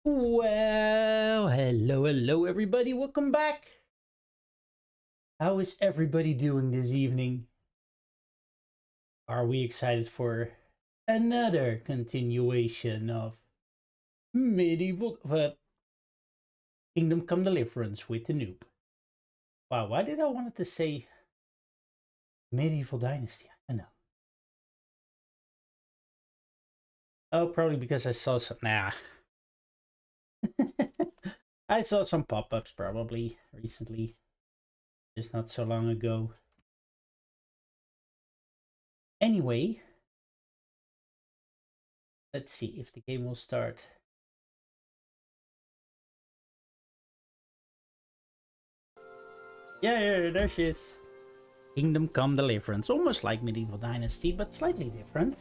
Well, hello everybody, welcome back. How is everybody doing this evening? Are we excited for another continuation of medieval Kingdom Come Deliverance with the noob? Wow, why did I want to say medieval dynasty? I don't know. Oh, probably because I saw some. I saw some pop-ups probably recently, just not so long ago. Anyway, let's see if the game will start. Yeah, there she is. Kingdom Come Deliverance, almost like Medieval Dynasty, but slightly different.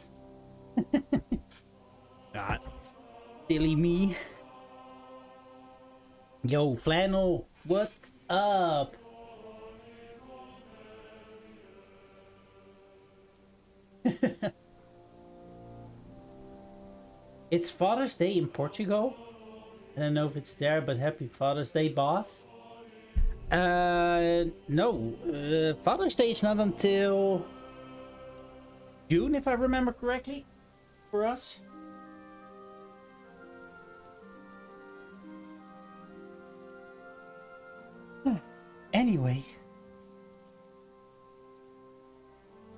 God, silly me. Yo, Flannel, what's up? It's Father's Day in Portugal. I don't know if it's there, but happy Father's Day, boss. No, Father's Day is not until June, if I remember correctly, for us. Anyway.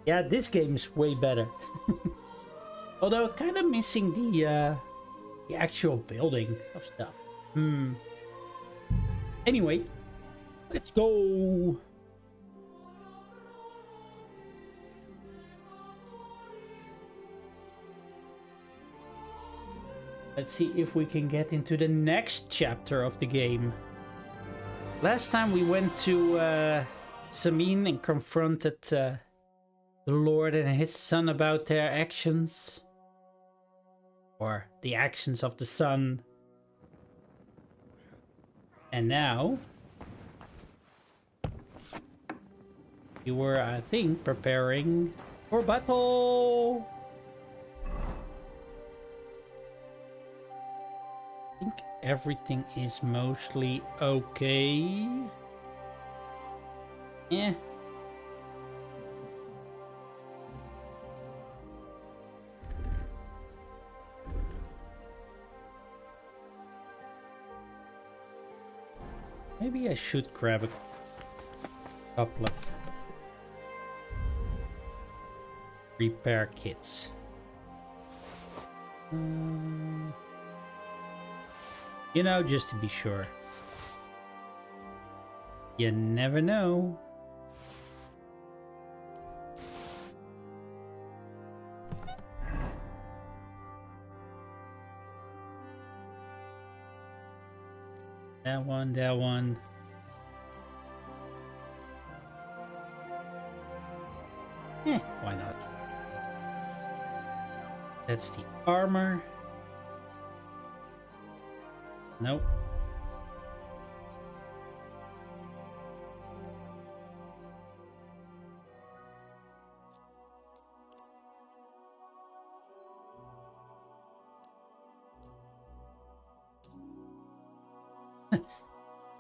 Yeah, this game is way better. Although kind of missing the actual building of stuff. Anyway, let's go. Let's see if we can get into the next chapter of the game. Last time we went to Samin and confronted the Lord and his son about their actions. Or the actions of the son. And now you were, I think, preparing for battle. I think everything is mostly okay. Yeah. Maybe I should grab a couple of repair kits. You know, just to be sure. You never know. That one. Why not? That's the armor. Nope.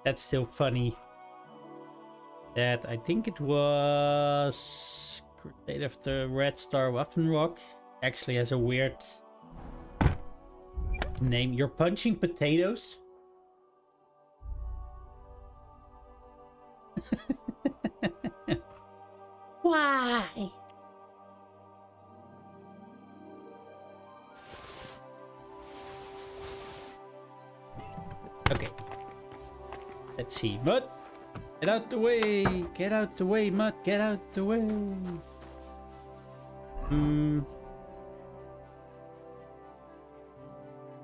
That's still funny. That I think it was Crusade of the Red Star Waffenrock. Actually has a weird name. You're punching potatoes? Why? Okay. Let's see. Mud! Get out the way! Get out the way, Mud! Get out the way!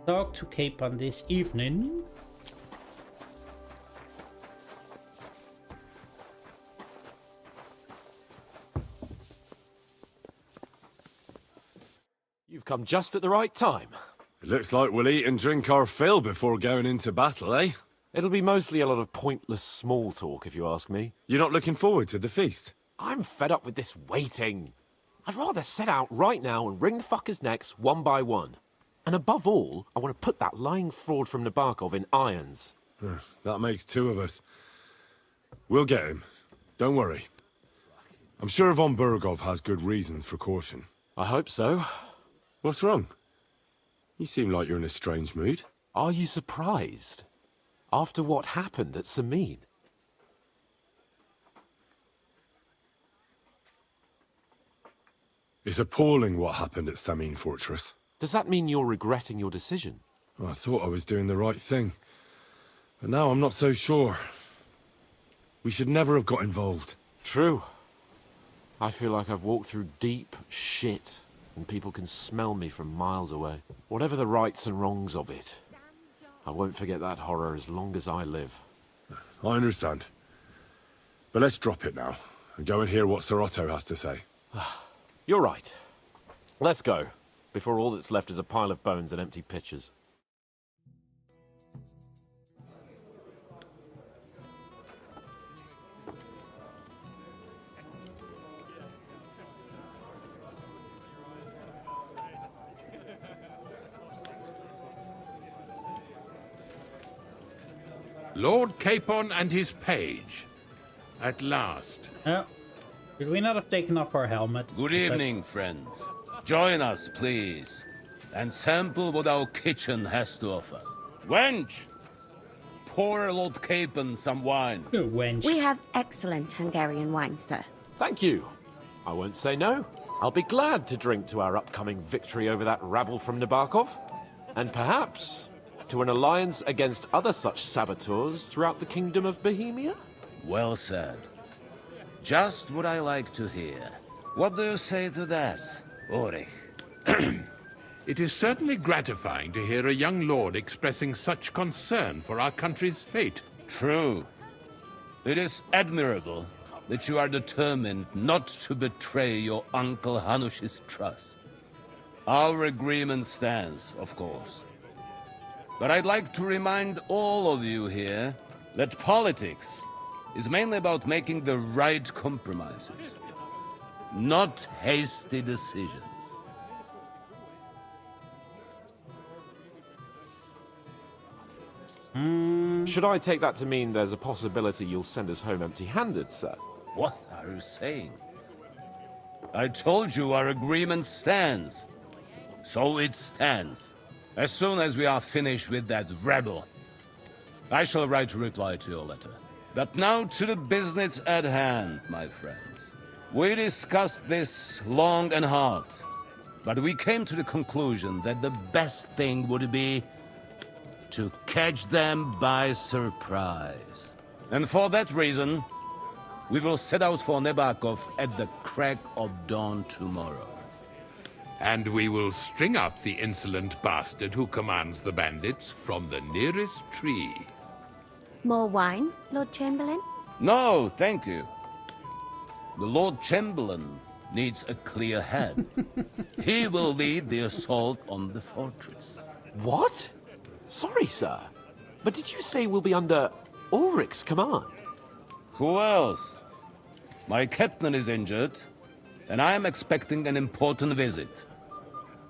Talk to Capon this evening. You've come just at the right time. It looks like we'll eat and drink our fill before going into battle, eh? It'll be mostly a lot of pointless small talk, if you ask me. You're not looking forward to the feast? I'm fed up with this waiting. I'd rather set out right now and wring fuckers' necks one by one. And above all, I want to put that lying fraud from Nabokov in irons. That makes two of us. We'll get him. Don't worry. I'm sure Von Burgov has good reasons for caution. I hope so. What's wrong? You seem like you're in a strange mood. Are you surprised? After what happened at Samin? It's appalling what happened at Samin Fortress. Does that mean you're regretting your decision? I thought I was doing the right thing. But now I'm not so sure. We should never have got involved. True. I feel like I've walked through deep shit, and people can smell me from miles away. Whatever the rights and wrongs of it, I won't forget that horror as long as I live. I understand. But let's drop it now, and go and hear what Sir Otto has to say. You're right. Let's go, before all that's left is a pile of bones and empty pitchers. Lord Capon and his page. At last. Oh. Could we not have taken off our helmet? Good evening, friends. Join us, please, and sample what our kitchen has to offer. Wench! Pour Lord Capon some wine. Oh, wench. We have excellent Hungarian wine, sir. Thank you. I won't say no. I'll be glad to drink to our upcoming victory over that rabble from Nabokov. And perhaps to an alliance against other such saboteurs throughout the kingdom of Bohemia? Well said. Just what I like to hear. What do you say to that, Ulrich? It is certainly gratifying to hear a young lord expressing such concern for our country's fate. True. It is admirable that you are determined not to betray your Uncle Hanush's trust. Our agreement stands, of course. But I'd like to remind all of you here that politics is mainly about making the right compromises, not hasty decisions. Should I take that to mean there's a possibility you'll send us home empty-handed, sir? What are you saying? I told you our agreement stands. So it stands. As soon as we are finished with that rebel, I shall write a reply to your letter. But now to the business at hand, my friends. We discussed this long and hard, but we came to the conclusion that the best thing would be to catch them by surprise. And for that reason, we will set out for Nabokov at the crack of dawn tomorrow. And we will string up the insolent bastard who commands the bandits from the nearest tree. More wine, Lord Chamberlain? No, thank you. The Lord Chamberlain needs a clear head. He will lead the assault on the fortress. What? Sorry, sir. But did you say we'll be under Ulrich's command? Who else? My captain is injured, and I am expecting an important visit.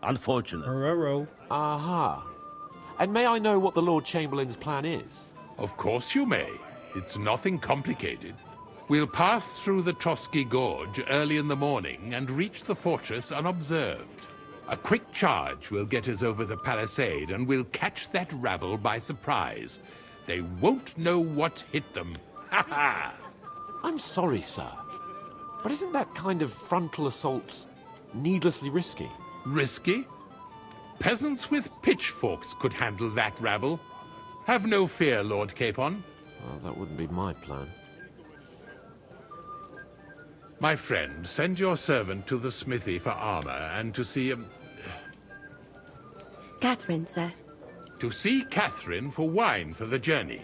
Unfortunate. Roro. Aha. And may I know what the Lord Chamberlain's plan is? Of course you may. It's nothing complicated. We'll pass through the Trotsky Gorge early in the morning and reach the fortress unobserved. A quick charge will get us over the palisade, and we'll catch that rabble by surprise. They won't know what hit them. Ha ha! I'm sorry, sir. But isn't that kind of frontal assault needlessly risky? Risky? Peasants with pitchforks could handle that rabble. Have no fear, Lord Capon. Well, that wouldn't be my plan. My friend, send your servant to the smithy for armor and to see Catherine, sir. To see Catherine for wine for the journey.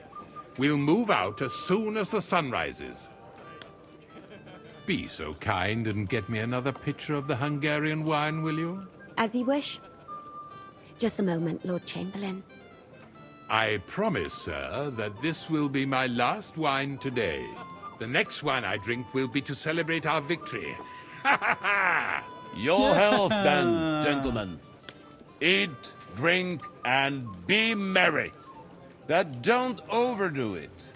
We'll move out as soon as the sun rises. Be so kind and get me another pitcher of the Hungarian wine, will you? As you wish. Just a moment, Lord Chamberlain. I promise, sir, that this will be my last wine today. The next wine I drink will be to celebrate our victory. Ha ha ha! Your health, then, gentlemen. Eat, drink, and be merry. But don't overdo it.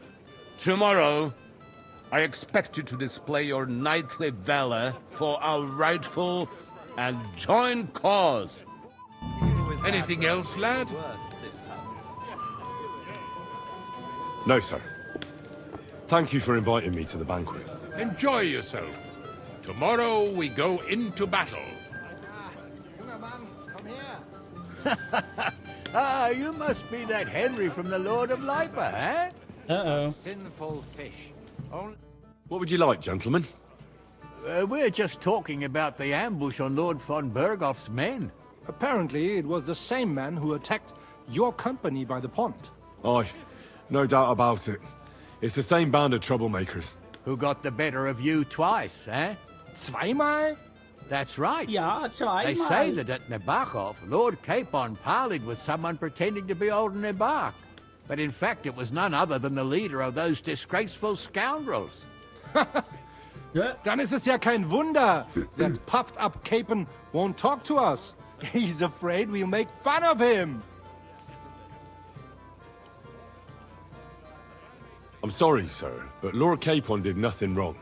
Tomorrow, I expect you to display your knightly valor for our rightful and joint cause. Anything else, lad? No, sir. Thank you for inviting me to the banquet. Enjoy yourself. Tomorrow we go into battle. Ah, you must be that Henry from the Lord of Lipa, eh? Uh-oh. Sinful fish. What would you like, gentlemen? We're just talking about the ambush on Lord von Bergoff's men. Apparently, it was the same man who attacked your company by the pond. Aye, no doubt about it. It's the same band of troublemakers. Who got the better of you twice, eh? Zweimal? That's right. Ja, They say that at Nabokov, Lord Capon parleyed with someone pretending to be old Nabark. But in fact, it was none other than the leader of those disgraceful scoundrels. Ja. Dann ist es ja kein Wunder. That puffed-up Capon won't talk to us. He's afraid we'll make fun of him. I'm sorry, sir, but Lord Capon did nothing wrong.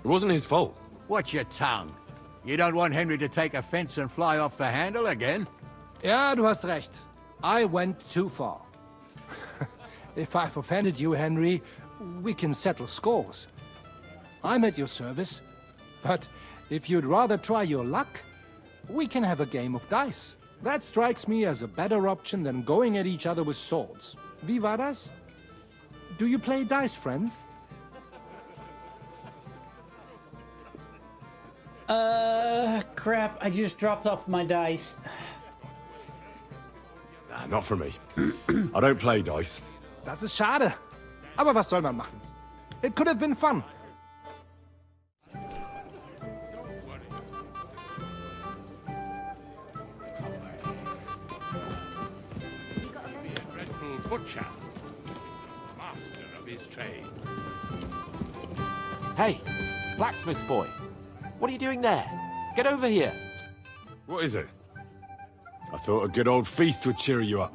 It wasn't his fault. Watch your tongue. You don't want Henry to take offense and fly off the handle again? Ja, du hast recht. I went too far. If I've offended you, Henry, we can settle scores. I'm at your service, but if you'd rather try your luck, we can have a game of dice. That strikes me as a better option than going at each other with swords. Wie war das? Do you play dice, friend? Crap, I just dropped off my dice. Nah, not for me. I don't play dice. Das ist schade. Aber was soll man machen? It could have been fun. Dreadful butcher. Master of his trade. Hey, blacksmith's boy. What are you doing there? Get over here. What is it? I thought a good old feast would cheer you up.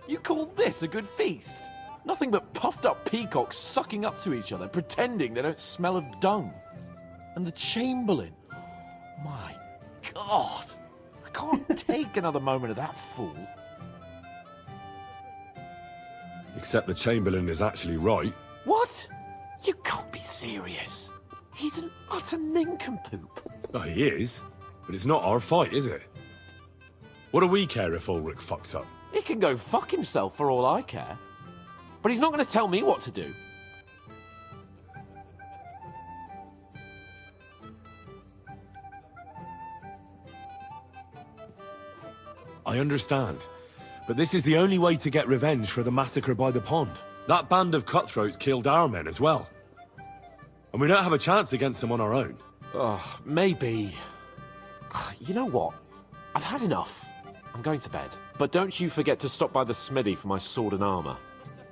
You call this a good feast? Nothing but puffed up peacocks sucking up to each other, pretending they don't smell of dung. And the Chamberlain. My God. I can't take another moment of that fool. Except the Chamberlain is actually right. What? You can't be serious. He's an utter nincompoop. Oh, he is. But it's not our fight, is it? What do we care if Ulrich fucks up? He can go fuck himself for all I care. But he's not going to tell me what to do. I understand. But this is the only way to get revenge for the massacre by the pond. That band of cutthroats killed our men as well. And we don't have a chance against them on our own. Oh, maybe. You know what? I've had enough. I'm going to bed. But don't you forget to stop by the smithy for my sword and armor.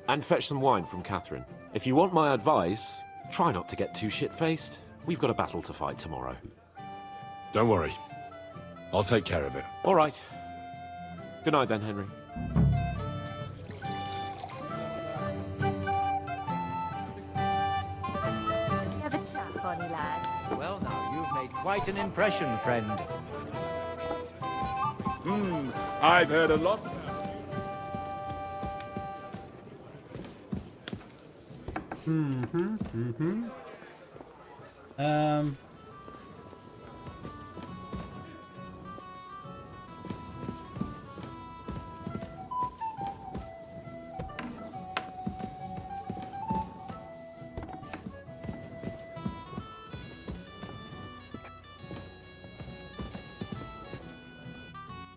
And fetch some wine from Catherine. If you want my advice, try not to get too shit-faced. We've got a battle to fight tomorrow. Don't worry. I'll take care of it. All right. Good night then, Henry. Have a chat, Bonnie lad. Well now, you've made quite an impression, friend. I've heard a lot. Um.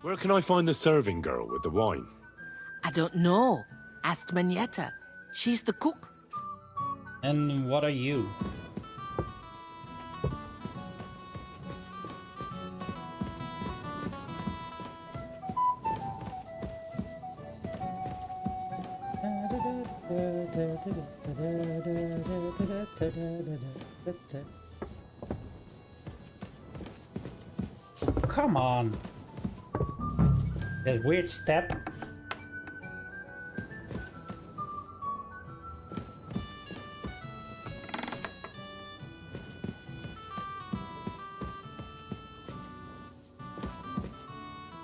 Where can I find the serving girl with the wine? I don't know. Ask Manietta. She's the cook. And what are you? Come on. That weird step.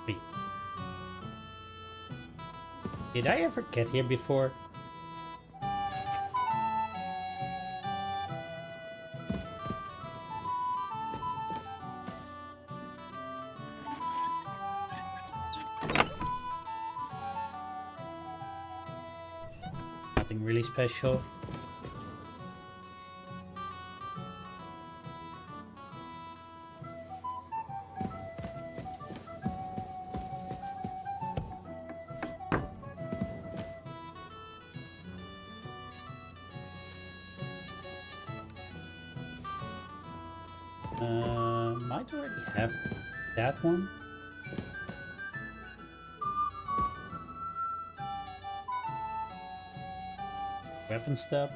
Wait. Did I ever get here before? Nothing really special. Might already have that one. Weapon stuff.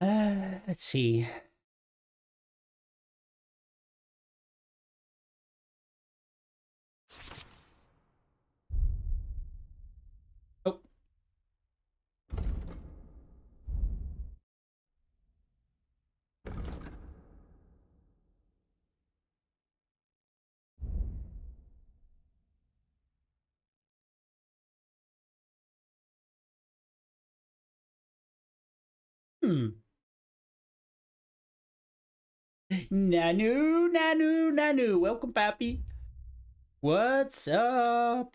Let's see. Oh. Nanu, Nanu, Nanu. Welcome, Pappy. What's up?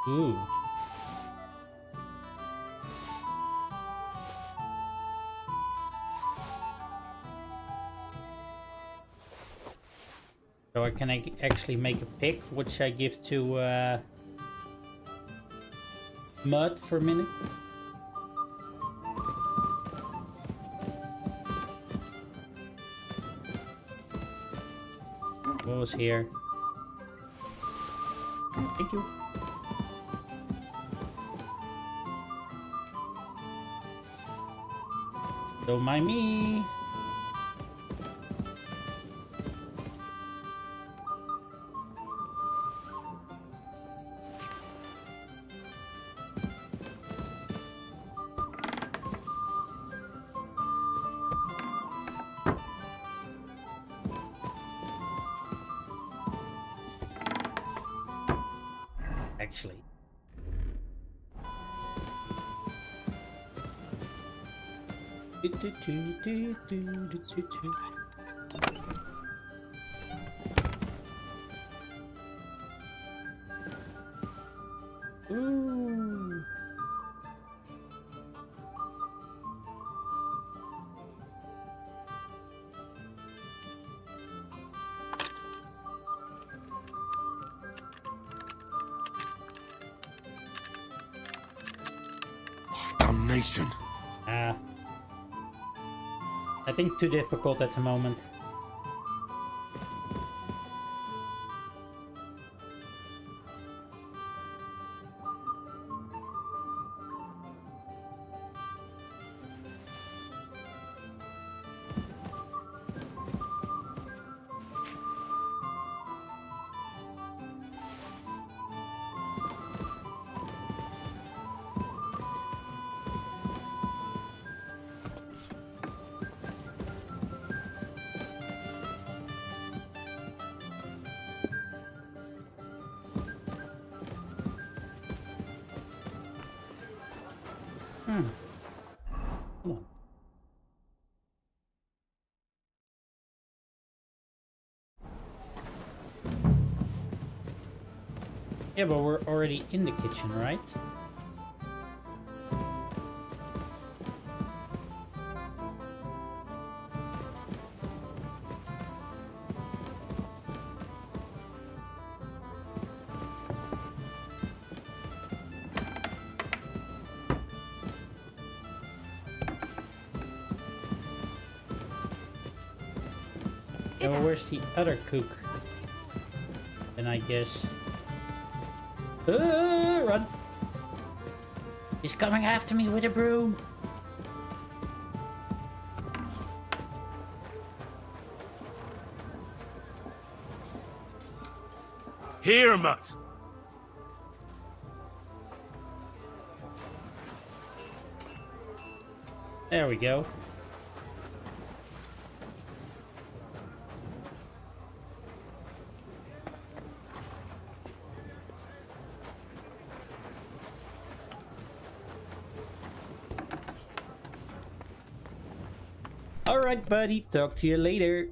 Ooh. So can I actually make a pick, which I give to Mud for a minute? What was here? Thank you. Don't mind me. Actually. Ooh. Damnation. I think too difficult at the moment. Hold on. Yeah, but we're already in the kitchen, right? Oh, where's the other cook? And I guess... run! He's coming after me with a broom! Here, Mutt! There we go. Alright, buddy. Talk to you later.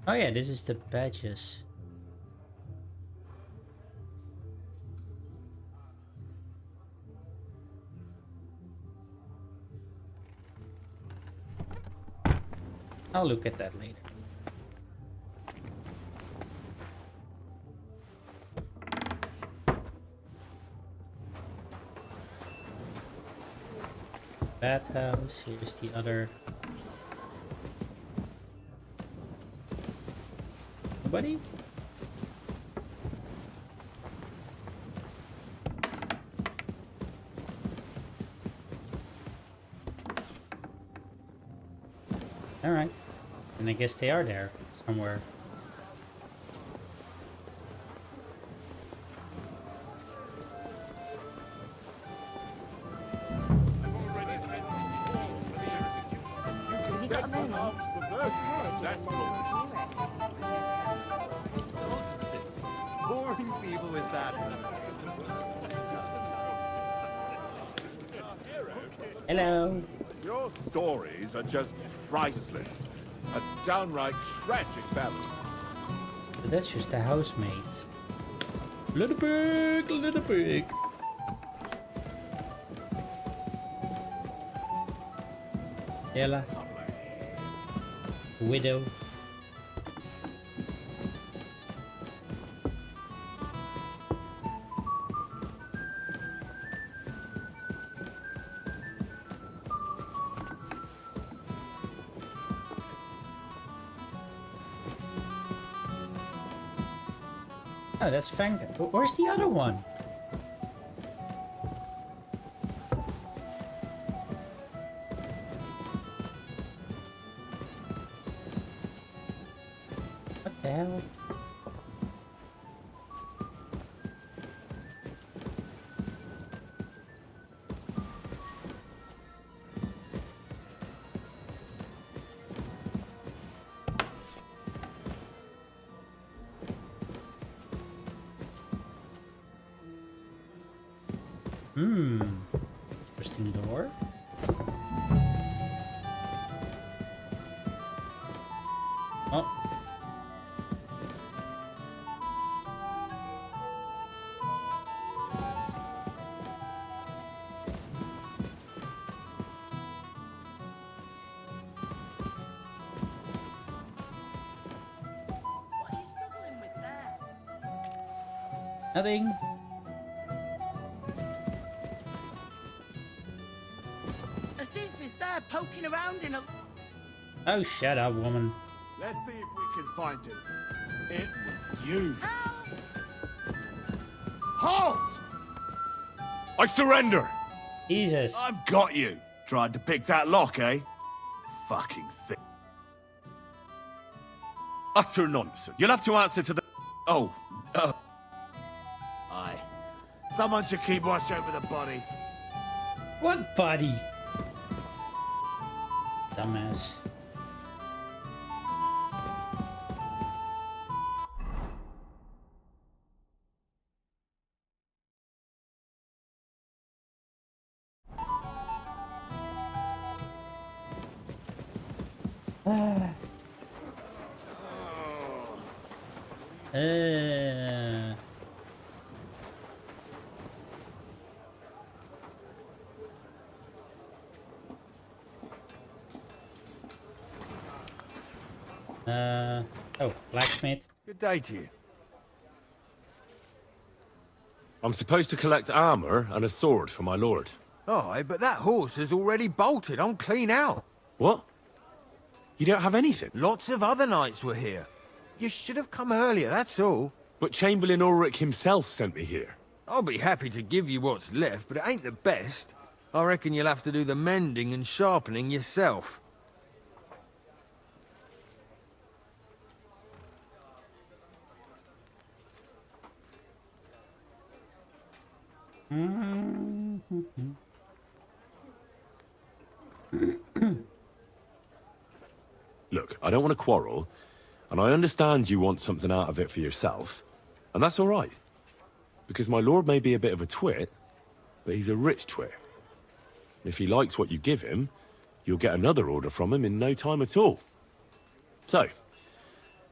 Oh yeah, this is the badges. I'll look at that later. Bathhouse, here's the other. Nobody? Alright. And I guess they are there somewhere. Have you got a moment? I've heard you're Boring people with that. Hello. Your stories are just priceless. A downright tragic battle. But that's just a housemaid. Little pig, little pig. Ella. Widow. Oh, that's Fang. Where's the other one? What the hell? Interesting door. Oh. What are you struggling with there? Nothing. A thief is there poking around in a... Oh, shut up, woman. Let's see if we can find him. It was you. Help! Halt! I surrender! Jesus. I've got you. Tried to pick that lock, eh? Fucking thing. Utter nonsense. You'll have to answer to the... Oh. Aye. Someone should keep watch over the body. What body? Dumbass. Oh, blacksmith. Good day to you. I'm supposed to collect armor and a sword for my lord. Aye, but that horse is already bolted. I'm clean out. What? You don't have anything? Lots of other knights were here. You should have come earlier, that's all. But Chamberlain Ulrich himself sent me here. I'll be happy to give you what's left, but it ain't the best. I reckon you'll have to do the mending and sharpening yourself. Look, I don't want to quarrel, and I understand you want something out of it for yourself, and that's all right. Because my lord may be a bit of a twit, but he's a rich twit. If he likes what you give him, you'll get another order from him in no time at all. So,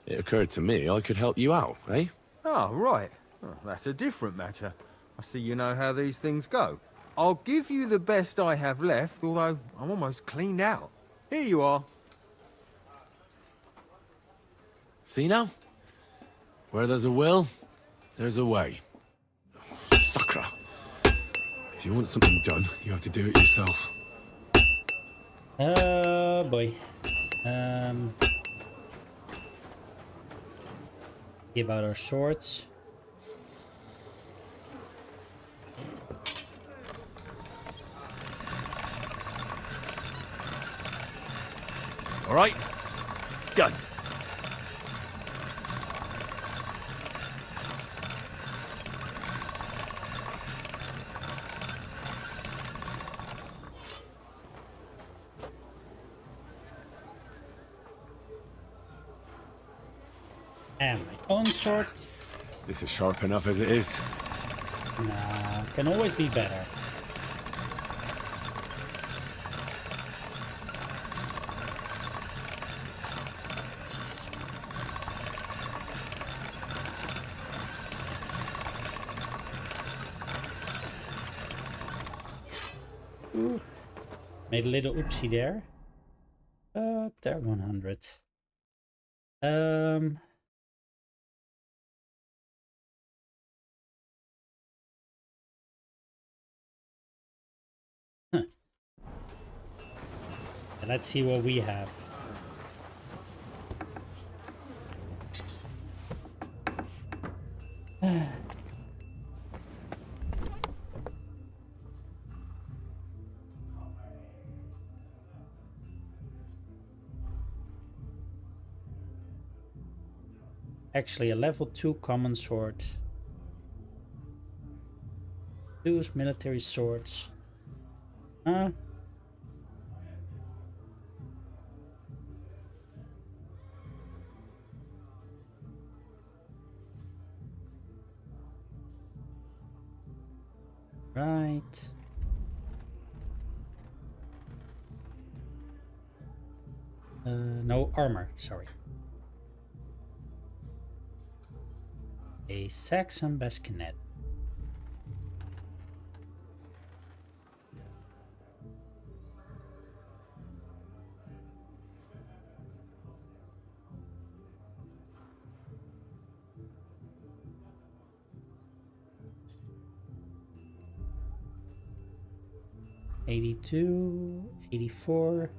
it occurred to me I could help you out, eh? Oh, right. Oh, that's a different matter. I see you know how these things go. I'll give you the best I have left, although I'm almost cleaned out. Here you are. See now? Where there's a will, there's a way. Sucker. If you want something done, you have to do it yourself. Oh boy. Give out our swords. All right, done. And my own sword. This is sharp enough as it is. Nah, can always be better. Ooh. Made a little oopsie there. There 100. Let's see what we have. Actually, a level 2 common sword. Two military swords. Right. No armor, sorry. A Saxon bassinet. $82, $84.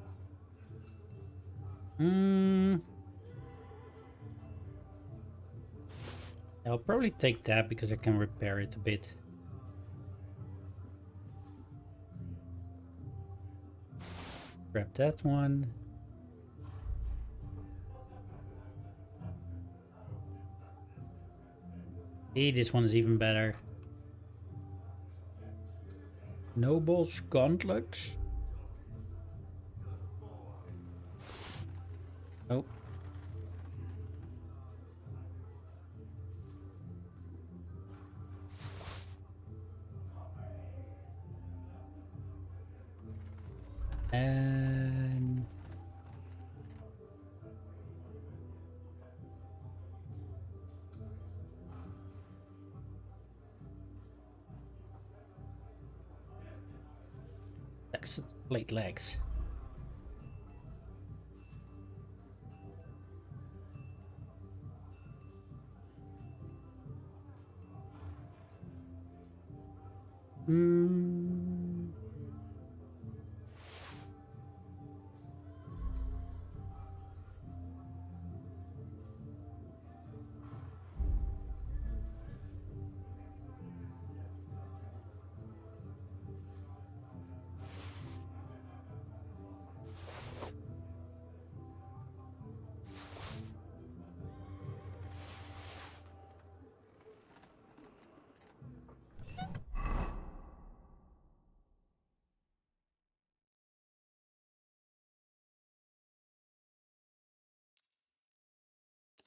I'll probably take that because I can repair it a bit. Grab that one. Hey, this one is even better. Noble's gauntlets. Oh. And plate legs.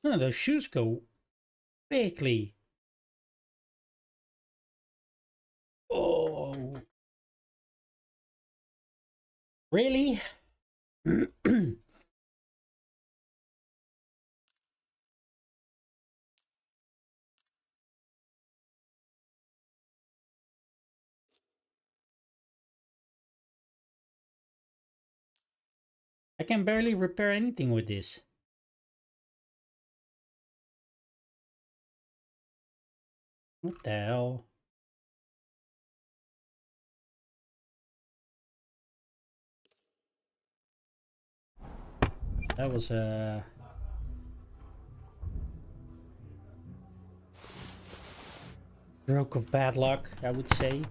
Oh, those shoes go quickly. Oh. Really? I can barely repair anything with this. What the hell? That was a stroke of bad luck, I would say.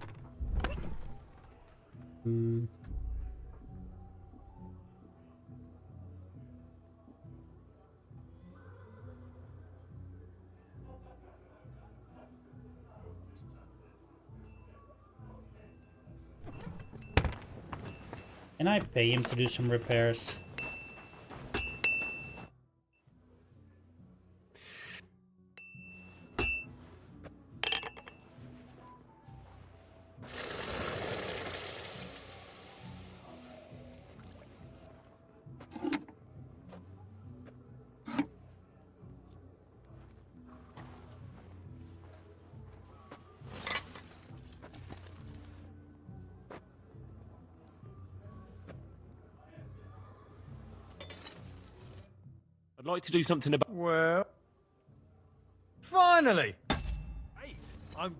Can I pay him to do some repairs? I'd like to do something about... Well... Finally! Great. I'm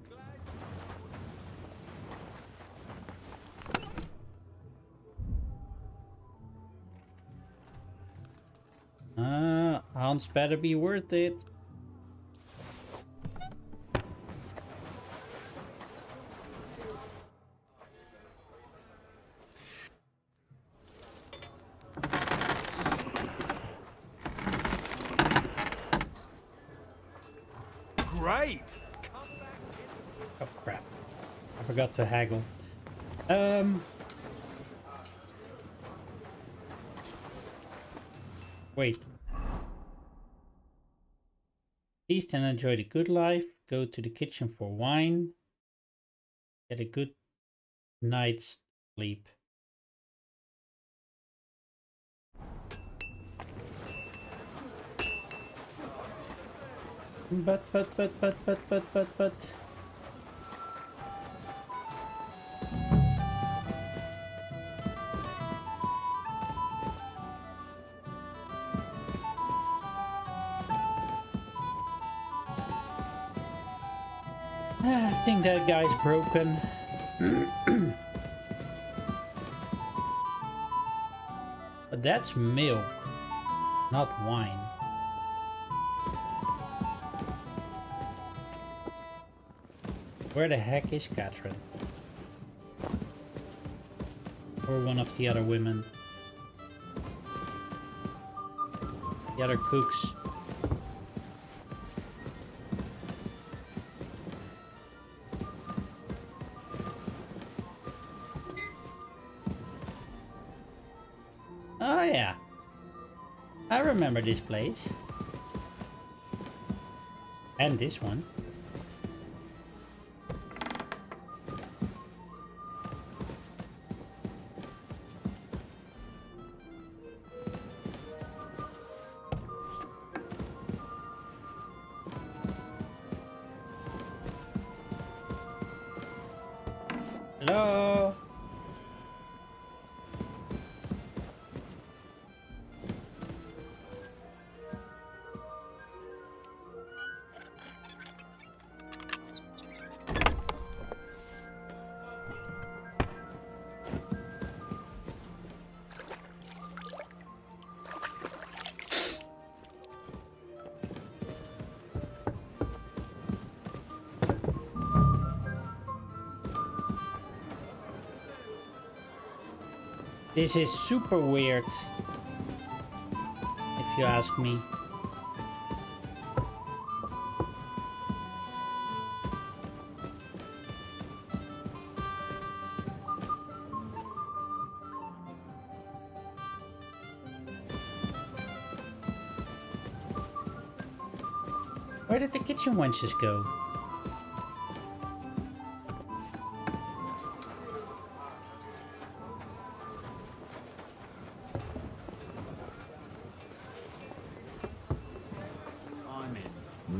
glad... Hans better be worth it. Great! Oh crap. I forgot to haggle. Wait. Feast and enjoy the good life. Go to the kitchen for wine. Get a good night's sleep. But. I think that guy's broken. But that's milk, not wine. Where the heck is Catherine? Or one of the other women? The other cooks. Oh yeah. I remember this place. And this one. Hello? This is super weird, if you ask me. Where did the kitchen wenches go?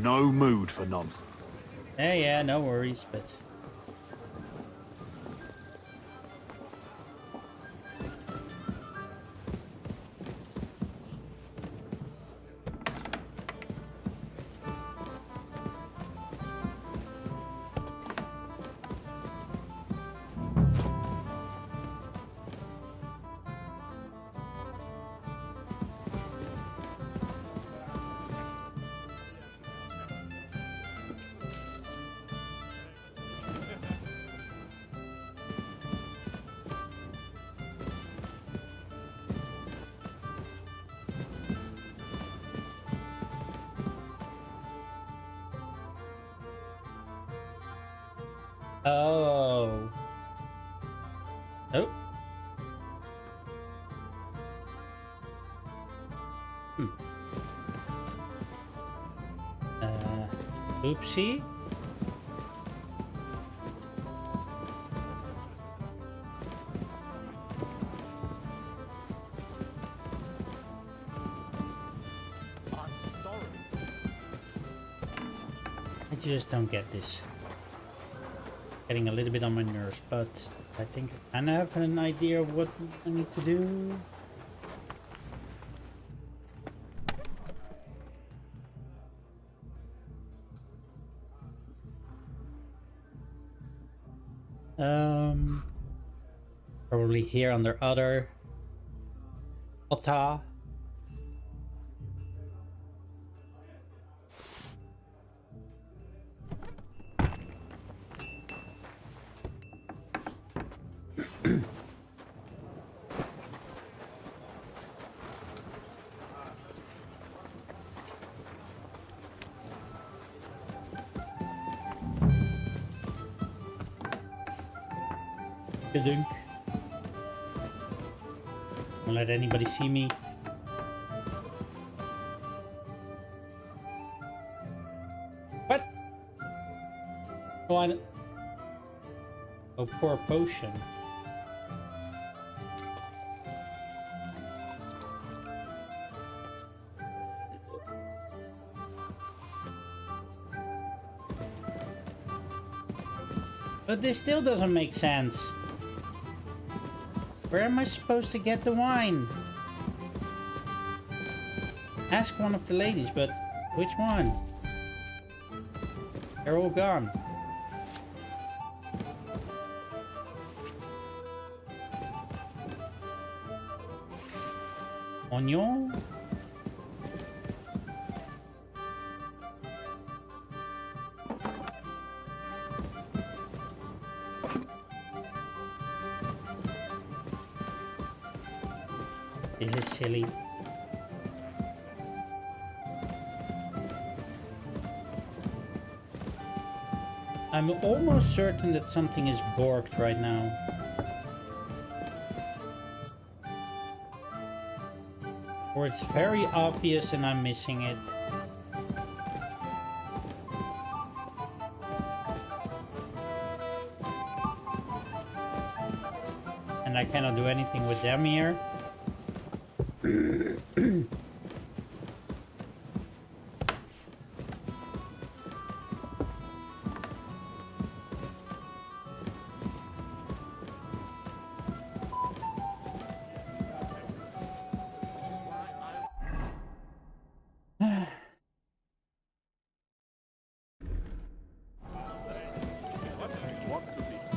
No mood for nonsense. Yeah, no worries, but... Oh. Oh. Oopsie. I just don't get this. Getting a little bit on my nerves, but I think I kind of have an idea of what I need to do. Probably here under other Otta. Dunk. Don't let anybody see me. What? Oh, oh, poor potion. But this still doesn't make sense. Where am I supposed to get the wine? Ask one of the ladies, but which one? They're all gone. Onion? This is silly. I'm almost certain that something is borked right now. Or it's very obvious and I'm missing it. And I cannot do anything with them here.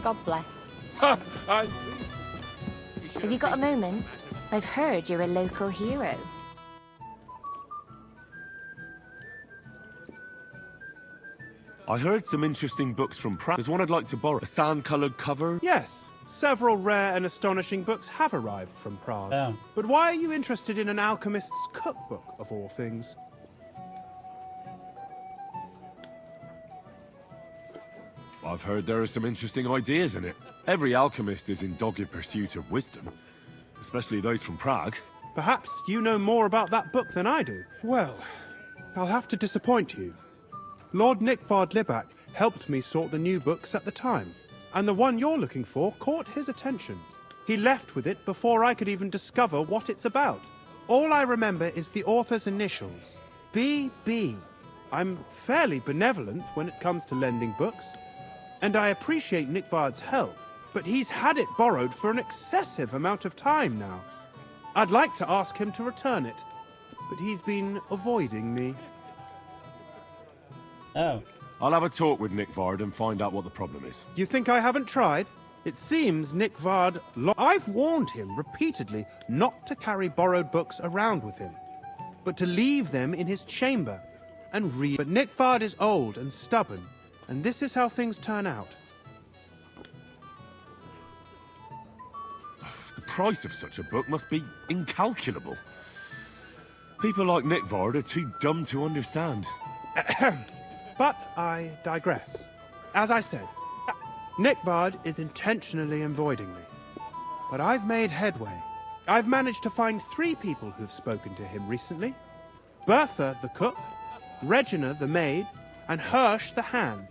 God bless. I... Have you got a moment? I've heard you're a local hero. I heard some interesting books from Prague. There's one I'd like to borrow. A sand-coloured cover. Yes, several rare and astonishing books have arrived from Prague. Oh. But why are you interested in an alchemist's cookbook, of all things? I've heard there are some interesting ideas in it. Every alchemist is in dogged pursuit of wisdom, especially those from Prague. Perhaps you know more about that book than I do. Well, I'll have to disappoint you. Lord Nikvard Libak helped me sort the new books at the time, and the one you're looking for caught his attention. He left with it before I could even discover what it's about. All I remember is the author's initials, BB. I'm fairly benevolent when it comes to lending books, and I appreciate Nikvard's help, but he's had it borrowed for an excessive amount of time now. I'd like to ask him to return it, but he's been avoiding me. Oh. I'll have a talk with Nikvard and find out what the problem is. You think I haven't tried? It seems Nikvard... I've warned him repeatedly not to carry borrowed books around with him, but to leave them in his chamber and read. But Nikvard is old and stubborn, and this is how things turn out. The price of such a book must be incalculable. People like Nikvard are too dumb to understand. But I digress. As I said, Nikvard is intentionally avoiding me. But I've made headway. I've managed to find 3 people who've spoken to him recently. Bertha, the cook, Regina, the maid, and Hirsch, the hand.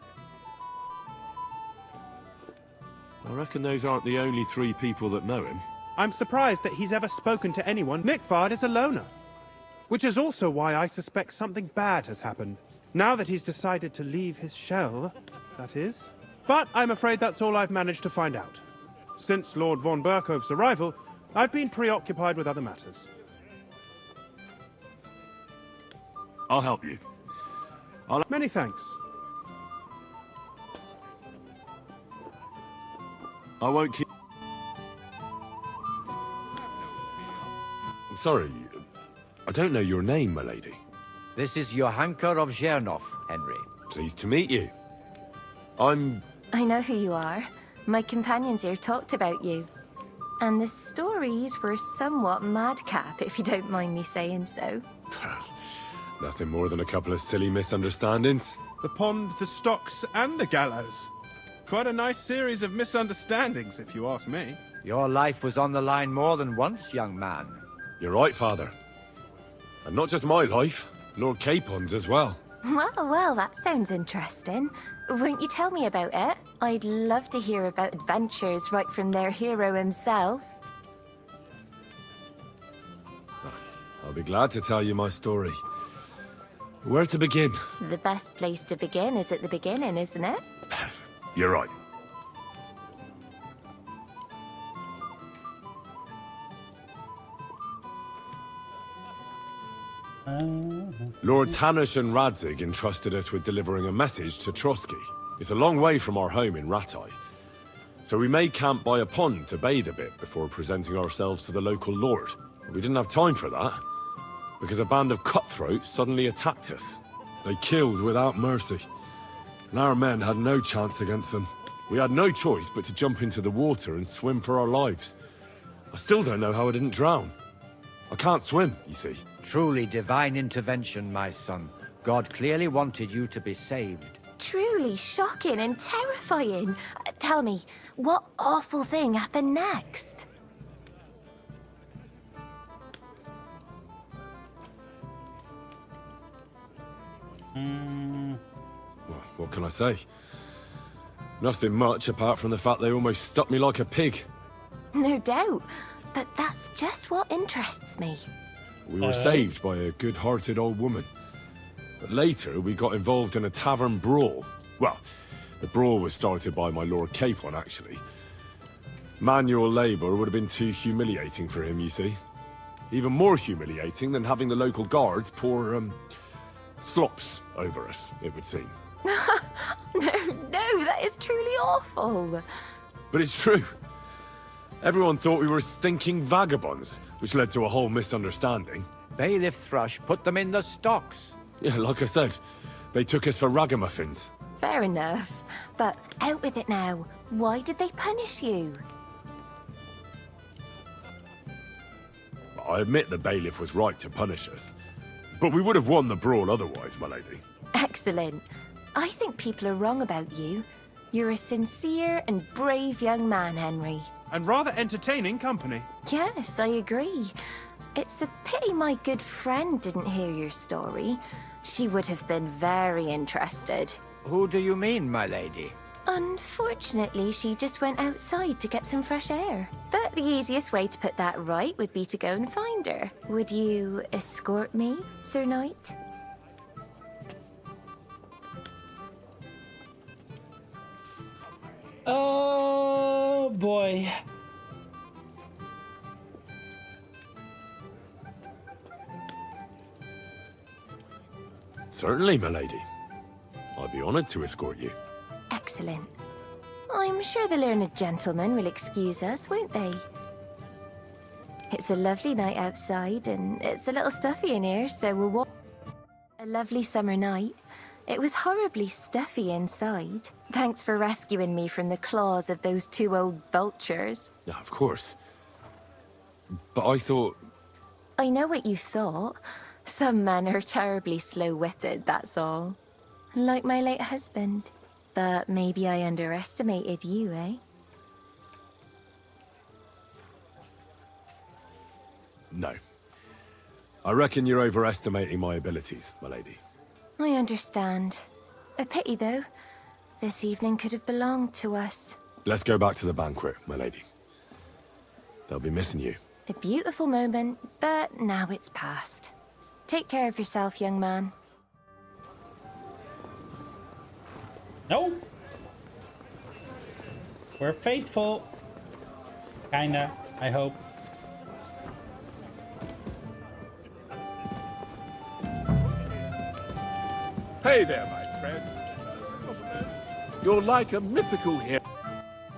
I reckon those aren't the only 3 people that know him. I'm surprised that he's ever spoken to anyone. Nikvard is a loner. Which is also why I suspect something bad has happened. Now that he's decided to leave his shell, that is. But I'm afraid that's all I've managed to find out. Since Lord von Berkov's arrival, I've been preoccupied with other matters. I'll help you. Many thanks. I won't keep... I'm sorry, I don't know your name, my lady. This is Johanka of Zhernov, Henry. Pleased to meet you. I know who you are. My companions here talked about you. And the stories were somewhat madcap, if you don't mind me saying so. Nothing more than a couple of silly misunderstandings. The pond, the stocks, and the gallows. Quite a nice series of misunderstandings, if you ask me. Your life was on the line more than once, young man. You're right, Father. And not just my life, Lord Capon's as well. Well, that sounds interesting. Won't you tell me about it? I'd love to hear about adventures right from their hero himself. I'll be glad to tell you my story. Where to begin? The best place to begin is at the beginning, isn't it? You're right. Lord Tanush and Radzig entrusted us with delivering a message to Trotsky. It's a long way from our home in Ratai, so we made camp by a pond to bathe a bit before presenting ourselves to the local lord. But we didn't have time for that, because a band of cutthroats suddenly attacked us. They killed without mercy, and our men had no chance against them. We had no choice but to jump into the water and swim for our lives. I still don't know how I didn't drown. I can't swim, you see. Truly divine intervention, my son. God clearly wanted you to be saved. truly shocking and terrifying. Tell me, what awful thing happened next? Well, what can I say? Nothing much apart from the fact they almost stuck me like a pig. No doubt, but that's just what interests me. We were saved by a good-hearted old woman. But later, we got involved in a tavern brawl. Well, the brawl was started by my Lord Capon, actually. Manual labour would have been too humiliating for him, you see. Even more humiliating than having the local guards pour, slops over us, it would seem. No, that is truly awful. But it's true. Everyone thought we were stinking vagabonds, which led to a whole misunderstanding. Bailiff Thrush put them in the stocks. Yeah, like I said, they took us for ragamuffins. Fair enough. But out with it now. Why did they punish you? I admit the bailiff was right to punish us. But we would have won the brawl otherwise, my lady. Excellent. I think people are wrong about you. You're a sincere and brave young man, Henry. And rather entertaining company. Yes, I agree. It's a pity my good friend didn't hear your story. She would have been very interested. Who do you mean, my lady? Unfortunately, she just went outside to get some fresh air. But the easiest way to put that right would be to go and find her. Would you escort me, Sir Knight? Oh boy. Certainly, my lady. I'd be honored to escort you. Excellent. I'm sure the learned gentlemen will excuse us, won't they? It's a lovely night outside, and it's a little stuffy in here, so we'll walk. A lovely summer night. It was horribly stuffy inside. Thanks for rescuing me from the claws of those two old vultures. Yeah, of course. But I thought... I know what you thought. Some men are terribly slow-witted, that's all. Like my late husband. But maybe I underestimated you, eh? No. I reckon you're overestimating my abilities, my lady. I understand. A pity, though. This evening could have belonged to us. Let's go back to the banquet, my lady. They'll be missing you. A beautiful moment, but now it's past. Take care of yourself, young man. No. We're faithful. Kinda, I hope. Hey there, my friend. You're like a mythical hero.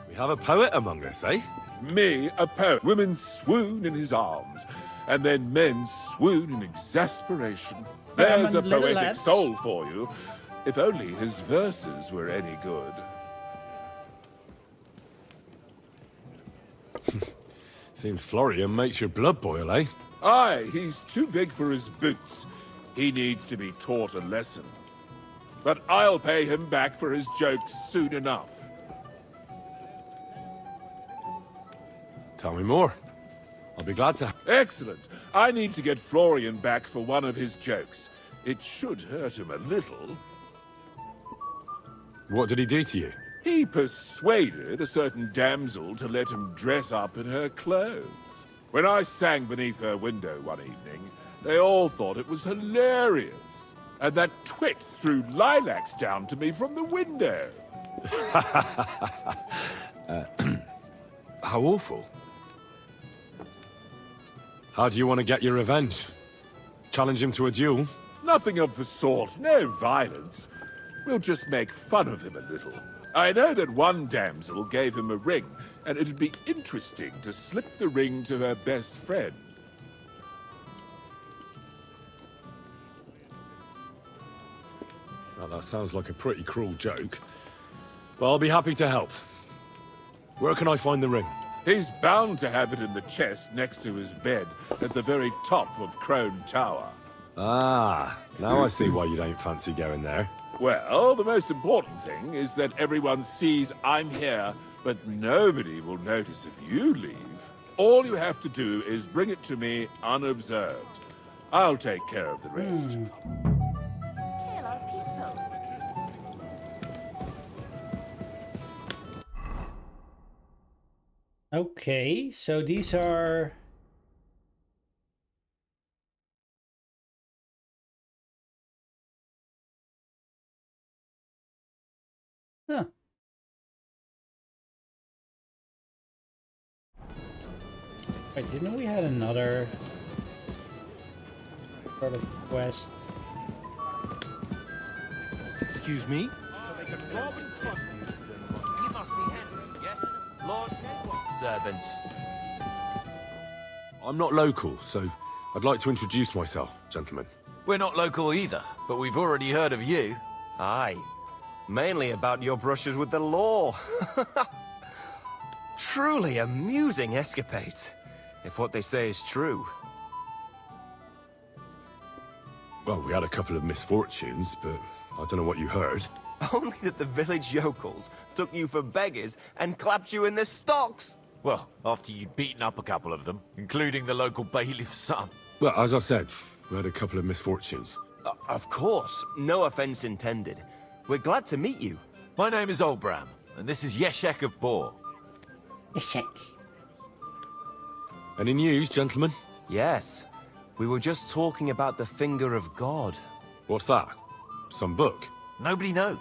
We have a poet among us, eh? Me, a poet. Women swoon in his arms, and then men swoon in exasperation. There's a poetic soul for you. If only his verses were any good. Seems Florian makes your blood boil, eh? Aye, he's too big for his boots. He needs to be taught a lesson. But I'll pay him back for his jokes soon enough. Tell me more. I'll be glad to. Excellent. I need to get Florian back for one of his jokes. It should hurt him a little. What did he do to you? He persuaded a certain damsel to let him dress up in her clothes. When I sang beneath her window one evening, they all thought it was hilarious. And that twit threw lilacs down to me from the window. How awful. How do you want to get your revenge? Challenge him to a duel? Nothing of the sort. No violence. We'll just make fun of him a little. I know that one damsel gave him a ring, and it'd be interesting to slip the ring to her best friend. Well, that sounds like a pretty cruel joke. But I'll be happy to help. Where can I find the ring? He's bound to have it in the chest next to his bed at the very top of Crone Tower. Ah, now I see why you don't fancy going there. Well, the most important thing is that everyone sees I'm here, but nobody will notice if you leave. All you have to do is bring it to me unobserved. I'll take care of the rest. Kill our people. Okay, so these are... Huh. Wait, didn't we had another sort of quest? Excuse me? You must be Henry, yes? Lord Servant. I'm not local, so I'd like to introduce myself, gentlemen. We're not local either, but we've already heard of you. Aye. Mainly about your brushes with the law. Truly amusing escapades, if what they say is true. Well, we had a couple of misfortunes, but I don't know what you heard. Only that the village yokels took you for beggars and clapped you in the stocks. Well, after you'd beaten up a couple of them, including the local bailiff's son. Well, as I said, we had a couple of misfortunes. Of course, no offense intended. We're glad to meet you. My name is Olbram, and this is Yeshek of Bor. Yeshek. Any news, gentlemen? Yes. We were just talking about the Finger of God. What's that? Some book? Nobody knows,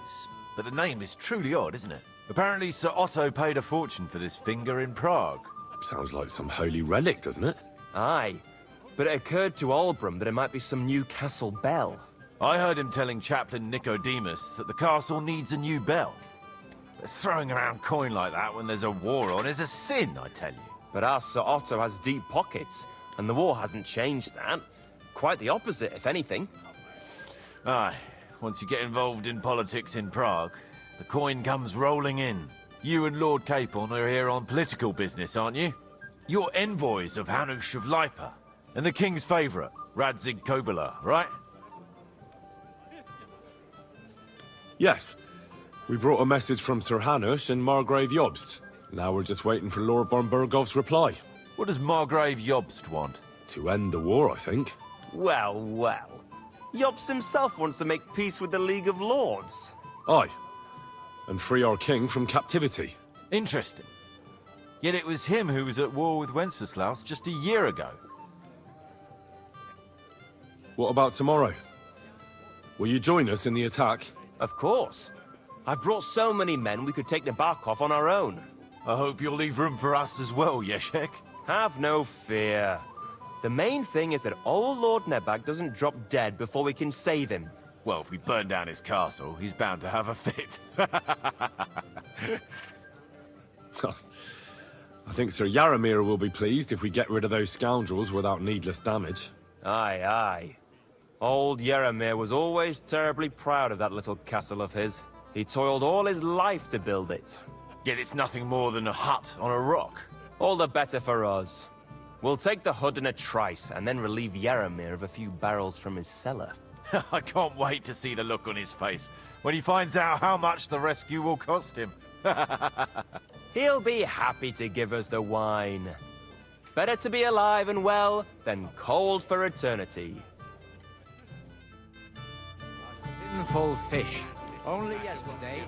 but the name is truly odd, isn't it? Apparently Sir Otto paid a fortune for this finger in Prague. Sounds like some holy relic, doesn't it? Aye. But it occurred to Olbram that it might be some new castle bell. I heard him telling Chaplain Nicodemus that the castle needs a new bell. Throwing around coin like that when there's a war on is a sin, I tell you. But our Sir Otto has deep pockets, and the war hasn't changed that. Quite the opposite, if anything. Aye, once you get involved in politics in Prague, the coin comes rolling in. You and Lord Capon are here on political business, aren't you? You're envoys of Hanush of Lipa, and the king's favourite, Radzig Kobyla, right? Yes. We brought a message from Sir Hanush and Margrave Jobst. Now we're just waiting for Lord Bornbergov's reply. What does Margrave Jobst want? To end the war, I think. Well, well. Jobst himself wants to make peace with the League of Lords. Aye. And free our king from captivity. Interesting. Yet it was him who was at war with Wenceslaus just a year ago. What about tomorrow? Will you join us in the attack? Of course. I've brought so many men we could take Nabarkov on our own. I hope you'll leave room for us as well, Yeshek. Have no fear. The main thing is that old Lord Nebag doesn't drop dead before we can save him. Well, if we burn down his castle, he's bound to have a fit. I think Sir Yaramir will be pleased if we get rid of those scoundrels without needless damage. Aye, aye. Old Yaramir was always terribly proud of that little castle of his. He toiled all his life to build it. Yet it's nothing more than a hut on a rock. All the better for us. We'll take the hood in a trice, and then relieve Yaramir of a few barrels from his cellar. I can't wait to see the look on his face when he finds out how much the rescue will cost him. He'll be happy to give us the wine. Better to be alive and well than cold for eternity. Sinful fish. Only yesterday.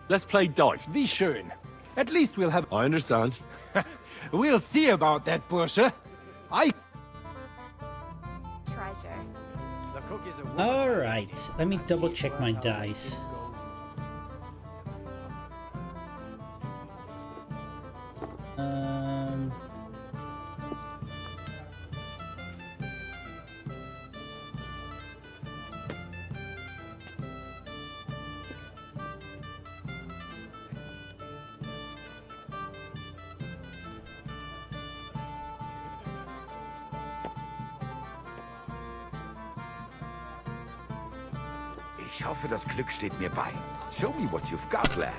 Let's play dice. Wie schön. At least we'll have... I understand. We'll see about that, Bursche. Treasure. Alright, let me double check my dice. Ich hoffe, das Glück steht mir bei. Show me what you've got, lad.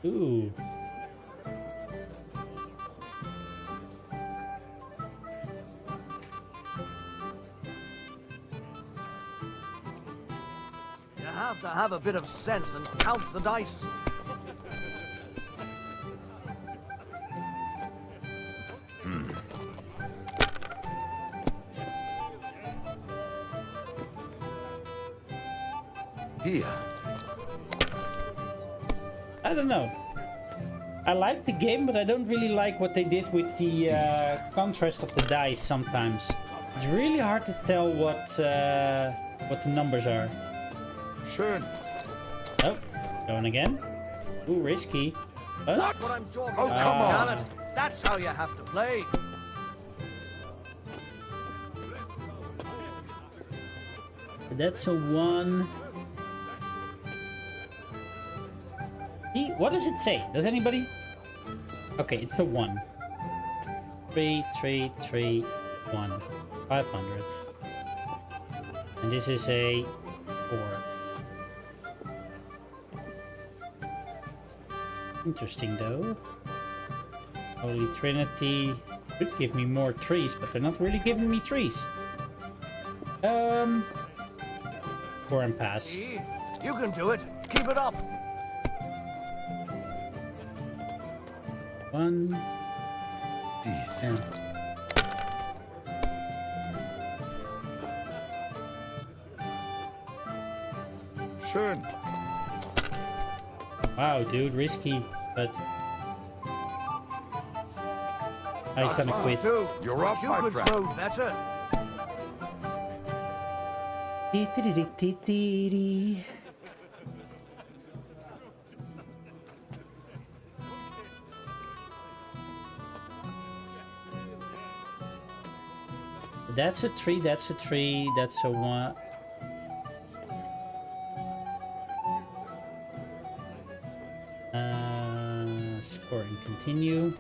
Ooh. You have to have a bit of sense and count the dice. Here. I don't know. I like the game, but I don't really like what they did with the contrast of the dice sometimes. It's really hard to tell what the numbers are. Schön. Oh, going again. Ooh, risky. That's what I'm talking Oh, about. come on. Damn it. That's how you have to play. That's a 1. What does it say? Does anybody? Okay, it's a 1. 3, 3, 3, 1. 500. And this is a 4. Interesting though. Holy Trinity could give me more trees, but they're not really giving me trees. 4 and pass. See? You can do it. Keep it up. 1. And Schön. wow, dude, risky, but he's gonna quit. You're up, You my could friend. throw better. That's a 3, that's a 3, that's a 1. Scoring continue.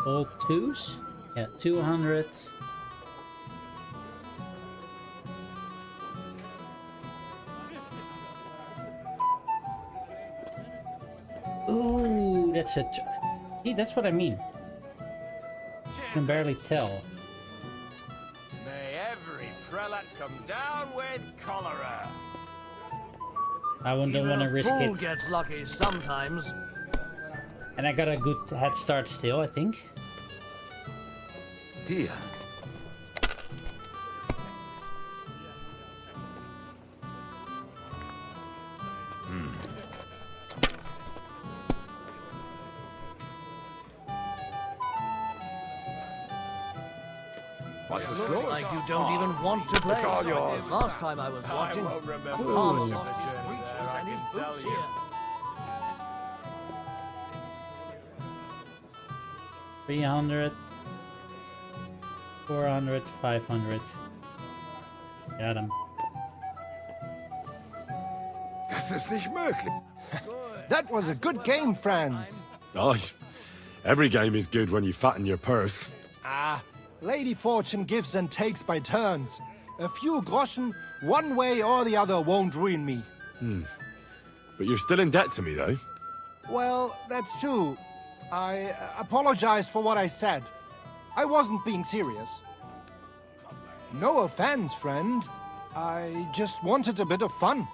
All 2s? Yeah, 200. Ooh, that's a... See, that's what I mean. I can barely tell. May every prelate come down with cholera. I don't Even want to a risk fool it. gets lucky sometimes. And I got a good head start still, I think. Here. What's the Looks score? like you don't even want to play. It's all yours. Last time I was watching, won't remember Father much of lost the his journey breeches there, I and his can tell boots you. here. 300. 400, 500. Got him. Das ist nicht möglich. That was a good game, friends. Aye. Every game is good when you fatten your purse. Ah, Lady Fortune gives and takes by turns. A few groschen, one way or the other, won't ruin me. But you're still in debt to me, though. Well, that's true. I apologize for what I said. I wasn't being serious. No offense, friend. I just wanted a bit of fun.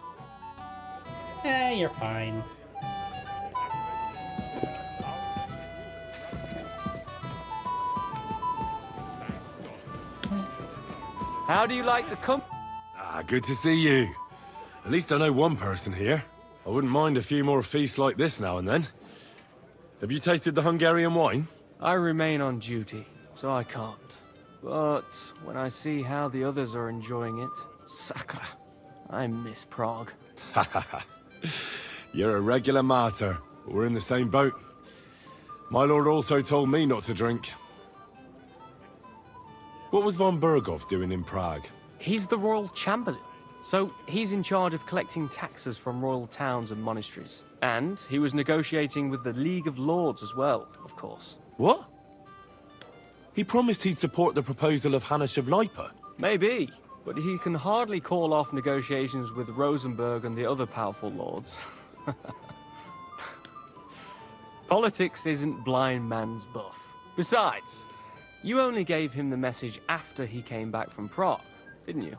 Eh, you're fine. How do you like the company? Ah, good to see you. At least I know one person here. I wouldn't mind a few more feasts like this now and then. Have you tasted the Hungarian wine? I remain on duty, so I can't. But when I see how the others are enjoying it, sacre, I miss Prague. You're a regular martyr. We're in the same boat. My lord also told me not to drink. What was von Burgov doing in Prague? He's the royal chamberlain, so he's in charge of collecting taxes from royal towns and monasteries. And he was negotiating with the League of Lords as well, of course. What? He promised he'd support the proposal of Hannes of Lipa. Maybe, but he can hardly call off negotiations with Rosenberg and the other powerful lords. Politics isn't blind man's buff. Besides, you only gave him the message after he came back from Prague, didn't you?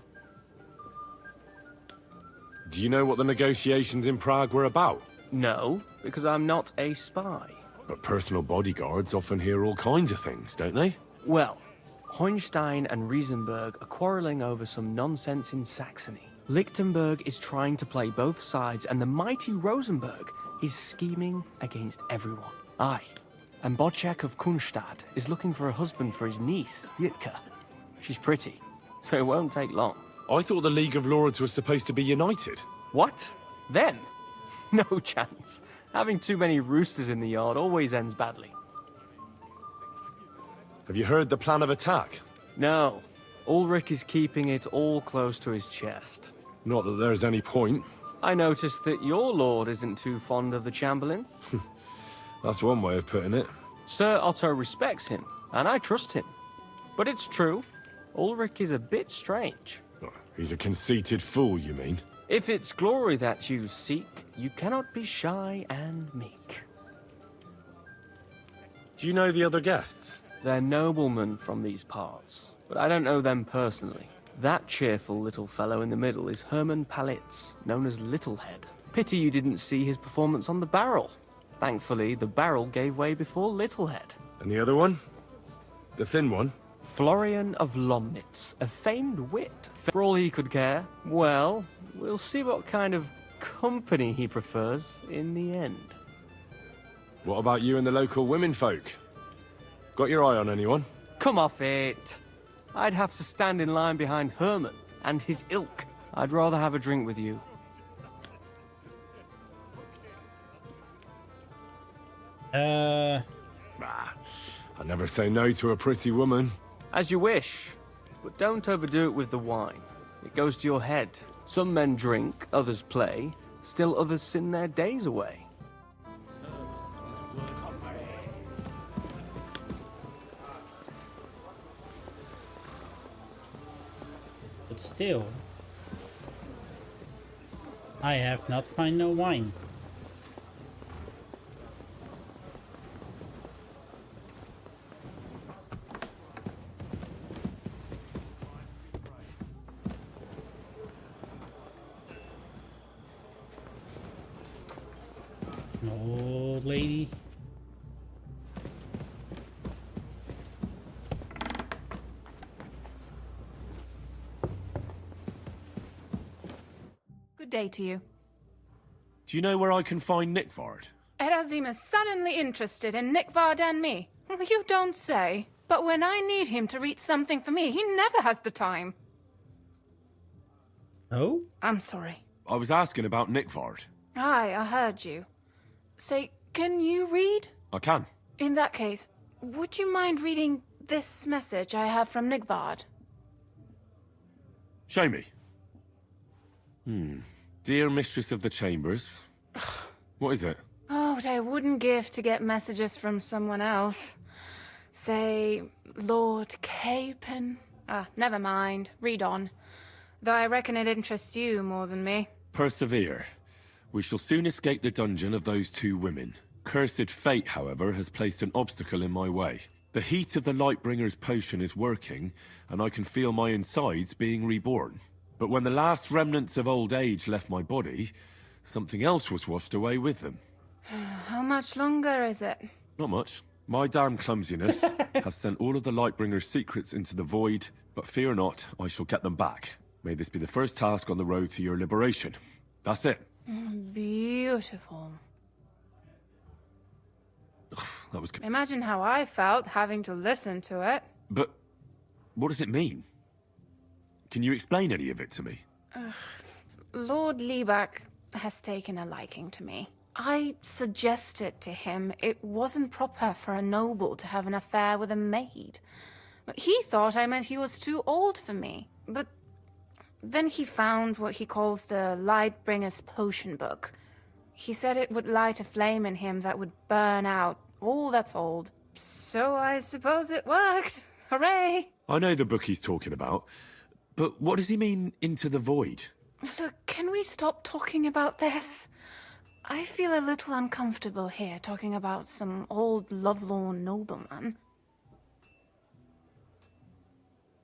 Do you know what the negotiations in Prague were about? No, because I'm not a spy. But personal bodyguards often hear all kinds of things, don't they? Well, Hohenstein and Riesenberg are quarreling over some nonsense in Saxony. Lichtenberg is trying to play both sides, and the mighty Rosenberg is scheming against everyone. Aye, and Bocek of Kunstadt is looking for a husband for his niece, Yitka. She's pretty, so it won't take long. I thought the League of Lords was supposed to be united. What? Them? No chance. Having too many roosters in the yard always ends badly. Have you heard the plan of attack? No. Ulrich is keeping it all close to his chest. Not that there's any point. I noticed that your lord isn't too fond of the Chamberlain. That's one way of putting it. Sir Otto respects him, and I trust him. But it's true, Ulrich is a bit strange. He's a conceited fool, you mean? If it's glory that you seek, you cannot be shy and meek. Do you know the other guests? They're noblemen from these parts, but I don't know them personally. That cheerful little fellow in the middle is Hermann Palitz, known as Littlehead. Pity you didn't see his performance on the barrel. Thankfully, the barrel gave way before Littlehead. And the other one? The thin one? Florian of Lomnitz, a famed wit. For all he could care, well, we'll see what kind of company he prefers in the end. What about you and the local womenfolk? Got your eye on anyone? Come off it. I'd have to stand in line behind Herman and his ilk. I'd rather have a drink with you. I never say no to a pretty woman. As you wish, but don't overdo it with the wine. It goes to your head. Some men drink, others play, still others sin their days away. But still, I have not find no wine. Old lady. Good day to you. Do you know where I can find Nickvard? Erazim is suddenly interested in Nickvard and me. You don't say. But when I need him to read something for me, he never has the time. Oh? I'm sorry. I was asking about Nickvard. Aye, I heard you. Say, can you read? I can. In that case, would you mind reading this message I have from Nickvard? Show me. Dear Mistress of the Chambers. What is it? Oh, what I wouldn't give to get messages from someone else. Say, Lord Capon. Never mind. Read on. Though I reckon it interests you more than me. Persevere. We shall soon escape the dungeon of those two women. Cursed fate, however, has placed an obstacle in my way. The heat of the Lightbringer's potion is working, and I can feel my insides being reborn. But when the last remnants of old age left my body, something else was washed away with them. How much longer is it? Not much. My damn clumsiness has sent all of the Lightbringer's secrets into the void, but fear not, I shall get them back. May this be the first task on the road to your liberation. That's it. Beautiful. That was... Imagine how I felt having to listen to it. But what does it mean? Can you explain any of it to me? Lord Liebach has taken a liking to me. I suggested to him it wasn't proper for a noble to have an affair with a maid. But he thought I meant he was too old for me. But then he found what he calls the Lightbringer's potion book. He said it would light a flame in him that would burn out all that's old. So I suppose it worked. Hooray! I know the book he's talking about, but what does he mean, into the void? Look, can we stop talking about this? I feel a little uncomfortable here talking about some old lovelorn nobleman.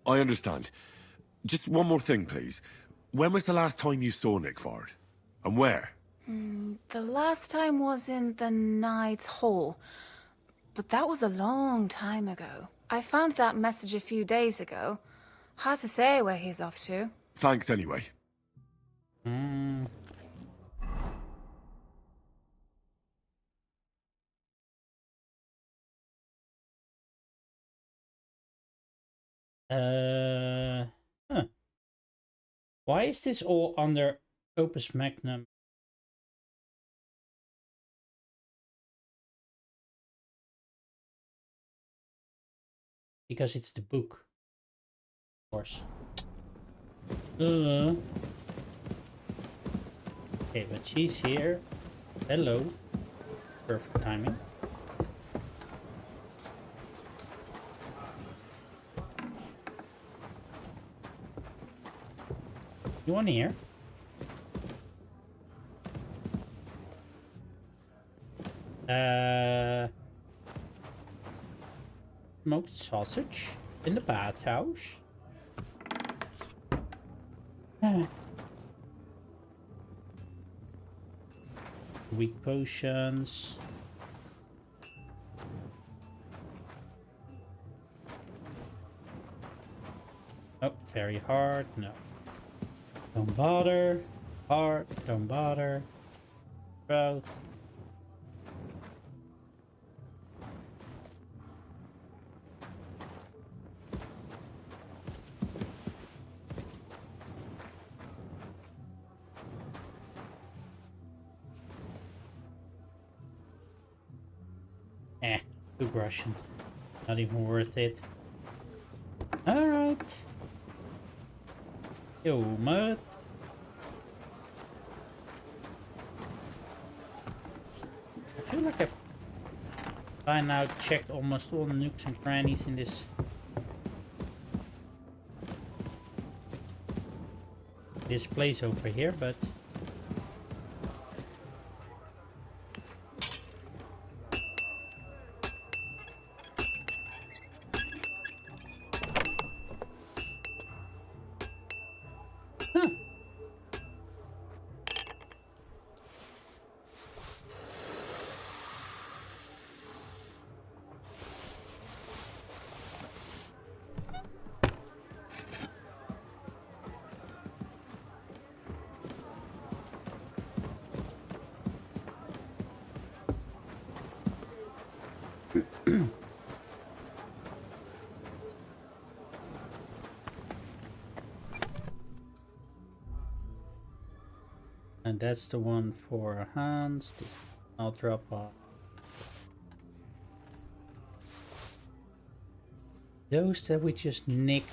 I understand. Just one more thing, please. When was the last time you saw Nickford? And where? The last time was in the Knight's Hall, but that was a long time ago. I found that message a few days ago. Hard to say where he's off to. Thanks anyway. Huh. Why is this all under Opus Magnum? Because it's the book, of course. Okay, but she's here. Hello. Perfect timing. You want to hear? Smoked sausage in the bathhouse. Weak potions. Oh, very hard. No. Don't bother. Hard. Don't bother. Sprout. Too Russian. Not even worth it. Alright. Yo, mud. I feel like I've by now checked almost all the nooks and crannies in this place over here, but and that's the one for Hans. I'll drop off. Those that we just nicked.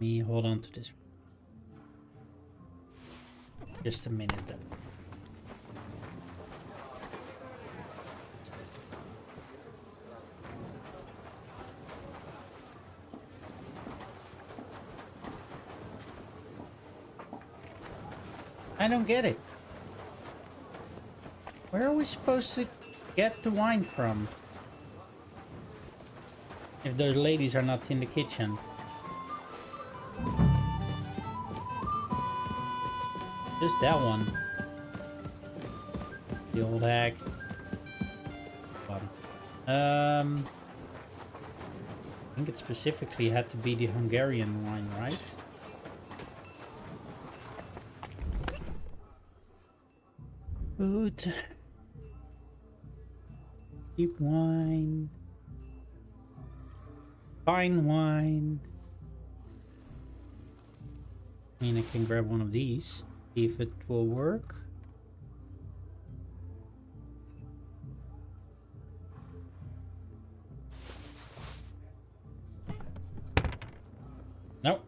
Me hold on to this. Just a minute then. I don't get it. Where are we supposed to get the wine from? If those ladies are not in the kitchen. Just that one. The old hag. I think it specifically had to be the Hungarian wine, right? Food. Cheap wine. Fine wine. I mean, I can grab one of these. See if it will work. Nope.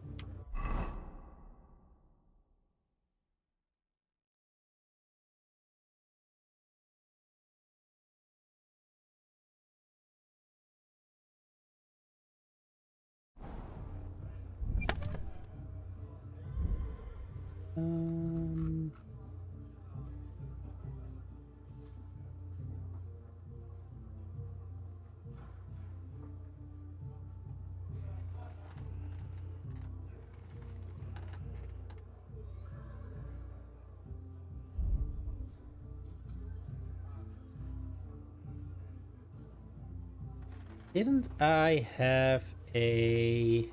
Didn't I have a...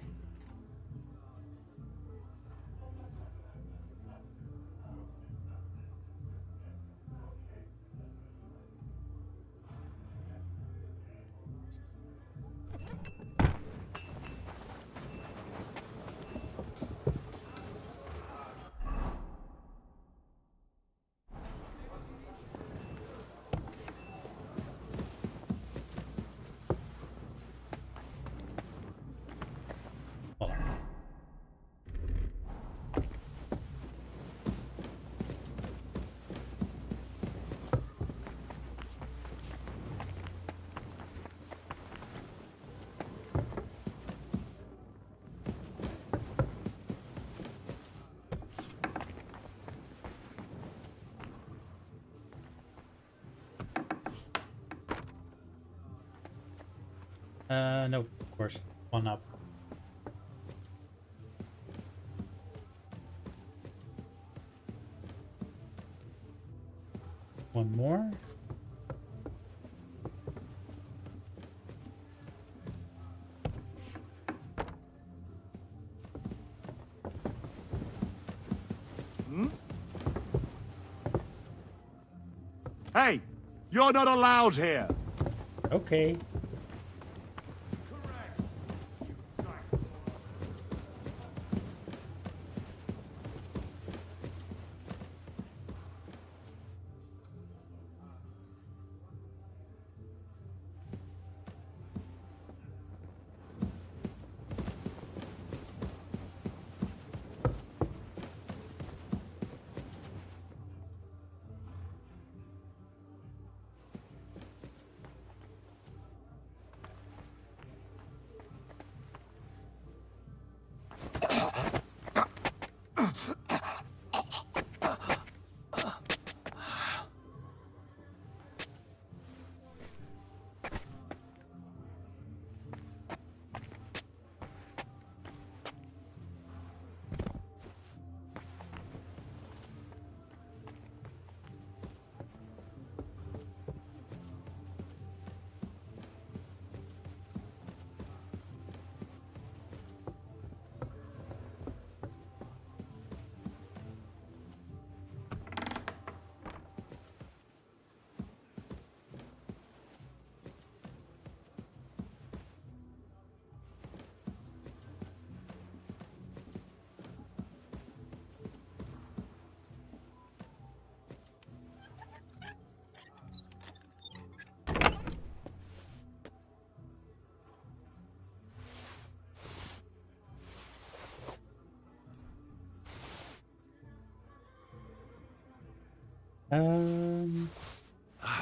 no, of course. One up. One more. Hey, you're not allowed here. Okay.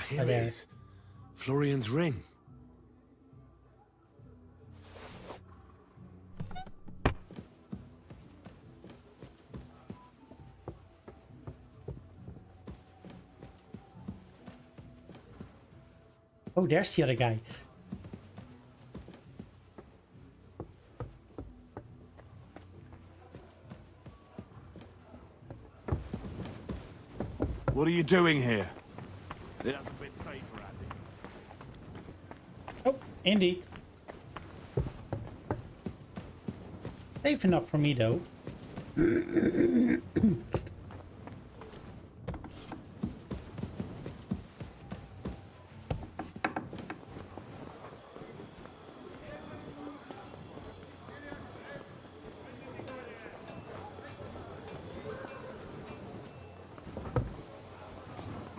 Here it is. Florian's ring. Oh, there's the other guy. What are you doing here? It has a bit safer, Andy. Oh, Andy. Safe enough for me, though.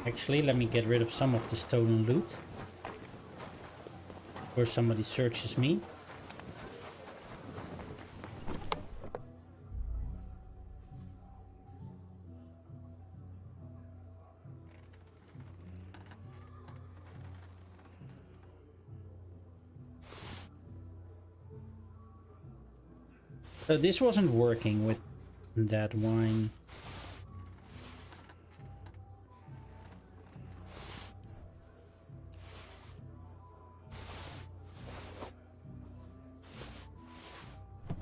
Actually, let me get rid of some of the stolen loot. Before somebody searches me. So this wasn't working with that wine.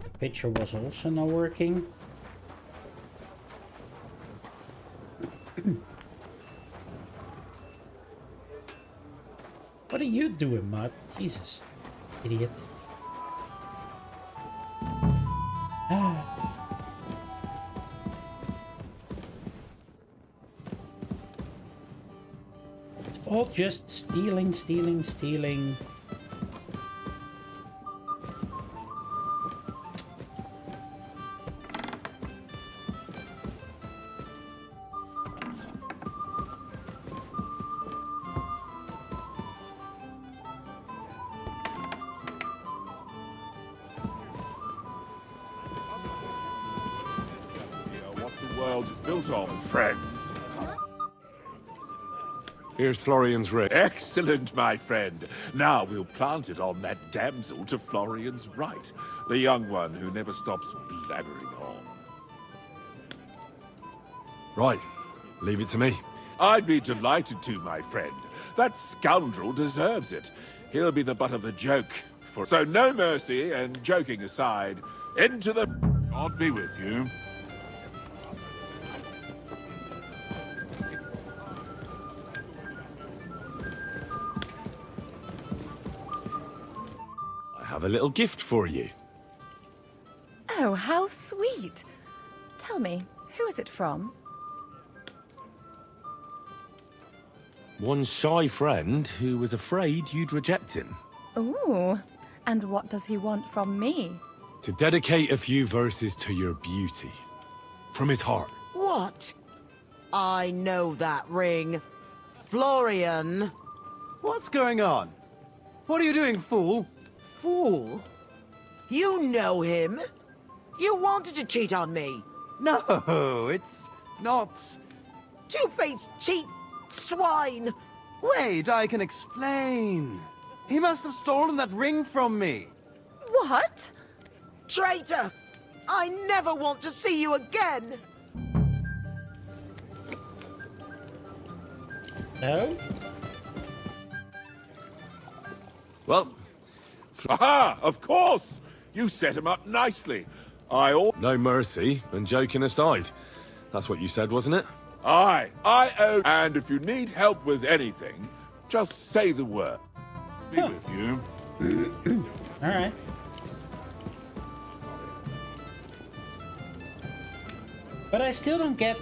The picture was also not working. What are you doing, Matt? Jesus, idiot. It's all just stealing, stealing, stealing. What the world is built on, friends. Here's Florian's ring. Excellent, my friend. Now we'll plant it on that damsel to Florian's right. The young one who never stops blabbering on. Right. Leave it to me. I'd be delighted to, my friend. That scoundrel deserves it. He'll be the butt of the joke. So no mercy, and joking aside, into the... God be with you. I have a little gift for you. Oh, how sweet. Tell me, who is it from? One shy friend who was afraid you'd reject him. Ooh, and what does he want from me? To dedicate a few verses to your beauty. From his heart. What? I know that ring. Florian. What's going on? What are you doing, fool? Fool? You know him. You wanted to cheat on me. No, it's not... Two-faced cheat swine. Wait, I can explain. He must have stolen that ring from me. What? Traitor! I never want to see you again! No? Well... Aha! Of course! You set him up nicely. No mercy, and joking aside. That's what you said, wasn't it? I owe... And if you need help with anything, just say the word. Be with you. Alright. But I still don't get...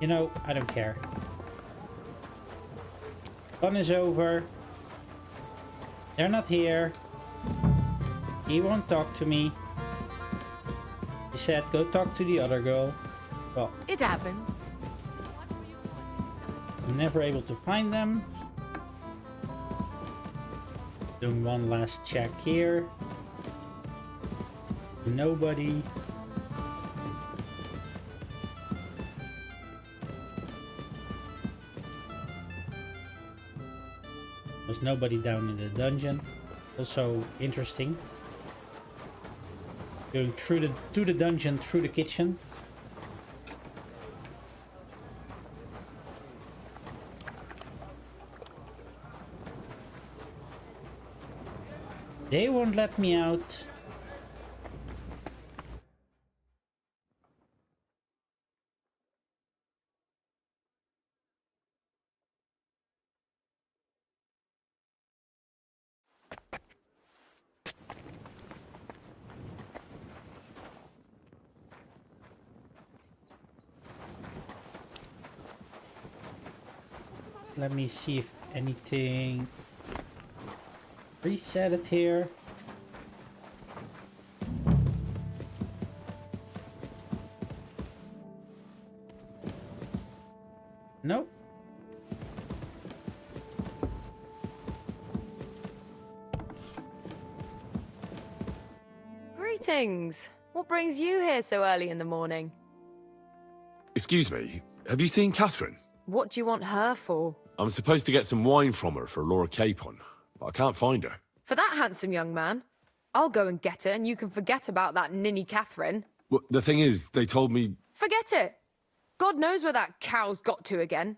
You know, I don't care. Fun is over. They're not here. He won't talk to me. He said, go talk to the other girl. Well, It happens. I'm never able to find them. Doing one last check here. Nobody. There's nobody down in the dungeon. Also interesting. Going through the dungeon through the kitchen. They won't let me out. Let me see if anything... Reset it here. Nope. Greetings. What brings you here so early in the morning? Excuse me, have you seen Catherine? What do you want her for? I'm supposed to get some wine from her for Lord Capon, but I can't find her. For that handsome young man? I'll go and get it, and you can forget about that ninny Catherine. Well, the thing is, they told me... Forget it! God knows where that cow's got to again.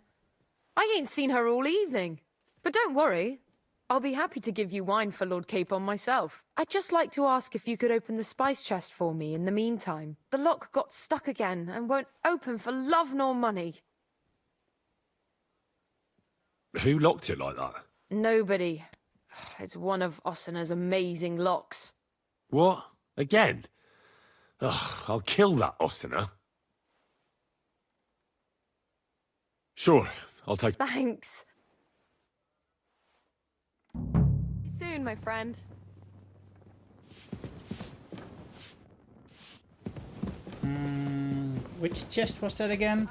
I ain't seen her all evening. But don't worry. I'll be happy to give you wine for Lord Capon myself. I'd just like to ask if you could open the spice chest for me in the meantime. The lock got stuck again and won't open for love nor money. Who locked it like that? Nobody. It's one of Ossina's amazing locks. What? Again? Ugh, I'll kill that Ossina. Sure, I'll take... Thanks. See you soon, my friend. Which chest was that again?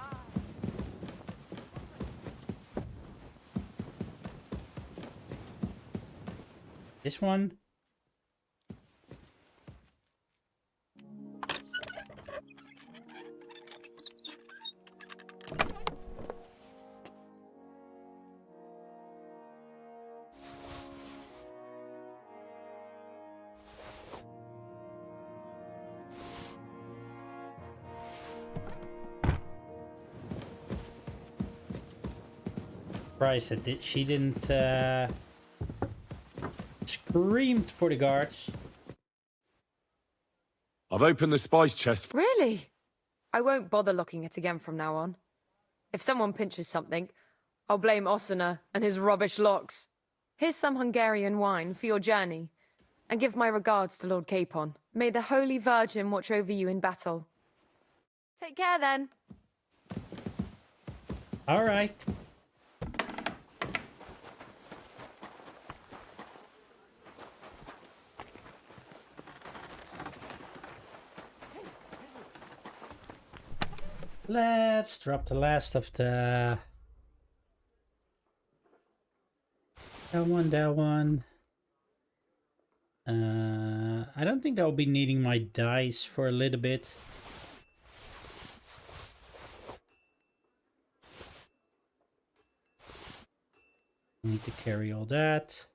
This one? Surprised that she didn't screamed for the guards. I've opened the spice chest. Really? I won't bother locking it again from now on. If someone pinches something, I'll blame Ossina and his rubbish locks. Here's some Hungarian wine for your journey, and give my regards to Lord Capon. May the Holy Virgin watch over you in battle. Take care then. All right. Let's drop the last of the... That one. I don't think I'll be needing my dice for a little bit. Need to carry all that.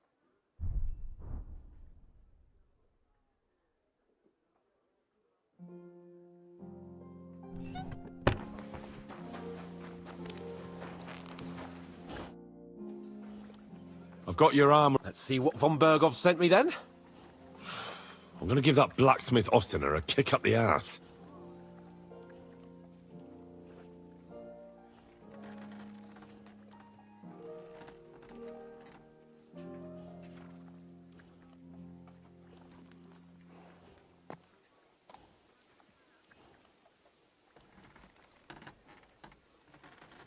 I've got your armor. Let's see what von Berghoff sent me then. I'm gonna give that blacksmith Ossina a kick up the ass.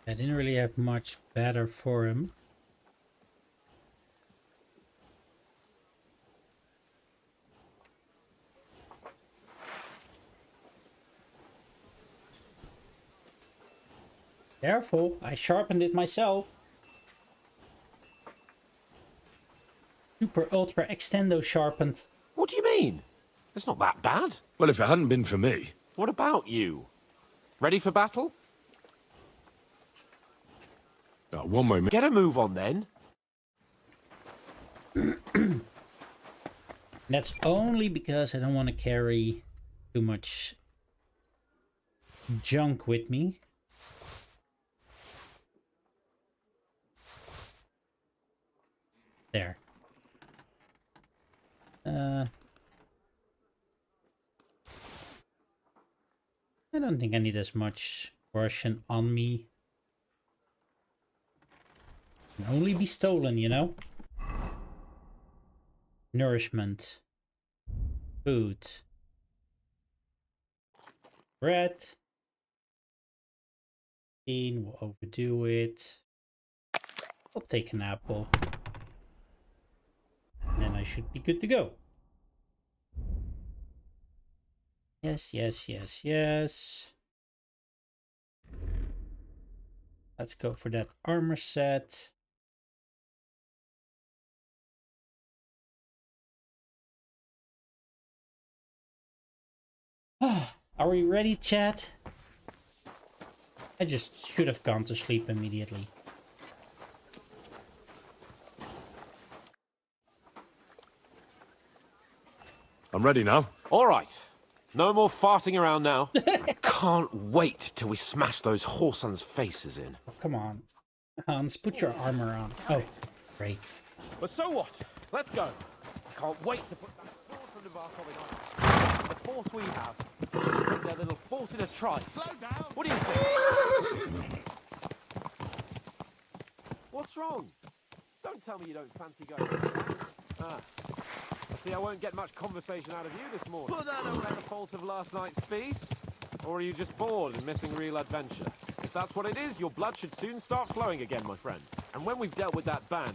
I didn't really have much better for him. Careful, I sharpened it myself. Super Ultra Extendo sharpened. What do you mean? It's not that bad. Well, if it hadn't been for me... What about you? Ready for battle? One moment. Get a move on then. That's only because I don't want to carry too much junk with me. There. I don't think I need as much coercion on me. Can only be stolen, you know? Nourishment. Food. Bread. We'll overdo it. I'll take an apple. And then I should be good to go. Yes, yes, yes, yes. Let's go for that armor set. Are we ready, chat? I just should have gone to sleep immediately. I'm ready now. All right. No more farting around now. I can't wait till we smash those whoresons' faces in. Oh, come on. Hans, put your armor on. Oh, great. But so what? Let's go. I can't wait to put that force from the Barkov in. The force we have. Put their little force in a trice. Slow down. What do you think? What's wrong? Don't tell me you don't fancy going. Ah. See, I won't get much conversation out of you this morning. Put that over the fault of last night's feast? Or are you just bored and missing real adventure? If that's what it is, your blood should soon start flowing again, my friend. And when we've dealt with that band,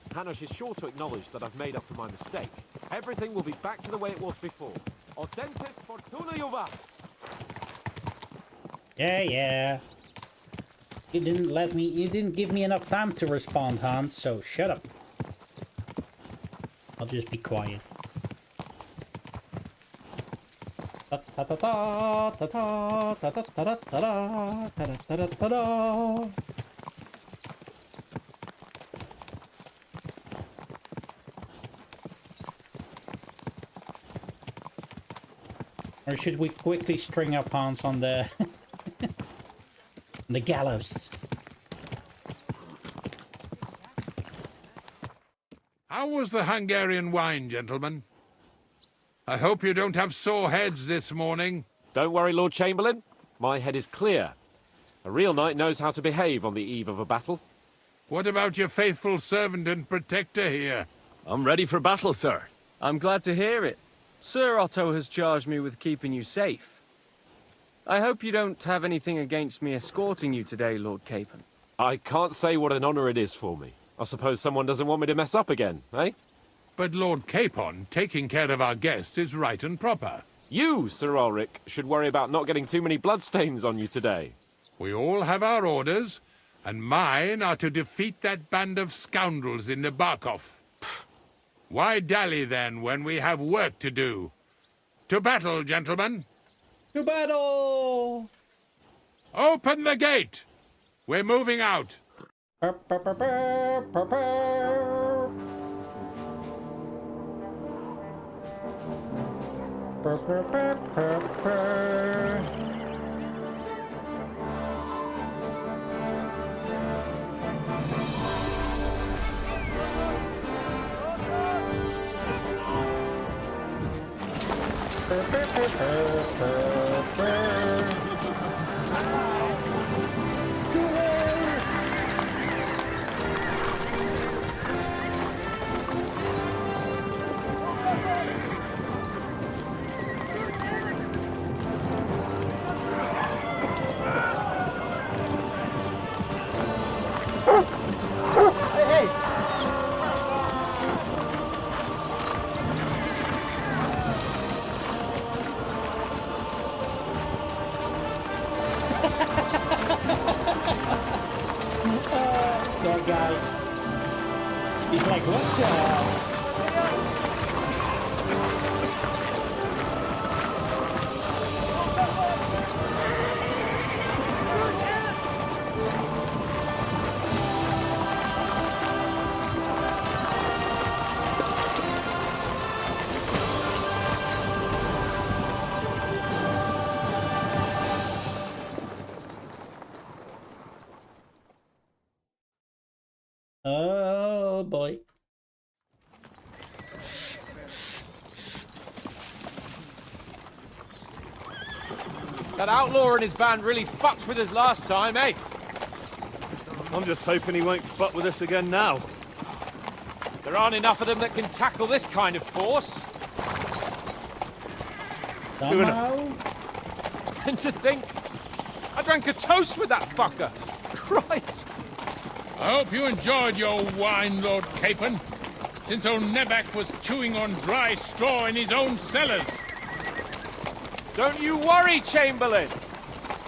Hanush is sure to acknowledge that I've made up for my mistake. Everything will be back to the way it was before. Audentes, Fortuna, Iuvat! Yeah. You didn't give me enough time to respond, Hans, so shut up. I'll just be quiet. Or should we quickly string up Hans on the the gallows? How was the Hungarian wine, gentlemen? I hope you don't have sore heads this morning. Don't worry, Lord Chamberlain. My head is clear. A real knight knows how to behave on the eve of a battle. What about your faithful servant and protector here? I'm ready for battle, sir. I'm glad to hear it. Sir Otto has charged me with keeping you safe. I hope you don't have anything against me escorting you today, Lord Capon. I can't say what an honor it is for me. I suppose someone doesn't want me to mess up again, eh? But Lord Capon, taking care of our guests is right and proper. You, Sir Ulrich, should worry about not getting too many bloodstains on you today. We all have our orders, and mine are to defeat that band of scoundrels in Nabokov. Why dally, then, when we have work to do? To battle, gentlemen! To battle! Open the gate! We're moving out! That guy. He's like, what the hell? Oh boy. That outlaw and his band really fucked with us last time, eh? I'm just hoping he won't fuck with us again now. There aren't enough of them that can tackle this kind of force. Somehow? And to think, I drank a toast with that fucker. Christ! I hope you enjoyed your wine, Lord Capon, since old Nebac was chewing on dry straw in his own cellars. Don't you worry, Chamberlain.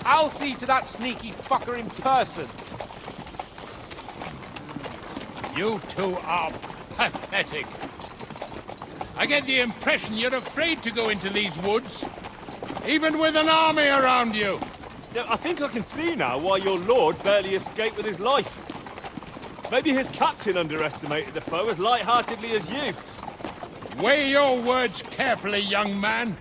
I'll see to that sneaky fucker in person. You two are pathetic. I get the impression you're afraid to go into these woods, even with an army around you. I think I can see now why your lord barely escaped with his life. Maybe his captain underestimated the foe as light-heartedly as you. Weigh your words carefully, young man.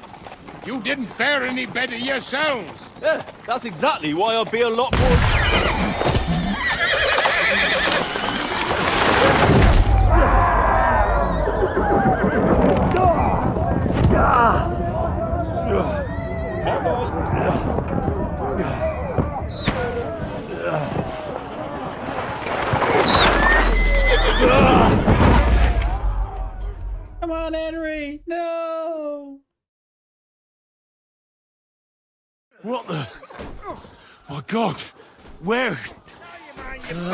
You didn't fare any better yourselves. Yeah, that's exactly why I'll be a lot more... Come on, Henry! No! What the? My God! Where? Come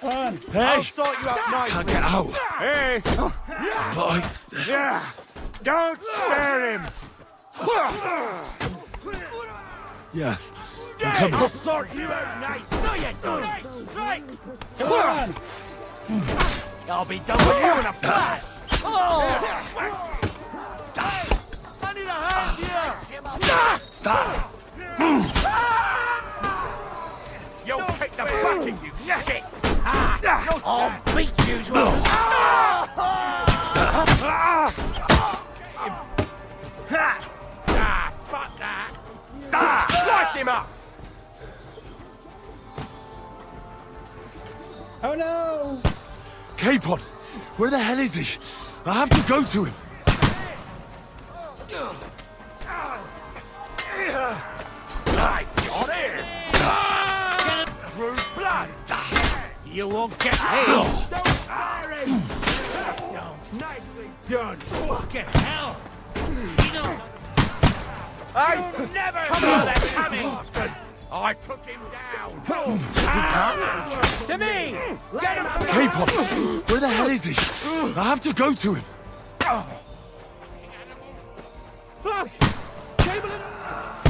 on! Hey! I'll sort you out nicely. Can't get out. Hey! But Yeah! Don't spare him! yeah, I'm coming. I'll sort you out nice! No, you don't! Nice strike! Come on! I'll be done with you in a flash! I need a hand here! You'll kick the bucket, you shit! I'll beat you as well! Fuck that! Slice him up! Oh no! Capon, where the hell is he? I have to go to him. Right, you're here! Get him through blood! You won't get him! Don't spare him! Nicely done! Fucking hell! You'll never know that coming! I took him down! To me! Get him! Capon, where the hell is he? I have to go to him. Look! Chamberlain!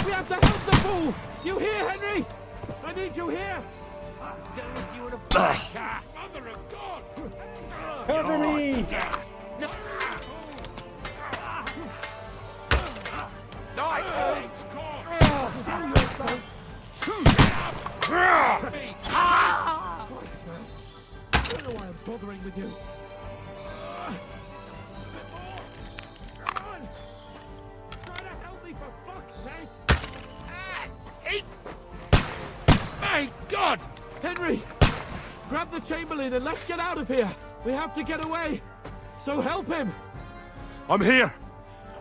We have to help the fool! You hear, Henry? I need you here! I'm done with you in a cat! Mother of God! Cover me! I don't know why I'm bothering with you. Come on! Try to help me for fuck's sake! My God! Henry! Grab the Chamberlain and let's get out of here! We have to get away! So help him! I'm here.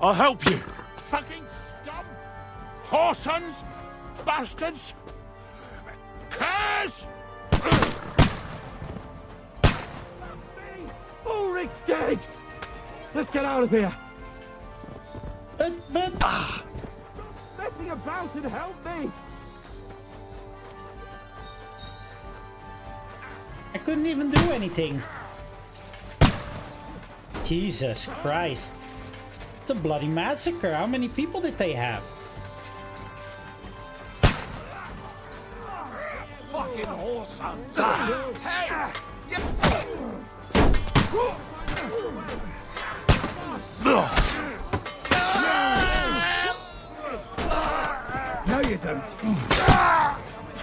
I'll help you. Fucking scum! Whoresons! Bastards! Curs! Ulrich's dead! Let's get out of here! But... Messing about and help me! I couldn't even do anything. Jesus Christ. It's a bloody massacre. How many people did they have? Fucking whoresons! Hey! No, you don't.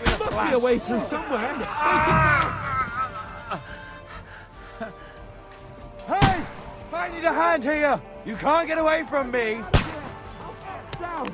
There must be a way through somewhere. Hey! I need a hand here! You can't get away from me! Down!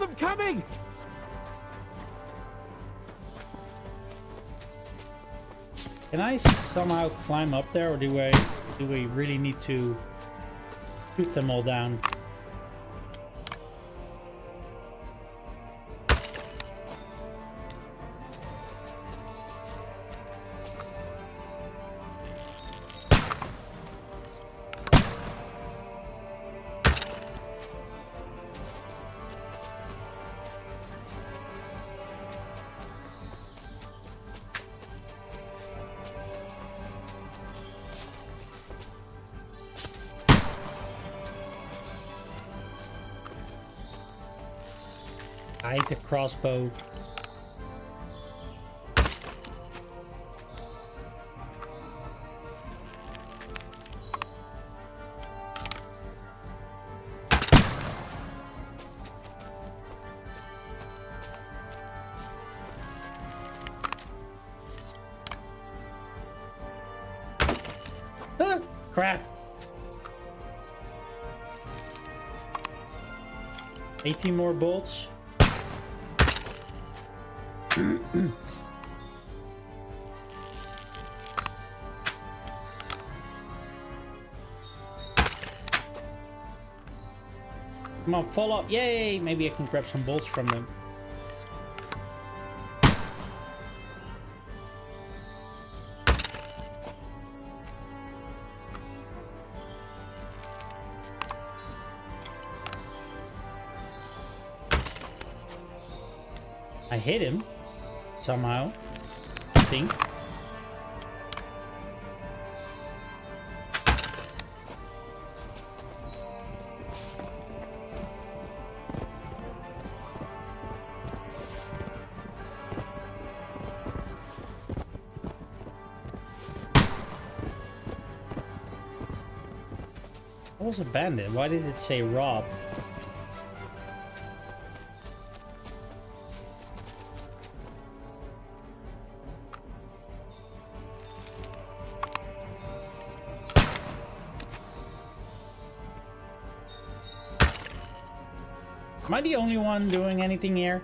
them coming! Can I somehow climb up there, or do we really need to shoot them all down? I hate the crossbow. Ah, crap. 18 more bolts. Come on, fall up. Yay! Maybe I can grab some bolts from them. I hit him somehow, I think. What was a bandit? Why did it say rob? Am I the only one doing anything here?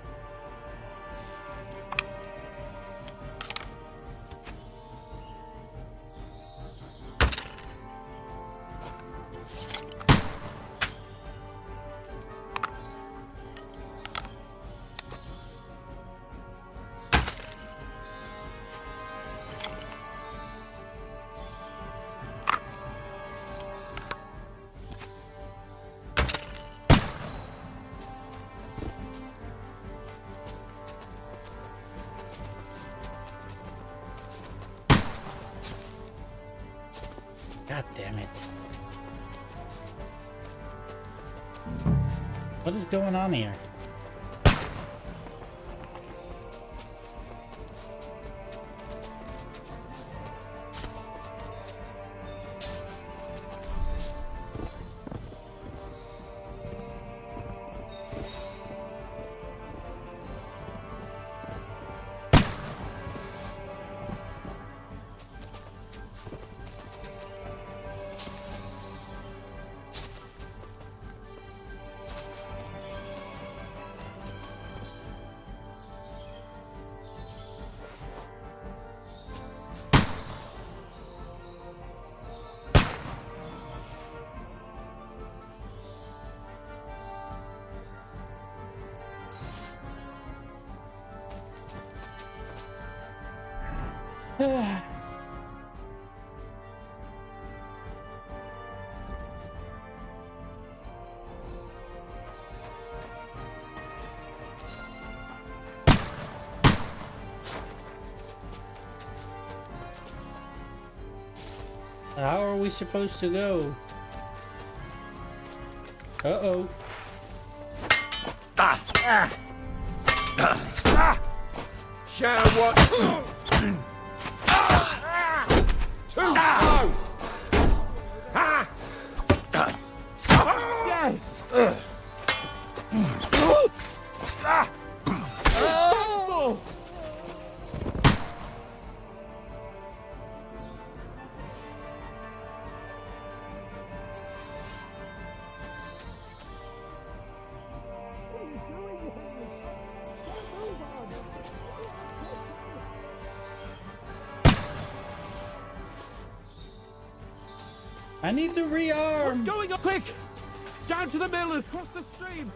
God damn it. What is going on here? How are we supposed to go? Uh-oh. Share what? Too slow! I need to rearm. What's going on? Quick! Down to the mill and across the stream!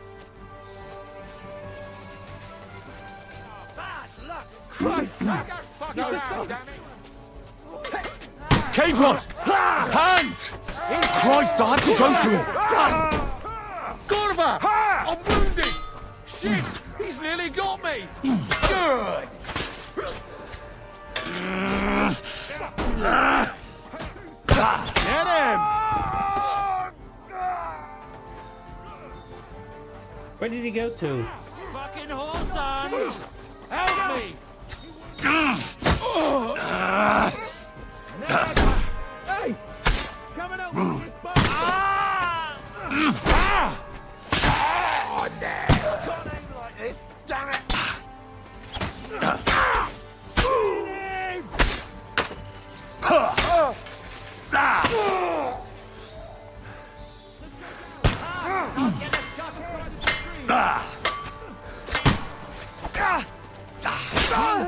Bad luck! Christ! No, damn it! Capon! Hands! Christ, I have to go to him! Gorva! I'm wounded! Shit! He's nearly got me! Good! Get him! Where did he go to? Fucking Horsons! Help me! Hey! Come and help me with this boat! Oh, no! Can't aim like this, damn it!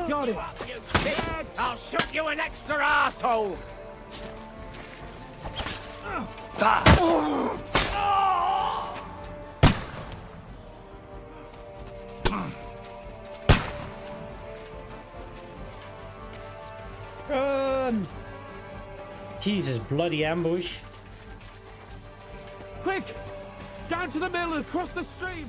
Got it! I'll shoot you an extra asshole! Run! Jesus, bloody ambush. Quick! Down to the mill and across the stream!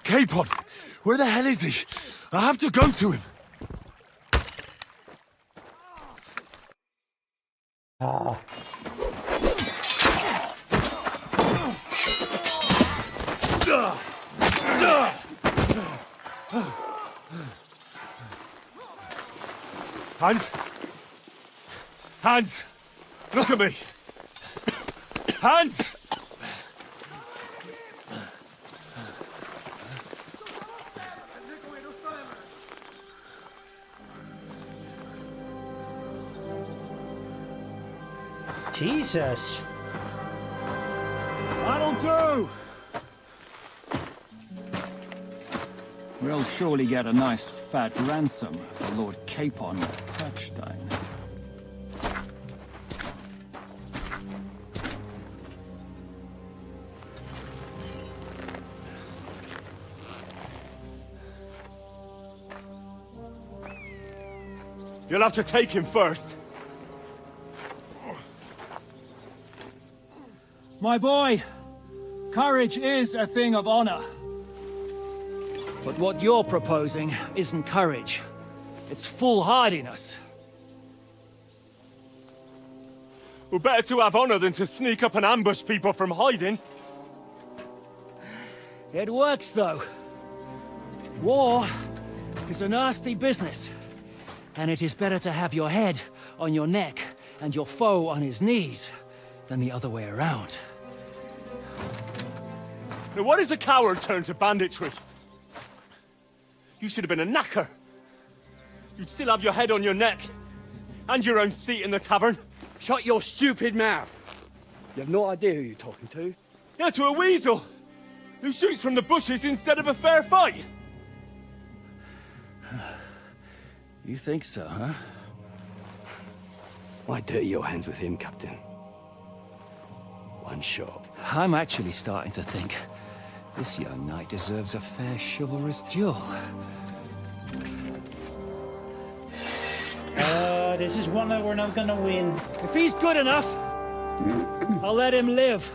Capon! Where the hell is he? I have to go to him! Ah. Hans! Hans! Look at me! Hans! Jesus. That'll do! We'll surely get a nice fat ransom for Lord Capon Patchstein. You'll have to take him first. My boy, courage is a thing of honor. But what you're proposing isn't courage. It's foolhardiness. We're better to have honor than to sneak up and ambush people from hiding. It works, though. War is a nasty business. And it is better to have your head on your neck and your foe on his knees than the other way around. Now what is a coward turned to banditry? You should have been a knacker. You'd still have your head on your neck. And your own seat in the tavern. Shut your stupid mouth. You have no idea who you're talking to. Yeah, to a weasel. Who shoots from the bushes instead of a fair fight. You think so, huh? Why dirty your hands with him, Captain? One shot. I'm actually starting to think this young knight deserves a fair chivalrous duel. This is one that we're not gonna win. If he's good enough, I'll let him live.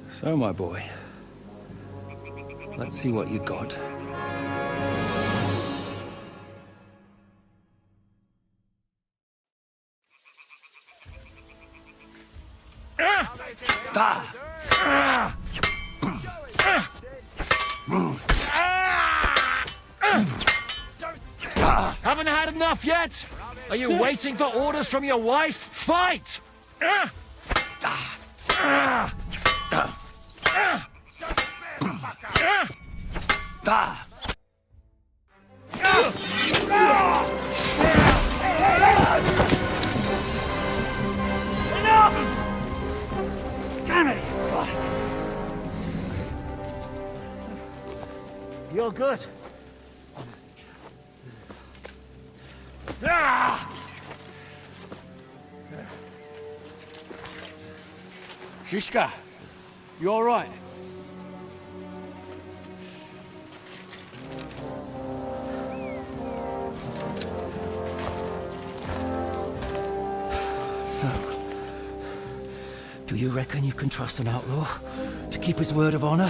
So, my boy, let's see what you got. Haven't had enough yet? Are you waiting for orders from your wife? Fight! Damn it, you bastard! You're good. Shishka, you all right? So, do you reckon you can trust an outlaw to keep his word of honor?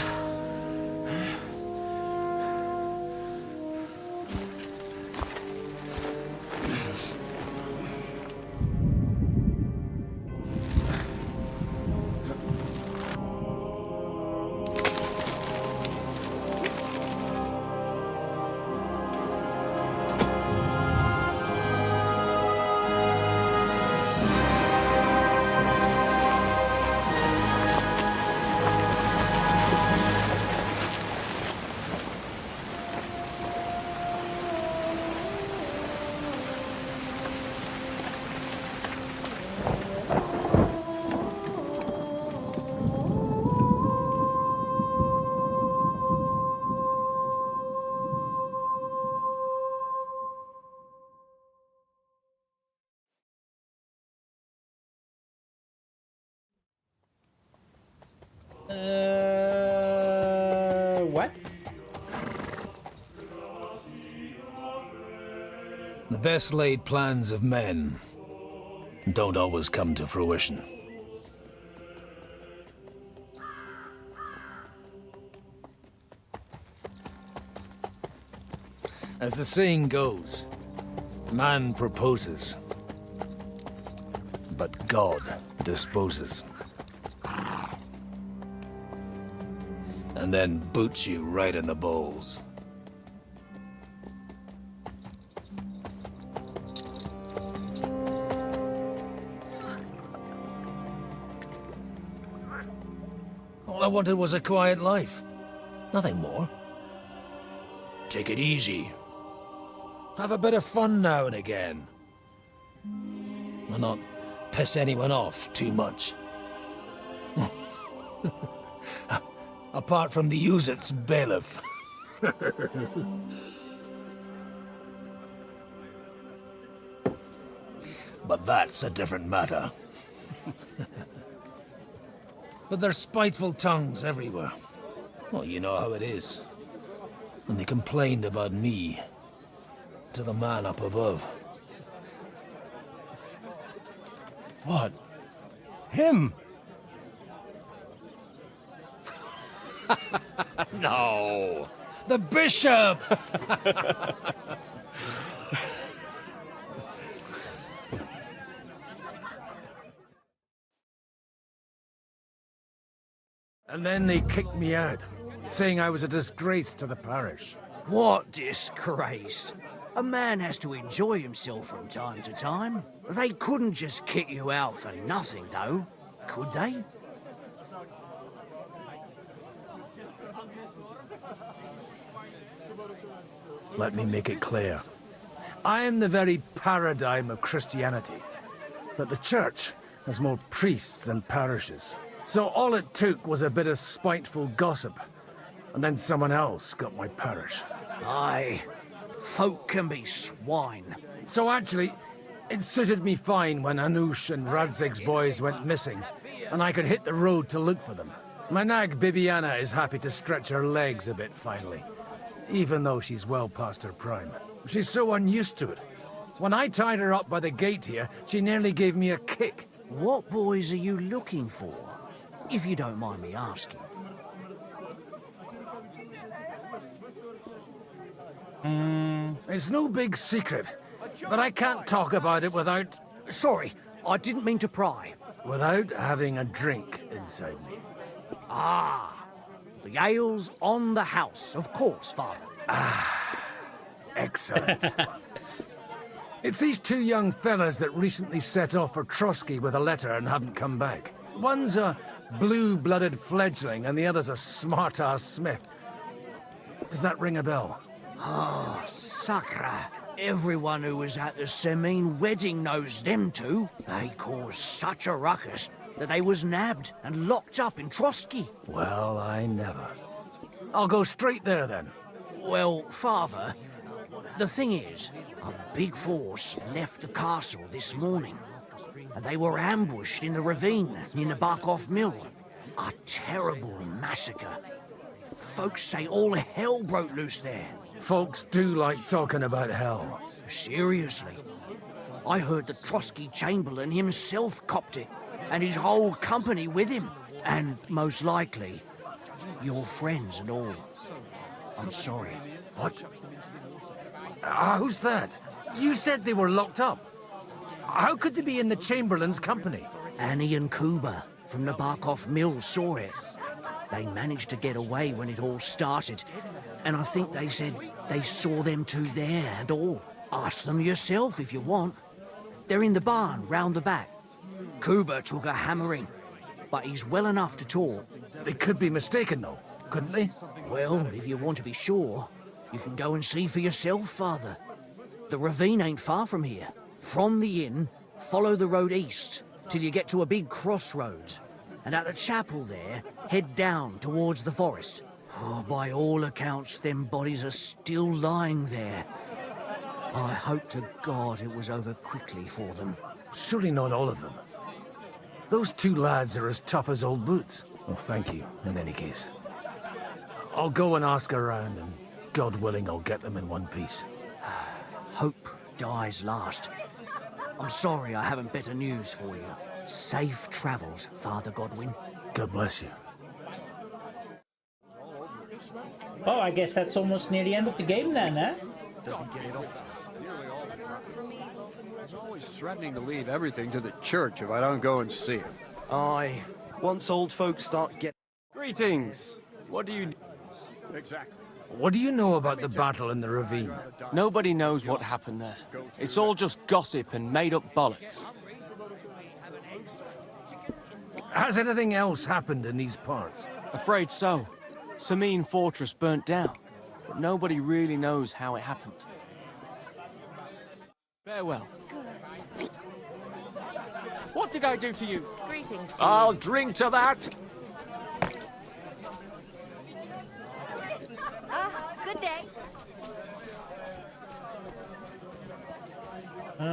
What? The best laid plans of men don't always come to fruition. As the saying goes, man proposes, but God disposes. And then boots you right in the balls. All I wanted was a quiet life. Nothing more. Take it easy. Have a bit of fun now and again. And not piss anyone off too much. Apart from the Iuvat's bailiff. But that's a different matter. But there's spiteful tongues everywhere. Well, you know how it is. And they complained about me to the man up above. What? Him? No! The bishop! And then they kicked me out, saying I was a disgrace to the parish. What disgrace? A man has to enjoy himself from time to time. They couldn't just kick you out for nothing, though, could they? Let me make it clear. I am the very paradigm of Christianity. But the church has more priests than parishes. So all it took was a bit of spiteful gossip. And then someone else got my parish. Aye. Folk can be swine. So actually, it suited me fine when Anush and Radzig's boys went missing, and I could hit the road to look for them. My nag Bibiana is happy to stretch her legs a bit finally, even though she's well past her prime. She's so unused to it. When I tied her up by the gate here, she nearly gave me a kick. What boys are you looking for, if you don't mind me asking? It's no big secret, but I can't talk about it without... Sorry, I didn't mean to pry. Without having a drink inside me. Ah, the ale's on the house, of course, Father. Ah, excellent. It's these two young fellas that recently set off for Trotsky with a letter and haven't come back. One's a blue-blooded fledgling and the other's a smart-ass smith. Does that ring a bell? Oh, Sakra. Everyone who was at the Semine wedding knows them two. They caused such a ruckus that they was nabbed and locked up in Trotsky. Well, I never. I'll go straight there, then. Well, Father, the thing is, a big force left the castle this morning. And they were ambushed in the ravine near the Barkov Mill. A terrible massacre. Folks say all hell broke loose there. Folks do like talking about hell. Seriously. I heard the Trotsky Chamberlain himself copped it, and his whole company with him. And most likely, your friends and all. I'm sorry. What? Who's that? You said they were locked up. How could they be in the Chamberlain's company? Annie and Kuba from the Barkov Mill saw it. They managed to get away when it all started, and I think they said they saw them two there and all. Ask them yourself if you want. They're in the barn round the back. Kuba took a hammering, but he's well enough to talk. They could be mistaken, though, couldn't they? Well, if you want to be sure, you can go and see for yourself, Father. The ravine ain't far from here. From the inn, follow the road east till you get to a big crossroads. And at the chapel there, head down towards the forest. Oh, by all accounts, them bodies are still lying there. I hope to God it was over quickly for them. Surely not all of them. Those two lads are as tough as old boots. Well, thank you, in any case. I'll go and ask around, and God willing, I'll get them in one piece. Hope dies last. I'm sorry I haven't better news for you. Safe travels, Father Godwin. God bless you. Oh, I guess that's almost near the end of the game then, huh? Doesn't get it off. He's always threatening to leave everything to the church if I don't go and see him. Aye. Once old folks start getting... Greetings. What do you... Exactly. What do you know about the battle in the ravine? Nobody knows what happened there. It's all just gossip and made-up bollocks. Has anything else happened in these parts? Afraid so. Semine Fortress burnt down, but nobody really knows how it happened. Farewell. What did I do to you? Greetings to I'll drink to that. Good day. I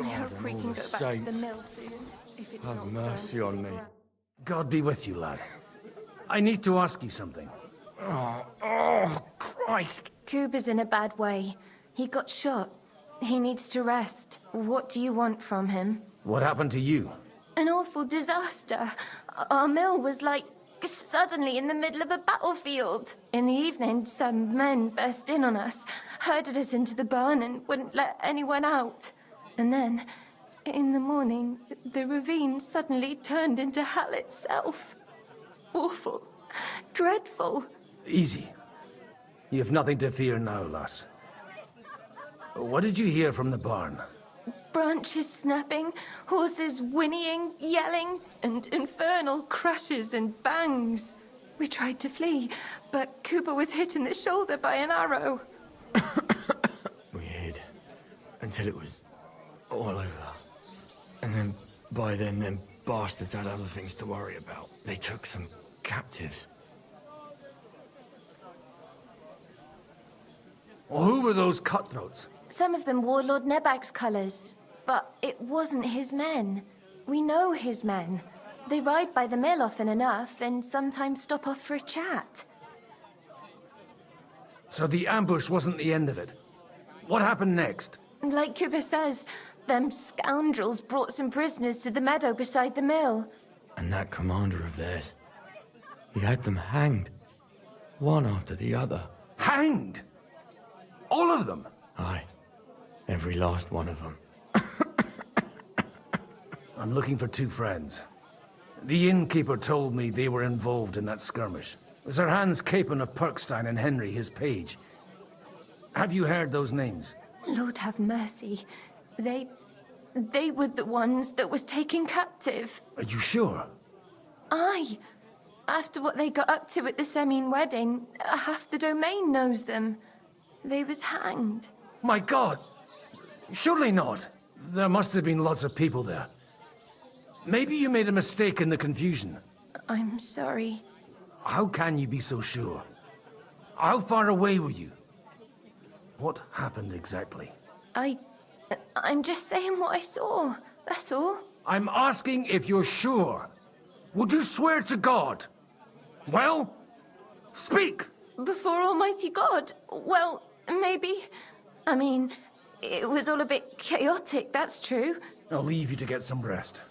hope we can go back to the mill soon. If it's Have not mercy burnt on me. down. God be with you, lad. I need to ask you something. Oh, Christ! Kuba's in a bad way. He got shot. He needs to rest. What do you want from him? What happened to you? An awful disaster. Our mill was like suddenly in the middle of a battlefield. In the evening, some men burst in on us, herded us into the barn and wouldn't let anyone out. And then, in the morning, the ravine suddenly turned into hell itself. Awful. Dreadful. Easy. You have nothing to fear now, lass. What did you hear from the barn? Branches snapping, horses whinnying, yelling, and infernal crashes and bangs. We tried to flee, but Cooper was hit in the shoulder by an arrow. We hid until it was all over. And then, by then, them bastards had other things to worry about. They took some captives. Well, who were those cutthroats? Some of them wore Lord Nebag's colours, but it wasn't his men. We know his men. They ride by the mill often enough, and sometimes stop off for a chat. So the ambush wasn't the end of it. What happened next? Like Cooper says, them scoundrels brought some prisoners to the meadow beside the mill. And that commander of theirs, he had them hanged. One after the other. Hanged? All of them? Aye. Every last one of them. I'm looking for two friends. The innkeeper told me they were involved in that skirmish. Sir Hans Capon of Perkstein and Henry, his page. Have you heard those names? Lord have mercy. They were the ones that was taken captive. Are you sure? Aye. After what they got up to at the Semine wedding, half the domain knows them. They was hanged. My God! Surely not. There must have been lots of people there. Maybe you made a mistake in the confusion. I'm sorry. How can you be so sure? How far away were you? What happened exactly? I'm just saying what I saw. That's all. I'm asking if you're sure. Would you swear to God? Well, speak! Before Almighty God? Well, maybe. I mean, it was all a bit chaotic, that's true. I'll leave you to get some rest.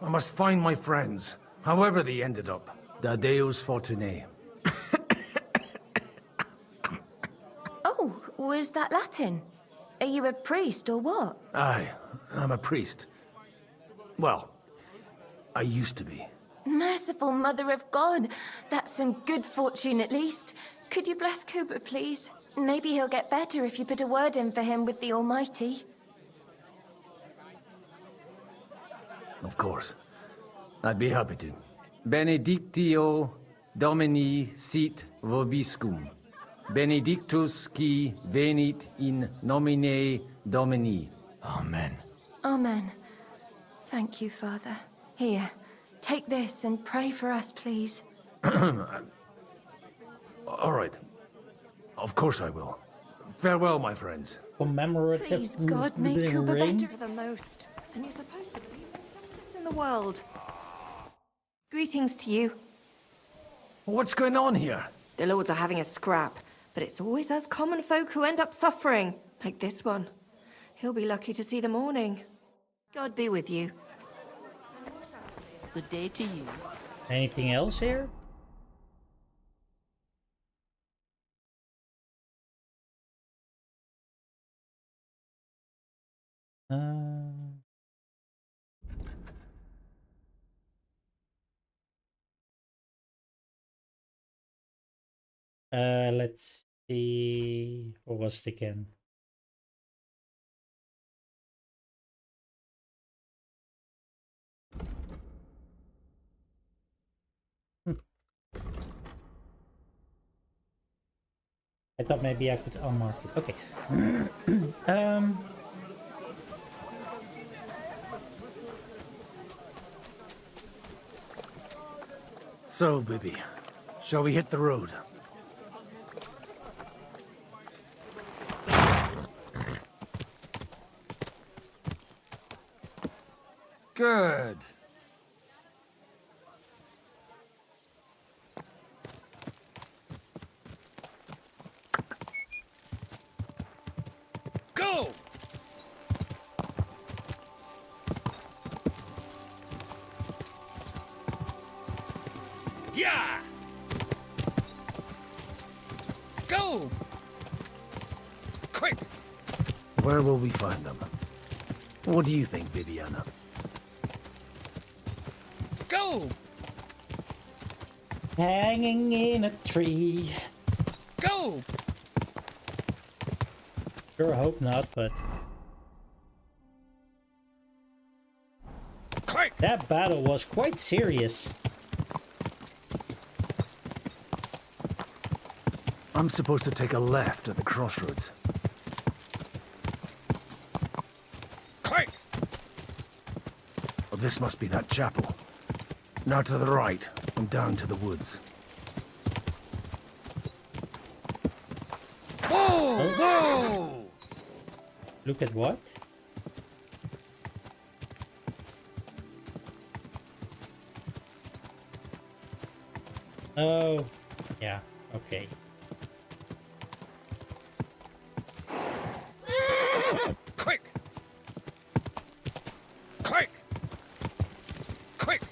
I must find my friends, however they ended up. Da Deus Fortunae. Oh, was that Latin? Are you a priest or what? Aye, I'm a priest. Well, I used to be. Merciful Mother of God. That's some good fortune at least. Could you bless Cooper, please? Maybe he'll get better if you put a word in for him with the Almighty. Of course. I'd be happy to. Benedictio Domini sit vobiscum. Benedictus qui venit in nomine Domini. Amen. Amen. Thank you, Father. Here, take this and pray for us, please. All right. Of course I will. Farewell, my friends. Commemorative Please, God, make Cooper ring. better. The most, and you're supposed to be the justice in the world. Greetings to you. What's going on here? The lords are having a scrap, but it's always us common folk who end up suffering, like this one. He'll be lucky to see the morning. God be with you. Good day to you. Anything else here? Let's see. What was it again? I thought maybe I could unmark it. Okay. So, Bibby, shall we hit the road? Good. Go! Yeah! Go! Quick! Where will we find them? What do you think, Bibiana? Go! Hanging in a tree. Go! Sure hope not, but... Quick! That battle was quite serious. I'm supposed to take a left at the crossroads. Quick! Oh, this must be that chapel. Now to the right, and down to the woods. Whoa! Oh. Whoa! Look at what? Oh, yeah, okay. Quick! Quick! Quick!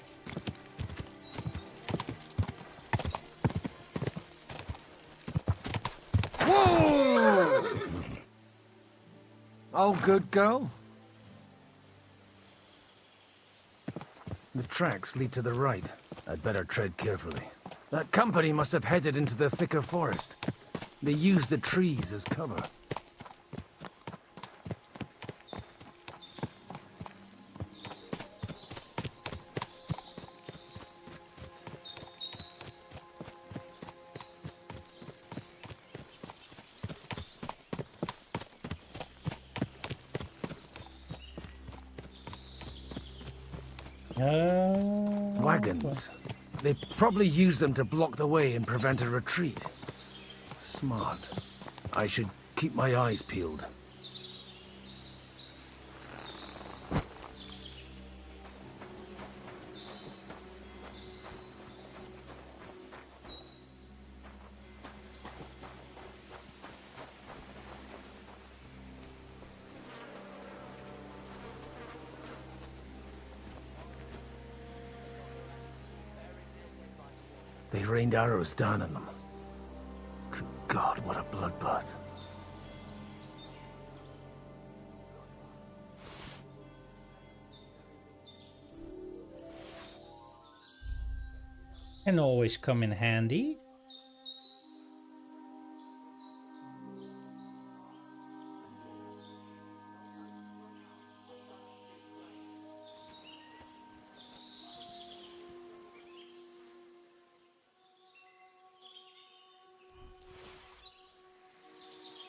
Whoa! All good, girl? The tracks lead to the right. I'd better tread carefully. That company must have headed into the thicker forest. They used the trees as cover. Wagons. They probably use them to block the way and prevent a retreat. Smart. I should keep my eyes peeled. They rained arrows down on them. Good God, what a bloodbath. Can always come in handy.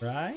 Right?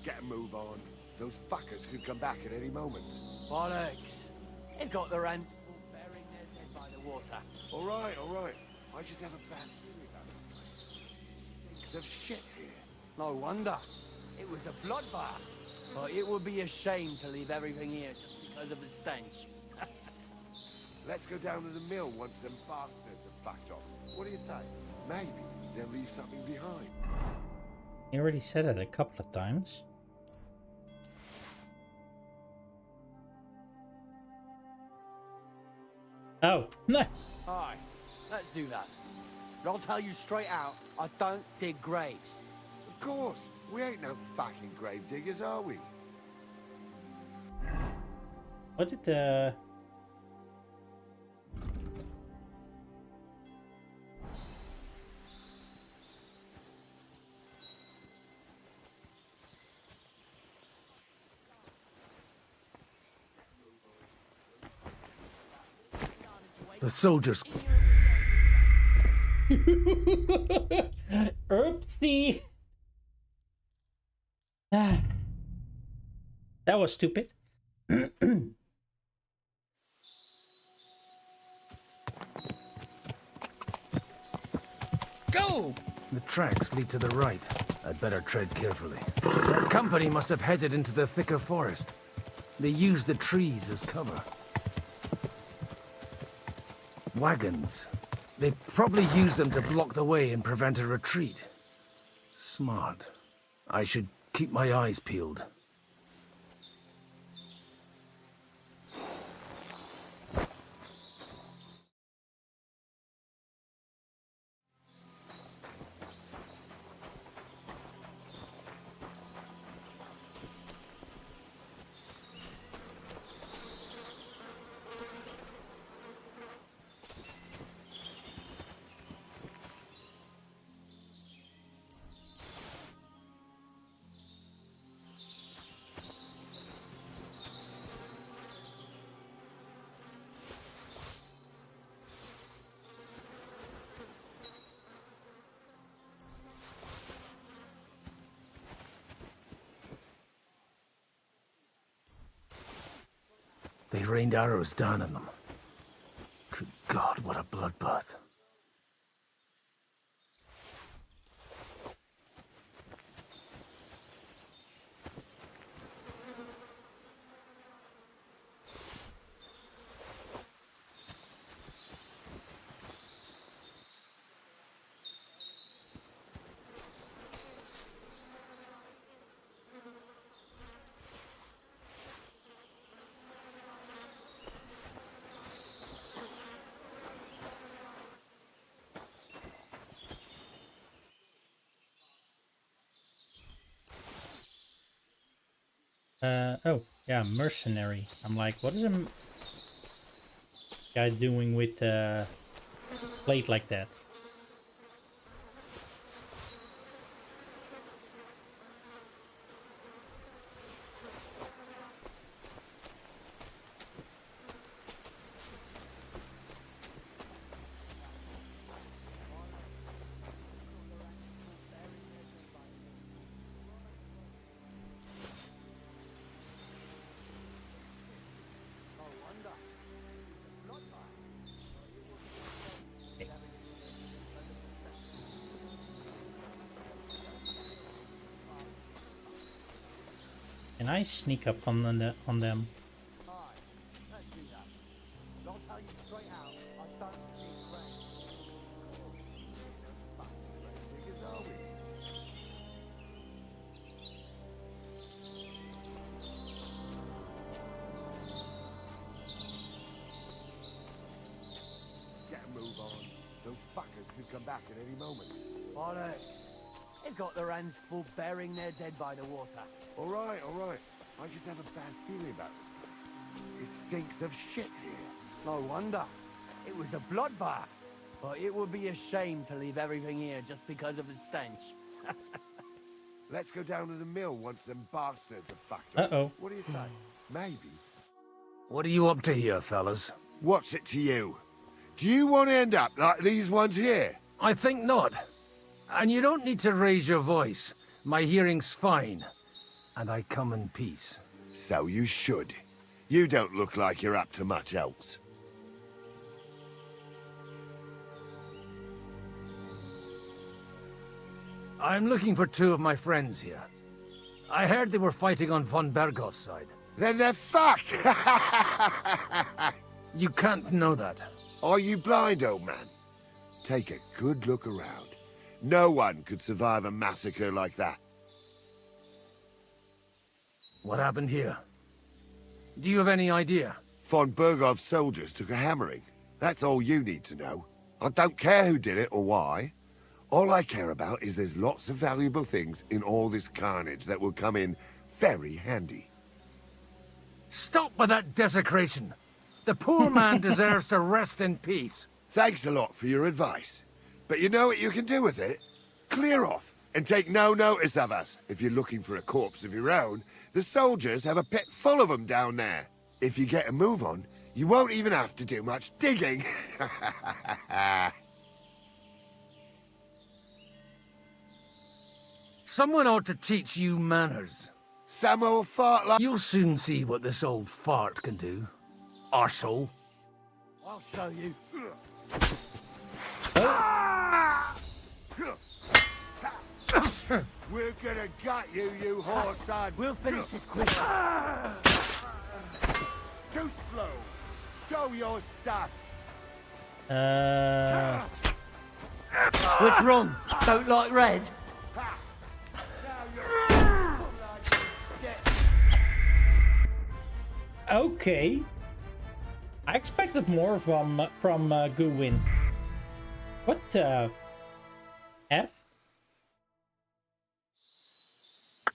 Get a move on. Those fuckers could come back at any moment. Bollocks. They've got the rent burying their dead by the water. All right, all right. I just have a bad feeling about it. Because of shit here. No wonder. It was a bloodbath. But it would be a shame to leave everything here just because of the stench. Let's go down to the mill once them bastards have backed off. What do you say? Maybe they'll leave something behind. You already said it a couple of times. Oh, no. Aye, let's do that. But I'll tell you straight out, I don't dig graves. Of course. We ain't no fucking grave diggers, are we? What did The soldiers... Oopsie. That was stupid. Go! The tracks lead to the right. I'd better tread carefully. That company must have headed into the thicker forest. They used the trees as cover. Wagons. They probably used them to block the way and prevent a retreat. Smart. I should keep my eyes peeled. They rained arrows down on them. Good God, what a bloodbath. Oh, yeah, mercenary. I'm like, what is a guy doing with a plate like that? Can I sneak up on them? Get a move on. Those fuckers could come back at any moment. Bollocks. They've got their hands full burying their dead by the water. All right, all right. I just have a bad feeling about it. It stinks of shit here. No wonder. It was a bloodbath. But it would be a shame to leave everything here just because of the stench. Let's go down to the mill once them bastards are fucked up. Uh-oh. What do you say? Maybe. What are you up to here, fellas? What's it to you? Do you want to end up like these ones here? I think not. And you don't need to raise your voice. My hearing's fine. And I come in peace. So you should. You don't look like you're up to much else. I'm looking for two of my friends here. I heard they were fighting on von Bergoth's side. Then they're fucked! You can't know that. Are you blind, old man? Take a good look around. No one could survive a massacre like that. What happened here? Do you have any idea? Von Bergov's soldiers took a hammering. That's all you need to know. I don't care who did it or why. All I care about is there's lots of valuable things in all this carnage that will come in very handy. Stop with that desecration! The poor man deserves to rest in peace. Thanks a lot for your advice. But you know what you can do with it? Clear off and take no notice of us. If you're looking for a corpse of your own, the soldiers have a pit full of them down there. If you get a move on, you won't even have to do much digging. Someone ought to teach you manners. Some old fart like... You'll soon see what this old fart can do. Arsehole. I'll show you. We're gonna gut you, you whore son. We'll finish it quick. Too slow. Show your stuff. What's wrong? Don't like red? Okay. I expected more from Guwin. What the F?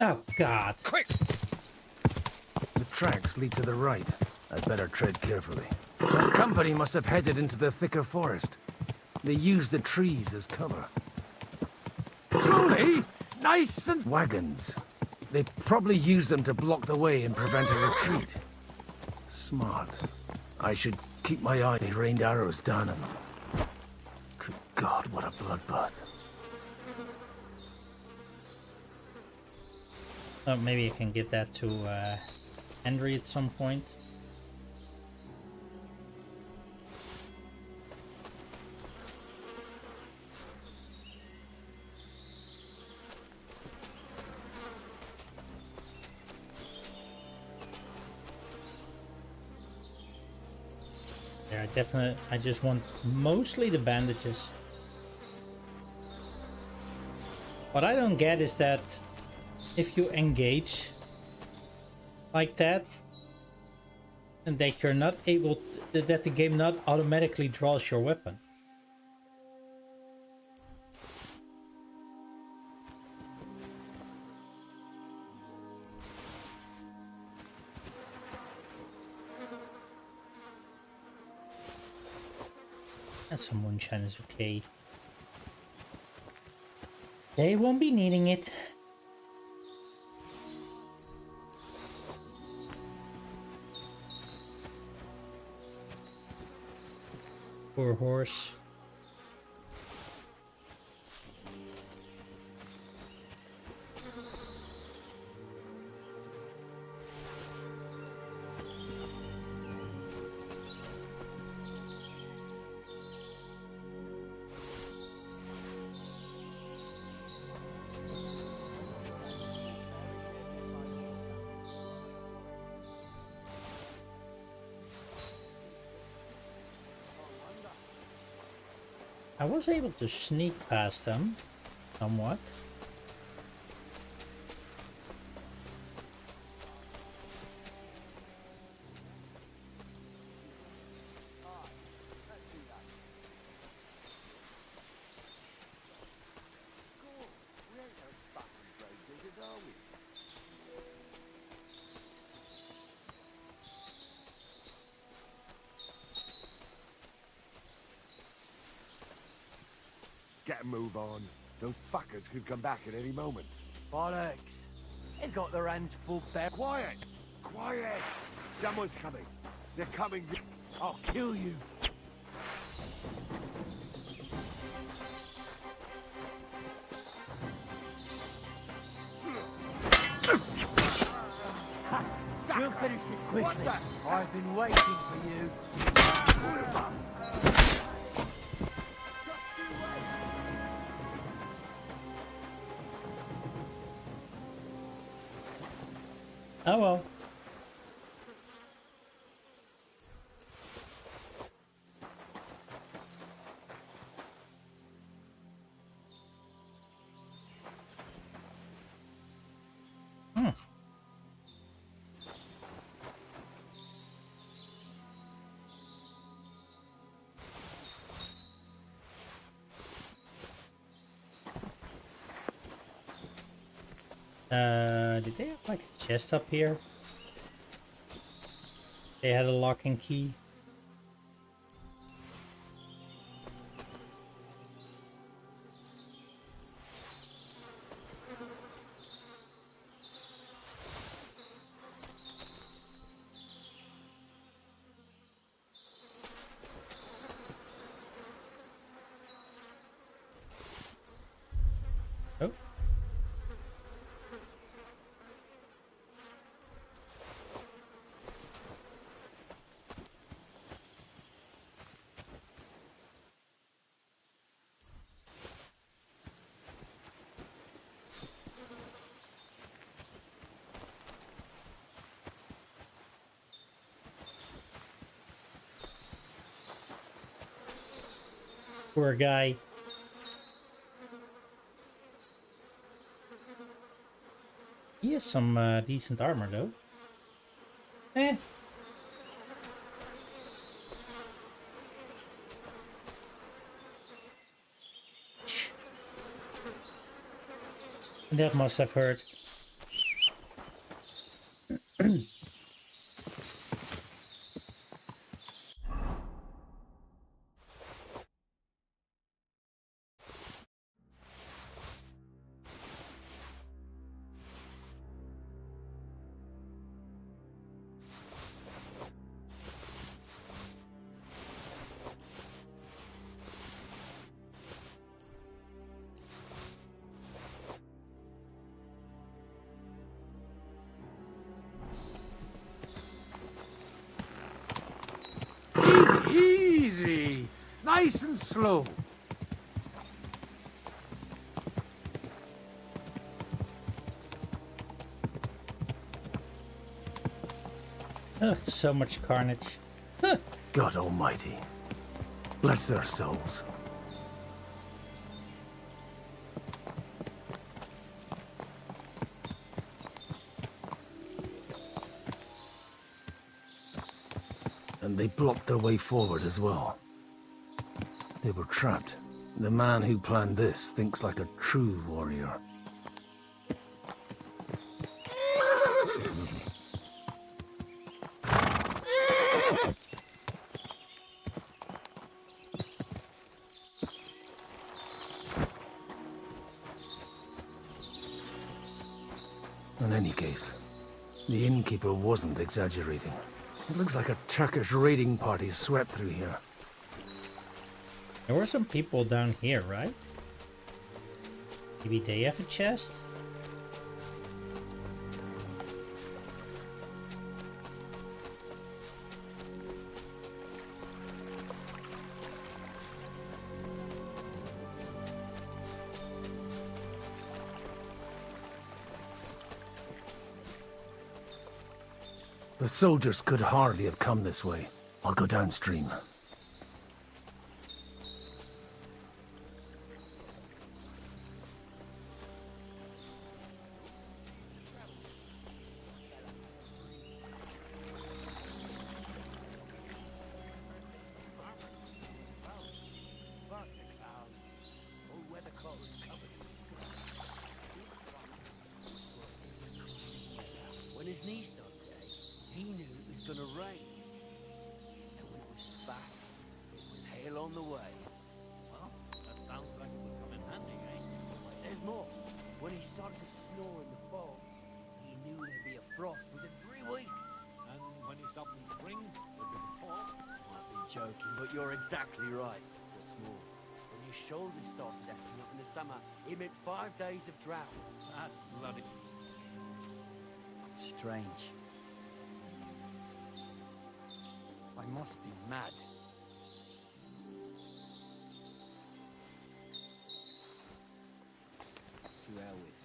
Oh God! Quick! The tracks lead to the right. I'd better tread carefully. The company must have headed into the thicker forest. They used the trees as cover. Slowly! Nice and... Wagons. They probably used them to block the way and prevent a retreat. Smart. I should keep my eye on rained arrows down on them. Good God, what a bloodbath. Oh, maybe I can give that to Henry at some point. Yeah, definitely. I just want mostly the bandages. What I don't get is that if you engage like that, and that you're not able to, that the game not automatically draws your weapon. some moonshine is okay. They won't be needing it. Poor horse. I was able to sneak past them, somewhat. Get a move on. Those fuckers could come back at any moment. Bollocks. They've got their hands full there. Quiet! Quiet! Someone's coming. They're coming. I'll kill you. You'll finish it quickly. I've been waiting for you. Oh well. Did they have like a chest up here? They had a lock and key. Oh. Poor guy. He has some decent armor though. Eh. That must have hurt. Easy! Nice and slow. Ugh, so much carnage. Huh. God almighty. Bless their souls. And they blocked their way forward as well. They were trapped. The man who planned this thinks like a true warrior. In any case, the innkeeper wasn't exaggerating. It looks like a Turkish raiding party swept through here. There were some people down here, right? Maybe they have a chest? The soldiers could hardly have come this way. I'll go downstream. When his knees started to ache, he knew it was gonna rain. And when it was back, it was hail on the way. Well, that sounds like it would come in handy, eh? There's more. When he started to snore in the fog, he knew there'd be a frost within 3 weeks. And when he stopped to spring, there'd be a thaw. I've been joking, but you're exactly right. What's more, when your shoulders started acting up in the summer, it meant 5 days of drought. That's bloody strange. I must be mad. To hell with it.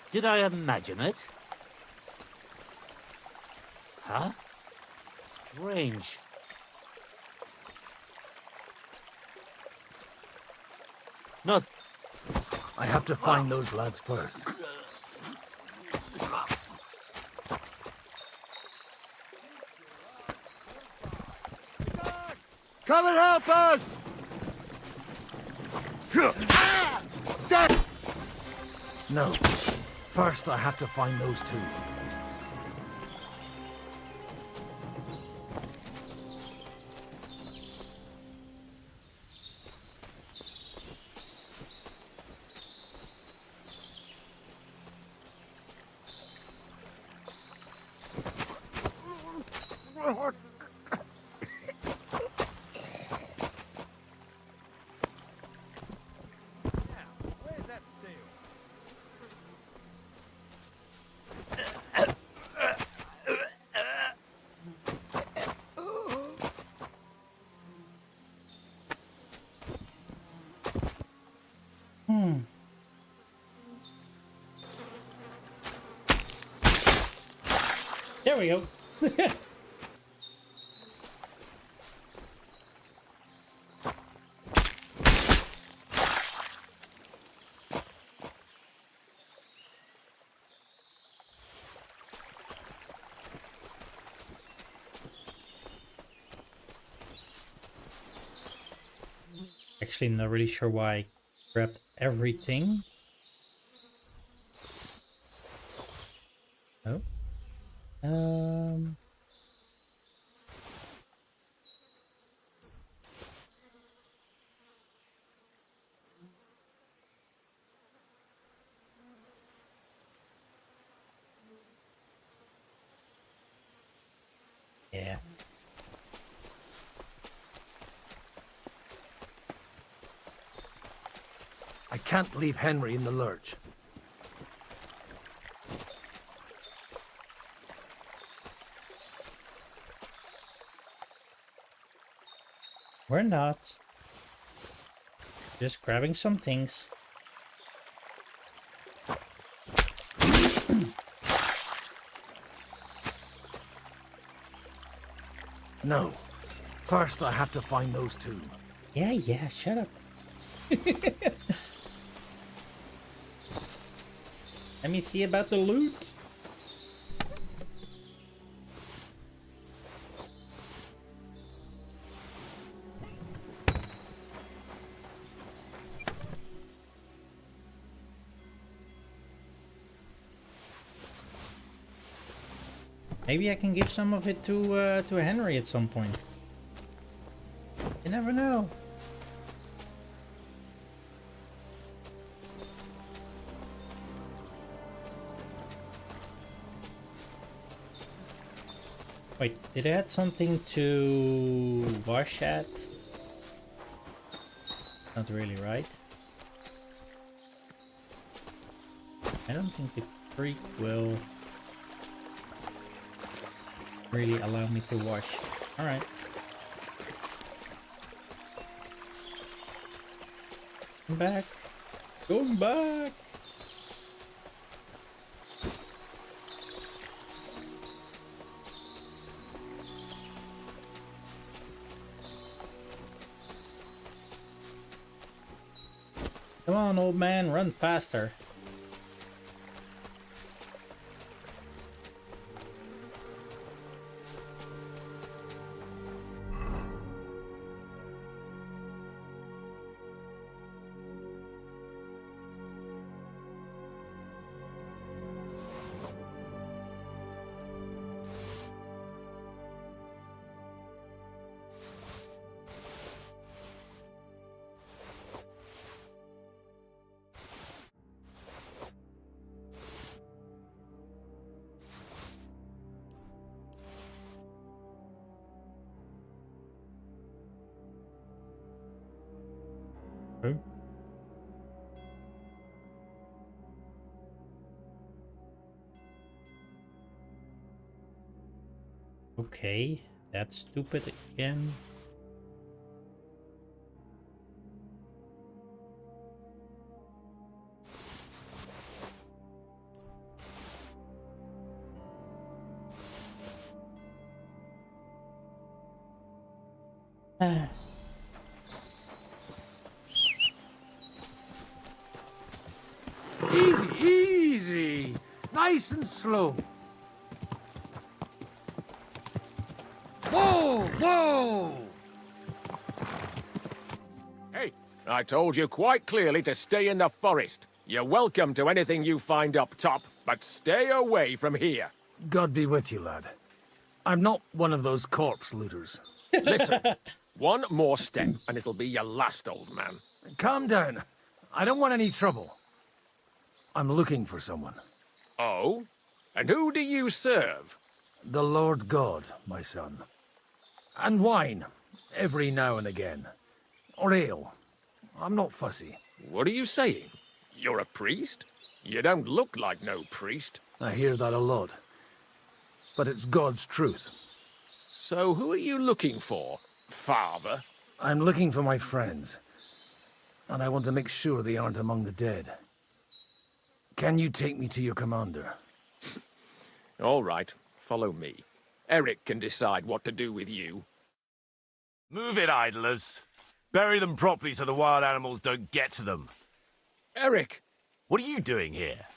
Did I imagine it? Huh? Strange. Not. I have to find those lads first. Come and help us! No. First, I have to find those two. There we go. Actually, I'm not really sure why I grabbed everything. Oh. Yeah. I can't leave Henry in the lurch. We're not. Just grabbing some things. No. First, I have to find those two. Yeah, shut up. Let me see about the loot. Maybe I can give some of it to Henry at some point. You never know. Wait, did I add something to wash at? Not really, right? I don't think the creek will really allow me to wash. Alright. Come back. Come back. Come on, old man, run faster. Okay, that's stupid again. Easy, easy. Nice and slow. Whoa, whoa! Hey, I told you quite clearly to stay in the forest. You're welcome to anything you find up top, but stay away from here. God be with you, lad. I'm not one of those corpse looters. Listen, one more step, and it'll be your last, old man. Calm down. I don't want any trouble. I'm looking for someone. Oh? And who do you serve? The Lord God, my son. And wine, every now and again. Or ale. I'm not fussy. What are you saying? You're a priest? You don't look like no priest. I hear that a lot. But it's God's truth. So who are you looking for, Father? I'm looking for my friends. And I want to make sure they aren't among the dead. Can you take me to your commander? All right, follow me. Eric can decide what to do with you. Move it, idlers. Bury them properly so the wild animals don't get to them. Eric! What are you doing here?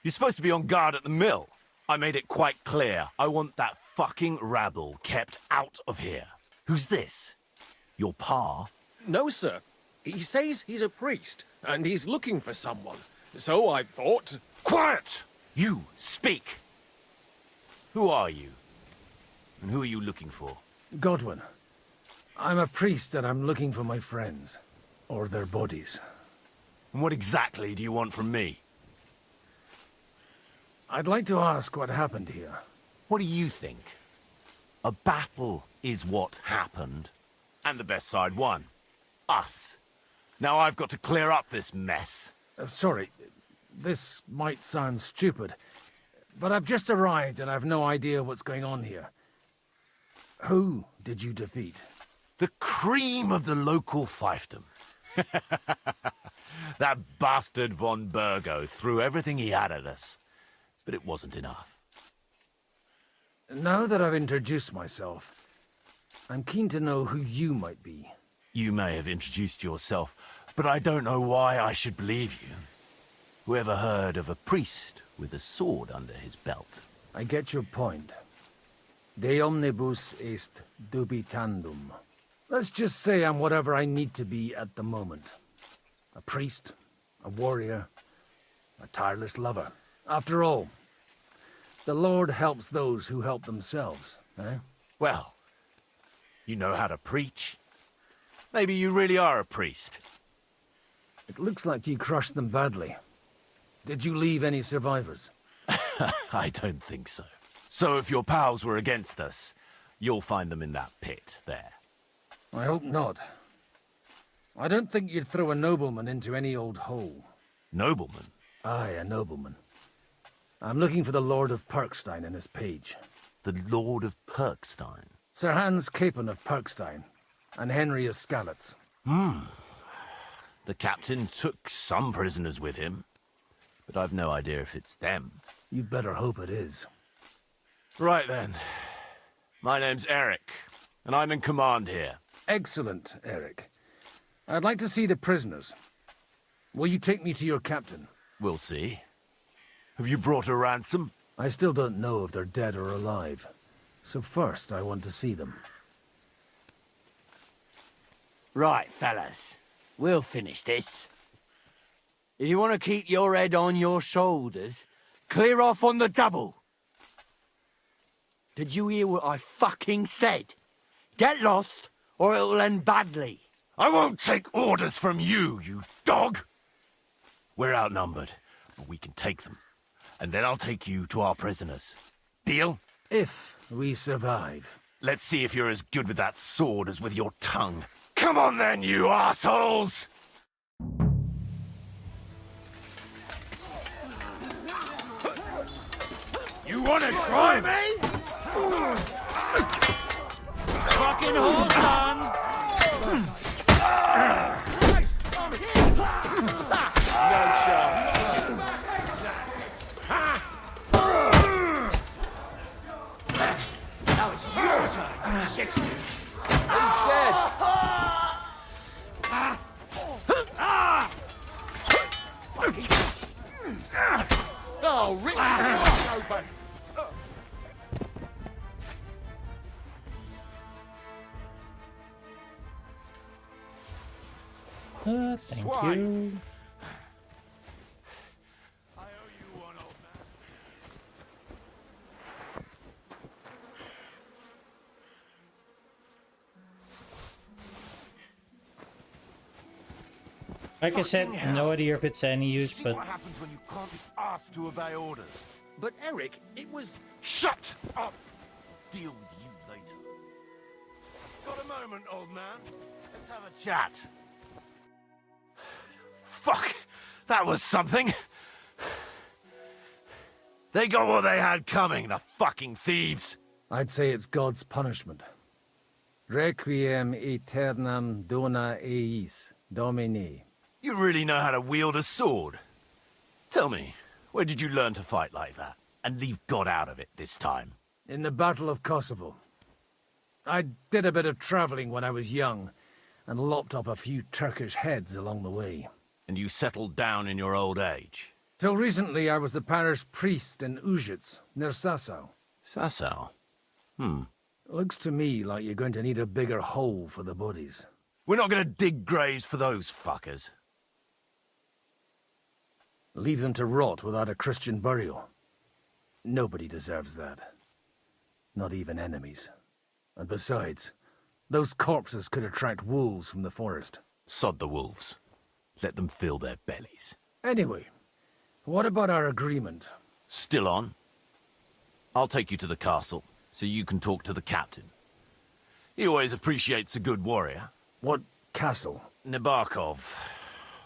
You're supposed to be on guard at the mill. I made it quite clear. I want that fucking rabble kept out of here. Who's this? Your pa? No, sir. He says he's a priest, and he's looking for someone. So I thought... Quiet! You, speak! Who are you? And who are you looking for? Godwin. I'm a priest and I'm looking for my friends. Or their bodies. And what exactly do you want from me? I'd like to ask what happened here. What do you think? A battle is what happened. And the best side won. Us. Now I've got to clear up this mess. Sorry, this might sound stupid, but I've just arrived and I've no idea what's going on here. Who did you defeat? The cream of the local fiefdom. That bastard von Burgo threw everything he had at us, but it wasn't enough. Now that I've introduced myself, I'm keen to know who you might be. You may have introduced yourself, but I don't know why I should believe you. Whoever heard of a priest with a sword under his belt? I get your point. De omnibus est dubitandum. Let's just say I'm whatever I need to be at the moment. A priest, a warrior, a tireless lover. After all, the Lord helps those who help themselves, eh? Well, you know how to preach. Maybe you really are a priest. It looks like you crushed them badly. Did you leave any survivors? I don't think so. So if your pals were against us, you'll find them in that pit there. I hope not. I don't think you'd throw a nobleman into any old hole. Nobleman? Aye, a nobleman. I'm looking for the Lord of Perkstein and his page. The Lord of Perkstein? Sir Hans Capon of Perkstein, and Henry of Skalitz. The captain took some prisoners with him, but I've no idea if it's them. You'd better hope it is. Right then. My name's Eric, and I'm in command here. Excellent, Eric. I'd like to see the prisoners. Will you take me to your captain? We'll see. Have you brought a ransom? I still don't know if they're dead or alive. So first, I want to see them. Right, fellas. We'll finish this. If you want to keep your head on your shoulders, clear off on the double. Did you hear what I fucking said? Get lost, or it'll end badly. I won't take orders from you, you dog! We're outnumbered, but we can take them. And then I'll take you to our prisoners. Deal? If we survive. Let's see if you're as good with that sword as with your tongue. Come on then, you assholes! You wanna try me? Fucking horse on! No chance. Now it's your turn, shit. He's dead. Oh, rip the open. Thank you. Like I said, no idea if it's any use, See but what happens when you can't be asked to obey orders. But Eric, it was... Shut up! Deal with you later. Got a moment, old man? Let's have a chat. Fuck! That was something! They got what they had coming, the fucking thieves! I'd say it's God's punishment. Requiem aeternam dona eis, Domini. You really know how to wield a sword. Tell me, where did you learn to fight like that? And leave God out of it this time? In the Battle of Kosovo. I did a bit of traveling when I was young, and lopped up a few Turkish heads along the way. And you settled down in your old age? Till recently I was the parish priest in Užice, near Sasau. Sasau? Looks to me like you're going to need a bigger hole for the bodies. We're not going to dig graves for those fuckers. Leave them to rot without a Christian burial. Nobody deserves that. Not even enemies. And besides, those corpses could attract wolves from the forest. Sod the wolves. Let them fill their bellies. Anyway, what about our agreement? Still on. I'll take you to the castle, so you can talk to the captain. He always appreciates a good warrior. What castle? Nabokov.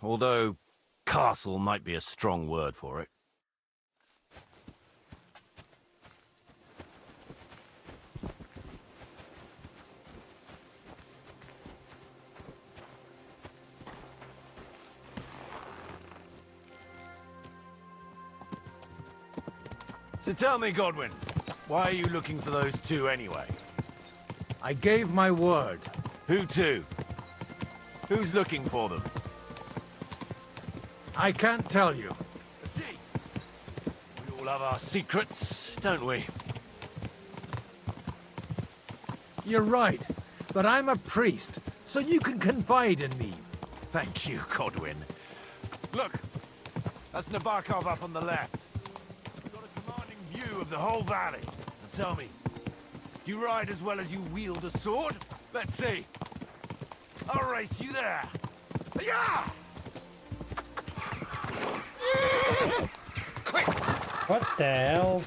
Although, castle might be a strong word for it. So tell me, Godwin, why are you looking for those two anyway? I gave my word. Who to? Who's looking for them? I can't tell you. See, we all have our secrets, don't we? You're right, but I'm a priest, so you can confide in me. Thank you, Godwin. Look, that's Nabokov up on the left. We've got a commanding view of the whole valley. Now tell me, do you ride as well as you wield a sword? Let's see. I'll race you there. Yeah! Quick! What the hell?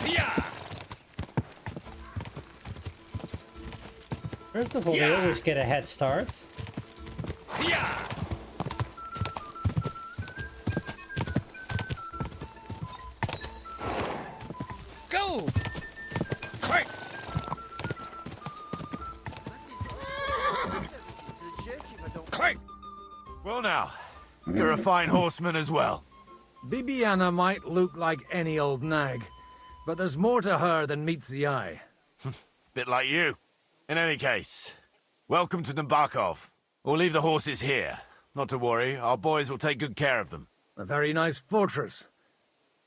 Yeah! First of all, we always get a head start. Yeah! Go! Quick! Quick! Well now, you're a fine horseman as well. Bibiana might look like any old nag, but there's more to her than meets the eye. Bit like you. In any case, welcome to Nabokov. We'll leave the horses here. Not to worry, our boys will take good care of them. A very nice fortress.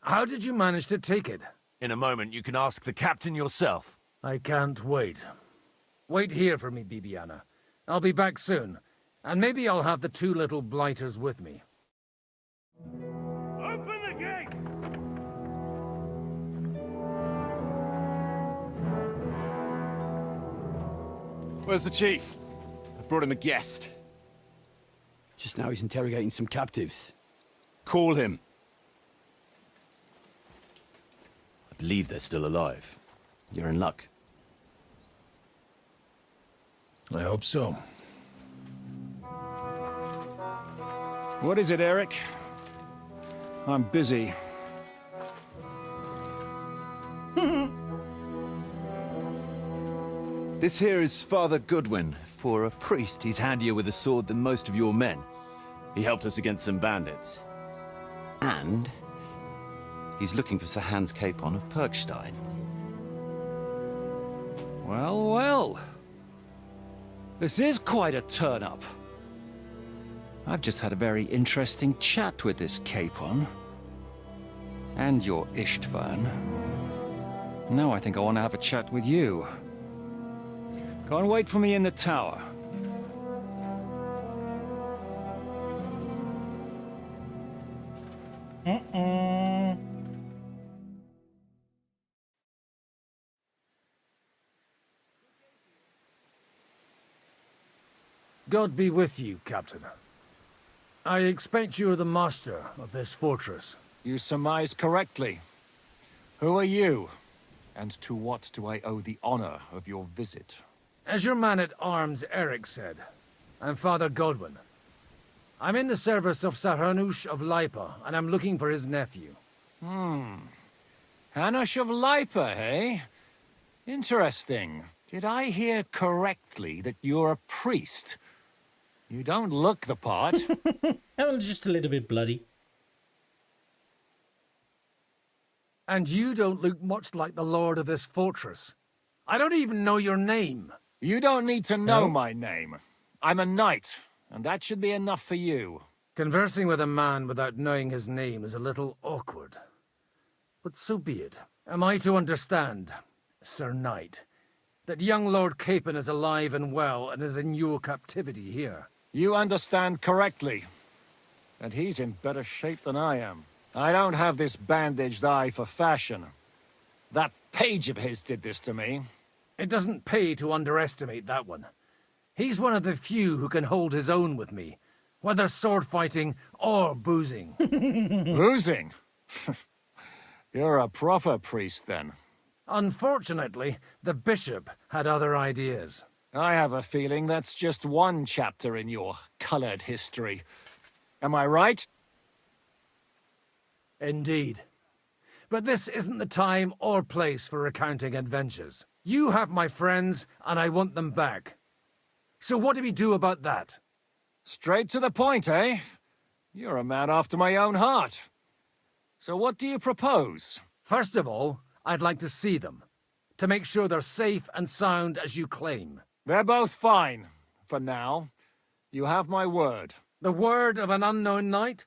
How did you manage to take it? In a moment, you can ask the captain yourself. I can't wait. Wait here for me, Bibiana. I'll be back soon, and maybe I'll have the two little blighters with me. Open the gate! Where's the chief? I've brought him a guest. Just now he's interrogating some captives. Call him. I believe they're still alive. You're in luck. I hope so. What is it, Eric? I'm busy. This here is Father Goodwin. For a priest, he's handier with a sword than most of your men. He helped us against some bandits. And he's looking for Sir Hans Capon of Perkstein. Well, well. This is quite a turn-up. I've just had a very interesting chat with this Capon. And your Ishtvan. Now I think I want to have a chat with you. Go and wait for me in the tower. God be with you, Captain. I expect you're the master of this fortress. You surmise correctly. Who are you? And to what do I owe the honor of your visit? As your man-at-arms Eric said, I'm Father Godwin. I'm in the service of Sahanush of Lipa, and I'm looking for his nephew. Hanush of Lipa, eh? Interesting. Did I hear correctly that you're a priest? You don't look the part. I'm just a little bit bloody. And you don't look much like the lord of this fortress. I don't even know your name. You don't need to know my name. I'm a knight, and that should be enough for you. Conversing with a man without knowing his name is a little awkward. But so be it. Am I to understand, Sir Knight, that young Lord Capon is alive and well and is in your captivity here? You understand correctly. And he's in better shape than I am. I don't have this bandaged eye for fashion. That page of his did this to me. It doesn't pay to underestimate that one. He's one of the few who can hold his own with me, whether sword fighting or boozing. Boozing? You're a proper priest, then. Unfortunately, the bishop had other ideas. I have a feeling that's just one chapter in your colored history. Am I right? Indeed. But this isn't the time or place for recounting adventures. You have my friends, and I want them back. So what do we do about that? Straight to the point, eh? You're a man after my own heart. So what do you propose? First of all, I'd like to see them. to make sure they're safe and sound as you claim. They're both fine, for now. You have my word. The word of an unknown knight?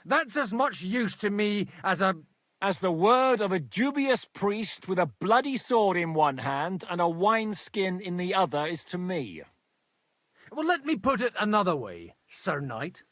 That's as much use to me as a... As the word of a dubious priest with a bloody sword in one hand and a wineskin in the other is to me. Well, let me put it another way, Sir Knight.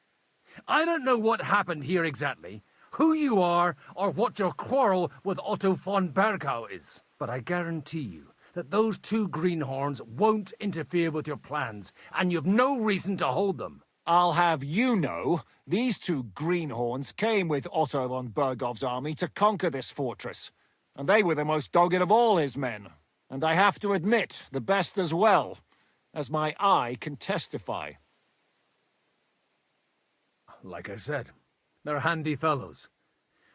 I don't know what happened here exactly, who you are, or what your quarrel with Otto von Bergau is. But I guarantee you that those two greenhorns won't interfere with your plans, and you've no reason to hold them. I'll have you know, these two greenhorns came with Otto von Bergov's army to conquer this fortress, and they were the most dogged of all his men. And I have to admit, the best as well, as my eye can testify. Like I said, they're handy fellows.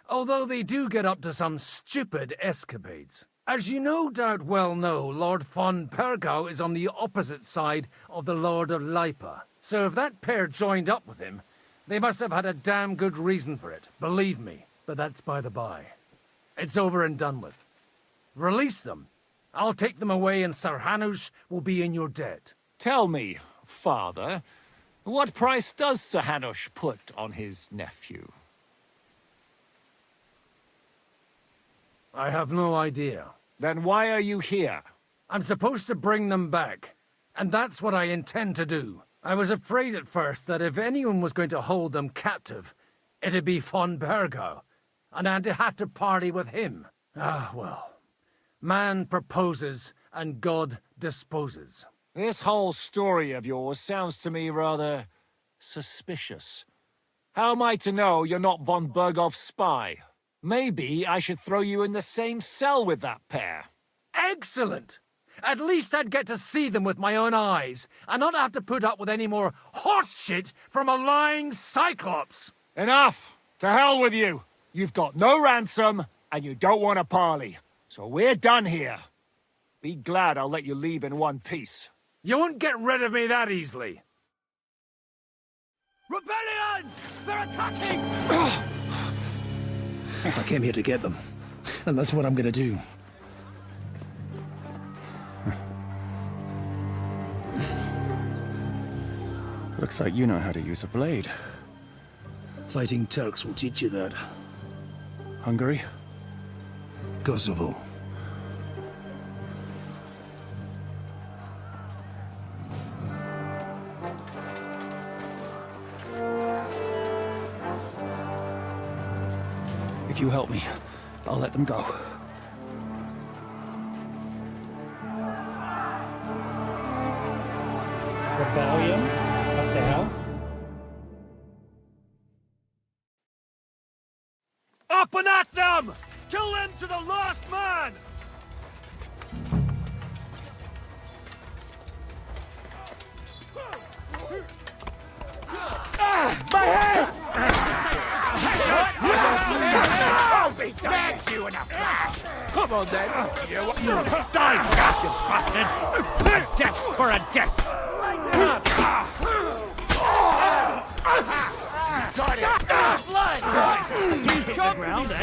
Although they do get up to some stupid escapades. As you no doubt well know, Lord von Bergau is on the opposite side of the Lord of Lipa. So if that pair joined up with him, they must have had a damn good reason for it, believe me. But that's by the by. It's over and done with. Release them. I'll take them away and Sir Hanush will be in your debt. Tell me, father, what price does Sir Hanush put on his nephew? I have no idea. Then why are you here? I'm supposed to bring them back, and that's what I intend to do. I was afraid at first that if anyone was going to hold them captive, it'd be von Bergau, and I'd have to party with him. Ah, well. Man proposes, and God disposes. This whole story of yours sounds to me rather suspicious. How am I to know you're not von Bergov's spy? Maybe I should throw you in the same cell with that pair. Excellent! At least I'd get to see them with my own eyes, and not have to put up with any more horse shit from a lying cyclops! Enough! To hell with you! You've got no ransom, and you don't want a parley. So we're done here. Be glad I'll let you leave in one piece. You won't get rid of me that easily. Rebellion! They're attacking! I came here to get them, and that's what I'm gonna do. Looks like you know how to use a blade. Fighting Turks will teach you that. Hungary? Kosovo. If you help me, I'll let them go. Rebellion? What the hell? Up and at them! Kill them to the last man! My head! I'll be done with you in a flash! Come on then! You die, you bastard! A death for a death! Got it! Blood! He's hit the ground, eh?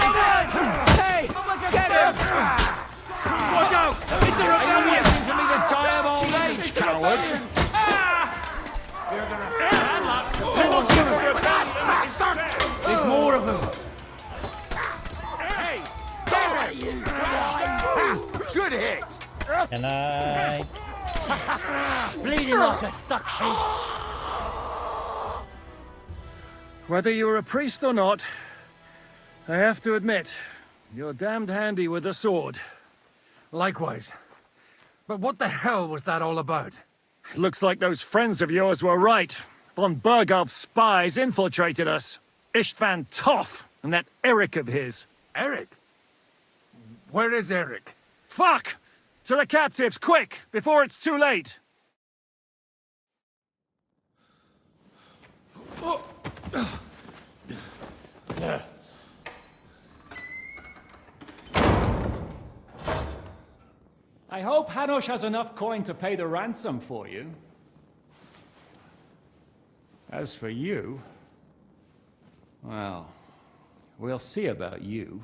Hey! Get him! Watch out! It's the rebellion! To me the die of old age, coward! There's more of them! Hey! Good hit! Can I... Bleeding like a stuck pig! Whether you're a priest or not, I have to admit, you're damned handy with a sword. Likewise. But what the hell was that all about? It looks like those friends of yours were right. Von Bergov's spies infiltrated us. Istvan Toth and that Eric of his. Eric? Where is Eric? Fuck! To the captives, quick, before it's too late! I hope Hanush has enough coin to pay the ransom for you. As for you, well, we'll see about you.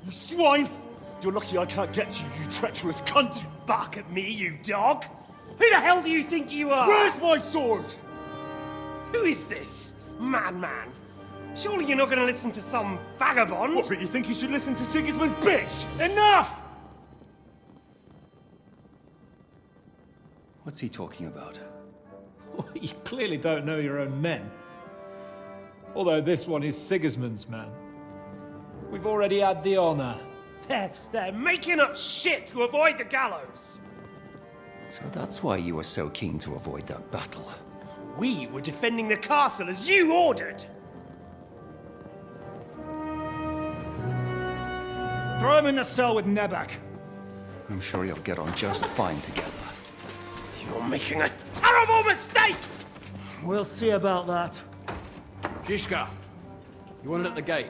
You swine! You're lucky I can't get to you, you treacherous cunt! Bark at me, you dog! Who the hell do you think you are? Where's my sword? Who is this? Man. Surely you're not gonna listen to some vagabond? What, but you think you should listen to Sigismund's bitch? Enough! What's he talking about? Well, you clearly don't know your own men. Although this one is Sigismund's man. We've already had the honor. They're making up shit to avoid the gallows! So that's why you were so keen to avoid that battle. We were defending the castle as you ordered! Throw him in the cell with Nebak. I'm sure you'll get on just fine together. You're making a terrible mistake! We'll see about that. Zizka, you want it at the gate?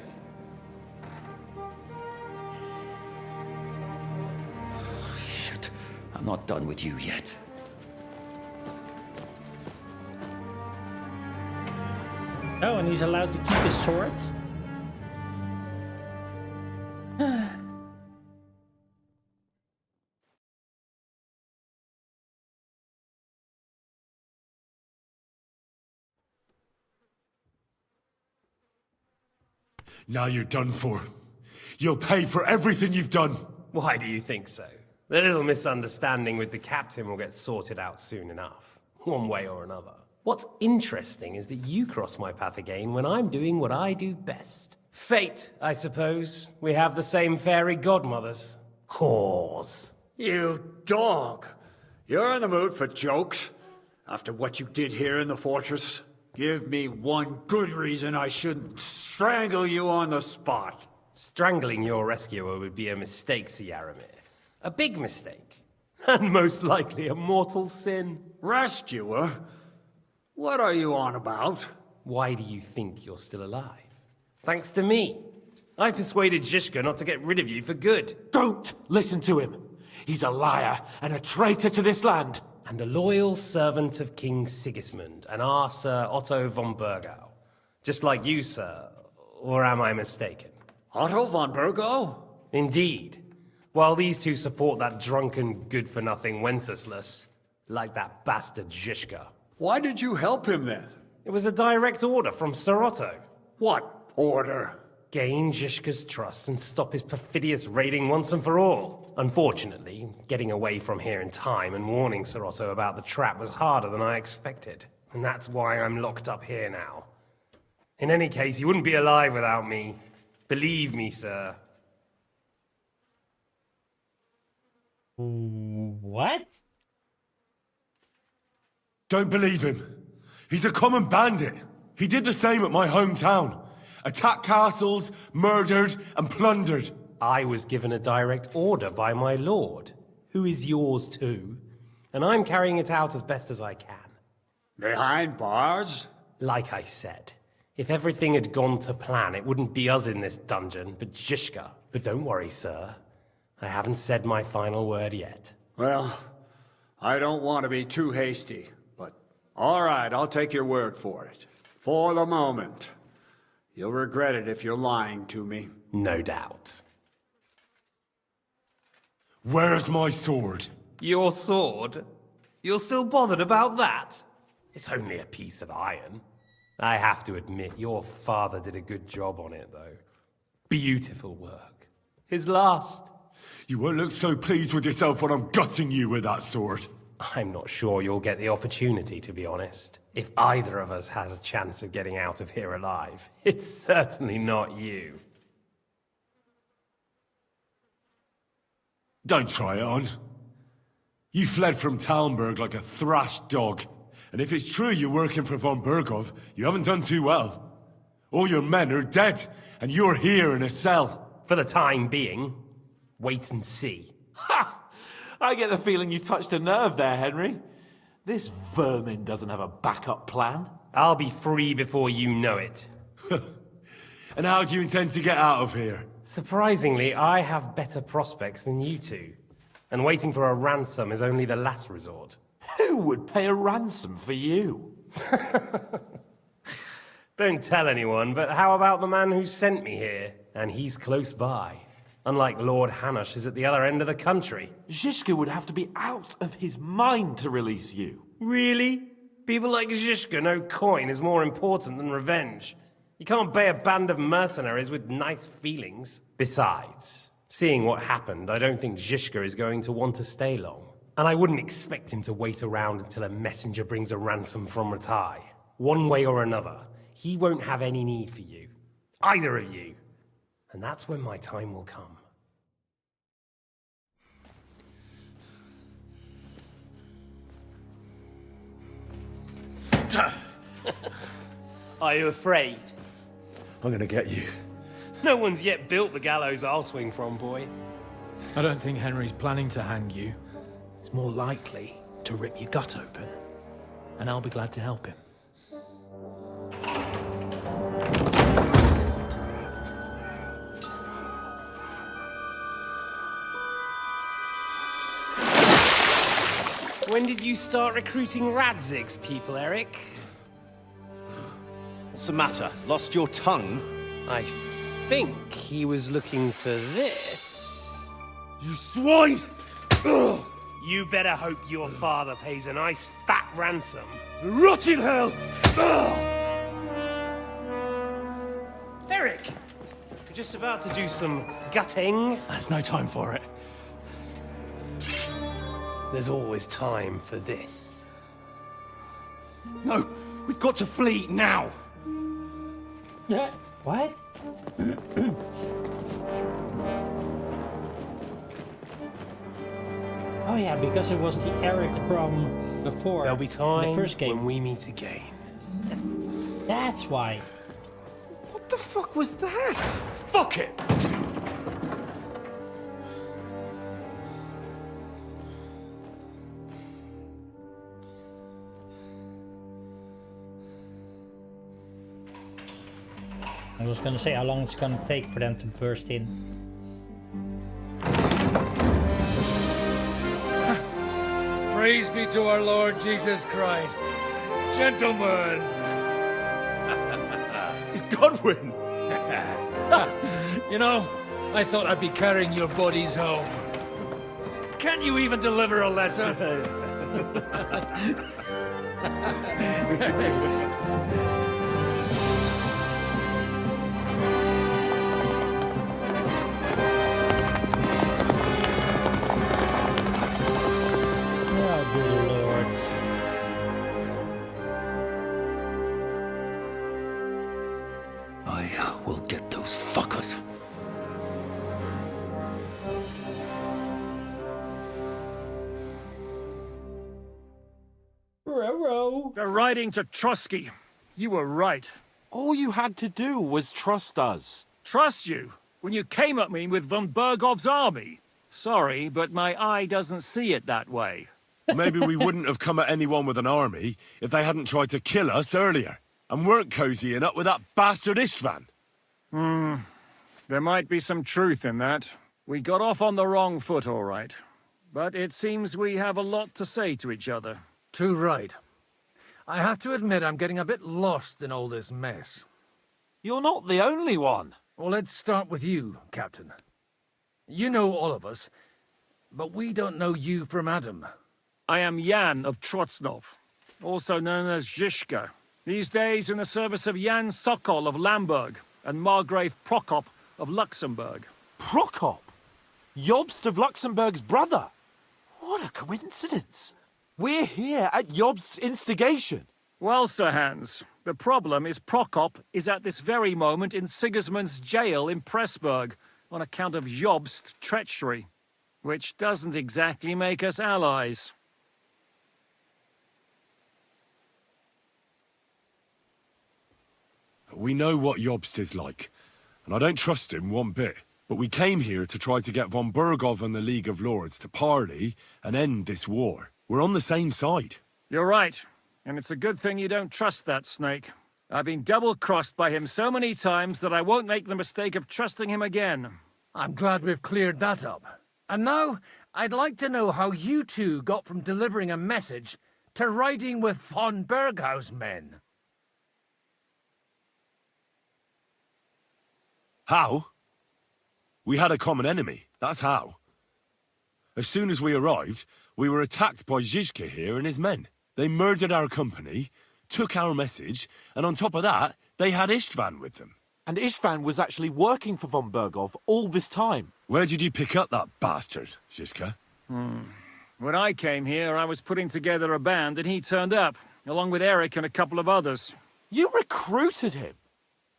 Shit, I'm not done with you yet. Oh, and he's allowed to keep his sword? Now you're done for. You'll pay for everything you've done. Why do you think so? The little misunderstanding with the captain will get sorted out soon enough, one way or another. What's interesting is that you cross my path again when I'm doing what I do best. Fate, I suppose. We have the same fairy godmothers. Whores. You dog! You're in the mood for jokes? After what you did here in the fortress? Give me one good reason I shouldn't strangle you on the spot. Strangling your rescuer would be a mistake, Yaramir. A big mistake. And most likely a mortal sin. Rescuer? What are you on about? Why do you think you're still alive? Thanks to me. I persuaded Zizka not to get rid of you for good. Don't listen to him. He's a liar and a traitor to this land. And a loyal servant of King Sigismund and our Sir Otto von Burgau. Just like you, sir. Or am I mistaken? Otto von Burgau? Indeed. While these two support that drunken, good-for-nothing Wenceslas, like that bastard Zizka. Why did you help him then? It was a direct order from Sir Otto. What order? Gain Zizka's trust and stop his perfidious raiding once and for all. Unfortunately, getting away from here in time and warning Sir Otto about the trap was harder than I expected. And that's why I'm locked up here now. In any case, you wouldn't be alive without me. Believe me, sir. What? Don't believe him. He's a common bandit. He did the same at my hometown. Attacked castles, murdered, and plundered. I was given a direct order by my lord, who is yours too, and I'm carrying it out as best as I can. Behind bars? Like I said, if everything had gone to plan, it wouldn't be us in this dungeon, but Zizka. But don't worry, sir. I haven't said my final word yet. Well, I don't want to be too hasty, but all right, I'll take your word for it. For the moment. You'll regret it if you're lying to me. No doubt. Where's my sword? Your sword? You're still bothered about that? It's only a piece of iron. I have to admit, your father did a good job on it, though. Beautiful work. His last. You won't look so pleased with yourself when I'm gutting you with that sword. I'm not sure you'll get the opportunity, to be honest. If either of us has a chance of getting out of here alive, it's certainly not you. Don't try it on. You fled from Talmberg like a thrashed dog. And if it's true you're working for von Burgov, you haven't done too well. All your men are dead, and you're here in a cell. For the time being, wait and see. Ha! I get the feeling you touched a nerve there, Henry. This vermin doesn't have a backup plan. I'll be free before you know it. And how do you intend to get out of here? Surprisingly, I have better prospects than you two. And waiting for a ransom is only the last resort. Who would pay a ransom for you? Don't tell anyone, but how about the man who sent me here? And he's close by. Unlike Lord Hanush is at the other end of the country. Zhishka would have to be out of his mind to release you. Really? People like Zhishka know coin is more important than revenge. You can't pay a band of mercenaries with nice feelings. Besides, seeing what happened, I don't think Zhishka is going to want to stay long. And I wouldn't expect him to wait around until a messenger brings a ransom from Ratai. One way or another, he won't have any need for you. Either of you. And that's when my time will come. Are you afraid? I'm gonna get you. No one's yet built the gallows I'll swing from, boy. I don't think Henry's planning to hang you. He's more likely to rip your gut open. And I'll be glad to help him. When did you start recruiting Radzig's people, Eric? What's the matter? Lost your tongue? I think he was looking for this. You swine! Ugh. You better hope your father pays a nice fat ransom. Rot in hell! Ugh. Eric! We're just about to do some gutting. There's no time for it. There's always time for this. No, we've got to flee now! Yeah, what? Oh yeah, because it was the Eric from before. There'll be time the first game. when we meet again. That's why. What the fuck was that? Fuck it! I was gonna say how long it's gonna take for them to burst in. Praise be to our Lord Jesus Christ. Gentlemen! It's Godwin! You know, I thought I'd be carrying your bodies home. Can't you even deliver a letter? Oh, good lord. I will get those fuckers. They're riding to Trusky. You were right. All you had to do was trust us. Trust you? When you came at me with von Bergov's army? Sorry, but my eye doesn't see it that way. Maybe we wouldn't have come at anyone with an army if they hadn't tried to kill us earlier, and weren't cozying up with that bastard Istvan. There might be some truth in that. We got off on the wrong foot, all right. But it seems we have a lot to say to each other. Too right. I have to admit I'm getting a bit lost in all this mess. You're not the only one. Well, let's start with you, Captain. You know all of us, but we don't know you from Adam. I am Jan of Trotsnov, also known as Zhishka. These days in the service of Jan Sokol of Lamberg and Margrave Prokop of Luxembourg. Prokop? Jobst of Luxembourg's brother? What a coincidence. We're here at Jobst's instigation. Well, Sir Hans, the problem is Prokop is at this very moment in Sigismund's jail in Pressburg on account of Jobst's treachery, which doesn't exactly make us allies. We know what Jobst is like, and I don't trust him one bit. But we came here to try to get von Bergov and the League of Lords to parley and end this war. We're on the same side. You're right, and it's a good thing you don't trust that snake. I've been double-crossed by him so many times that I won't make the mistake of trusting him again. I'm glad we've cleared that up. And now, I'd like to know how you two got from delivering a message to riding with von Berghaus men. How? We had a common enemy, that's how. As soon as we arrived, we were attacked by Zizka here and his men. They murdered our company, took our message, and on top of that, they had Istvan with them. And Istvan was actually working for von Bergov all this time. Where did you pick up that bastard, Zizka? When I came here, I was putting together a band and he turned up, along with Eric and a couple of others. You recruited him?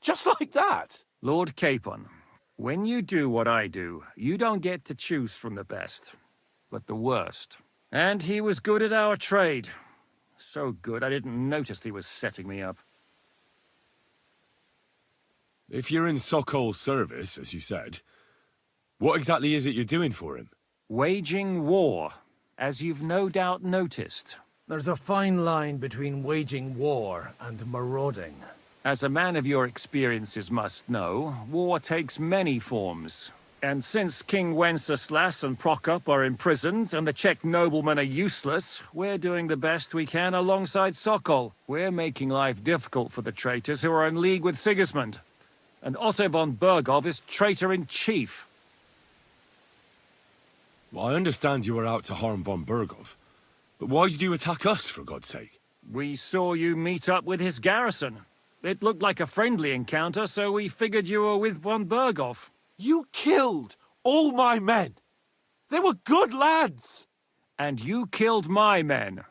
Just like that? Lord Capon, when you do what I do, you don't get to choose from the best, but the worst. And he was good at our trade. So good, I didn't notice he was setting me up. If you're in Sokol's service, as you said, what exactly is it you're doing for him? Waging war, as you've no doubt noticed. There's a fine line between waging war and marauding. As a man of your experiences must know, war takes many forms. And since King Wenceslas and Prokop are imprisoned and the Czech noblemen are useless, we're doing the best we can alongside Sokol. We're making life difficult for the traitors who are in league with Sigismund. And Otto von Bergov is traitor-in-chief. Well, I understand you were out to harm von Bergov, but why did you attack us, for God's sake? We saw you meet up with his garrison. It looked like a friendly encounter, so we figured you were with von Bergov. You killed all my men. They were good lads. And you killed my men.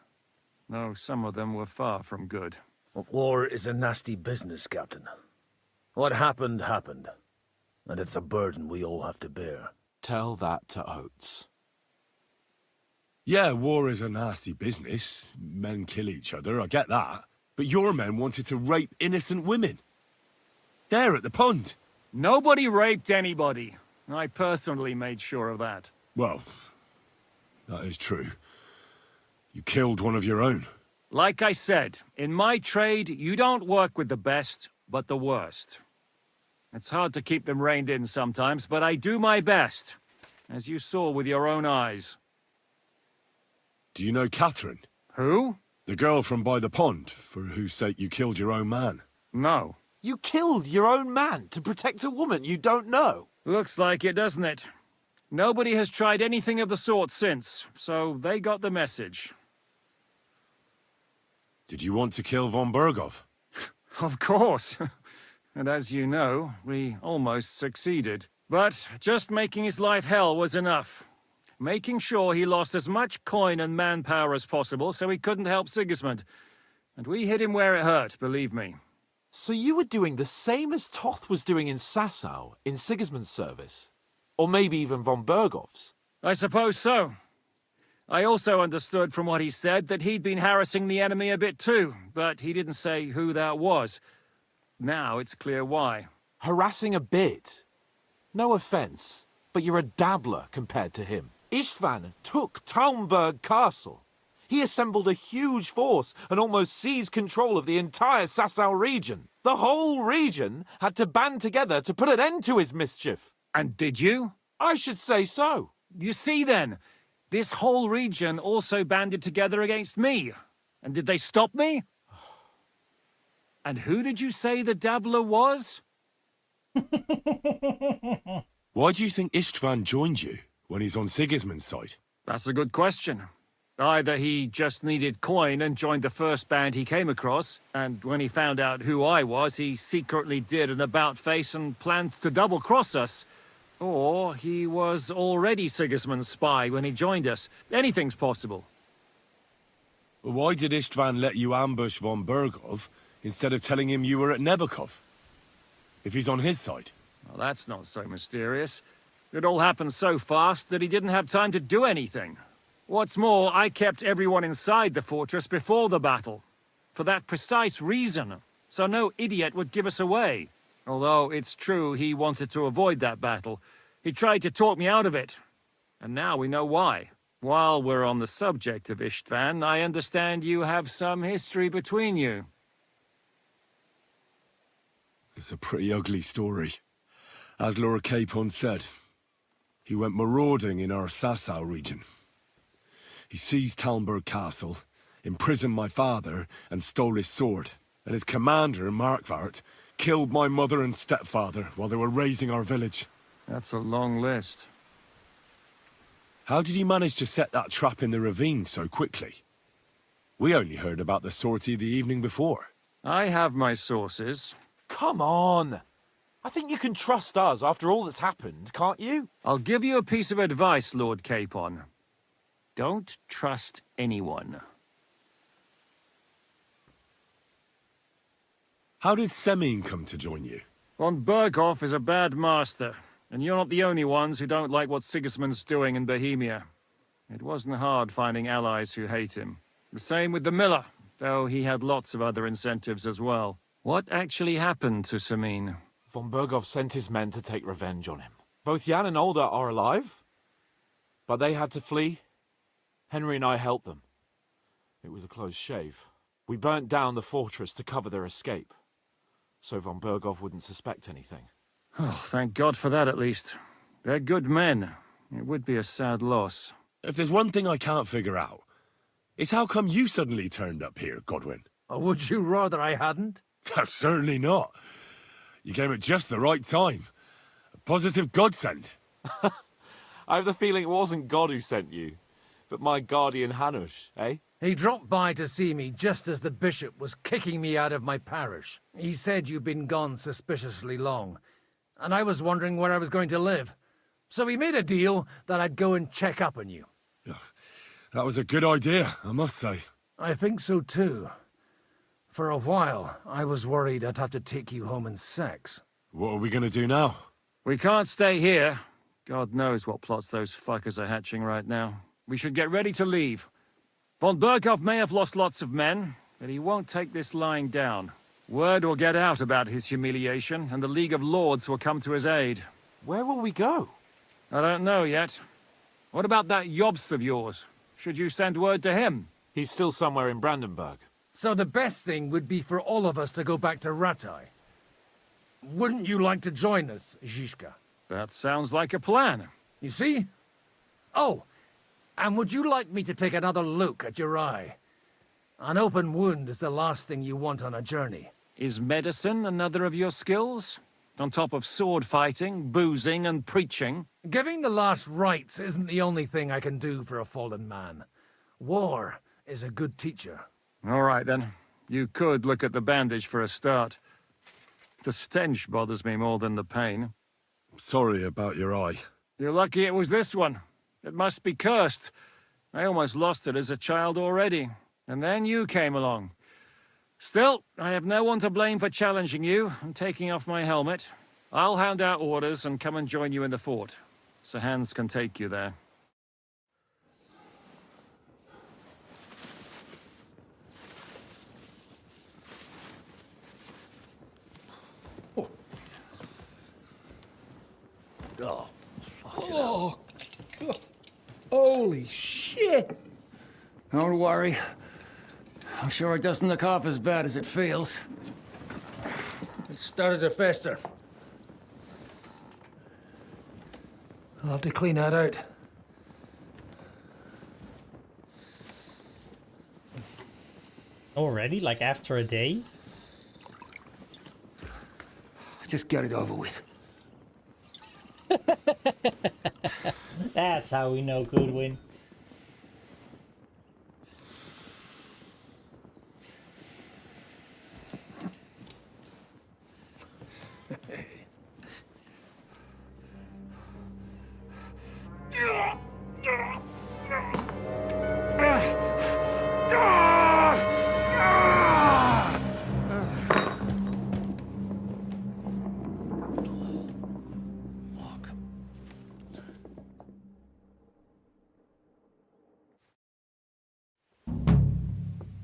Though some of them were far from good. War is a nasty business, Captain. What happened, happened. And it's a burden we all have to bear. Tell that to Oates. Yeah, war is a nasty business. Men kill each other, I get that. But your men wanted to rape innocent women. There at the pond. Nobody raped anybody. I personally made sure of that. Well, that is true. You killed one of your own. Like I said, in my trade, you don't work with the best, but the worst. It's hard to keep them reined in sometimes, but I do my best, as you saw with your own eyes. Do you know Catherine? Who? The girl from by the pond, for whose sake you killed your own man. No. You killed your own man to protect a woman you don't know. Looks like it, doesn't it? Nobody has tried anything of the sort since, so they got the message. Did you want to kill von Bergov? Of course. And as you know, we almost succeeded. But just making his life hell was enough. Making sure he lost as much coin and manpower as possible so he couldn't help Sigismund. And we hit him where it hurt, believe me. So you were doing the same as Toth was doing in Sasau, in Sigismund's service? Or maybe even von Bergov's? I suppose so. I also understood from what he said that he'd been harassing the enemy a bit too, but he didn't say who that was. Now it's clear why. Harassing a bit? No offense, but you're a dabbler compared to him. Istvan took Talmberg Castle. He assembled a huge force and almost seized control of the entire Sasau region. The whole region had to band together to put an end to his mischief. And did you? I should say so. You see then, this whole region also banded together against me. And did they stop me? And who did you say the dabbler was? Why do you think Istvan joined you when he's on Sigismund's side? That's a good question. Either he just needed coin and joined the first band he came across, and when he found out who I was, he secretly did an about-face and planned to double-cross us. Or he was already Sigismund's spy when he joined us. Anything's possible. Why did Istvan let you ambush von Bergov instead of telling him you were at Nebukov? If he's on his side. Well, that's not so mysterious. It all happened so fast that he didn't have time to do anything. What's more, I kept everyone inside the fortress before the battle. For that precise reason. So no idiot would give us away. Although it's true he wanted to avoid that battle. He tried to talk me out of it. And now we know why. While we're on the subject of Istvan, I understand you have some history between you. It's a pretty ugly story. As Lord Capon said, he went marauding in our Sasau region. He seized Talmberg Castle, imprisoned my father, and stole his sword. And his commander, Markvart, killed my mother and stepfather while they were raising our village. That's a long list. How did you manage to set that trap in the ravine so quickly? We only heard about the sortie the evening before. I have my sources. Come on! I think you can trust us after all that's happened, can't you? I'll give you a piece of advice, Lord Capon. Don't trust anyone. How did Semine come to join you? Von Berghoff is a bad master, and you're not the only ones who don't like what Sigismund's doing in Bohemia. It wasn't hard finding allies who hate him. The same with the miller, though he had lots of other incentives as well. What actually happened to Semine? Von Berghoff sent his men to take revenge on him. Both Jan and Olda are alive, but they had to flee. Henry and I helped them. It was a close shave. We burnt down the fortress to cover their escape, so von Berghoff wouldn't suspect anything. Oh, thank God for that at least. They're good men. It would be a sad loss. If there's one thing I can't figure out, it's how come you suddenly turned up here, Godwin? Or would you rather I hadn't? Certainly not. You came at just the right time. A positive godsend. I have the feeling it wasn't God who sent you, but my guardian Hanush, eh? He dropped by to see me just as the bishop was kicking me out of my parish. He said you'd been gone suspiciously long, and I was wondering where I was going to live. So he made a deal that I'd go and check up on you. That was a good idea, I must say. I think so too. For a while, I was worried I'd have to take you home in sex. What are we gonna do now? We can't stay here. God knows what plots those fuckers are hatching right now. We should get ready to leave. Von Berghoff may have lost lots of men, but he won't take this lying down. Word will get out about his humiliation, and the League of Lords will come to his aid. Where will we go? I don't know yet. What about that Jobst of yours? Should you send word to him? He's still somewhere in Brandenburg. So the best thing would be for all of us to go back to Ratai. Wouldn't you like to join us, Zizka? That sounds like a plan. You see? Oh, and would you like me to take another look at your eye? An open wound is the last thing you want on a journey. Is medicine another of your skills? On top of sword fighting, boozing, and preaching? Giving the last rites isn't the only thing I can do for a fallen man. War is a good teacher. All right, then. You could look at the bandage for a start. The stench bothers me more than the pain. Sorry about your eye. You're lucky it was this one. It must be cursed. I almost lost it as a child already. And then you came along. Still, I have no one to blame for challenging you and taking off my helmet. I'll hand out orders and come and join you in the fort. Sir Hans can take you there. Oh, oh, God. Holy shit! Don't worry. I'm sure it doesn't look half as bad as it feels. It started to fester. I'll have to clean that out. Already? Like after a day? Just get it over with. That's how we know Goodwin.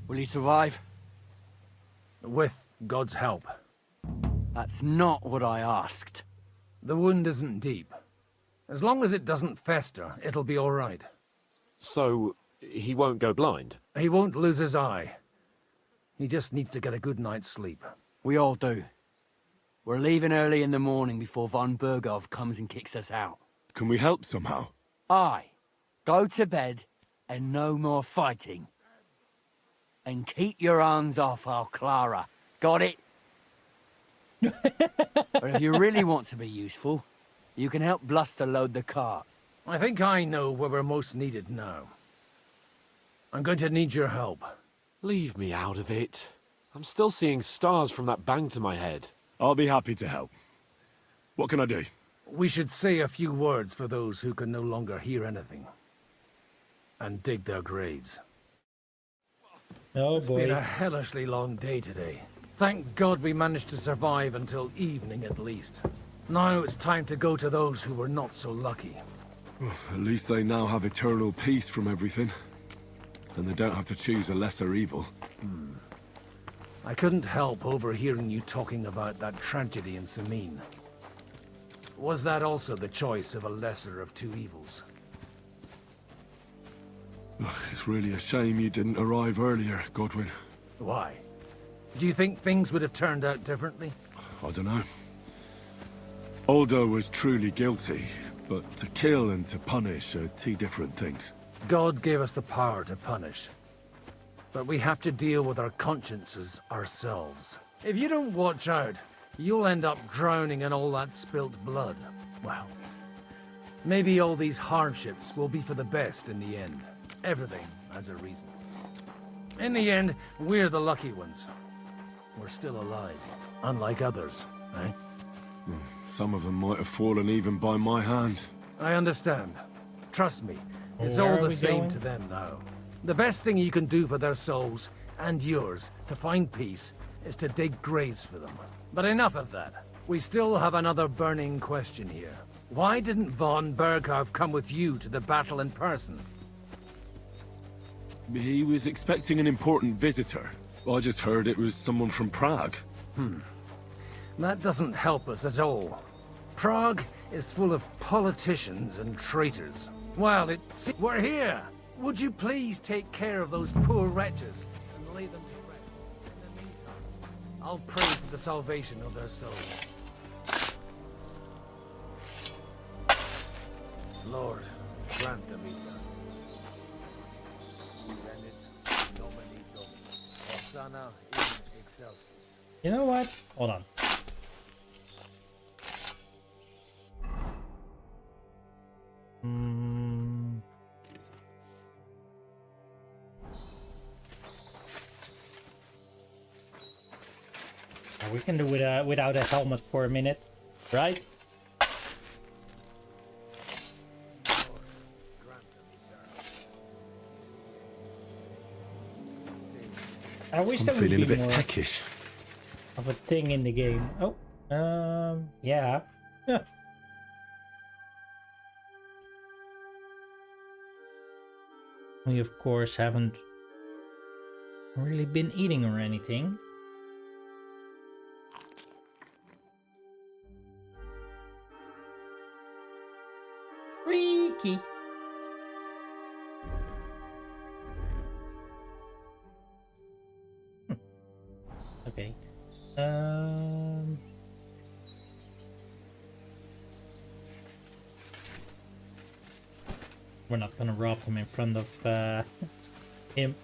Will he survive? With God's help. That's not what I asked. The wound isn't deep. As long as it doesn't fester, it'll be all right. So, he won't go blind? He won't lose his eye. He just needs to get a good night's sleep. We all do. We're leaving early in the morning before von Berghoff comes and kicks us out. Can we help somehow? Aye. Go to bed and no more fighting. And keep your hands off our Clara. Got it? But if you really want to be useful, You can help Bluster load the cart. I think I know where we're most needed now. I'm going to need your help. Leave me out of it. I'm still seeing stars from that bang to my head. I'll be happy to help. What can I do? We should say a few words for those who can no longer hear anything. And dig their graves. Oh It's boy. been a hellishly long day today. Thank God we managed to survive until evening at least. Now it's time to go to those who were not so lucky. At least they now have eternal peace from everything. And they don't have to choose a lesser evil. I couldn't help overhearing you talking about that tragedy in Samine. Was that also the choice of a lesser of two evils? It's really a shame you didn't arrive earlier, Godwin. Why? Do you think things would have turned out differently? I don't know. Aldo was truly guilty, but to kill and to punish are two different things. God gave us the power to punish. But we have to deal with our consciences ourselves. If you don't watch out, you'll end up drowning in all that spilt blood. Well, maybe all these hardships will be for the best in the end. Everything has a reason. In the end, we're the lucky ones. We're still alive, unlike others, eh? Some of them might have fallen even by my hand. I understand. Trust me, it's Where all are the we same going? to them now. The best thing you can do for their souls, and yours, to find peace, is to dig graves for them. But enough of that. We still have another burning question here. Why didn't von Berghoff come with you to the battle in person? He was expecting an important visitor. I just heard it was someone from Prague. That doesn't help us at all. Prague is full of politicians and traitors. Well, we're here! Would you please take care of those poor wretches and lay them to rest? In the meantime, I'll pray for the salvation of their souls. Lord, grant them each. You know what? Hold on. We can do it without a helmet for a minute, right? I wish I'm there would feeling be a bit more peckish. of a thing in the game. Oh, yeah. We of course haven't really been eating or anything. Freaky. Okay. We're not gonna rob him in front of him.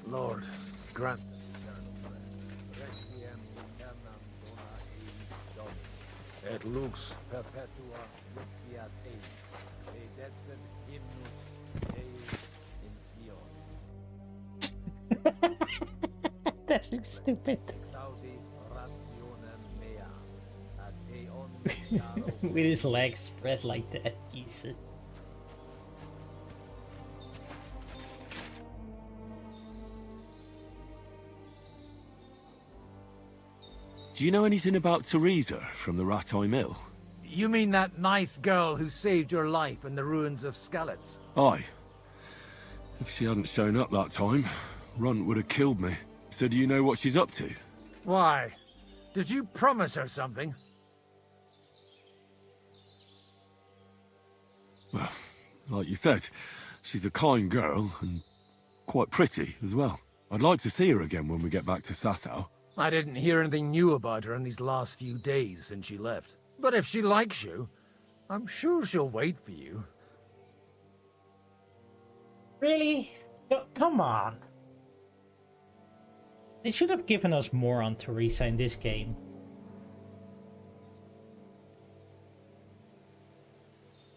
Lord, grant Et lux perpetua vixiat eis, et detset hymnus Dei in Sion. That looks stupid. Exaudi rationem mea, ad eon With his legs spread like that, Jesus. Do you know anything about Teresa from the Rattay Mill? You mean that nice girl who saved your life in the ruins of Skalitz? Aye. If she hadn't shown up that time, Runt would have killed me. So do you know what she's up to? Why? Did you promise her something? Well, like you said, she's a kind girl and quite pretty as well. I'd like to see her again when we get back to Sasau. I didn't hear anything new about her in these last few days since she left. But if she likes you, I'm sure she'll wait for you. Really? Come on. They should have given us more on Teresa in this game.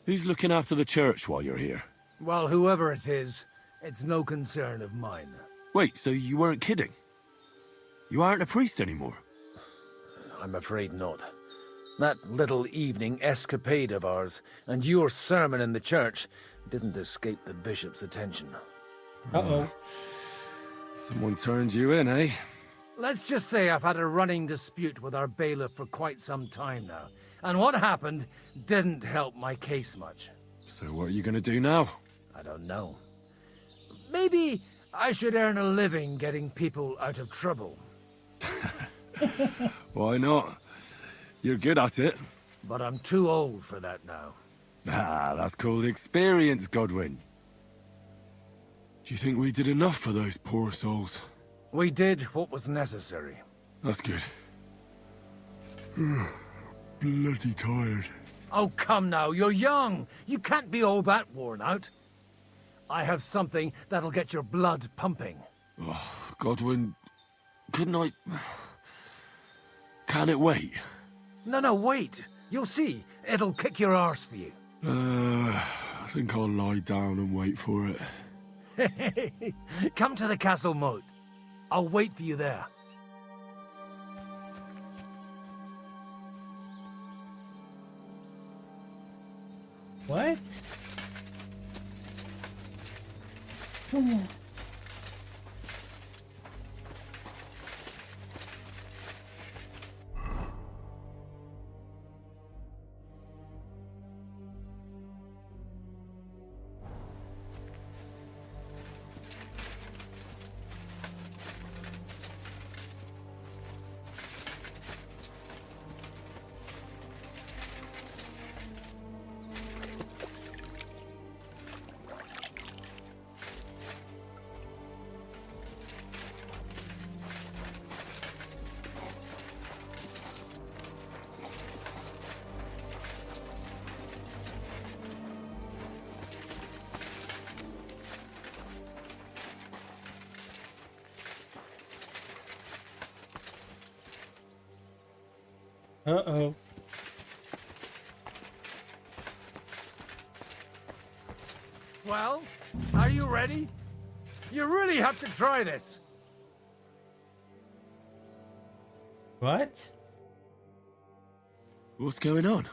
Who's looking after the church while you're here? Well, whoever it is, it's no concern of mine. Wait, so you weren't kidding? You aren't a priest anymore? I'm afraid not. That little evening escapade of ours, and your sermon in the church, didn't escape the bishop's attention. Uh-oh. Someone turned you in, eh? Let's just say I've had a running dispute with our bailiff for quite some time now. And what happened didn't help my case much. So what are you gonna do now? I don't know. Maybe I should earn a living getting people out of trouble. Why not? You're good at it. But I'm too old for that now. Ah, that's called experience, Godwin. Do you think we did enough for those poor souls? We did what was necessary. That's good. Bloody tired. Oh, come now, you're young. You can't be all that worn out. I have something that'll get your blood pumping. Oh, Godwin, couldn't I... Can it wait? No, wait. You'll see. It'll kick your arse for you. I think I'll lie down and wait for it. Come to the castle moat. I'll wait for you there. What? Uh-oh. Well, are you ready? You really have to try this. What? What's going on?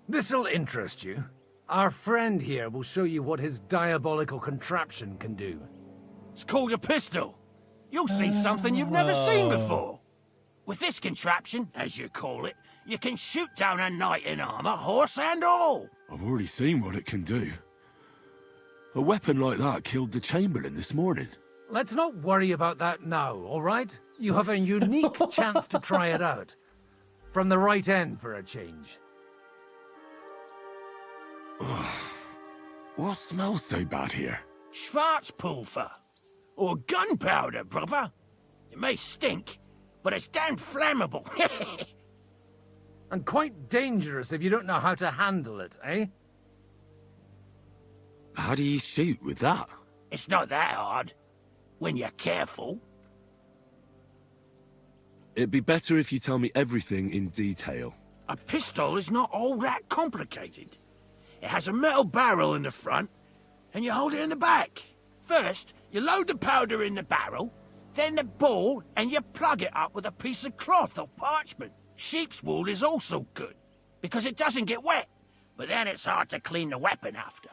This'll interest you. Our friend here will show you what his diabolical contraption can do. It's called a pistol. You'll see something you've never seen before. With this contraption, as you call it, you can shoot down a knight in armor, horse and all. I've already seen what it can do. A weapon like that killed the Chamberlain this morning. Let's not worry about that now, all right? You have a unique chance to try it out. From the right end for a change. What smells so bad here? Schwarzpulver. Or gunpowder, brother. It may stink, but it's damn flammable. And quite dangerous if you don't know how to handle it, eh? How do you shoot with that? It's not that hard, when you're careful. It'd be better if you tell me everything in detail. A pistol is not all that complicated. It has a metal barrel in the front, and you hold it in the back. First, you load the powder in the barrel, then the ball, and you plug it up with a piece of cloth or parchment. Sheep's wool is also good, because it doesn't get wet, but then it's hard to clean the weapon after.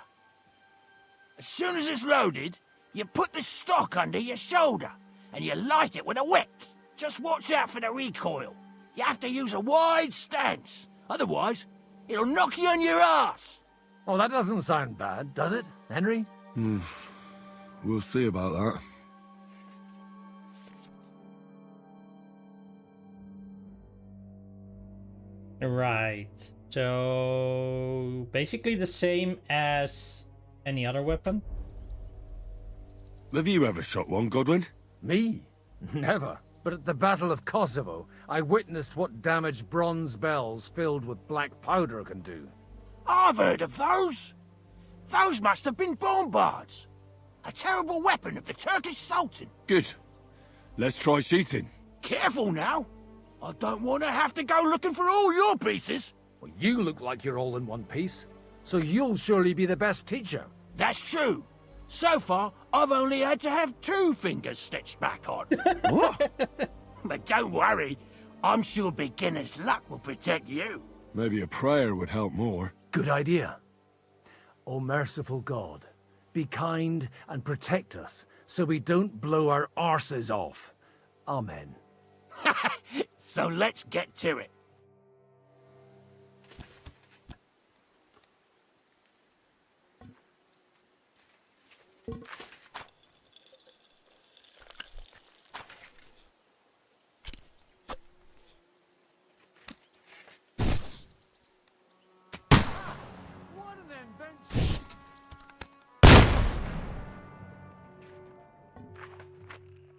As soon as it's loaded, you put the stock under your shoulder, and you light it with a wick. Just watch out for the recoil. You have to use a wide stance. Otherwise, it'll knock you on your ass. Oh, that doesn't sound bad, does it, Henry? We'll see about that. Right. So basically the same as any other weapon. Have you ever shot one, Godwin? Me? Never. But at the Battle of Kosovo, I witnessed what damage bronze bells filled with black powder can do. I've heard of those. Those must have been bombards. A terrible weapon of the Turkish Sultan. Good. Let's try shooting. Careful now. I don't want to have to go looking for all your pieces. Well, you look like you're all in one piece, so you'll surely be the best teacher. That's true. So far, I've only had to have 2 fingers stitched back on. What? But don't worry. I'm sure beginner's luck will protect you. Maybe a prayer would help more. Good idea. O merciful God, be kind and protect us so we don't blow our arses off. Amen. So let's get to it.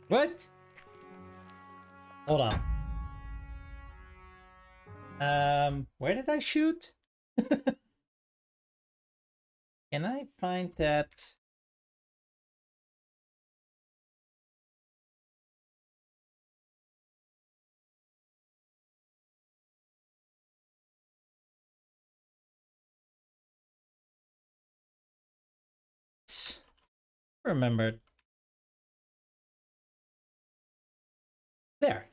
What? Hold on. Where did I shoot? Can I find that? Remembered. There.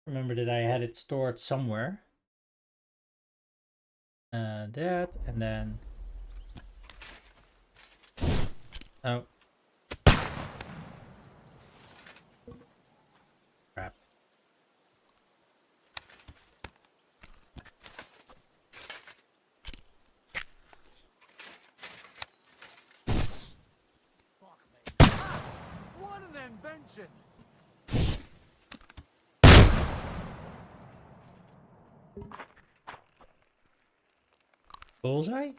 Remember that I had it stored somewhere. That, and then... Oh. Crap. What an invention! Bullseye?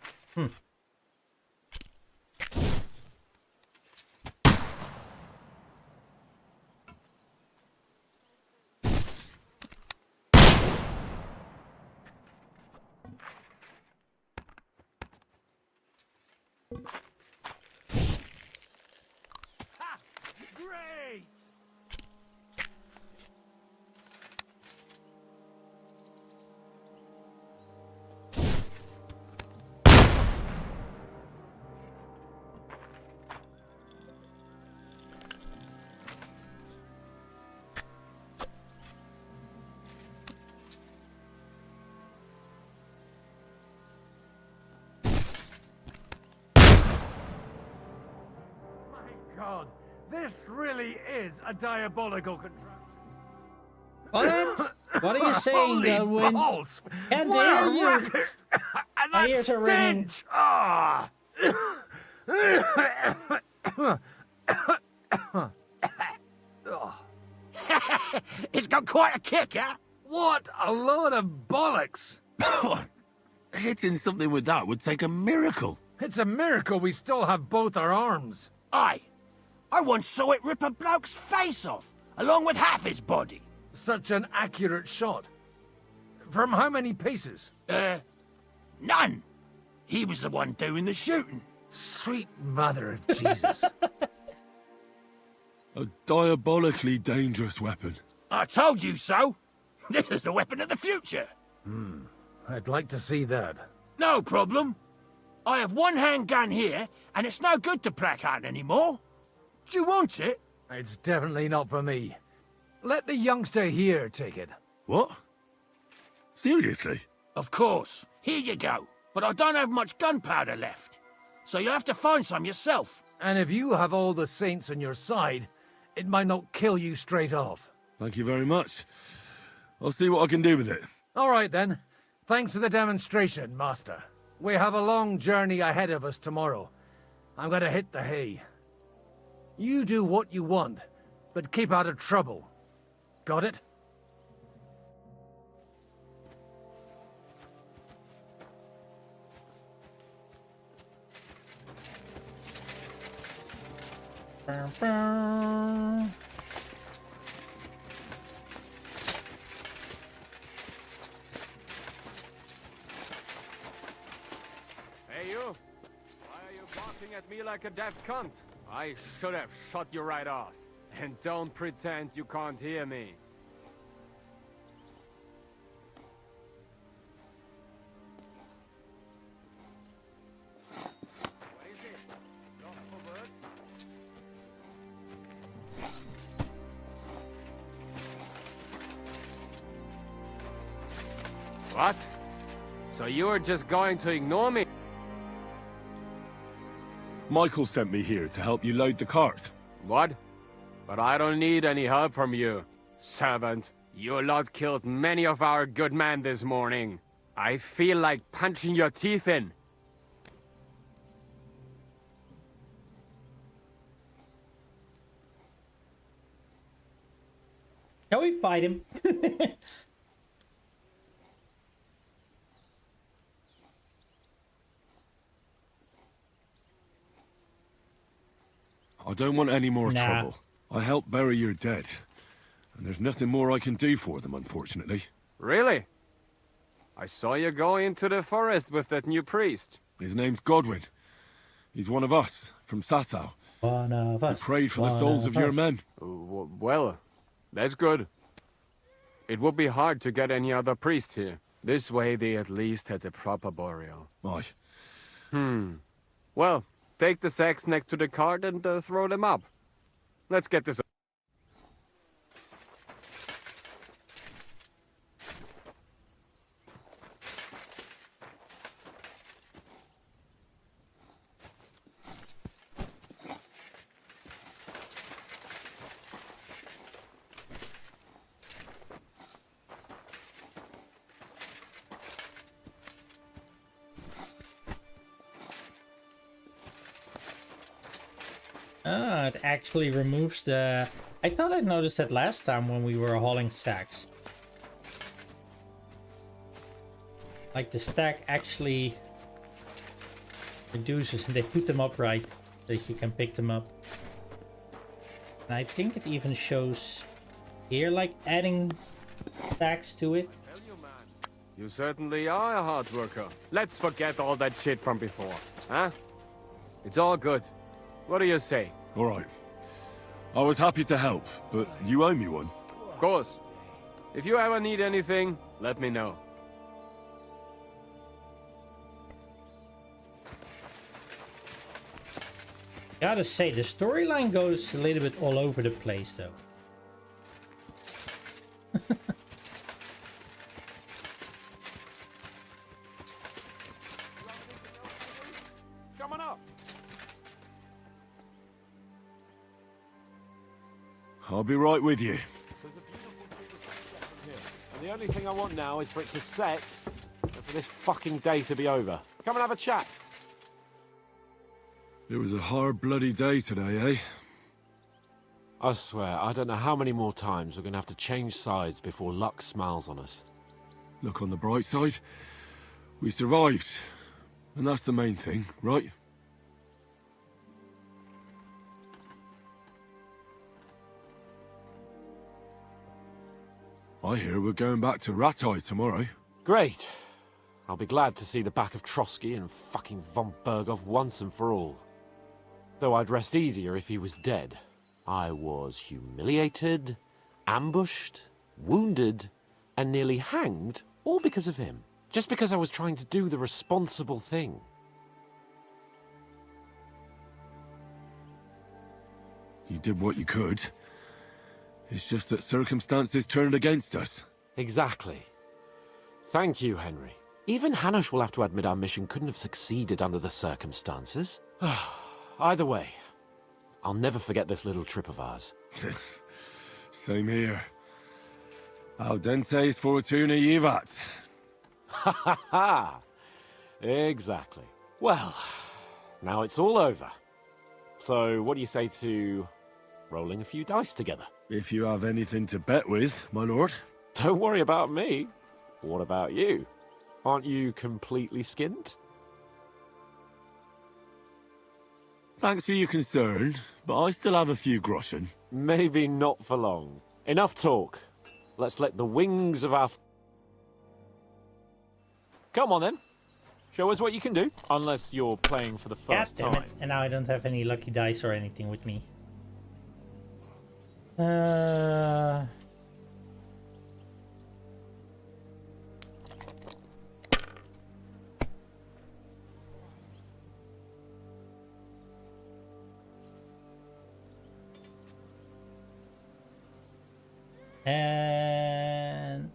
Great! God, this really is a diabolical contraption. What? What are you saying, Holy Godwin? balls! Can't What hear a you. racket! And My that ears are ringing. stench! Ah! It's got quite a kick, huh? What a load of bollocks! Hitting something with that would take a miracle. It's a miracle we still have both our arms. Aye. I once saw it rip a bloke's face off, along with half his body. Such an accurate shot. From how many paces? None. He was the one doing the shooting. Sweet mother of Jesus. A diabolically dangerous weapon. I told you so. This is the weapon of the future. I'd like to see that. No problem. I have one handgun here, and it's no good to placard anymore. Do you want it? It's definitely not for me. Let the youngster here take it. What? Seriously? Of course. Here you go. But I don't have much gunpowder left. So you'll have to find some yourself. And if you have all the saints on your side, it might not kill you straight off. Thank you very much. I'll see what I can do with it. All right, then. Thanks for the demonstration, Master. We have a long journey ahead of us tomorrow. I'm gonna hit the hay. You do what you want, but keep out of trouble. Got it? Hey, you! Why are you barking at me like a deaf cunt? I should have shot you right off. And don't pretend you can't hear me. What? So you're just going to ignore me? Michael sent me here to help you load the cart. What? But I don't need any help from you, servant. You lot killed many of our good men this morning. I feel like punching your teeth in. Shall we fight him? I don't want any more Nah. trouble. I helped bury your dead. And there's nothing more I can do for them, unfortunately. Really? I saw you go into the forest with that new priest. His name's Godwin. He's one of us, from Sasau. One of us. He prayed for the souls of your men. Well, that's good. It would be hard to get any other priest here. This way they at least had a proper burial. Aye. Well, take the sacks next to the cart and throw them up. Let's get this. Ah, it actually removes the... I thought I noticed that last time when we were hauling sacks. Like the stack actually reduces and they put them upright so that you can pick them up. And I think it even shows here like adding stacks to it. You certainly are a hard worker. Let's forget all that shit from before, huh? It's all good. What do you say? All right. I was happy to help, but you owe me one. Of course. If you ever need anything, let me know. Gotta say, the storyline goes a little bit all over the place though. Coming up. I'll be right with you. And the only thing I want now is for it to set and for this fucking day to be over. Come and have a chat. It was a hard bloody day today, eh? I swear, I don't know how many more times we're going to have to change sides before luck smiles on us. Look on the bright side. We survived. And that's the main thing, right? I hear we're going back to Ratai tomorrow. Great. I'll be glad to see the back of Trotsky and fucking von Berghoff once and for all. Though I'd rest easier if he was dead. I was humiliated, ambushed, wounded, and nearly hanged, all because of him. Just because I was trying to do the responsible thing. You did what you could. It's just that circumstances turned against us. Exactly. Thank you, Henry. Even Hanush will have to admit our mission couldn't have succeeded under the circumstances. Either way, I'll never forget this little trip of ours. Same here. Audentes, Fortuna, Iuvat. Ha ha ha! Exactly. Well, now it's all over. So, what do you say to rolling a few dice together? If you have anything to bet with, my lord. Don't worry about me. What about you? Aren't you completely skinned? Thanks for your concern, but I still have a few groschen. Maybe not for long. Enough talk. Let's let the wings of our... Come on then. Show us what you can do. Unless you're playing for the first damn time. it. And now I don't have any lucky dice or anything with me. And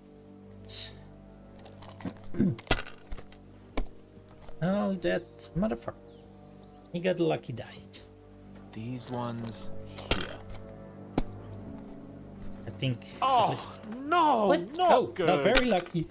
oh, that motherfucker! He got lucky dice. These ones here. I think. Oh no! What? Not oh, good. not very lucky.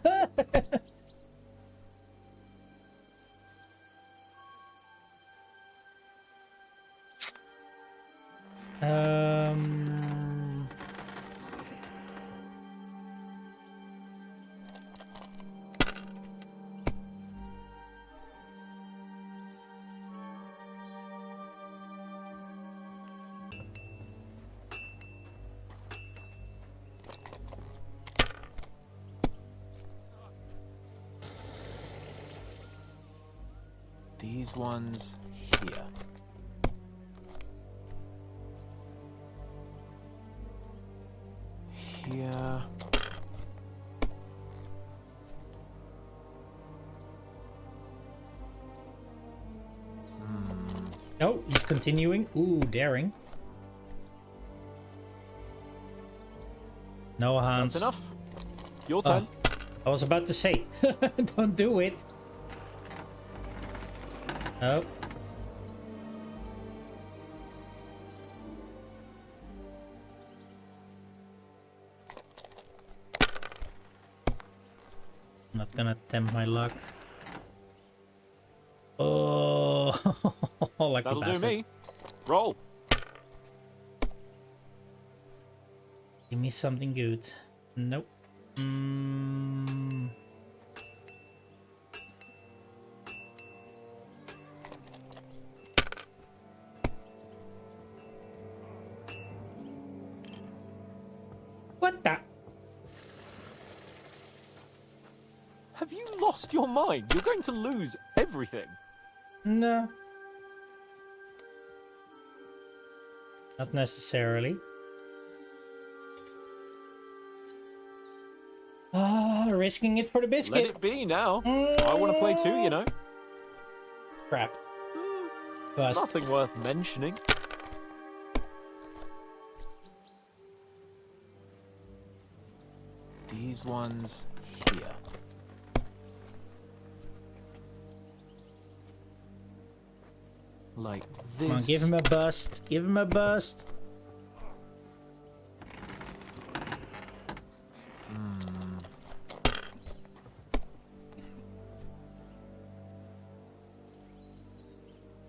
These ones here. Here. Oh, he's continuing. Ooh, daring. No, Hans. That's enough. Your turn. I was about to say, don't do it. Oh. Not gonna tempt my luck. Oh, like That'll do me. Roll. Give me something good. Nope. What the? Have you lost your mind? You're going to lose everything. No. Not necessarily. Ah, risking it for the biscuit. Let it be now. I want to play too, you know. Crap. Bust. Nothing worth mentioning. These ones here. Like this. Come on, give him a bust. Give him a bust.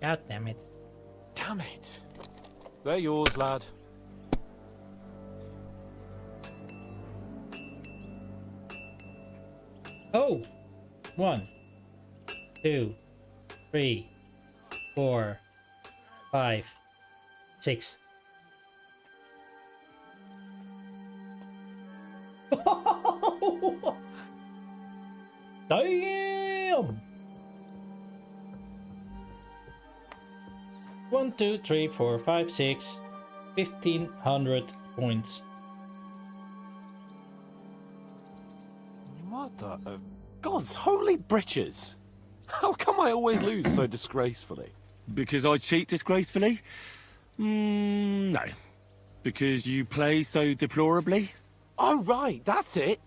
God damn it. Damn it. They're yours, lad. Oh! 1, 2, 3, 4, 5, 6. Damn! 1, 2, 3, 4, 5, 6. 1,500 points. Mother of God's holy britches! How come I always lose so disgracefully? Because I cheat disgracefully? No. Because you play so deplorably? Oh, right, that's it.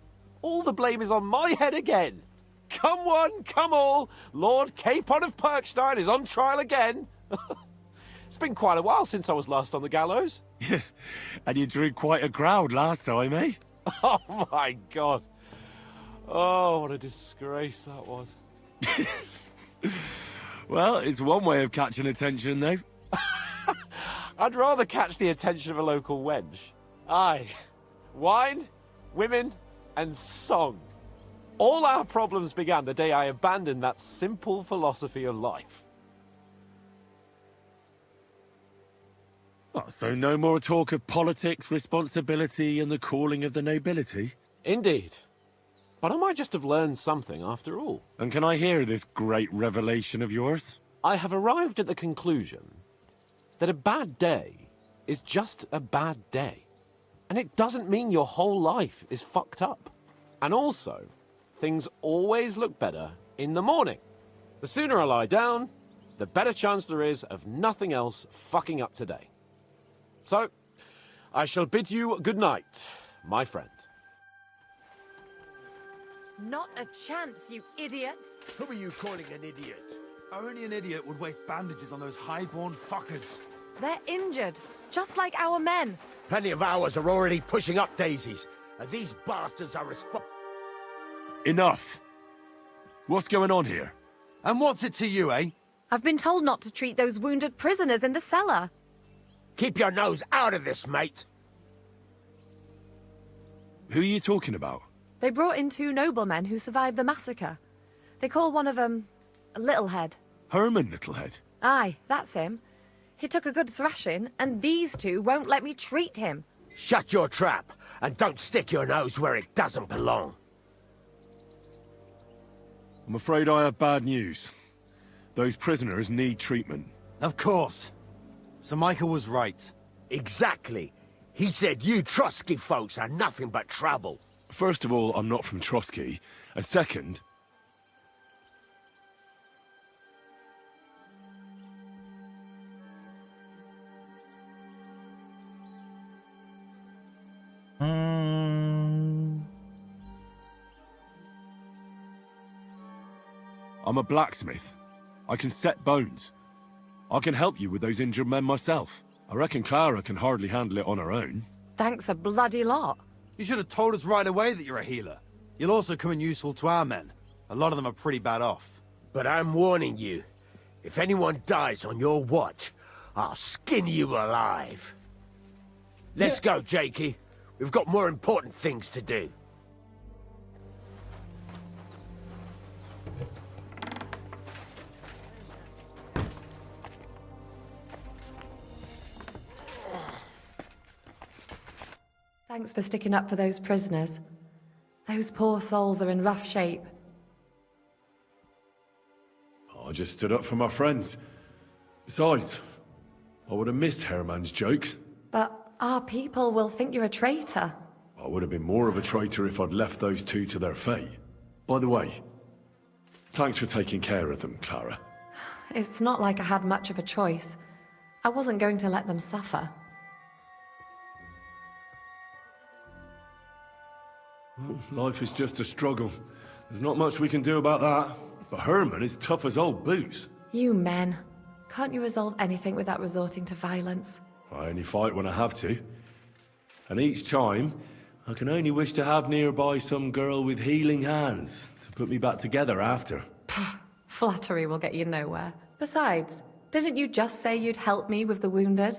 All the blame is on my head again. Come one, come all. Lord Capon of Perkstein is on trial again. It's been quite a while since I was last on the gallows. And you drew quite a crowd last time, eh? Oh my god. Oh, what a disgrace that was. Well, it's one way of catching attention, though. I'd rather catch the attention of a local wench. Aye. Wine, women, and song. All our problems began the day I abandoned that simple philosophy of life. Oh, so no more talk of politics, responsibility, and the calling of the nobility? Indeed. But I might just have learned something after all. And can I hear this great revelation of yours? I have arrived at the conclusion that a bad day is just a bad day. And it doesn't mean your whole life is fucked up. And also, things always look better in the morning. The sooner I lie down, the better chance there is of nothing else fucking up today. So, I shall bid you good night, my friend. Not a chance, you idiots! Who are you calling an idiot? Only an idiot would waste bandages on those highborn fuckers. They're injured, just like our men. Plenty of ours are already pushing up daisies, and these bastards are Enough! What's going on here? And what's it to you, eh? I've been told not to treat those wounded prisoners in the cellar. Keep your nose out of this, mate. Who are you talking about? They brought in 2 noblemen who survived the massacre. They call one of them Littlehead. Herman Littlehead? Aye, that's him. He took a good thrashing, and these 2 won't let me treat him. Shut your trap, and don't stick your nose where it doesn't belong. I'm afraid I have bad news. Those prisoners need treatment. Of course. Sir Michael was right. Exactly. He said you Trotsky folks are nothing but trouble. First of all, I'm not from Trotsky. And second... I'm a blacksmith. I can set bones. I can help you with those injured men myself. I reckon Clara can hardly handle it on her own. Thanks a bloody lot. You should have told us right away that you're a healer. You'll also come in useful to our men. A lot of them are pretty bad off. But I'm warning you. If anyone dies on your watch, I'll skin you alive. Let's go, Jakey. We've got more important things to do. Thanks for sticking up for those prisoners. Those poor souls are in rough shape. I just stood up for my friends. Besides, I would have missed Herman's jokes. But our people will think you're a traitor. I would have been more of a traitor if I'd left those 2 to their fate. By the way, thanks for taking care of them, Clara. It's not like I had much of a choice. I wasn't going to let them suffer. Well, life is just a struggle. There's not much we can do about that. But Herman is tough as old boots. You men. Can't you resolve anything without resorting to violence? I only fight when I have to. And each time, I can only wish to have nearby some girl with healing hands to put me back together after. Flattery will get you nowhere. Besides, didn't you just say you'd help me with the wounded?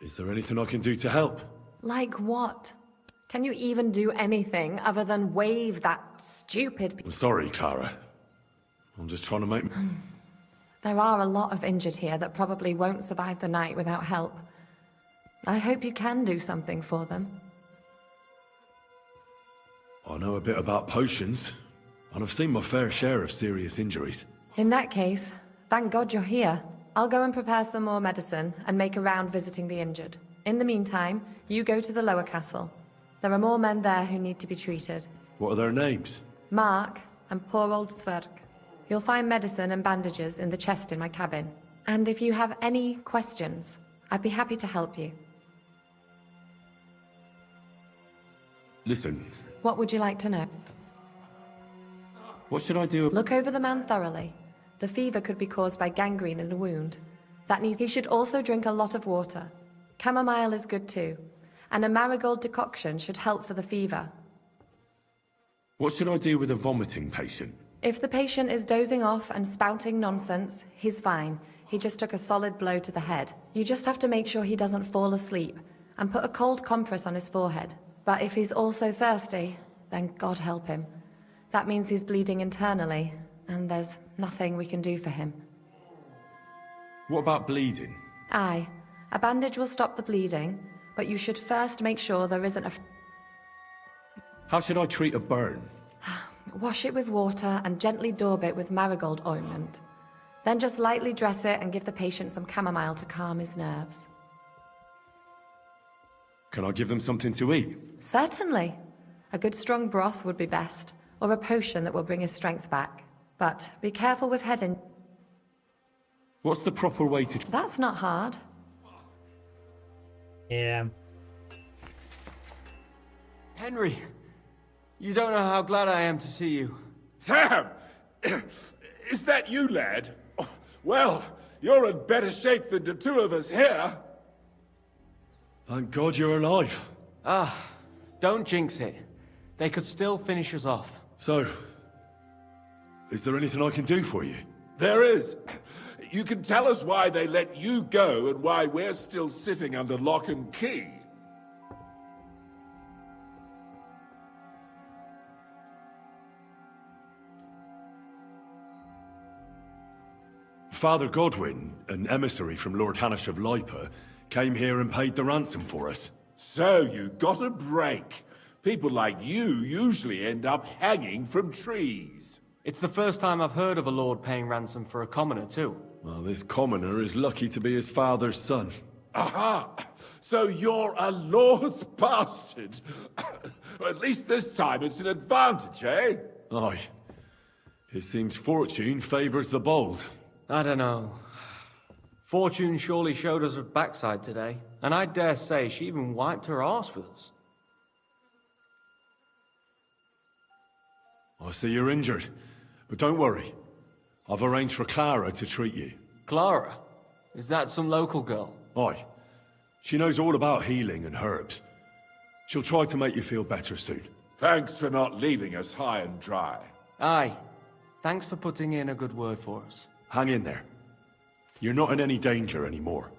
Is there anything I can do to help? Like what? Can you even do anything other than wave that stupid... I'm sorry, Clara. I'm just trying to make... There are a lot of injured here that probably won't survive the night without help. I hope you can do something for them. I know a bit about potions, and I've seen my fair share of serious injuries. In that case, thank God you're here. I'll go and prepare some more medicine and make a round visiting the injured. In the meantime, you go to the lower castle. There are more men there who need to be treated. What are their names? Mark and poor old Sverk. You'll find medicine and bandages in the chest in my cabin. And if you have any questions, I'd be happy to help you. Listen, What would you like to know? what should I do? Look over the man thoroughly. The fever could be caused by gangrene in a wound. That means he should also drink a lot of water. Chamomile is good too. and a marigold decoction should help for the fever. What should I do with a vomiting patient? If the patient is dozing off and spouting nonsense, he's fine. He just took a solid blow to the head. You just have to make sure he doesn't fall asleep, and put a cold compress on his forehead. But if he's also thirsty, then God help him. That means he's bleeding internally, and there's nothing we can do for him. What about bleeding? Aye. A bandage will stop the bleeding, but you should first make sure there isn't a... How should I treat a burn? Wash it with water and gently daub it with marigold ointment. Then just lightly dress it and give the patient some chamomile to calm his nerves. Can I give them something to eat? Certainly. A good strong broth would be best, or a potion that will bring his strength back. But be careful with head. What's the proper way to... That's not hard. Yeah. Henry, you don't know how glad I am to see you. Sam! Is that you, lad? Well, you're in better shape than the two of us here. Thank God you're alive. Ah, don't jinx it. They could still finish us off. So, is there anything I can do for you? There is. You can tell us why they let you go and why we're still sitting under lock and key. Father Godwin, an emissary from Lord Hanish of Lipa, came here and paid the ransom for us. So you got a break. People like you usually end up hanging from trees. It's the first time I've heard of a lord paying ransom for a commoner, too. Well, this commoner is lucky to be his father's son. Aha! So you're a lord's bastard. At least this time it's an advantage, eh? Aye. It seems fortune favours the bold. I don't know. Fortune surely showed us her backside today, and I dare say she even wiped her arse with us. I see you're injured, but don't worry. I've arranged for Clara to treat you. Clara? Is that some local girl? Aye. She knows all about healing and herbs. She'll try to make you feel better soon. Thanks for not leaving us high and dry. Aye. Thanks for putting in a good word for us. Hang in there. You're not in any danger anymore.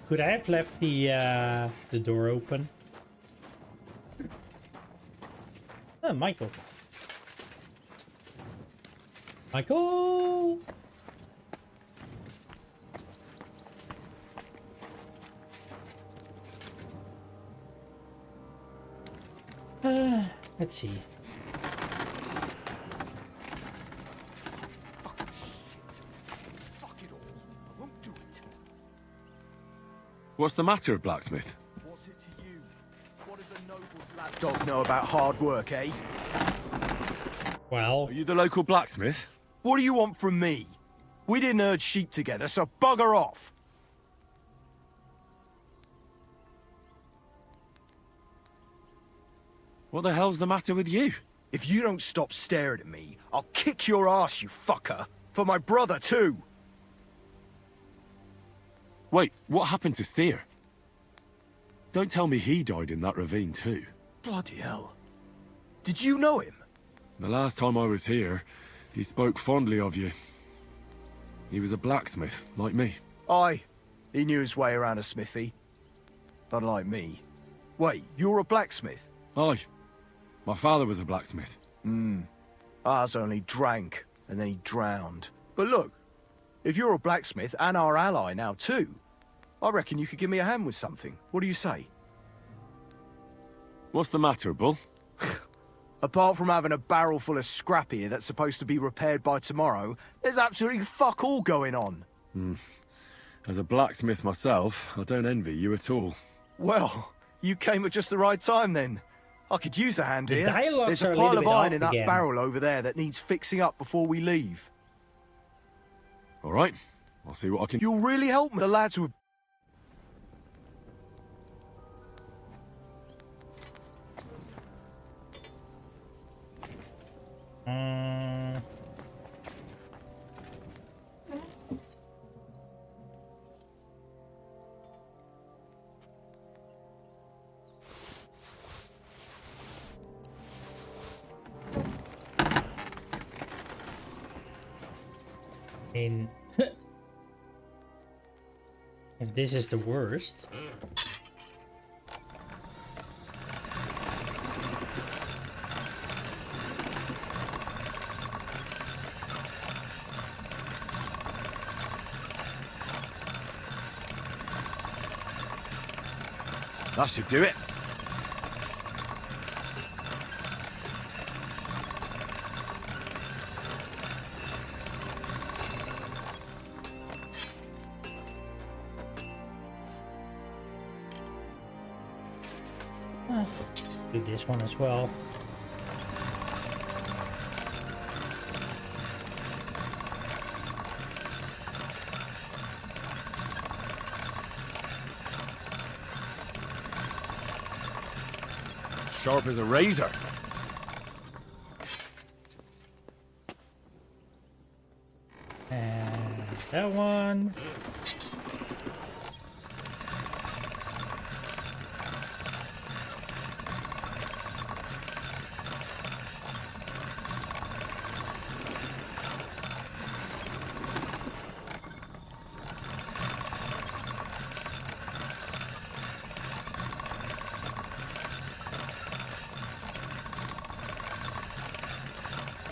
Could I have left the door open? Oh, Michael. Michael! Let's see. What's the matter, blacksmith? What's it to you? What does a noble's lapdog know about hard work, eh? Well... Are you the local blacksmith? What do you want from me? We didn't herd sheep together, so bugger off! What the hell's the matter with you? If you don't stop staring at me, I'll kick your ass, you fucker! For my brother, too! Wait, what happened to Steer? Don't tell me he died in that ravine too. Bloody hell. Did you know him? The last time I was here, he spoke fondly of you. He was a blacksmith, like me. Aye. He knew his way around a smithy. Unlike me. Wait, you're a blacksmith? Aye. My father was a blacksmith. Ours only drank, and then he drowned. But look, if you're a blacksmith and our ally now too, I reckon you could give me a hand with something. What do you say? What's the matter, Bull? Apart from having a barrel full of scrap here that's supposed to be repaired by tomorrow, there's absolutely fuck all going on. As a blacksmith myself, I don't envy you at all. Well, you came at just the right time then. I could use a hand The here. dialogues There's are a a pile little of bit iron off in that again. barrel over there that needs fixing up before we leave. All right, I'll see what I can... You'll really help me. The lads would... mean, if this is the worst. That should do it. Do this one as well. Sharp as a razor. And that one.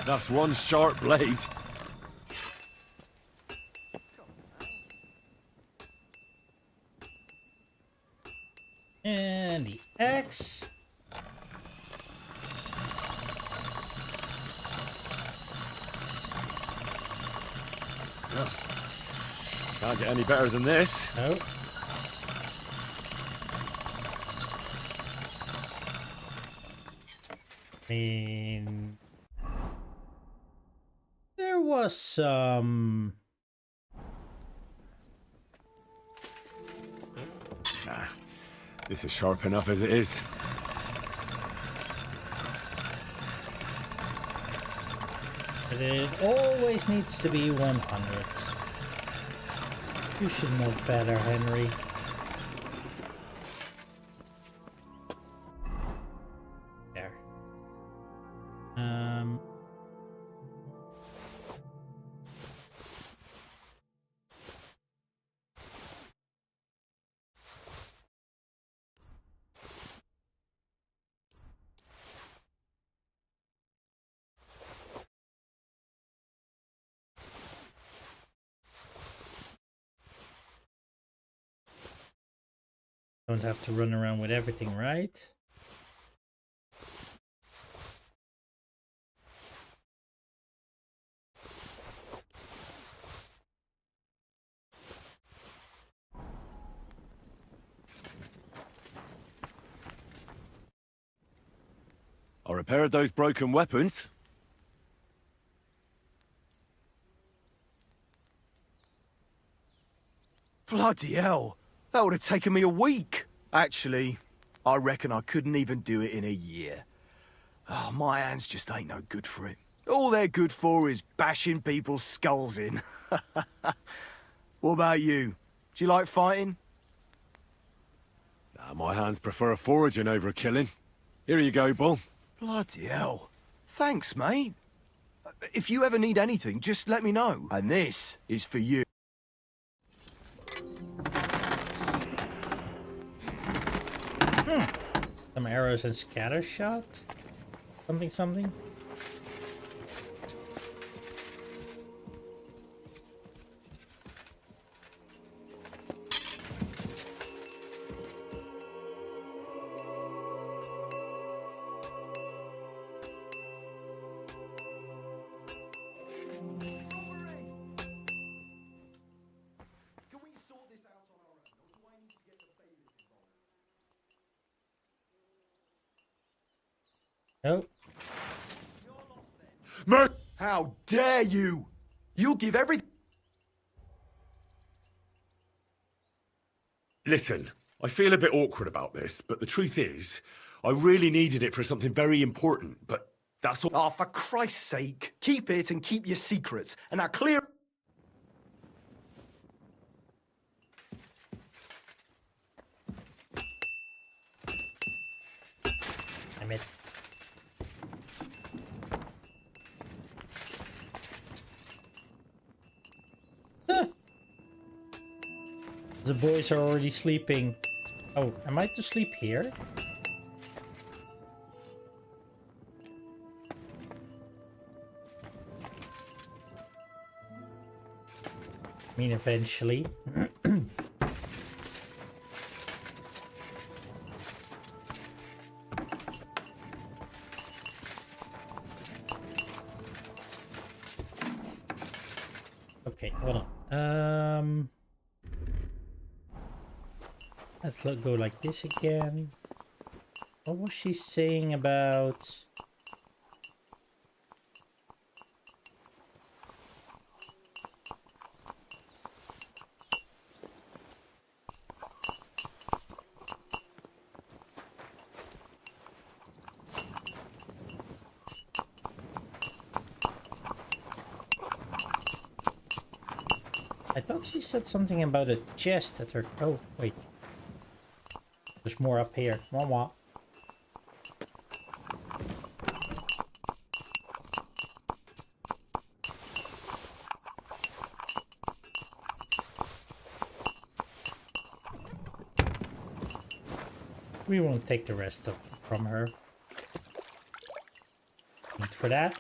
That's one sharp blade. And the X. Can't get any better than this. Nope. I mean, there was some. Nah, this is sharp enough as it is. But it always needs to be 100. You should know better, Henry. There. Don't have to run around with everything, right? I repaired those broken weapons. Bloody hell. That would have taken me a week. Actually, I reckon I couldn't even do it in a year. Oh, my hands just ain't no good for it. All they're good for is bashing people's skulls in. What about you? Do you like fighting? Nah, my hands prefer foraging over killing. Here you go, Bull. Bloody hell. Thanks, mate. If you ever need anything, just let me know. And this is for you. Some arrows and scatter shot? Something? Oh. How dare you! You'll give everything. Listen, I feel a bit awkward about this, but the truth is, I really needed it for something very important, but that's all. Oh, for Christ's sake, keep it and keep your secrets. And now clear. Damn it. The boys are already sleeping. Oh, am I to sleep here? I mean, eventually. Okay, hold on. Let's go like this again. What was she saying about... I thought she said something about a chest at her... Oh, wait. There's more up here. Wah wah. We won't take the rest from her. Need for that.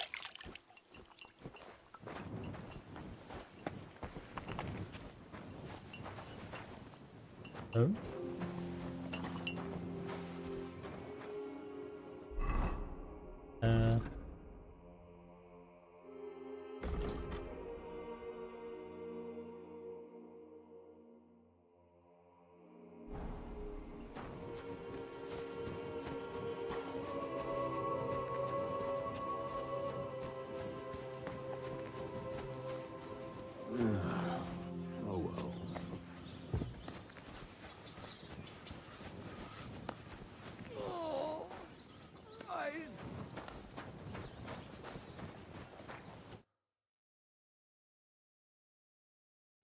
Oh. Oh well.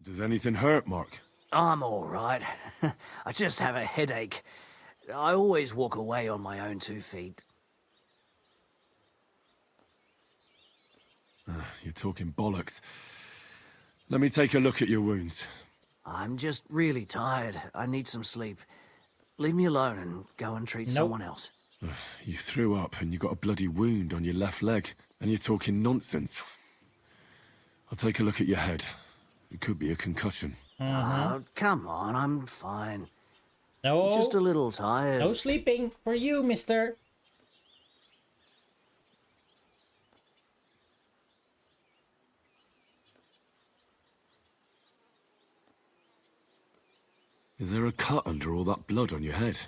Does anything hurt, Mark? I'm all right. I just have a headache. I always walk away on my own 2 feet. You're talking bollocks. Let me take a look at your wounds. I'm just really tired. I need some sleep. Leave me alone and go and treat someone else. You threw up and you got a bloody wound on your left leg, and you're talking nonsense. I'll take a look at your head. It could be a concussion. Oh, come on, I'm fine. No. Just a little tired. No sleeping for you, mister. Is there a cut under all that blood on your head?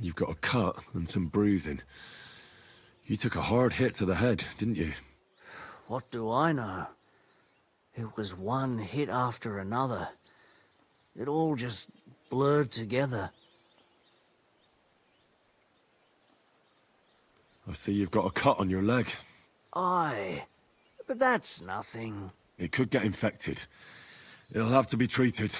You've got a cut and some bruising. You took a hard hit to the head, didn't you? What do I know? It was one hit after another. It all just blurred together. I see you've got a cut on your leg. Aye, but that's nothing. It could get infected. It'll have to be treated.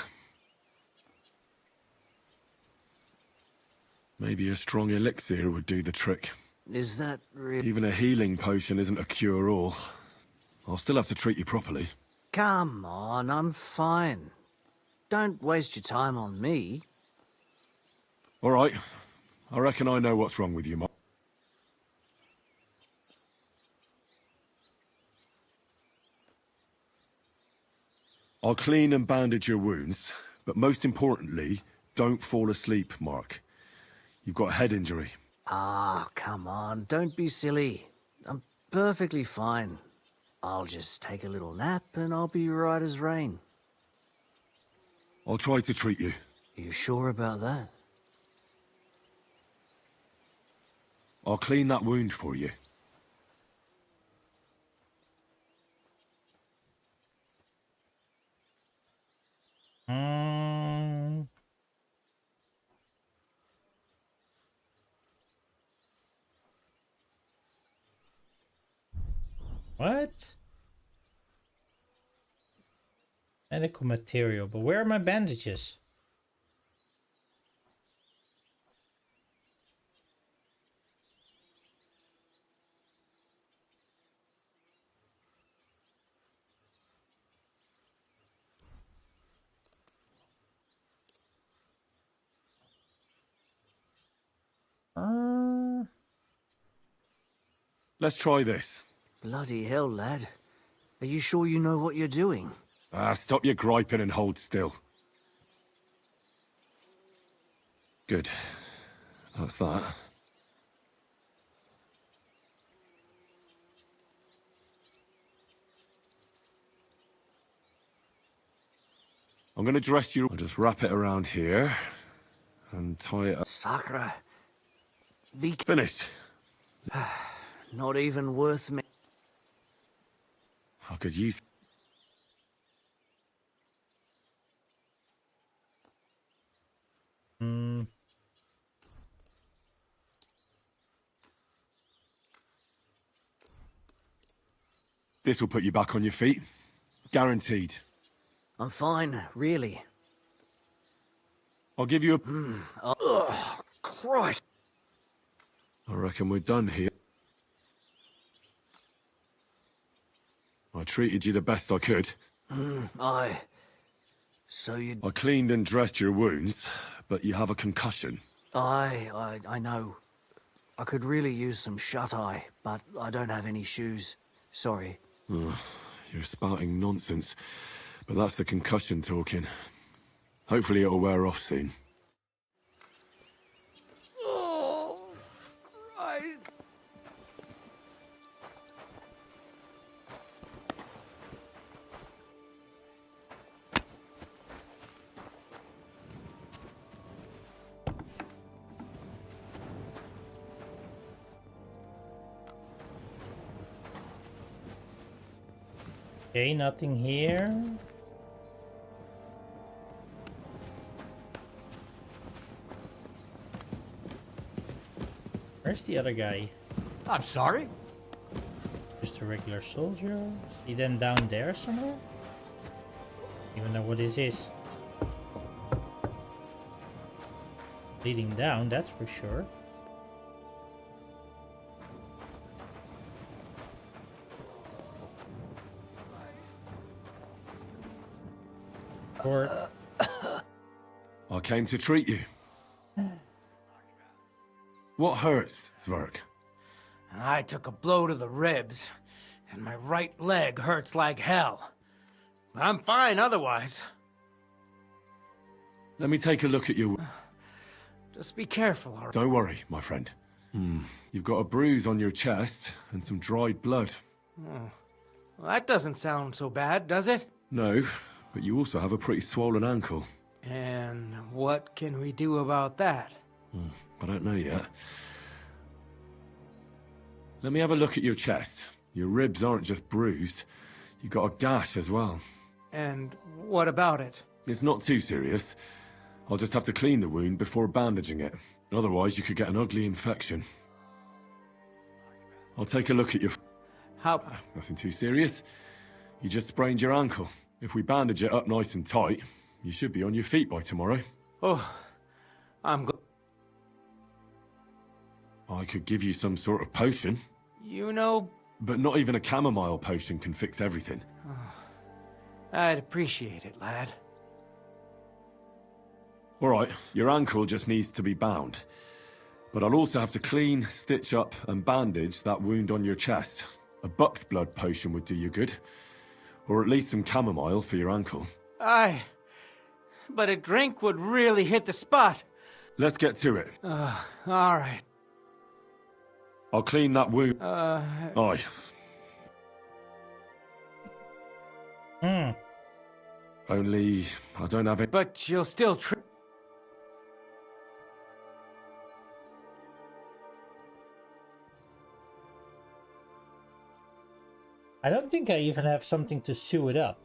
Maybe a strong elixir would do the trick. Is that really... Even a healing potion isn't a cure-all. I'll still have to treat you properly. Come on, I'm fine. Don't waste your time on me. All right. I reckon I know what's wrong with you, Mark. I'll clean and bandage your wounds, but most importantly, don't fall asleep, Mark. You've got a head injury. Ah, come on, don't be silly. I'm perfectly fine. I'll just take a little nap and I'll be right as rain. I'll try to treat you. You sure about that? I'll clean that wound for you. What? Medical material, but where are my bandages? Let's try this. Bloody hell, lad. Are you sure you know what you're doing? Stop your griping and hold still. Good. That's that. I'm gonna dress you. I'll just wrap it around here and tie it up. Sakra. Finished. Not even worth me. I could use. This will put you back on your feet. Guaranteed. I'm fine, really. I'll give you a... Ugh, Christ! I reckon we're done here. I treated you the best I could. Aye. So you... I cleaned and dressed your wounds, but you have a concussion. I know. I could really use some shut-eye, but I don't have any shoes. Sorry. You're spouting nonsense, but that's the concussion talking. Hopefully it'll wear off soon. Oh, Christ! Okay, nothing here. Where's the other guy? I'm sorry? Just a regular soldier? Is he then down there somewhere? Even know what this is. Leading down, that's for sure. Or I came to treat you. What hurts, Zwerg? I took a blow to the ribs, and my right leg hurts like hell. I'm fine otherwise. Let me take a look at you. Just be careful, all right? Don't worry, my friend. You've got a bruise on your chest and some dried blood. Well, that doesn't sound so bad, does it? No, but you also have a pretty swollen ankle. And what can we do about that? I don't know yet. Let me have a look at your chest. Your ribs aren't just bruised. You got a gash as well. And what about it? It's not too serious. I'll just have to clean the wound before bandaging it. Otherwise, you could get an ugly infection. I'll take a look at your... How... Nothing too serious. You just sprained your ankle. If we bandage it up nice and tight, you should be on your feet by tomorrow. Oh, I'm glad. I could give you some sort of potion. You know... But not even a chamomile potion can fix everything. I'd appreciate it, lad. Alright, your ankle just needs to be bound. But I'll also have to clean, stitch up, and bandage that wound on your chest. A buck's blood potion would do you good. Or at least some chamomile for your ankle. Aye. But a drink would really hit the spot. Let's get to it. Alright. I'll clean that wound. Aye. Only, I don't have it. But you'll still I don't think I even have something to sew it up.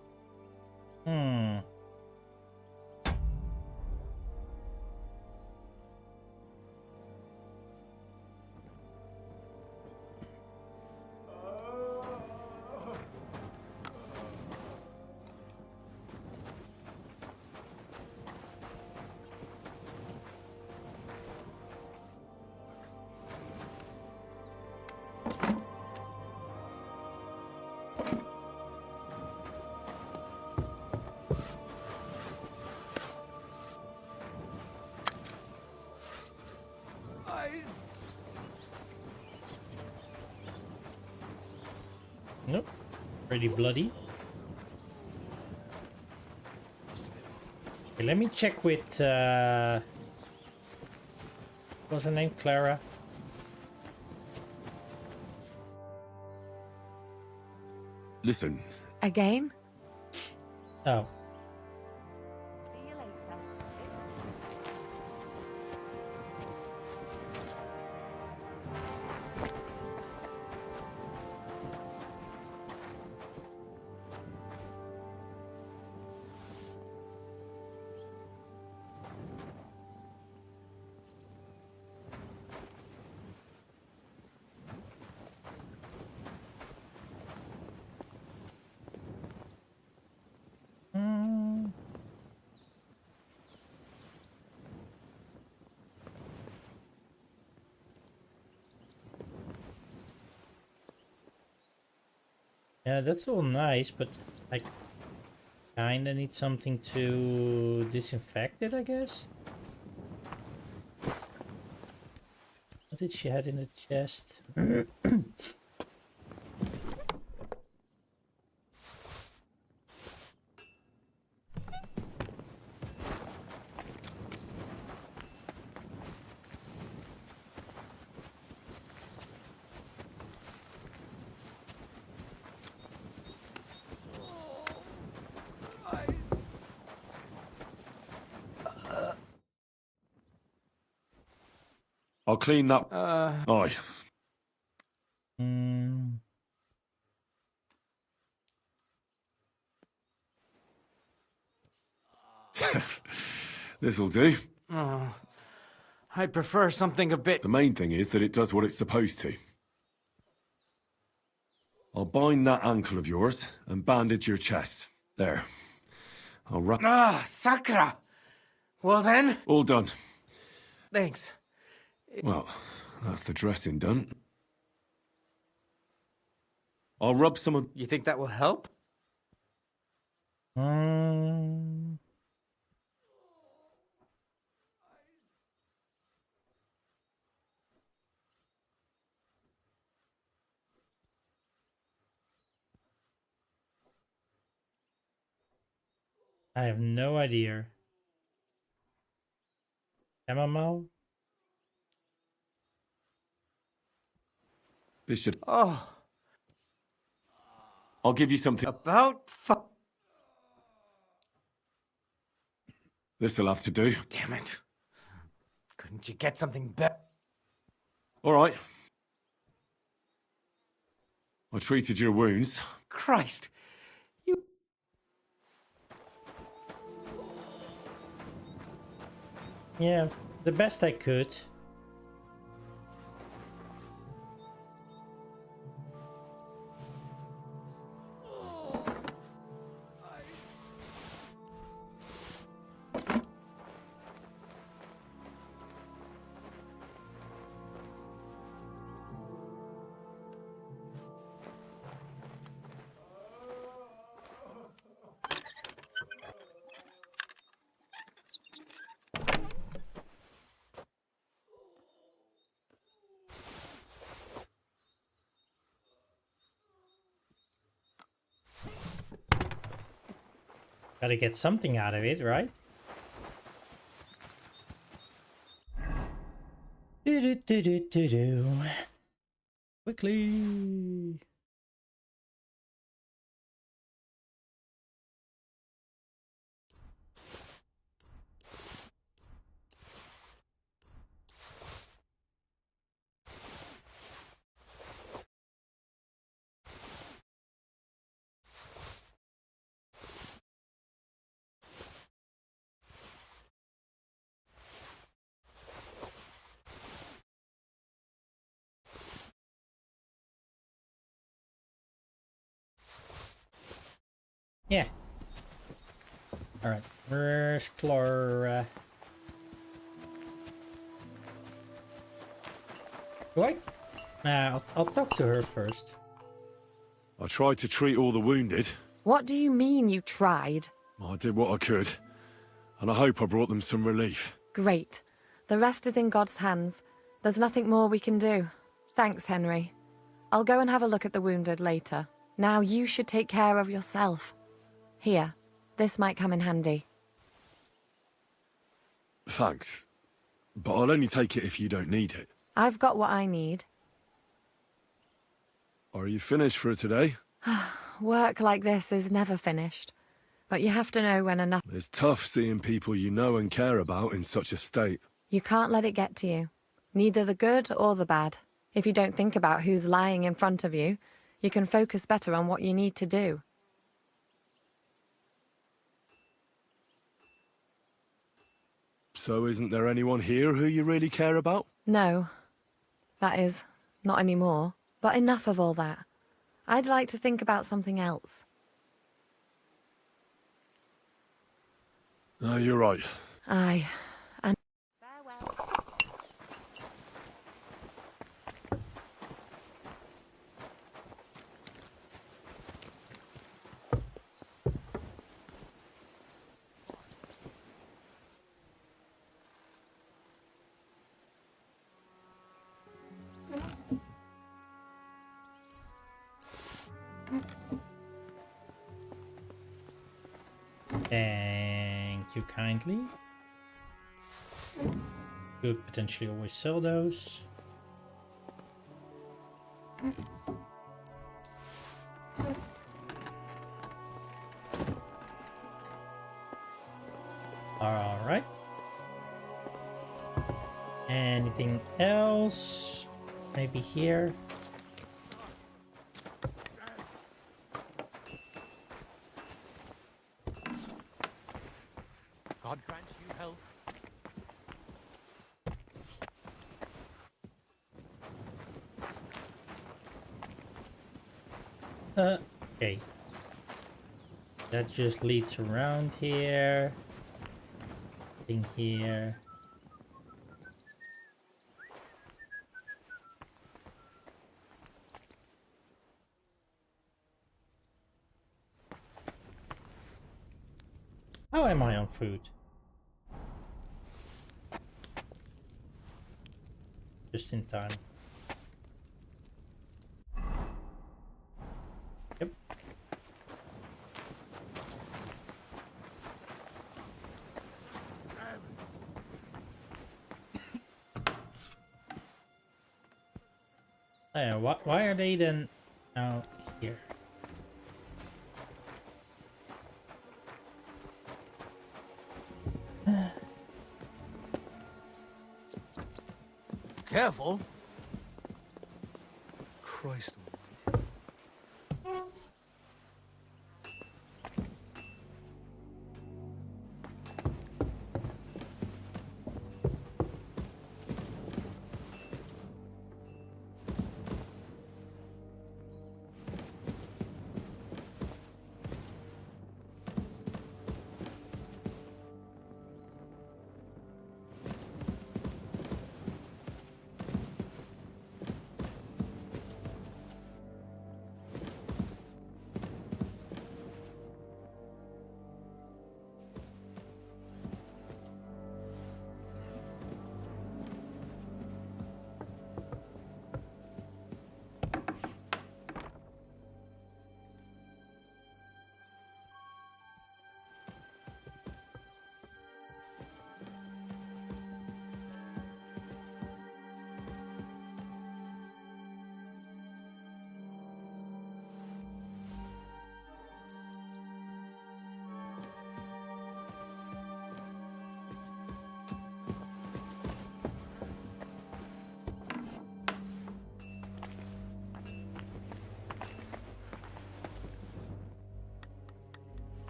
Nope. Pretty bloody. Okay, let me check with what's her name? Clara. Listen. Again? Oh. Yeah, that's all nice, but I kinda need something to disinfect it, I guess. What did she have in the chest? I'll clean that. Aye. This'll do. I prefer something a bit... The main thing is that it does what it's supposed to. I'll bind that ankle of yours and bandage your chest. There. I'll wrap... Sakra! Well then... All done. Thanks. Well, that's the dressing done. I'll rub some of... You think that will help? I have no idea. Chamomile? This should... Oh. I'll give you something... About This'll have to do. Damn it. Couldn't you get something better? All right. I treated your wounds. Christ. Yeah, the best I could. Gotta get something out of it, right? Quickly. Yeah. Alright, where's Clara? Right? I'll talk to her first. I tried to treat all the wounded. What do you mean you tried? I did what I could, and I hope I brought them some relief. Great. The rest is in God's hands. There's nothing more we can do. Thanks, Henry. I'll go and have a look at the wounded later. Now you should take care of yourself. Here, this might come in handy. Thanks. But I'll only take it if you don't need it. I've got what I need. Are you finished for today? Work like this is never finished. But you have to know when enough... It's tough seeing people you know and care about in such a state. You can't let it get to you. Neither the good or the bad. If you don't think about who's lying in front of you, you can focus better on what you need to do. So isn't there anyone here who you really care about? No. That is, not anymore. But enough of all that. I'd like to think about something else. No, you're right. Aye. And... Thank you kindly. Could potentially always sell those. Alright. Anything else? Maybe here? God grant you health. Okay. That just leads around here. Thing here. How am I on food? Just in time. Yep. Why are they then out here? Careful. Christ almighty.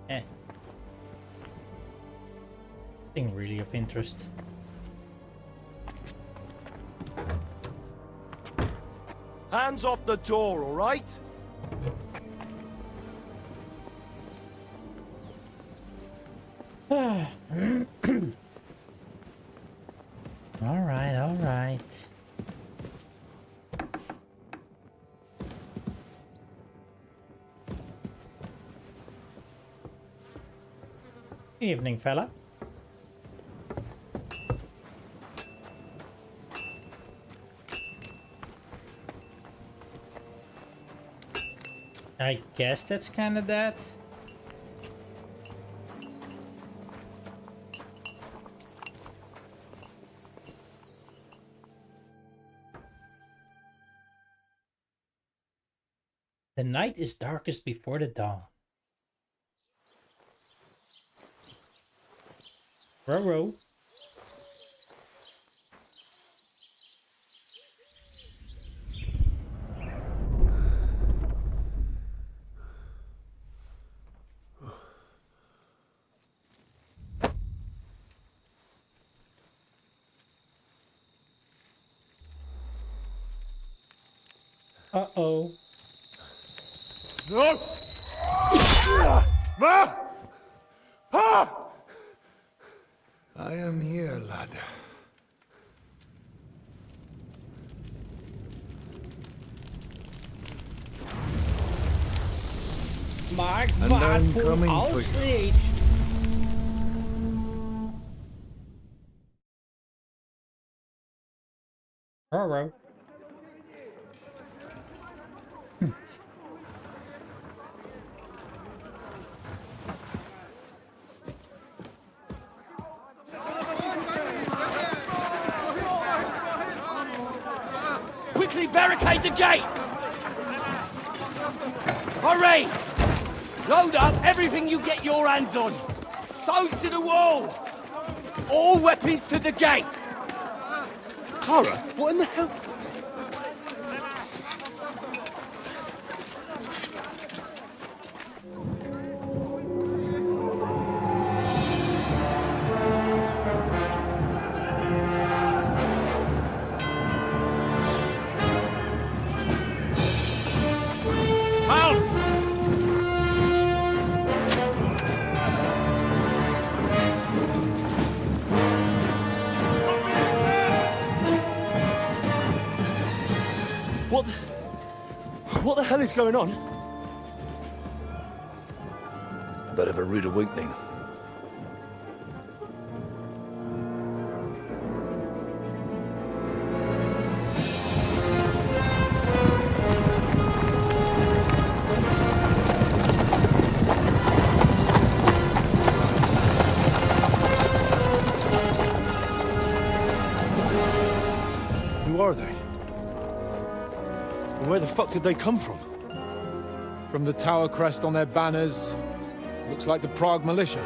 Eh. Nothing really of interest. Hands off the door, all right? All right, all right. Evening, fella. I guess that's kind of that. The night is darkest before the dawn. Row. Uh-oh. No! Ma! Ah! I am here, lad. Maar And waar I'm voor coming als for you. reeds? Roro. Quickly barricade the gate! Hurry! Load up everything you get your hands on. Stones to the wall! All weapons to the gate! Clara, what in the hell? What the hell is going on? Bit of a rude awakening. Who are they? And where the fuck did they come from? From the tower crest on their banners. Looks like the Prague militia.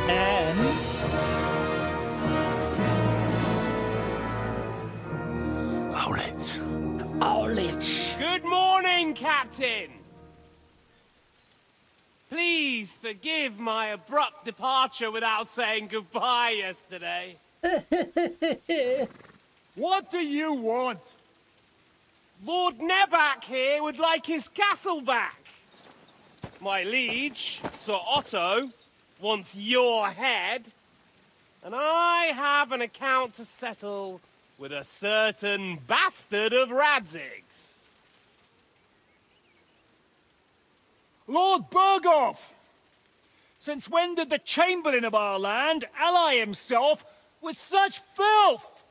And Owlitch. Good morning, Captain. Please forgive my abrupt departure without saying goodbye yesterday. What do you want? Lord Nebak here would like his castle back. My liege, Sir Otto, wants your head. And I have an account to settle with a certain bastard of Radzig's. Lord Berghoff! Since when did the Chamberlain of our land ally himself with such filth?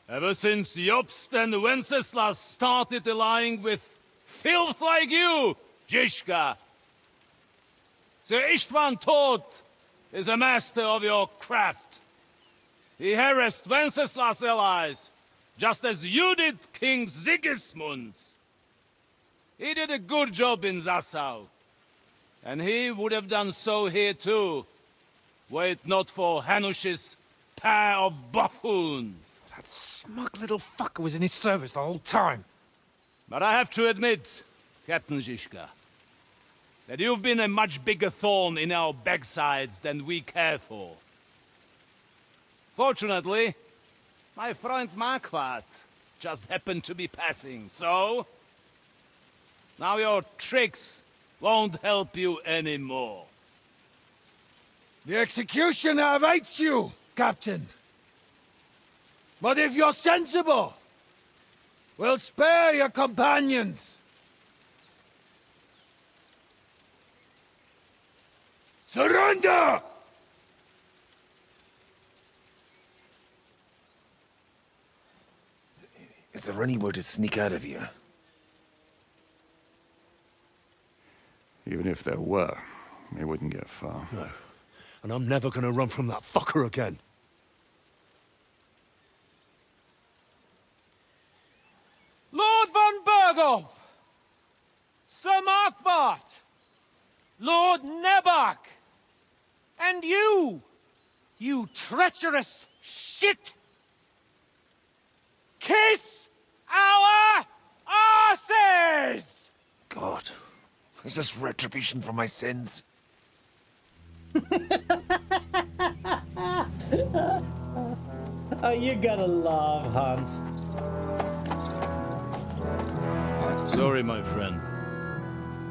Ever since Jobst and Wenceslas started allying with filth like you, Zizka. Sir Istvan Tod is a master of your craft. He harassed Wenceslas' allies, just as you did King Sigismund's. He did a good job in Zassau, and he would have done so here too, were it not for Hanush's pair of buffoons. That smug little fucker was in his service the whole time. But I have to admit, Captain Zizka, that you've been a much bigger thorn in our backsides than we care for. Fortunately, my friend Marquardt just happened to be passing, so... now your tricks won't help you anymore. The executioner awaits you, Captain. But if you're sensible, we'll spare your companions. Surrender! Is there anywhere to sneak out of here? Even if there were, they wouldn't get far. No. And I'm never gonna run from that fucker again. Lord von Berghoff! Sir Markwart! Lord Nebach! And you! You treacherous shit! Kiss our arses! God, is this retribution for my sins? Oh, you gotta love Hans. Sorry, my friend.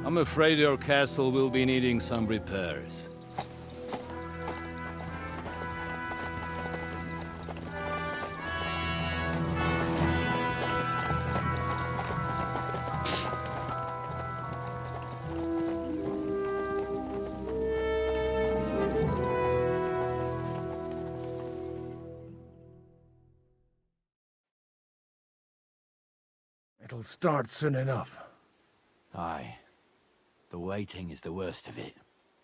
I'm afraid your castle will be needing some repairs. It'll start soon enough. Aye. The waiting is the worst of it.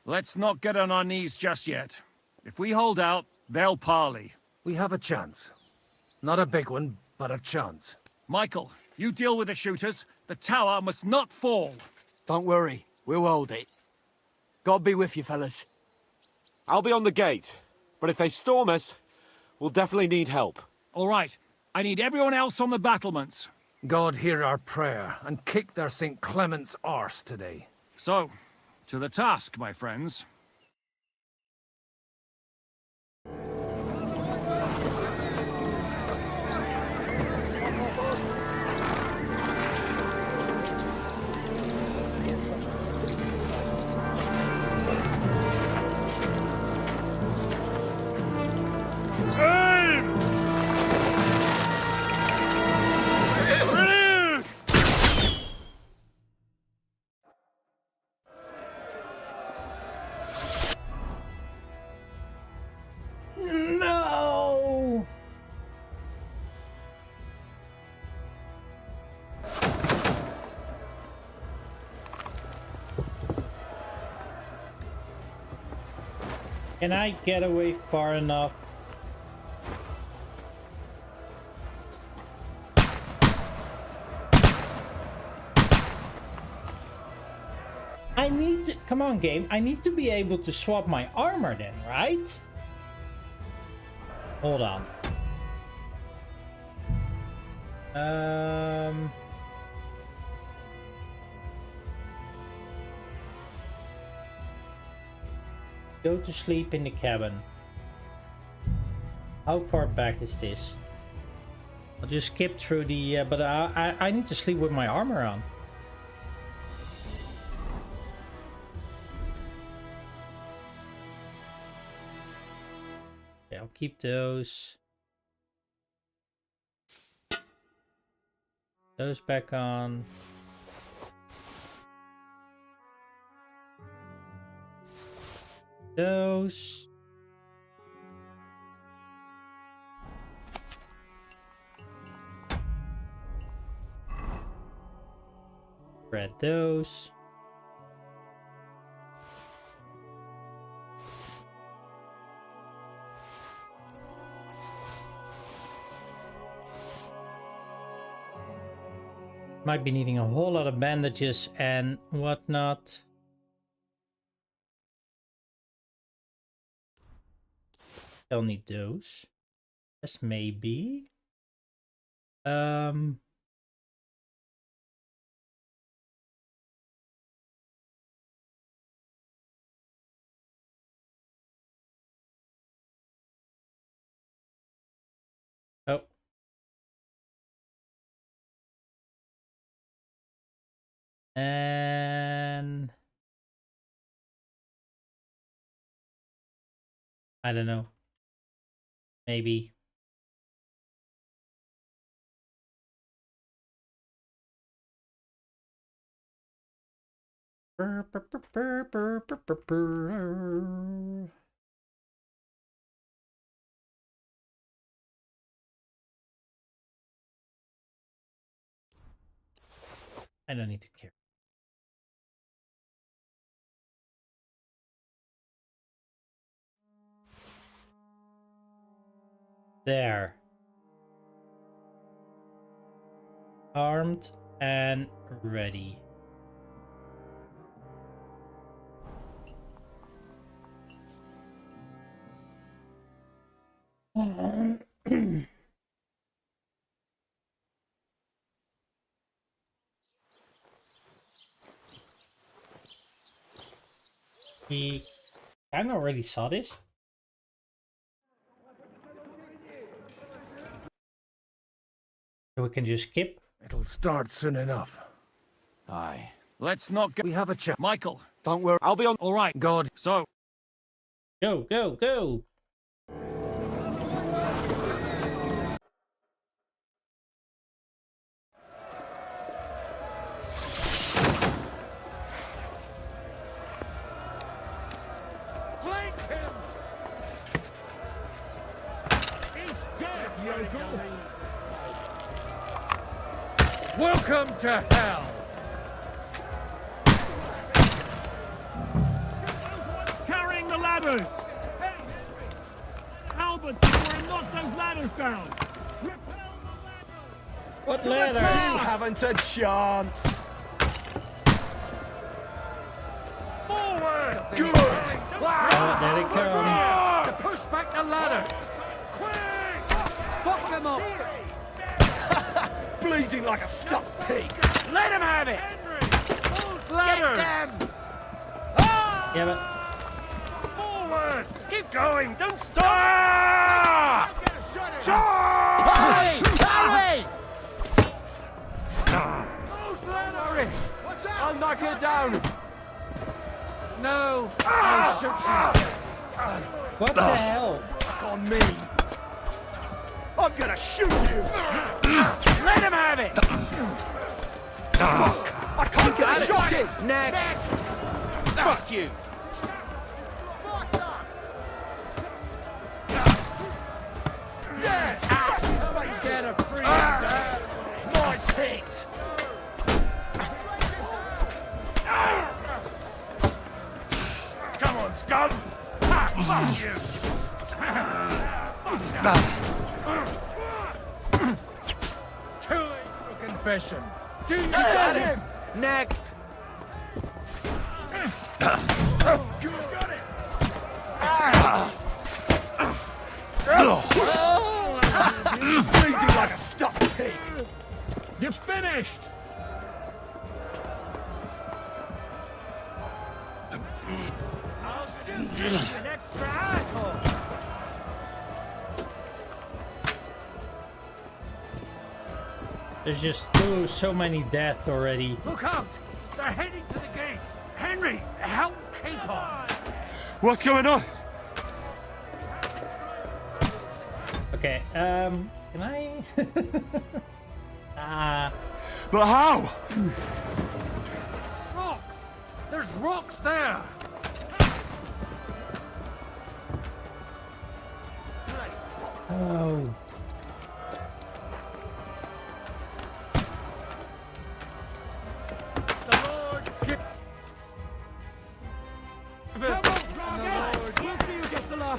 Let's not get on our knees just yet. If we hold out, they'll parley. We have a chance. Not a big one, but a chance. Michael, you deal with the shooters. The tower must not fall. Don't worry. We'll hold it. God be with you, fellas. I'll be on the gate. But if they storm us, we'll definitely need help. All right. I need everyone else on the battlements. God hear our prayer, and kick their St. Clement's arse today. So, to the task, my friends. No! Can I get away far enough? I need to, come on game, I need to be able to swap my armor then, right? Hold on. Go to sleep in the cabin. How far back is this? I'll just skip through the, but I need to sleep with my armor on. Yeah, I'll keep those. Those back on. Those. Spread those. Might be needing a whole lot of bandages and whatnot. I'll need those. Yes, maybe. And I don't know. Maybe. I don't need to care. There. Armed and ready. He kind of already saw this. So we can just skip. It'll start soon enough. Aye. Let's not get... We have a chat. Michael, don't worry. I'll be on... All right, God. So... Go, go, go! Flank him! He's dead, yokel! Welcome to hell! Carrying the ladders! Hey, Albert, we're not those ladders down! What ladder? You haven't a chance! Forward! Good! Oh, there they come. To push back the ladders! Fuck them up! Bleeding like a stuck pig! Let him have it! Ladders! Get them! Yeah, but Forward! Keep going! Don't stop! Hurry! Hurry! I'll knock it down! No! I'll shoot you! what the hell? On me! I'm gonna shoot you! Let him have it! I can't get a shot in! Next! Fuck you! Yes! Get a free! Nice hit! Come on, scum! Ha, fuck you! Too late for confession! You got him! Next! You got it! Bleeding like a stuck pig! You're finished! I'll shoot you, an extra asshole! There's just so many death already. Look out! They're heading to the gate! Henry, help Capon! What's going on? Okay, can I? But how? Rocks! There's rocks there! Oh.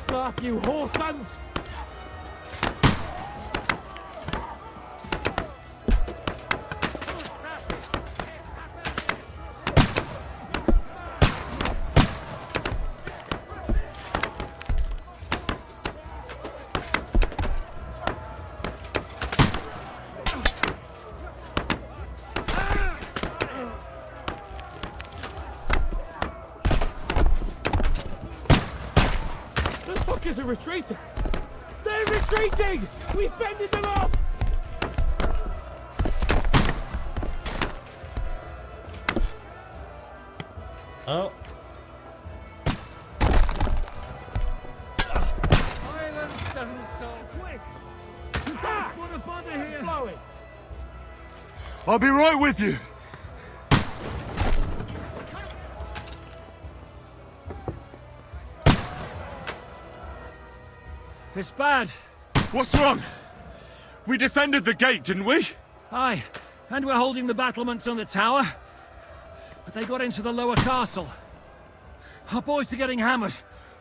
Laugh, you whore sons! Are retreating! They're retreating! We've fended them off! Oh. Violence doesn't solve quick. Don't want to bother here. Blowing. I'll be right with you. It's bad. What's wrong? We defended the gate, didn't we? Aye, and we're holding the battlements on the tower. But they got into the lower castle. Our boys are getting hammered.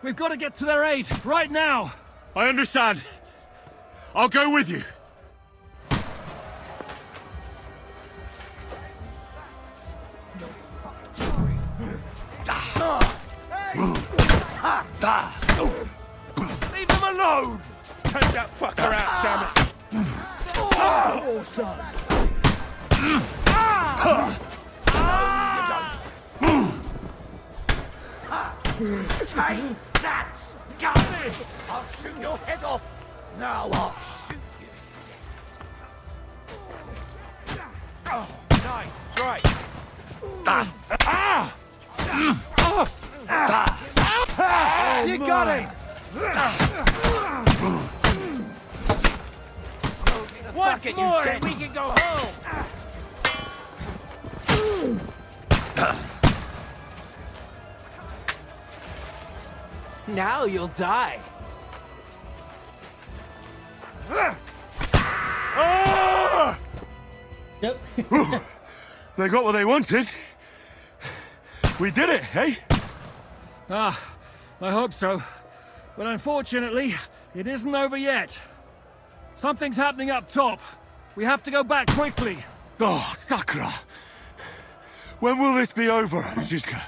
We've got to get to their aid, right now! I understand. I'll go with you. Leave him alone! Take that fucker out, damn it! Take that, scum! I'll shoot your head off! Now I'll shoot you! Oh, nice strike! You got him! Once more and we can go home! Now you'll die. Yep. They got what they wanted. We did it, eh? Ah, I hope so. But unfortunately, it isn't over yet. Something's happening up top. We have to go back quickly. Oh, Sakura! When will this be over, Zizka?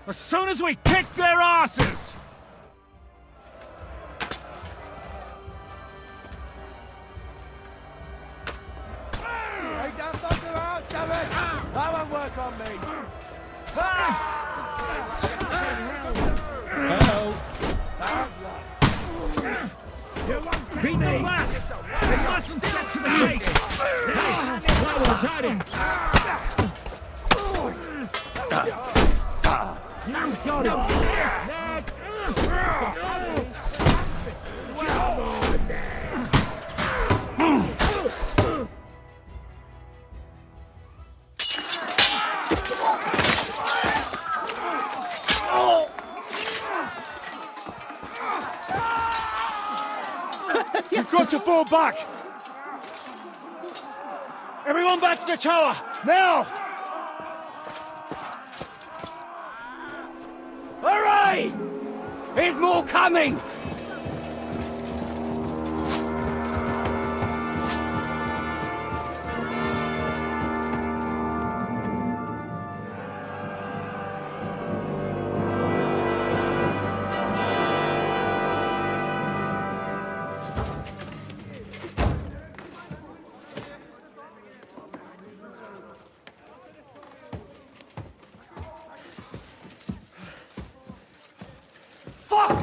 As soon as we kick their asses! Take that fucker out, damn it! That won't work on me! Uh-oh. Beat them back! They mustn't get to the gate! That was at him! You got him! You've got to fall back! Everyone back to the tower! Now! Hooray! There's more coming! Fuck!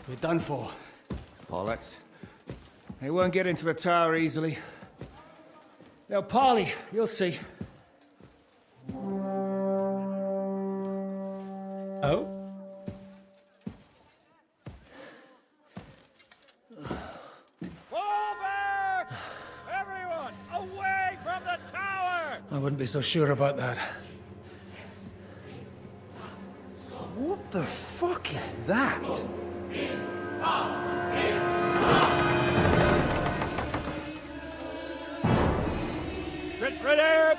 We're done for. Bollocks. They won't get into the tower easily. They'll parley, you'll see. Oh? Fall back! Everyone, away from the tower! I wouldn't be so sure about that. What the fuck is that? Ready!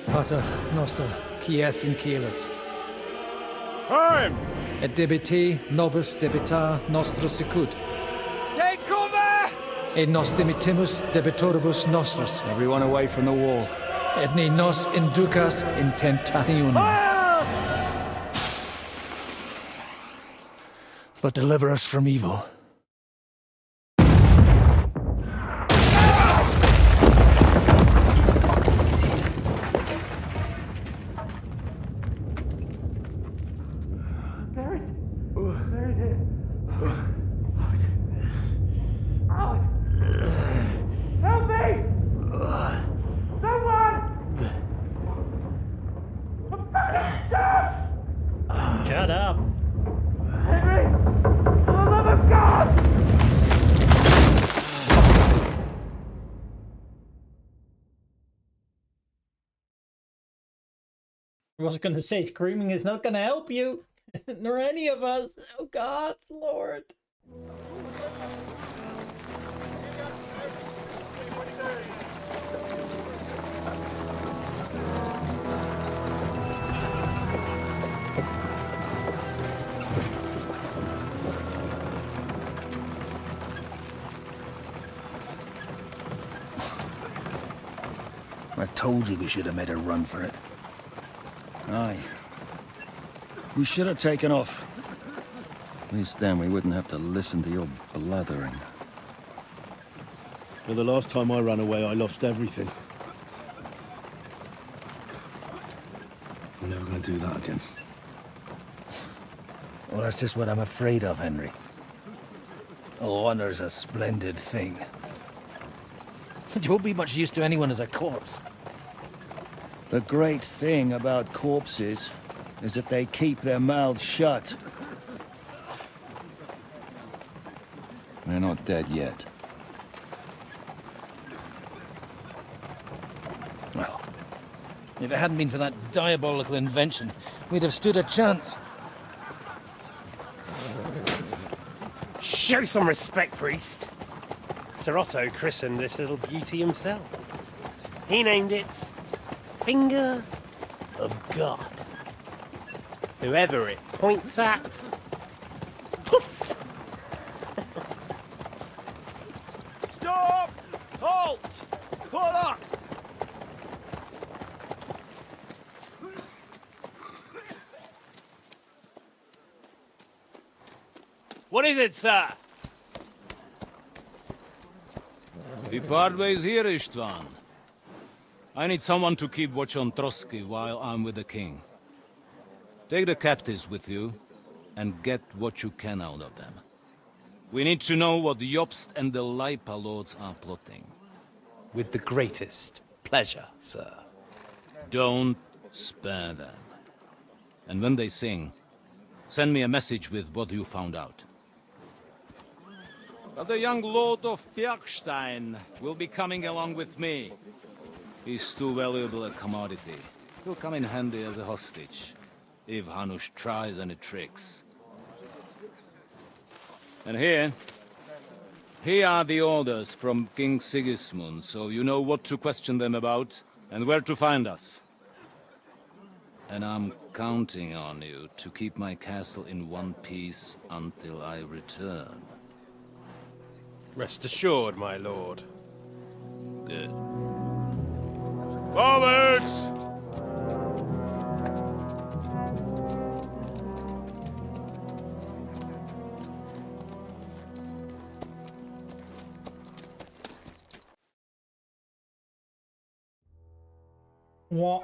Pater Noster, Kies in Kielis. Time! Et debiti nobis debita nostros sicut. Take cover! Et nos dimitimus debitoribus nostros. Everyone away from the wall. Et ni nos inducas in tentationem. But deliver us from evil. Help me! Someone! I was gonna say, screaming is not gonna help you, nor any of us. Oh God, Lord. I told you we should have made a run for it. Aye. We should have taken off. At least then we wouldn't have to listen to your blathering. Well, the last time I ran away, I lost everything. I'm never going to do that again. Well, that's just what I'm afraid of, Henry. Honor's a splendid thing. You won't be much use to anyone as a corpse. The great thing about corpses is that they keep their mouths shut. They're not dead yet. Well, if it hadn't been for that diabolical invention, we'd have stood a chance. Show some respect, priest. Sir Otto christened this little beauty himself. He named it Finger of God. Whoever it points at, poof! Stop! Halt! Pull up! What is it, sir? We part ways here, Istvan. I need someone to keep watch on Trotsky while I'm with the king. Take the captives with you, and get what you can out of them. We need to know what the Jobst and the Leipa lords are plotting. With the greatest pleasure, sir. Don't spare them. And when they sing, send me a message with what you found out. But the young lord of Bjergstein will be coming along with me. He's too valuable a commodity. He'll come in handy as a hostage, if Hanush tries any tricks. And here are the orders from King Sigismund, so you know what to question them about, and where to find us. And I'm counting on you to keep my castle in one piece until I return. Rest assured, my lord. Good. Forwards! Wah,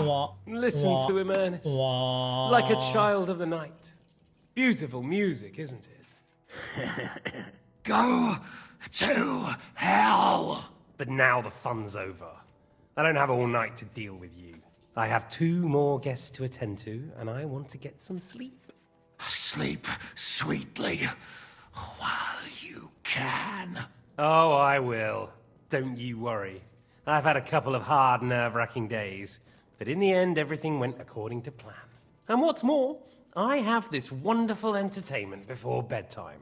wah, Listen wah, to him, Ernest. wah. Like a child of the night. Beautiful music, isn't it? Go to hell! But now the fun's over. I don't have all night to deal with you. I have 2 more guests to attend to, and I want to get some sleep. Sleep sweetly while you can. Oh, I will. Don't you worry. I've had a couple of hard, nerve-wracking days, but in the end, everything went according to plan. And what's more, I have this wonderful entertainment before bedtime.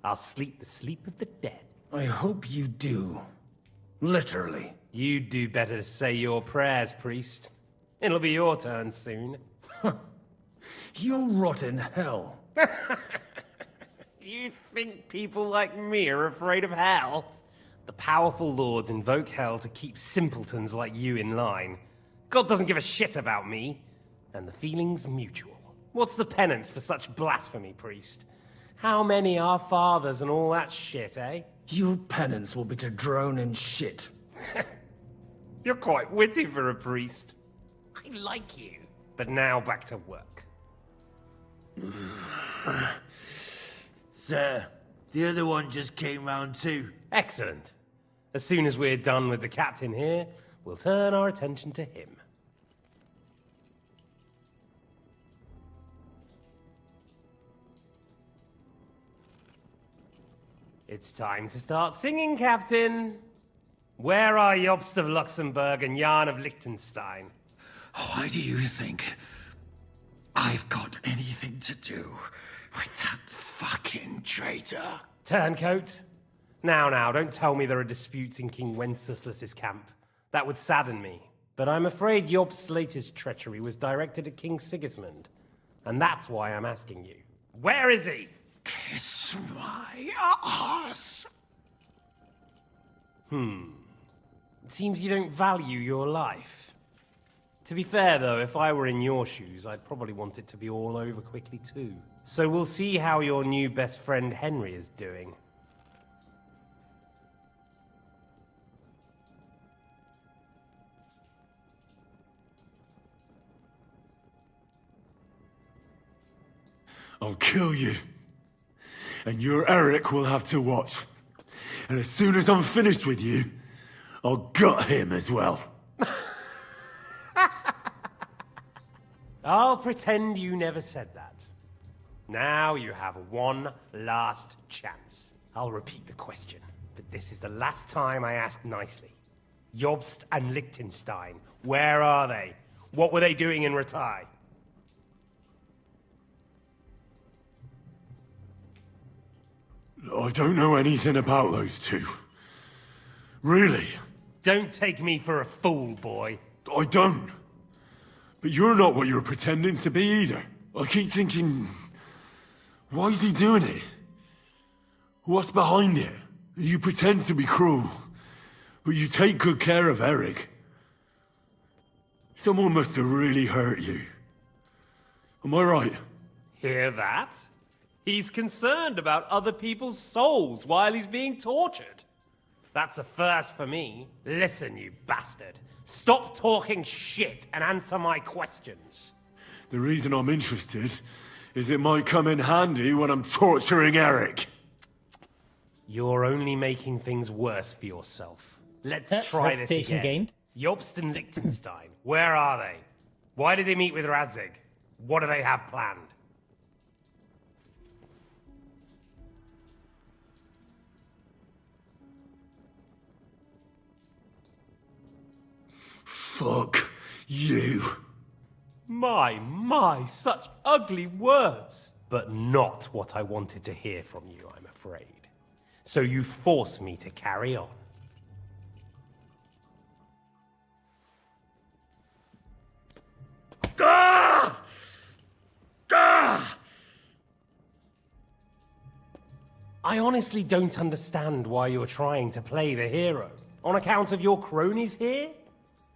I'll sleep the sleep of the dead. I hope you do. Literally. You'd do better to say your prayers, priest. It'll be your turn soon. You'll rot in hell. Do you think people like me are afraid of hell? The powerful lords invoke hell to keep simpletons like you in line. God doesn't give a shit about me. And the feeling's mutual. What's the penance for such blasphemy, priest? How many are fathers and all that shit, eh? Your penance will be to drown in shit. You're quite witty for a priest. I like you. But now back to work. Sir, the other one just came round too. Excellent. As soon as we're done with the captain here, we'll turn our attention to him. It's time to start singing, Captain. Where are Jobst of Luxembourg and Jan of Liechtenstein? Why do you think I've got anything to do with that fucking traitor? Turncoat? Now, don't tell me there are disputes in King Wenceslas's camp. That would sadden me. But I'm afraid Jobst's latest treachery was directed at King Sigismund. And that's why I'm asking you. Where is he? Kiss my ass. It seems you don't value your life. To be fair, though, if I were in your shoes, I'd probably want it to be all over quickly, too. So we'll see how your new best friend Henry is doing. I'll kill you. And your Eric will have to watch. And as soon as I'm finished with you, I'll gut him as well. I'll pretend you never said that. Now you have one last chance. I'll repeat the question, but this is the last time I ask nicely. Jobst and Liechtenstein, where are they? What were they doing in Ratai? I don't know anything about those two. Really? Don't take me for a fool, boy. I don't. But you're not what you're pretending to be either. I keep thinking, why is he doing it? What's behind it? You pretend to be cruel, but you take good care of Eric. Someone must have really hurt you. Am I right? Hear that? He's concerned about other people's souls while he's being tortured. That's a first for me. Listen, you bastard. Stop talking shit and answer my questions. The reason I'm interested is it might come in handy when I'm torturing Eric. You're only making things worse for yourself. Let's try this again. Gained. Jobst and Liechtenstein, where are they? Why did they meet with Radzig? What do they have planned? Fuck you. My, such ugly words. But not what I wanted to hear from you, I'm afraid. So you force me to carry on. Ah! Ah! I honestly don't understand why you're trying to play the hero. On account of your cronies here?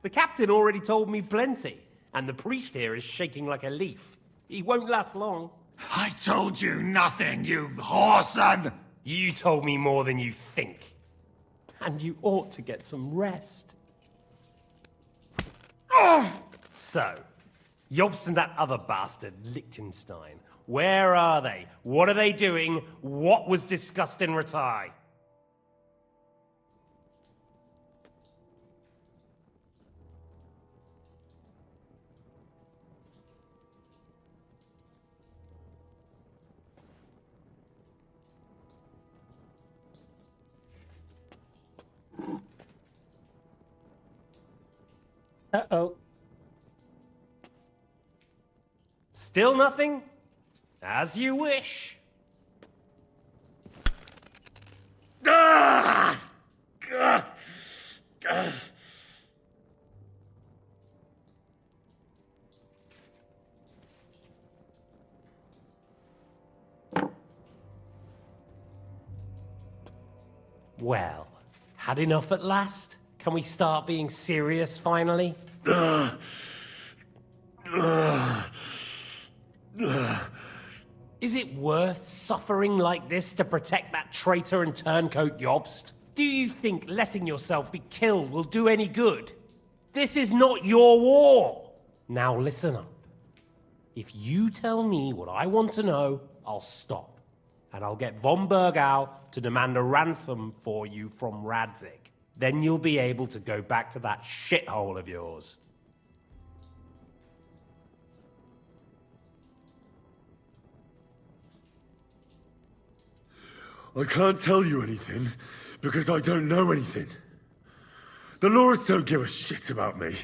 The captain already told me plenty, and the priest here is shaking like a leaf. He won't last long. I told you nothing, you whoreson! You told me more than you think. And you ought to get some rest. So, Jobst and that other bastard, Liechtenstein, where are they? What are they doing? What was discussed in Ratai? Uh-oh. Still nothing? As you wish. Ah! Ah! Ah! Well, had enough at last? Can we start being serious finally? Is it worth suffering like this to protect that traitor and turncoat Jobst? Do you think letting yourself be killed will do any good? This is not your war! Now listen up. If you tell me what I want to know, I'll stop. And I'll get von Bergau to demand a ransom for you from Radzig. Then you'll be able to go back to that shithole of yours. I can't tell you anything, because I don't know anything. The lords don't give a shit about me.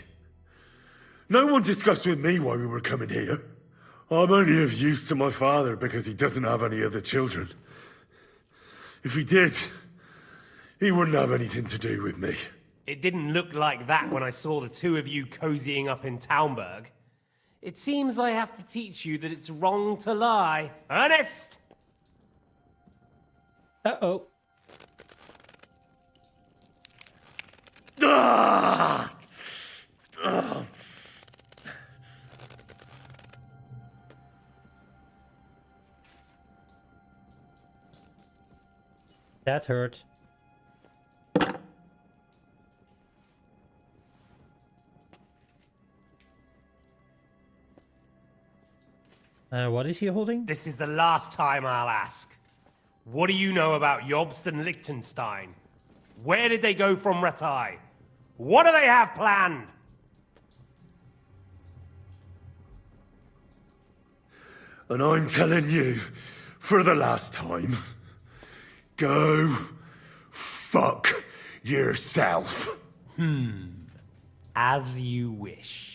No one discussed with me why we were coming here. I'm only of use to my father because he doesn't have any other children. If he did, he wouldn't have anything to do with me. It didn't look like that when I saw the two of you cozying up in Talmberg. It seems I have to teach you that it's wrong to lie. Ernest! Uh-oh. Ah! Ah! That hurt. What is he holding? This is the last time I'll ask. What do you know about Jobst and Liechtenstein? Where did they go from Ratai? What do they have planned? And I'm telling you, for the last time, go fuck yourself. As you wish.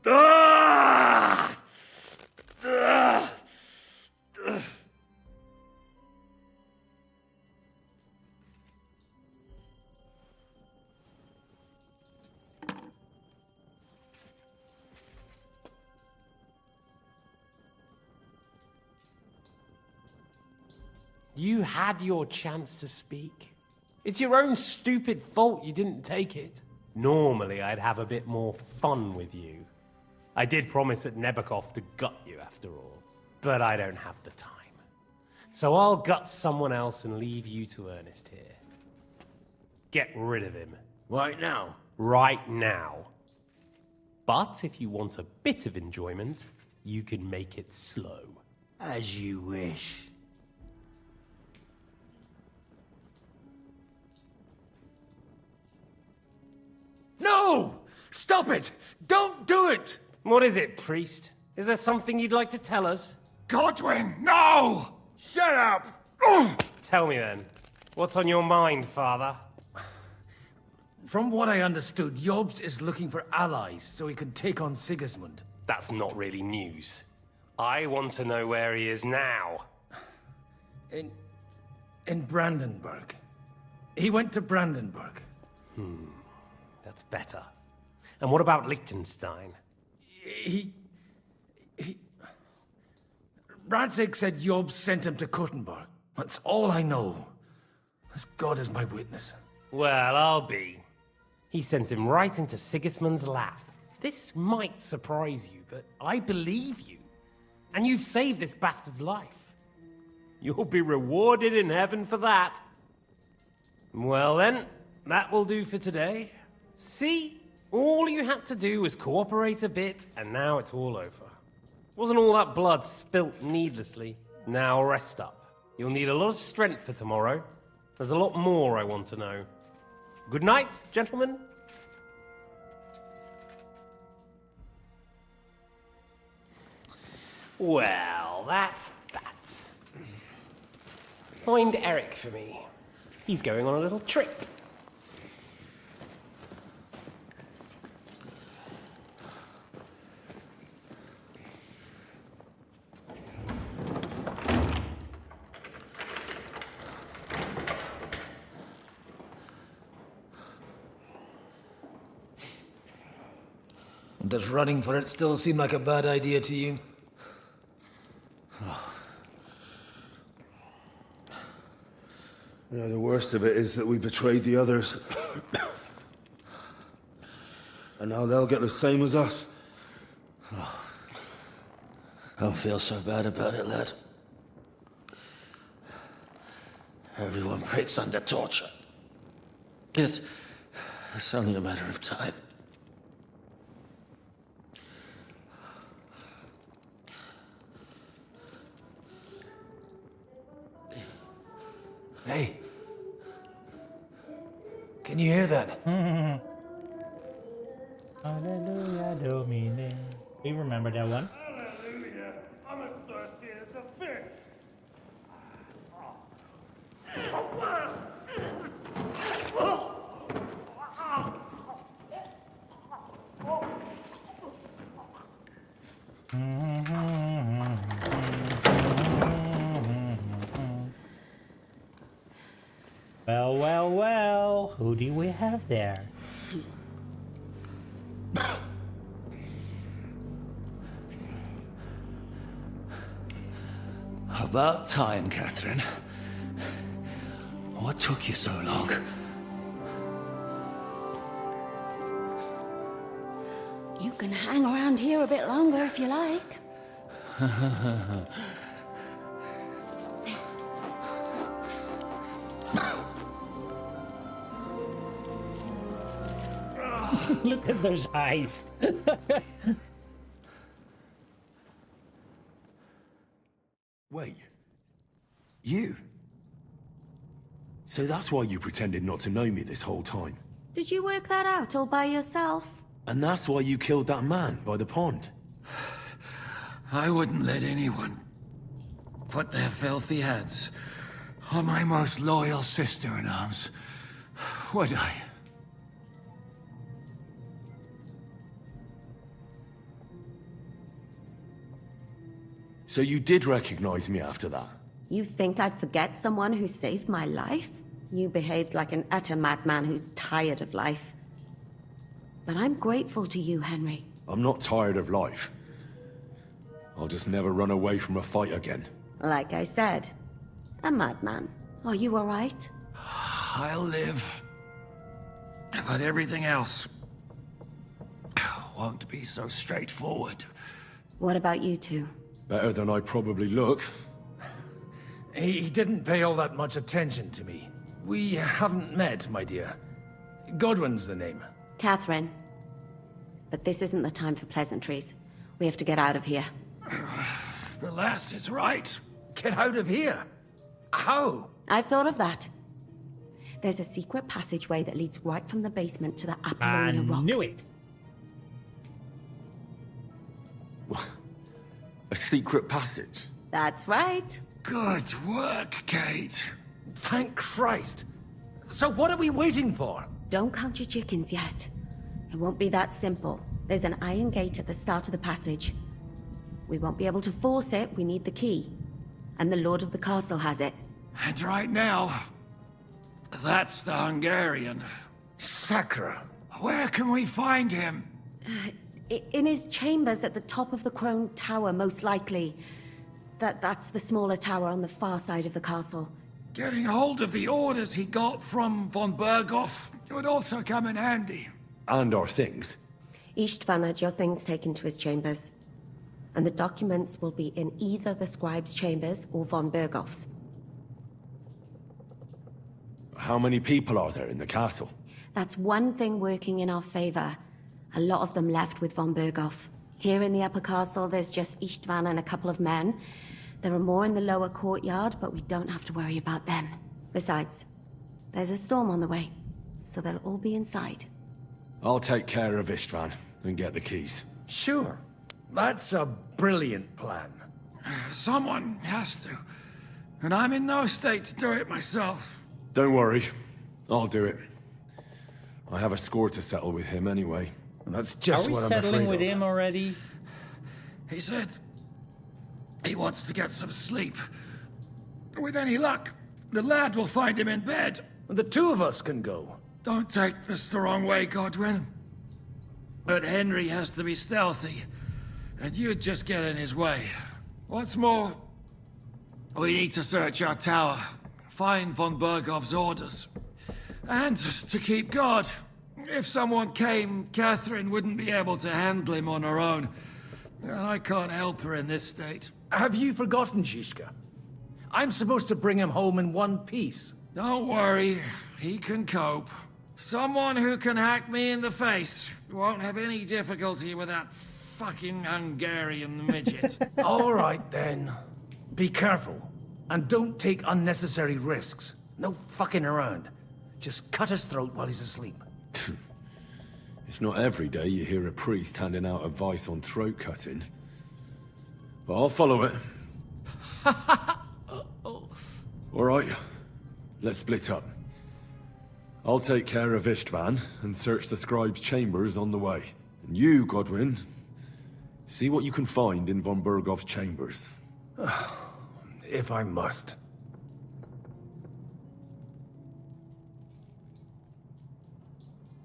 Ah! Ah! You had your chance to speak. It's your own stupid fault you didn't take it. Normally, I'd have a bit more fun with you. I did promise at Nebakov to gut you after all, but I don't have the time. So I'll gut someone else and leave you to Ernest here. Get rid of him. Right now? Right now. But if you want a bit of enjoyment, you can make it slow. As you wish. No! Stop it! Don't do it! What is it, priest? Is there something you'd like to tell us? Godwin, no! Shut up! Tell me then. What's on your mind, father? From what I understood, Jobst is looking for allies so he can take on Sigismund. That's not really news. I want to know where he is now. In Brandenburg. He went to Brandenburg. That's better. And what about Liechtenstein? Radzig said Jobst sent him to Kuttenberg. That's all I know. As God is my witness. Well, I'll be. He sent him right into Sigismund's lap. This might surprise you, but I believe you. And you've saved this bastard's life. You'll be rewarded in heaven for that. Well then, that will do for today. See? All you had to do was cooperate a bit, and now it's all over. Wasn't all that blood spilt needlessly. Now rest up. You'll need a lot of strength for tomorrow. There's a lot more I want to know. Good night, gentlemen. Well, that's that. Find Eric for me. He's going on a little trip. Does running for it still seem like a bad idea to you? You know, the worst of it is that we betrayed the others. And now they'll get the same as us. Don't feel so bad about it, lad. Everyone breaks under torture. It's only a matter of time. Hey. Can you hear that? Hallelujah, Domine. We remember that one. Who do we have there? About time, Catherine. What took you so long? You can hang around here a bit longer if you like. Look at those eyes. Wait. You? So that's why you pretended not to know me this whole time? Did you work that out all by yourself? And that's why you killed that man by the pond? I wouldn't let anyone put their filthy hands on my most loyal sister-in-arms, would I? So you did recognize me after that? You think I'd forget someone who saved my life? You behaved like an utter madman who's tired of life. But I'm grateful to you, Henry. I'm not tired of life. I'll just never run away from a fight again. Like I said, a madman. Are you all right? I'll live. But everything else won't be so straightforward. What about you two? Better than I probably look. He didn't pay all that much attention to me. We haven't met, my dear. Godwin's the name. Catherine. But this isn't the time for pleasantries. We have to get out of here. The lass is right. Get out of here? How? I've thought of that. There's a secret passageway that leads right from the basement to the Apollonia Rocks. I knew it. A secret passage? That's right. Good work, Kate. Thank Christ. So what are we waiting for? Don't count your chickens yet. It won't be that simple. There's an iron gate at the start of the passage. We won't be able to force it, we need the key. And the Lord of the Castle has it. And right now, that's the Hungarian. Sacra. Where can we find him? In his chambers at the top of the Crone Tower, most likely. That's the smaller tower on the far side of the castle. Getting hold of the orders he got from von Berghoff would also come in handy. And our things. Istvan had your things taken to his chambers. And the documents will be in either the scribe's chambers or von Berghoff's. How many people are there in the castle? That's one thing working in our favor. A lot of them left with von Berghoff. Here in the upper castle, there's just Istvan and a couple of men. There are more in the lower courtyard, but we don't have to worry about them. Besides, there's a storm on the way, so they'll all be inside. I'll take care of Istvan and get the keys. Sure. That's a brilliant plan. Someone has to. And I'm in no state to do it myself. Don't worry. I'll do it. I have a score to settle with him anyway. That's just what I'm afraid of. Are we settling with him already? He said he wants to get some sleep. With any luck, the lad will find him in bed. The two of us can go. Don't take this the wrong way, Godwin. But Henry has to be stealthy, and you'd just get in his way. What's more, we need to search our tower, find von Berghoff's orders, and to keep guard. If someone came, Catherine wouldn't be able to handle him on her own. And I can't help her in this state. Have you forgotten, Zizka? I'm supposed to bring him home in one piece. Don't worry, he can cope. Someone who can hack me in the face won't have any difficulty with that fucking Hungarian midget. All right, then. Be careful. And don't take unnecessary risks. No fucking around. Just cut his throat while he's asleep. It's not every day you hear a priest handing out advice on throat cutting. But I'll follow it. Alright, let's split up. I'll take care of Istvan and search the scribe's chambers on the way. And you, Godwin, see what you can find in von Berghoff's chambers. If I must.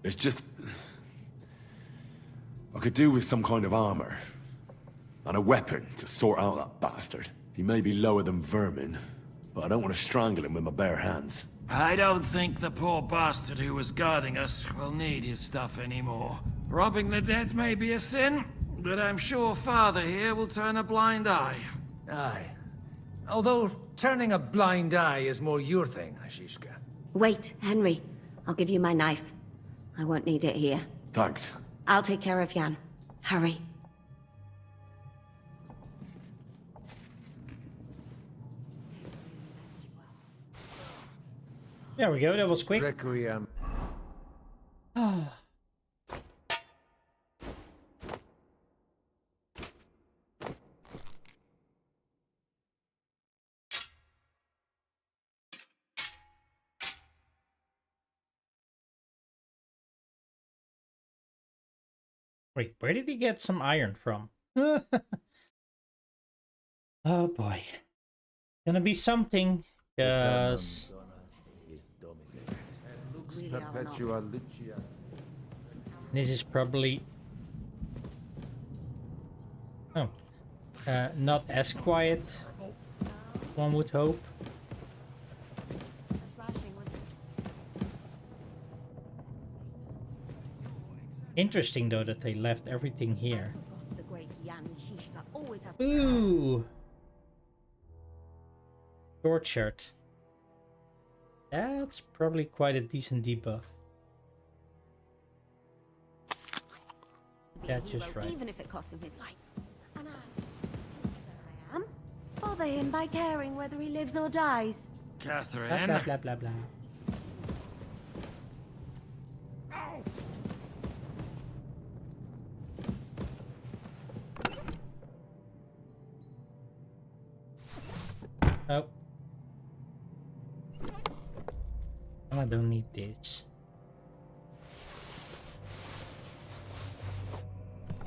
It's just... I could do with some kind of armor. And a weapon to sort out that bastard. He may be lower than vermin, but I don't want to strangle him with my bare hands. I don't think the poor bastard who was guarding us will need his stuff anymore. Robbing the dead may be a sin, but I'm sure Father here will turn a blind eye. Aye. Although, turning a blind eye is more your thing, Ashishka. Wait, Henry. I'll give you my knife. I won't need it here. Thanks. I'll take care of Jan. Hurry. There we go, that was quick. Requiem. Wait, where did he get some iron from? Oh boy. Gonna be something, because... This is probably... Oh. Not as quiet, one would hope. Interesting though that they left everything here. Ooh! Short shirt. That's probably quite a decent debuff. Yeah, just right. Even if it costs him his life. And I am. Bother him by caring whether he lives or dies. Catherine. Blah blah blah blah blah. Oh. I don't need this.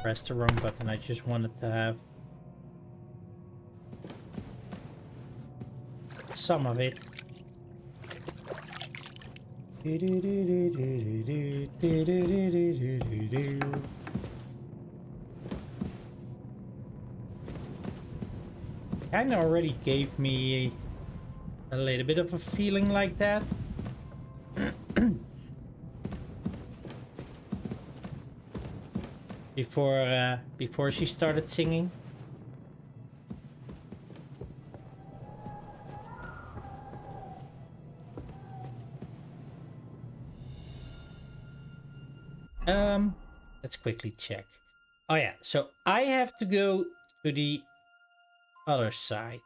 Press the wrong button, I just wanted to have some of it. Kinda already gave me a little bit of a feeling like that. Before she started singing. Let's quickly check. Oh yeah, so I have to go to the other side.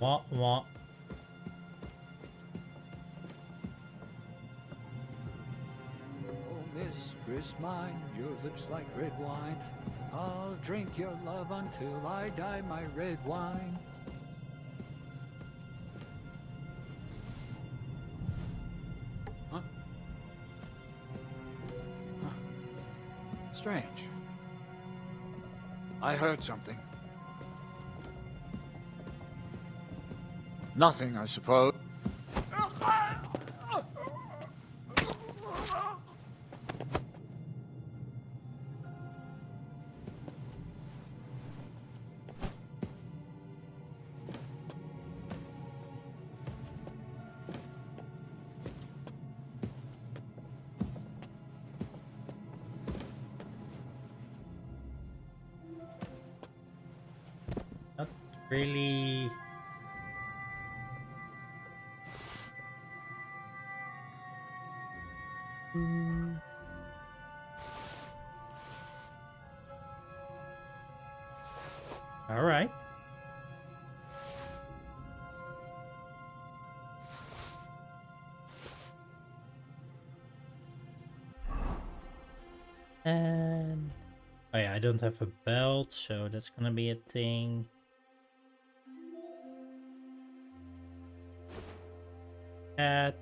Wah, wah. Oh, mistress mine, your lips like red wine. I'll drink your love until I die, my red wine. Huh? Huh. Strange. I heard something. Nothing, I suppose. Not really. All right. And oh yeah, I don't have a belt, so that's gonna be a thing. Hat.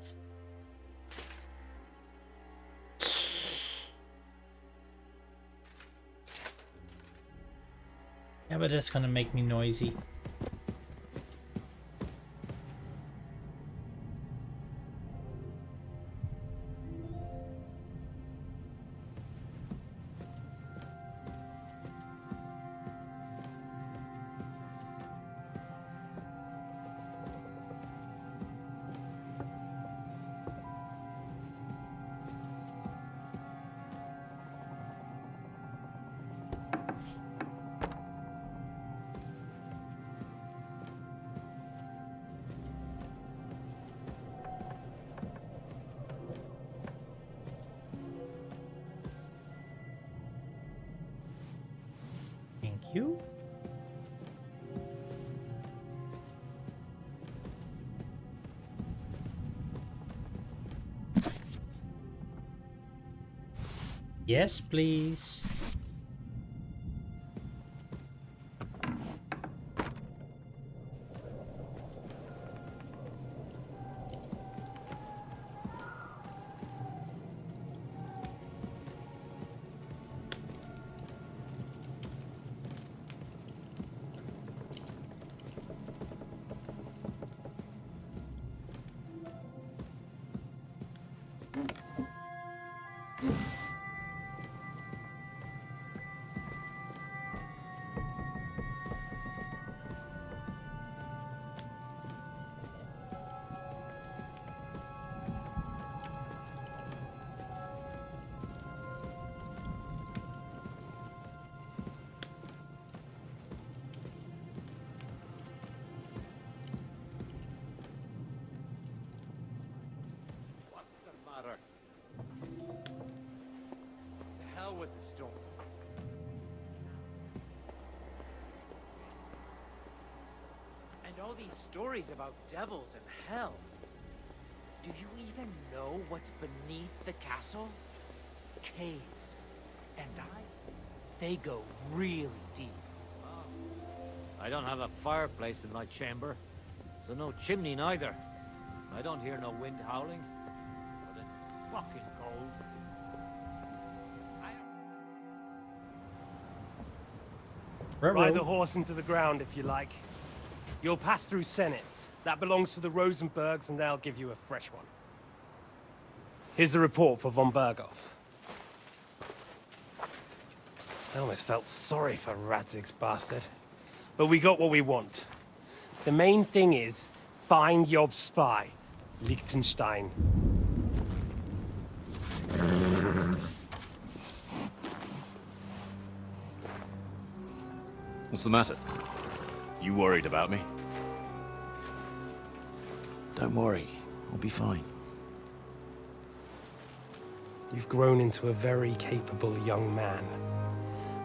Yeah, but that's gonna make me noisy. Thank you. Yes, please. To hell with the storm. And all these stories about devils and hell. Do you even know what's beneath the castle? Caves. And they go really deep. I don't have a fireplace in my chamber, so no chimney neither. I don't hear no wind howling, but it's fucking cold. Ride the horse into the ground if you like. You'll pass through Senates. That belongs to the Rosenbergs, and they'll give you a fresh one. Here's a report for von Berghoff. I almost felt sorry for Radzig's bastard. But we got what we want. The main thing is, find Job's spy, Liechtenstein. What's the matter? You worried about me? Don't worry, I'll be fine. You've grown into a very capable young man.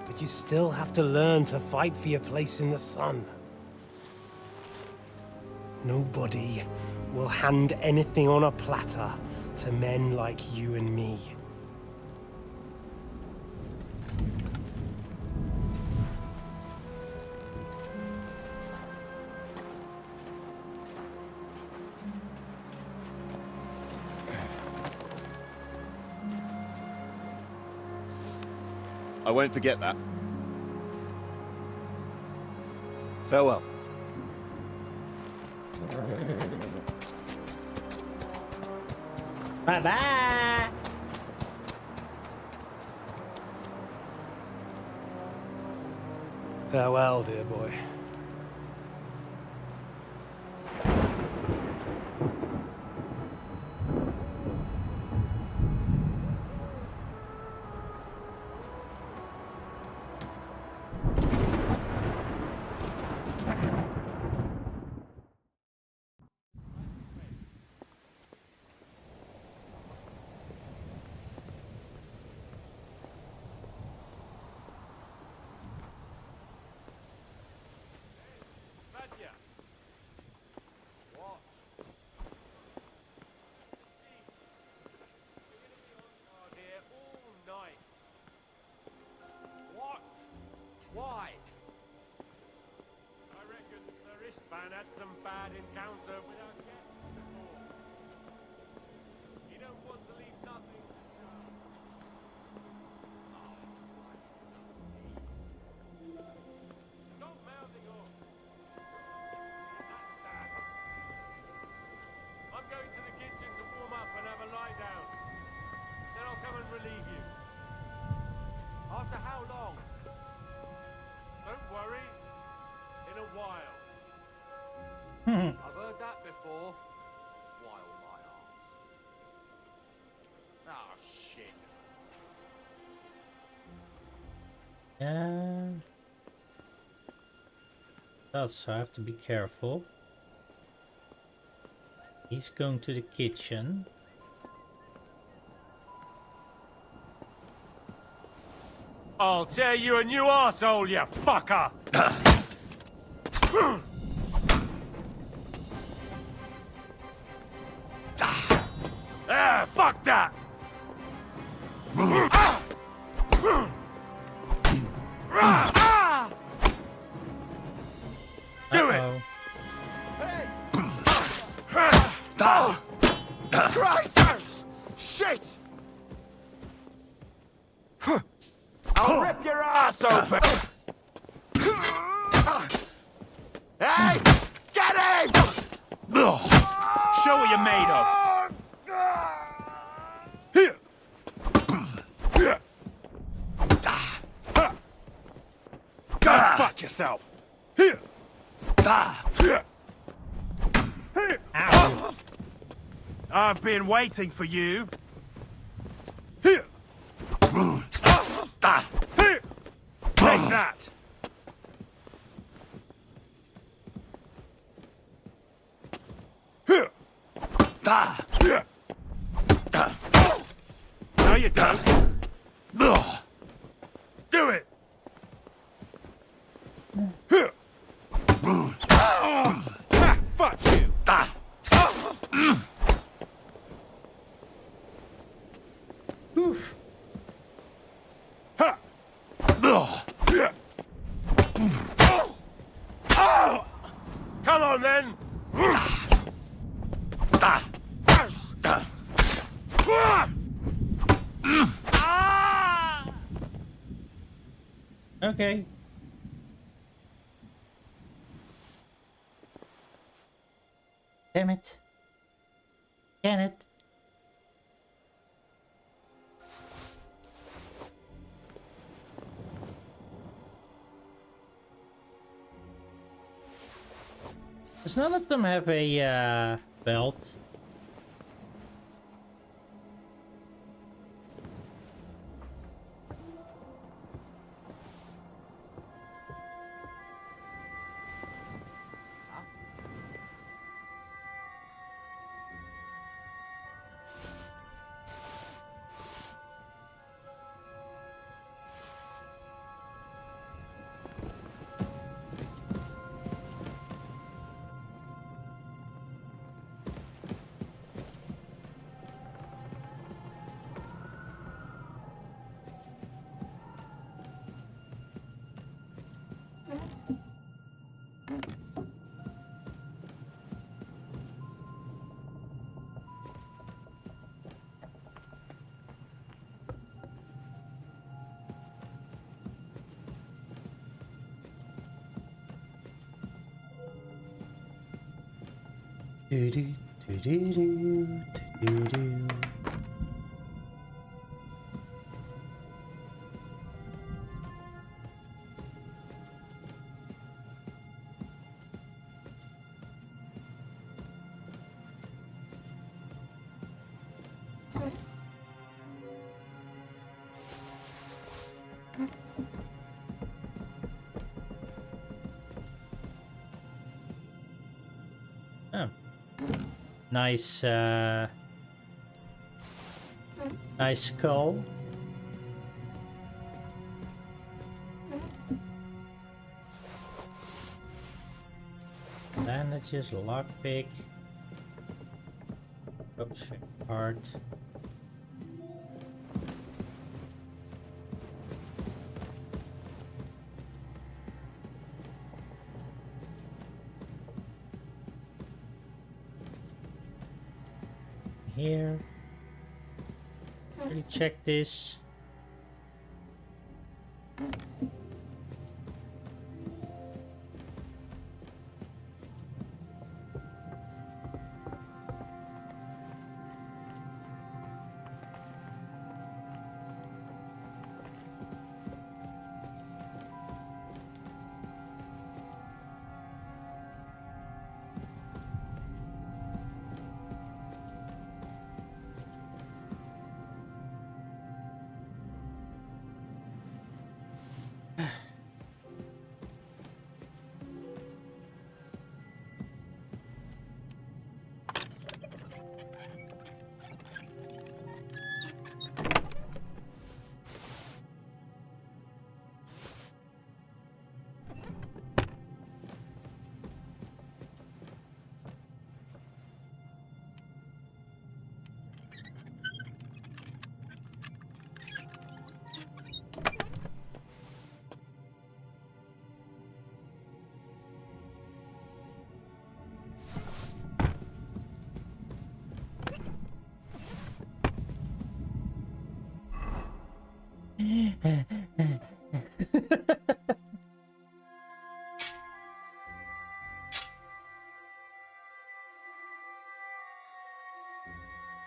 But you still have to learn to fight for your place in the sun. Nobody will hand anything on a platter to men like you and me. I won't forget that. Farewell. Bye-bye! Farewell, dear boy. Why? I reckon the wristband had some bad encounter with our guests before. You don't want to leave nothing to chance. Stop mouthing off. That's that. I'm going to the kitchen to warm up and have a lie down. Then I'll come and relieve you. After how long? Don't worry. In a while. I've heard that before. While my arse. Oh, shit. Also, I have to be careful. He's going to the kitchen. I'll tear you a new arsehole, you fucker! Fuck that! Do it! Christ! Shit! I'll rip your ass open! Hey! Get him! Show what you're made of! Go fuck yourself! I've been waiting for you. Take that! No, you don't. Do it! Fuck you! Oof. Come on then! Okay. Damn it. Can it? Does none of them have a belt? Do do do do do do do. Oh. Nice, nice skull. Bandages, lockpick. Oops, part. here. Really check this.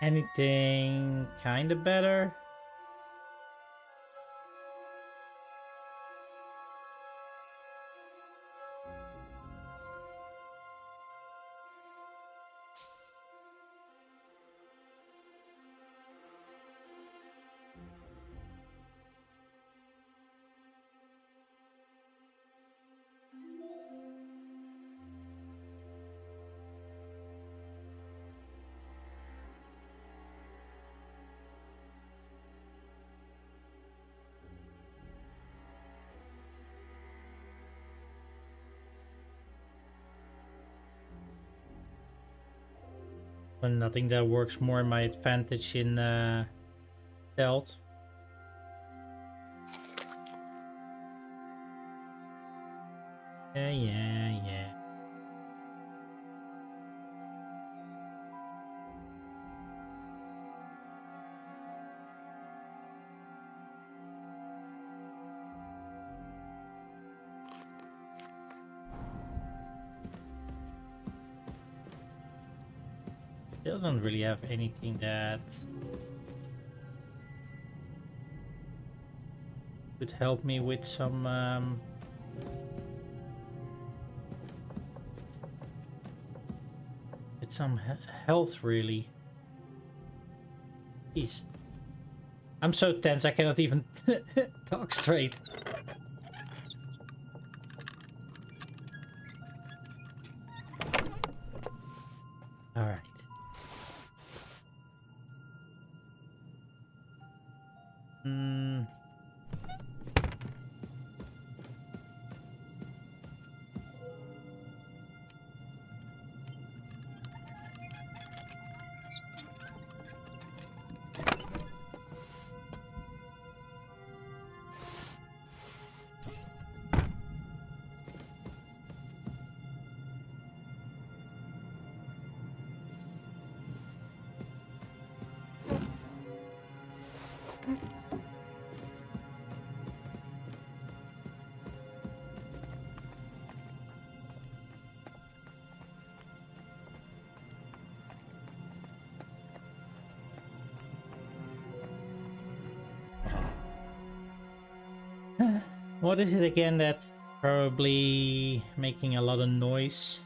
Anything kind of better? But nothing that works more in my advantage in stealth. Yeah. Still don't really have anything that would help me with some health, really. Jeez. I'm so tense I cannot even talk straight. All right. What is it again that's probably making a lot of noise?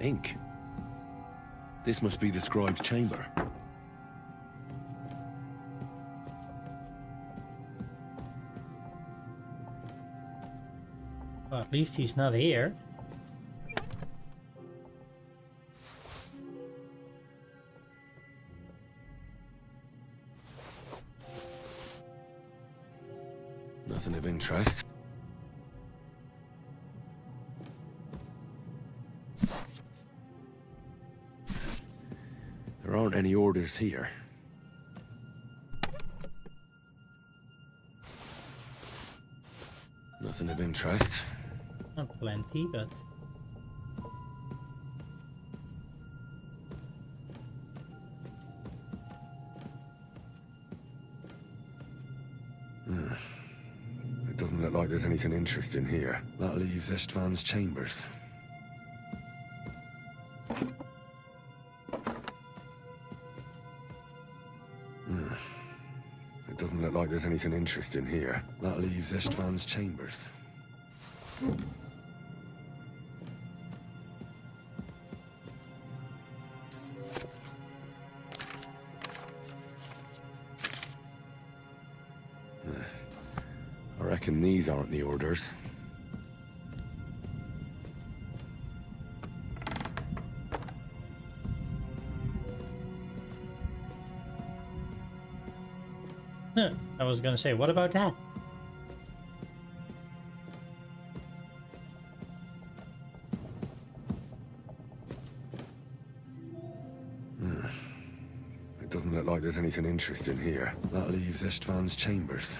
Ink. This must be the scribe's chamber. At least he's not here. Nothing of interest. There aren't any orders here. Nothing of interest. Not plenty, but... It doesn't look like there's anything interesting here. That leaves Istvan's chambers. It doesn't look like there's anything interesting here. That leaves Istvan's chambers. I reckon these aren't the orders. I was gonna say, what about that? It doesn't look like there's anything interesting here. That leaves Istvan's chambers.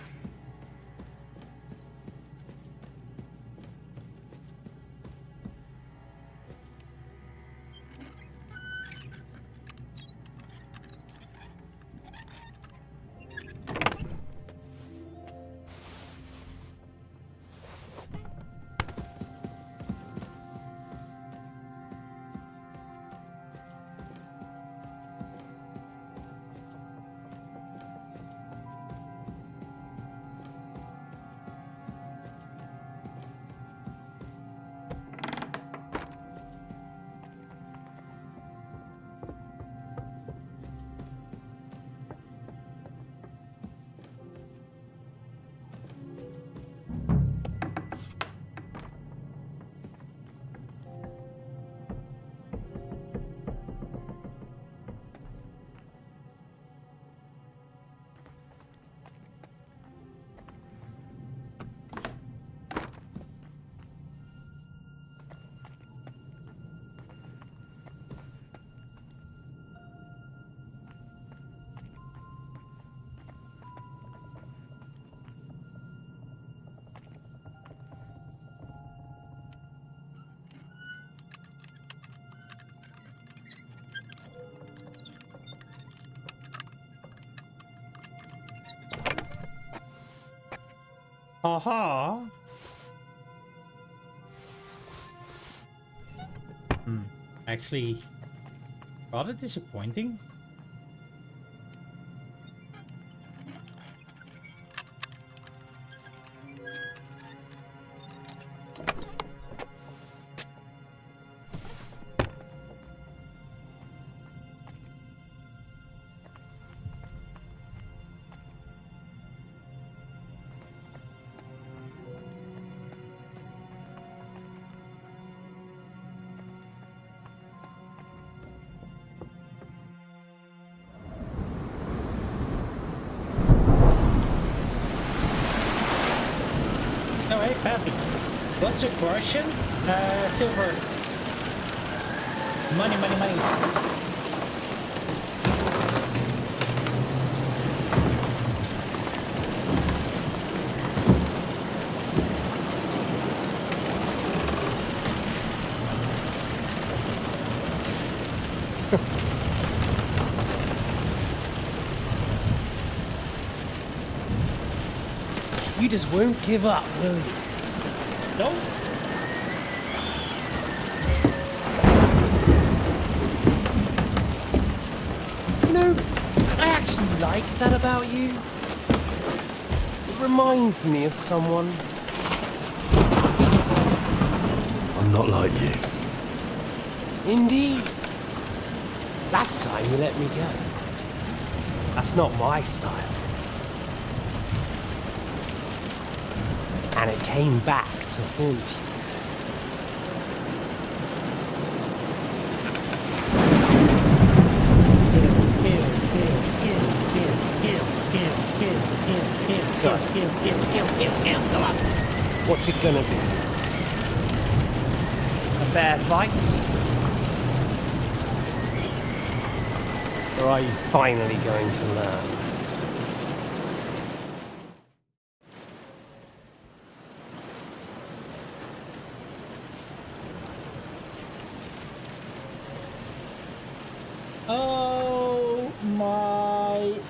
Haha. Actually, rather disappointing. Alright, perfect. What's a question? Silver. Money, money, money. You just won't give up, will you? No. You know, I actually like that about you. It reminds me of someone. I'm not like you. Indeed. Last time you let me go. That's not my style. And it came back to haunt you. What's it gonna be? A fair fight? Or are you finally going to learn? Oh my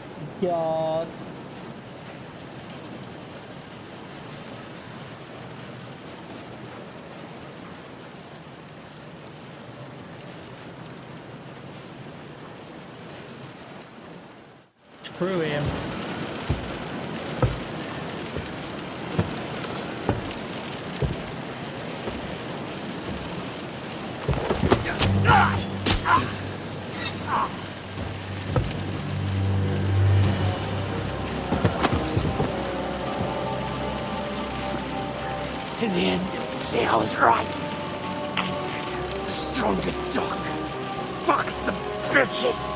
god. Screw him. In the end, see, I was right. The stronger dog. Fucks the bitches.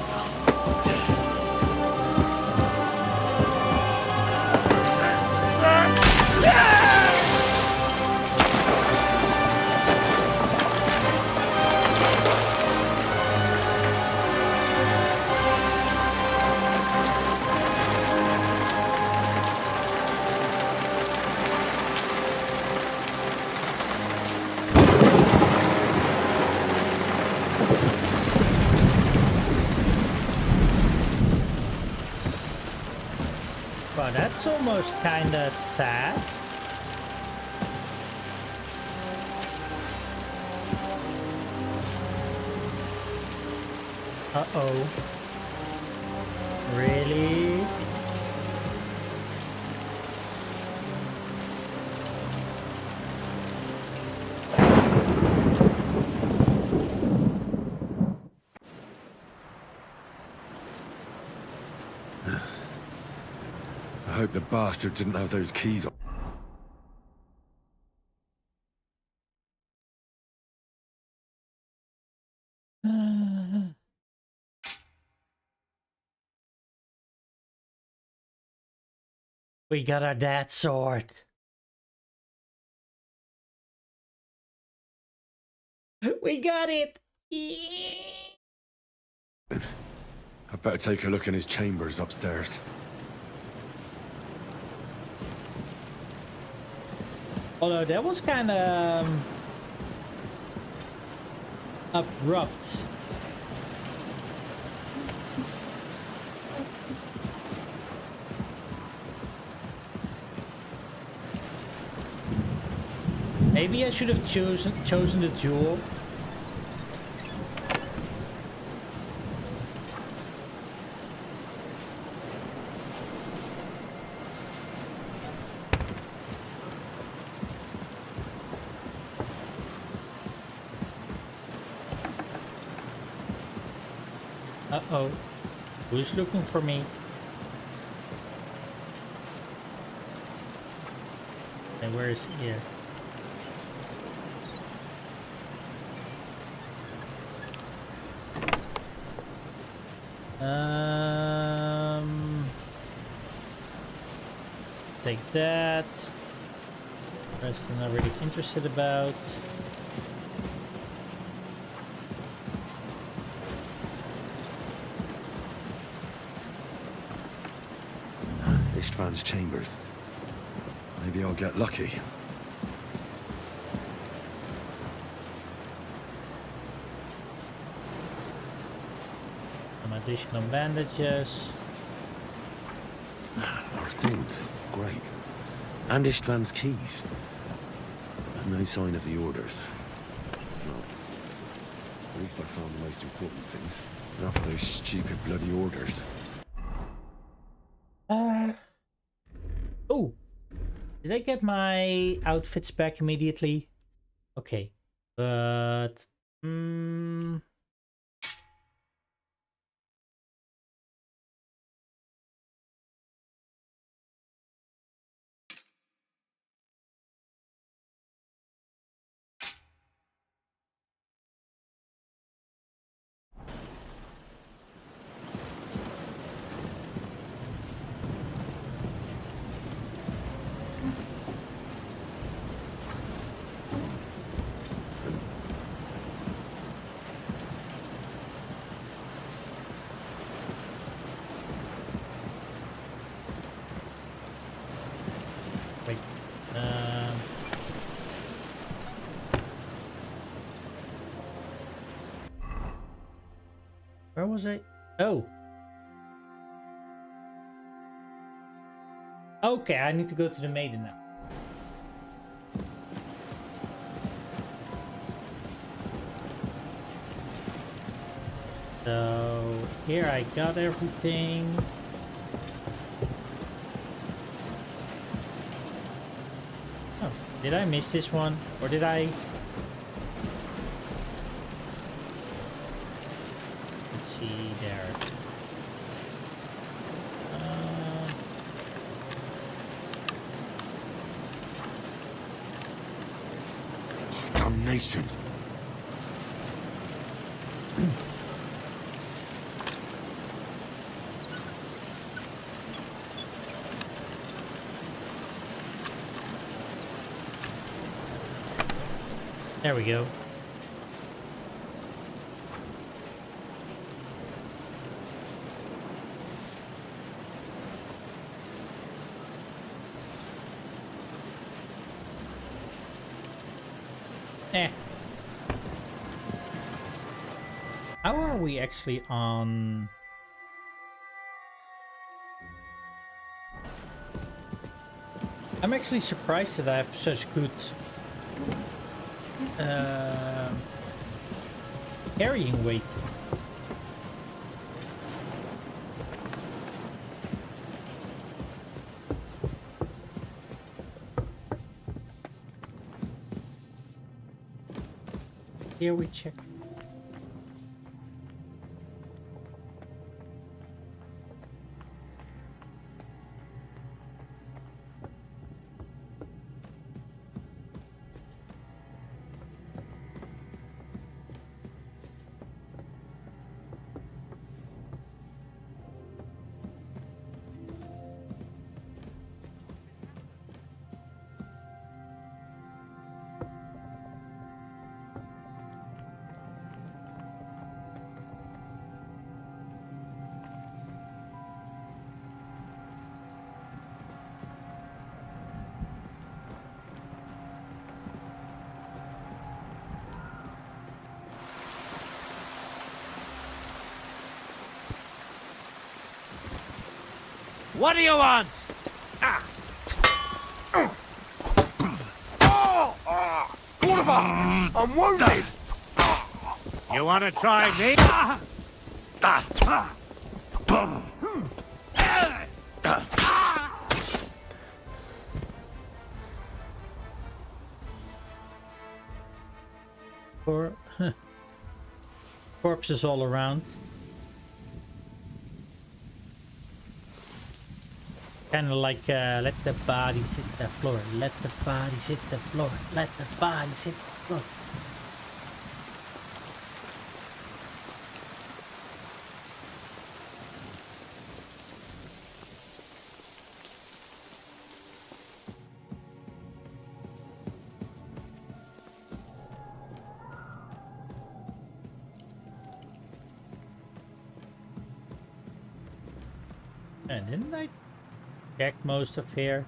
Wow, that's almost kinda sad. Uh-oh. Really? I hope the bastard didn't have those keys on. We got our dad's sword. We got it! I better take a look in his chambers upstairs. Although that was kind of abrupt. Maybe I should have chosen the jewel. Uh-oh. Who's looking for me? And where is he here? Let's take that. Rest I'm not really interested about. Istvan's chambers. Maybe I'll get lucky. Some additional bandages. Our things. Great. And Istvan's keys. But no sign of the orders. No. At least I found the most important things. Enough of those stupid bloody orders. Oh, did I get my outfits back immediately? Okay, but Where was I? Oh. Okay, I need to go to the maiden now. So here I got everything. Oh, did I miss this one? Or did I? Let's see there. Damnation. There we go. Eh. How are we actually on? I'm actually surprised that I have such good carrying weight. Here we check. What do you want? I'm wounded! You want to try me? Corpses all around. Kind of like let the body sit the floor, let the body sit the floor, let the body sit the floor. And didn't I check most of here?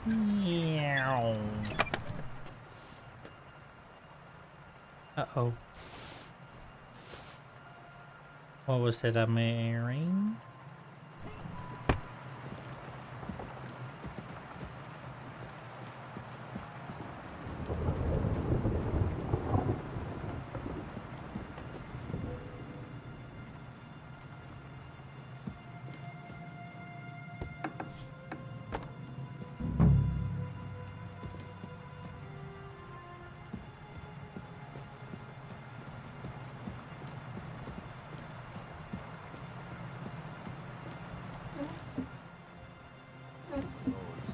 Meow. Uh-oh. What was that I'm hearing?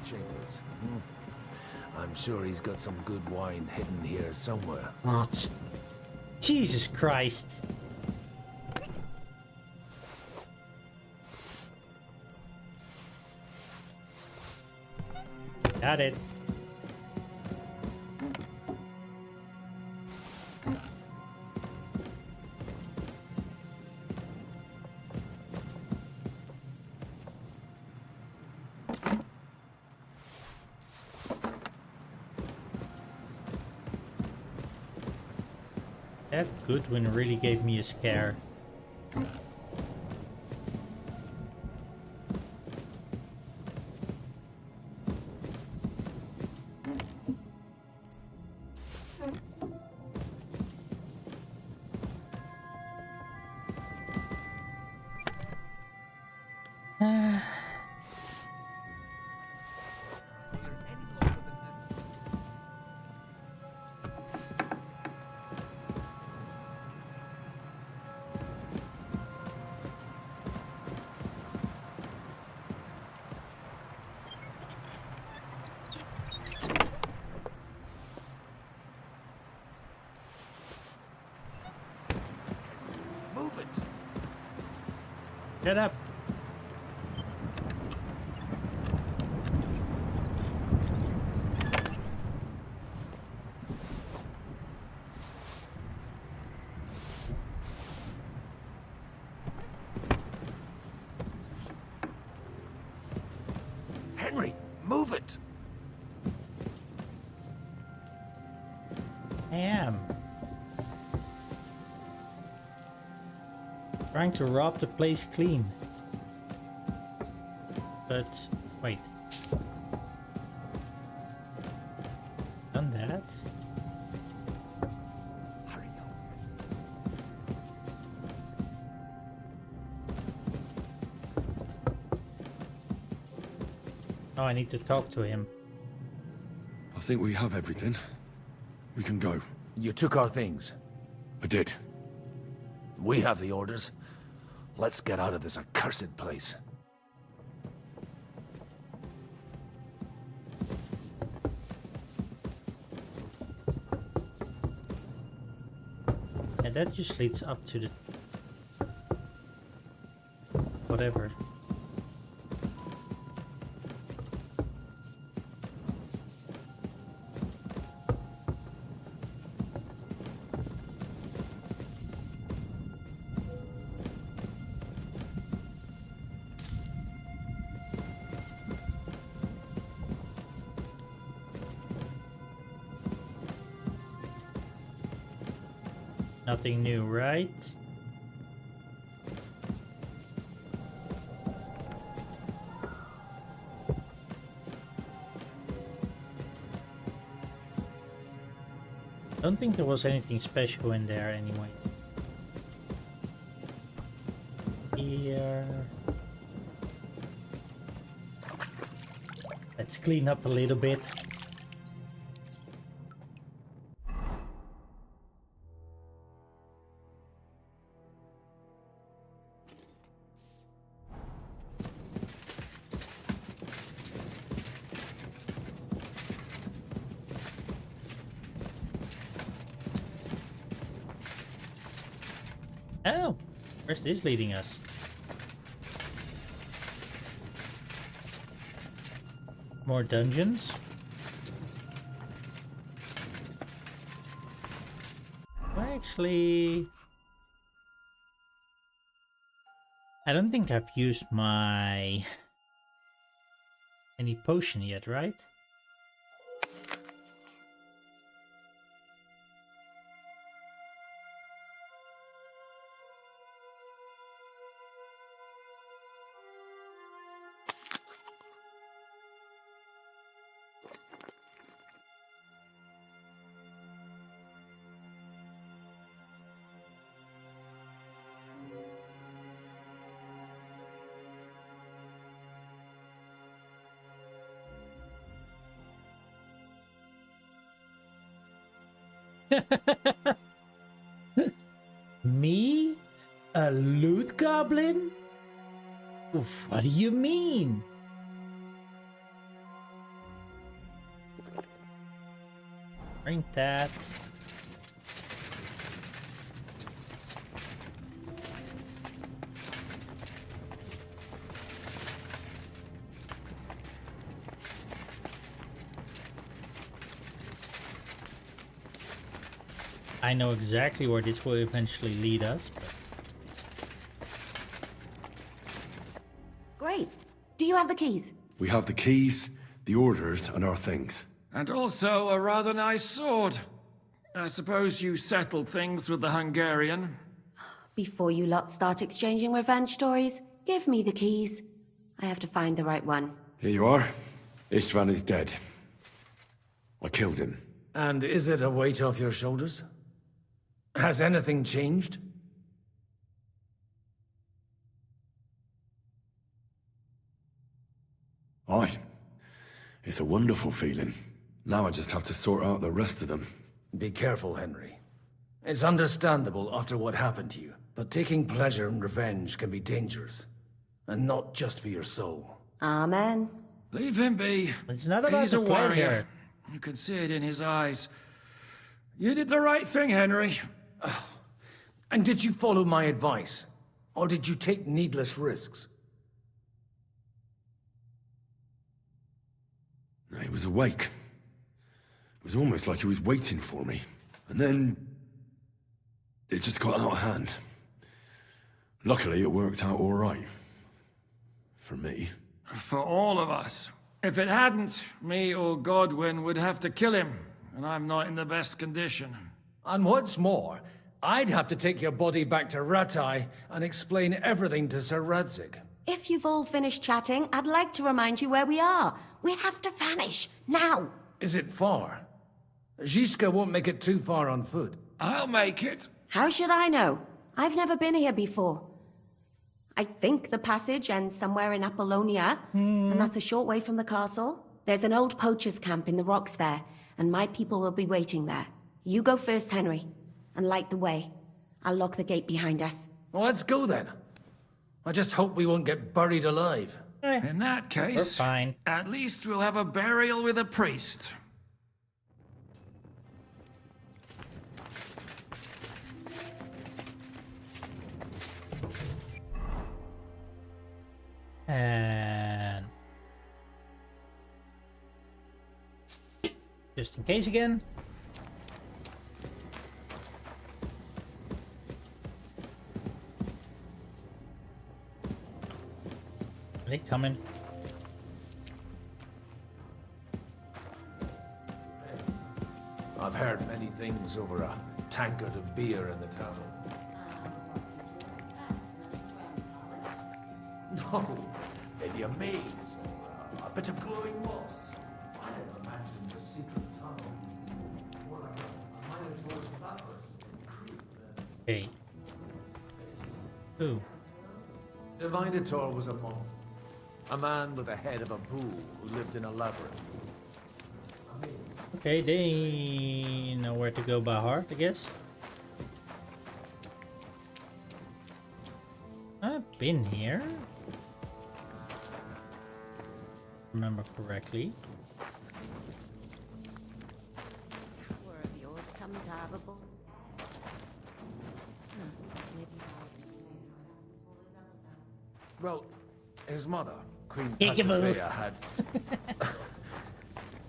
Chambers. I'm sure he's got some good wine hidden here somewhere. What? Jesus Christ. Got it. That Goodwin really gave me a scare. Move it. Get up. Henry, move it. I am. Trying to rob the place clean. But wait. Done that. Hurry up. Oh, I need to talk to him. I think we have everything. We can go. You took our things. I did. We have the orders. Let's get out of this accursed place. And that just leads up to the... whatever. Nothing new, right? Don't think there was anything special in there anyway. Here. Let's clean up a little bit. Oh, where's this leading us? More dungeons? Actually, I don't think I've used my any potion yet, right? Me? A loot goblin? Oof, what do you mean? Bring that. I know exactly where this will eventually lead us. But... Great. Do you have the keys? We have the keys, the orders, and our things. And also a rather nice sword. I suppose you settled things with the Hungarian. Before you lot start exchanging revenge stories, give me the keys. I have to find the right one. Here you are. Istvan is dead. I killed him. And is it a weight off your shoulders? Has anything changed? Aye. It's a wonderful feeling. Now I just have to sort out the rest of them. Be careful, Henry. It's understandable after what happened to you, but taking pleasure in revenge can be dangerous. And not just for your soul. Amen. Leave him be. It's not about He's a the play warrior. here. You can see it in his eyes. You did the right thing, Henry. And did you follow my advice? Or did you take needless risks? He was awake. It was almost like he was waiting for me. And then... it just got out of hand. Luckily, it worked out all right. For me. For all of us. If it hadn't, me or Godwin would have to kill him. And I'm not in the best condition. And what's more, I'd have to take your body back to Ratai and explain everything to Sir Radzig. If you've all finished chatting, I'd like to remind you where we are. We have to vanish, now! Is it far? Zizka won't make it too far on foot. I'll make it. How should I know? I've never been here before. I think the passage ends somewhere in Apollonia, and that's a short way from the castle. There's an old poacher's camp in the rocks there, and my people will be waiting there. You go first, Henry, and light the way. I'll lock the gate behind us. Well, let's go then. I just hope we won't get buried alive. In that case, We're fine. At least we'll have a burial with a priest. And... just in case again. Are they coming? I've heard many things over a tankard of beer in the tavern. No, maybe a maze or a bit of glowing moss. I never imagined a secret tunnel. More like a minotaur's labyrinth. Hey. Who? The Minotaur was a monster. A man with the head of a bull who lived in a labyrinth. Okay, they know where to go by heart, I guess. I've been here. Remember correctly. Well, his mother, Queen Peekaboo. Pasiphae, had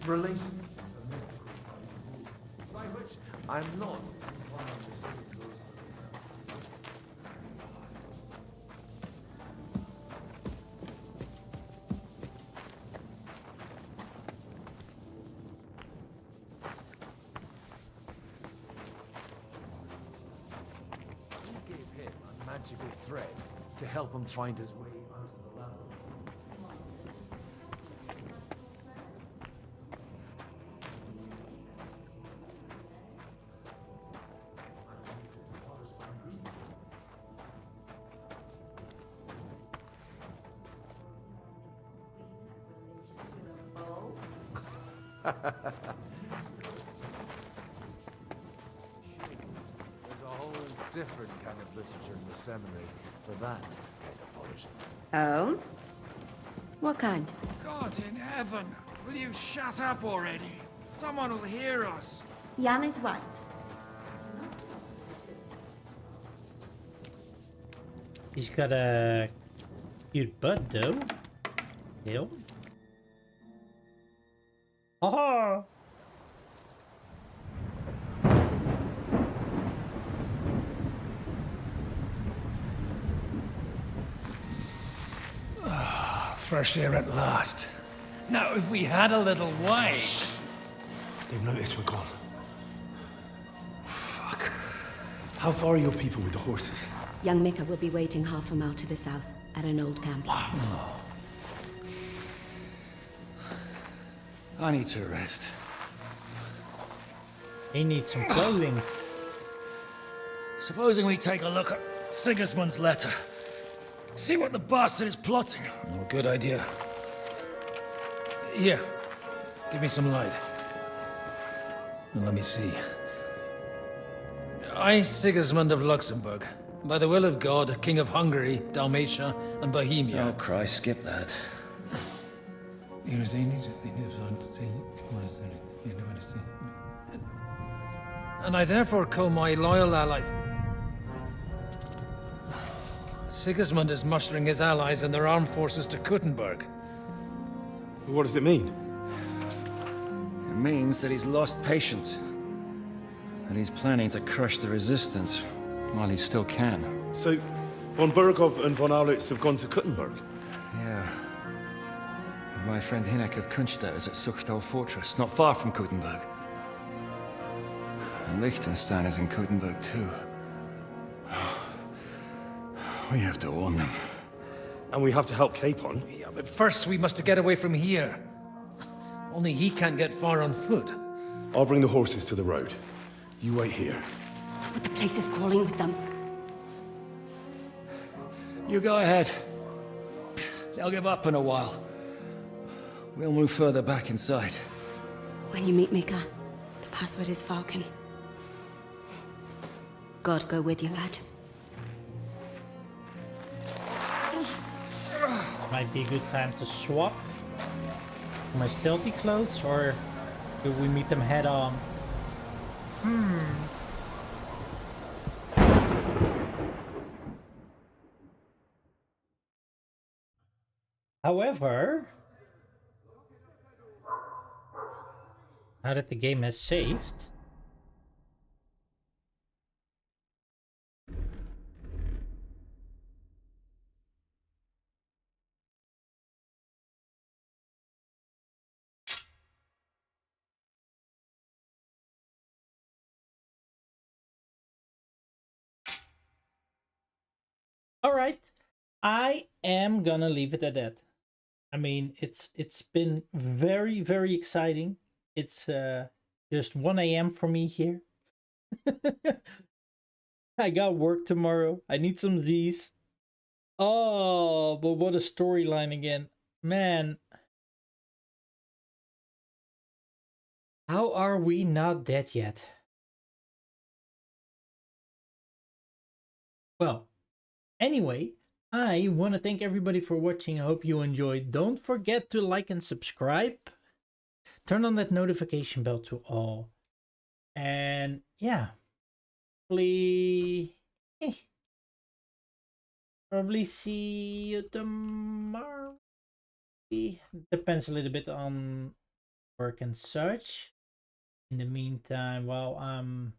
relations by which I'm not. He gave him a magical thread to help him find his way out of the labyrinth. There's a whole different kind of literature in the seminary for that kind of punishment. Oh? What kind? God in heaven, will you shut up already? Someone will hear us. Jan is right. He's got a cute butt though. Hill. Oh! fresh air at last. Now, if we had a little wine... They've noticed we're gone. Fuck. How far are your people with the horses? Young Mika will be waiting half a mile to the south, at an old camp. Oh. I need to rest. He needs some clothing. Supposing we take a look at Sigismund's letter. See what the bastard is plotting. Oh, good idea. Here, give me some light. And let me see. I, Sigismund of Luxembourg, by the will of God, King of Hungary, Dalmatia, and Bohemia. Oh, Christ, skip that. And I therefore call my loyal ally... Sigismund is mustering his allies and their armed forces to Kuttenberg. What does it mean? It means that he's lost patience. And he's planning to crush the resistance while he still can. So, von Burgov and von Aulitz have gone to Kuttenberg? Yeah. And my friend Hinek of Kunstad is at Suchtal Fortress, not far from Kuttenberg. And Liechtenstein is in Kuttenberg too. We have to warn them. And we have to help Capon? Yeah, but first we must get away from here. Only he can't get far on foot. I'll bring the horses to the road. You wait here. But the place is crawling with them. You go ahead. They'll give up in a while. We'll move further back inside. When you meet Mika, the password is Falcon. God go with you, lad. Might be a good time to swap my stealthy clothes, or do we meet them head on? However, now that the game has saved, all right, I am gonna leave it at that. I mean, it's been very, very exciting. It's just 1 a.m. for me here. I got work tomorrow. I need some Z's. Oh, but what a storyline again. Man. How are we not dead yet? Well, anyway, I want to thank everybody for watching. I hope you enjoyed. Don't forget to like and subscribe. Turn on that notification bell to all. And yeah, probably see you tomorrow. Depends a little bit on work and such. In the meantime, while I'm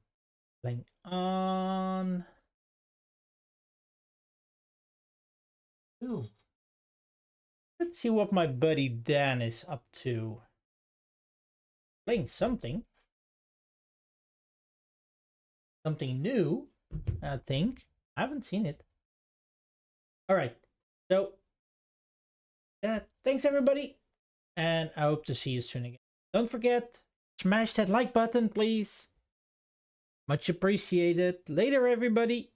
playing on... Ooh. Let's see what my buddy Dan is up to. Playing something. Something new, I think. I haven't seen it. Alright, so thanks everybody, and I hope to see you soon again. Don't forget, smash that like button, please. Much appreciated. Later, everybody.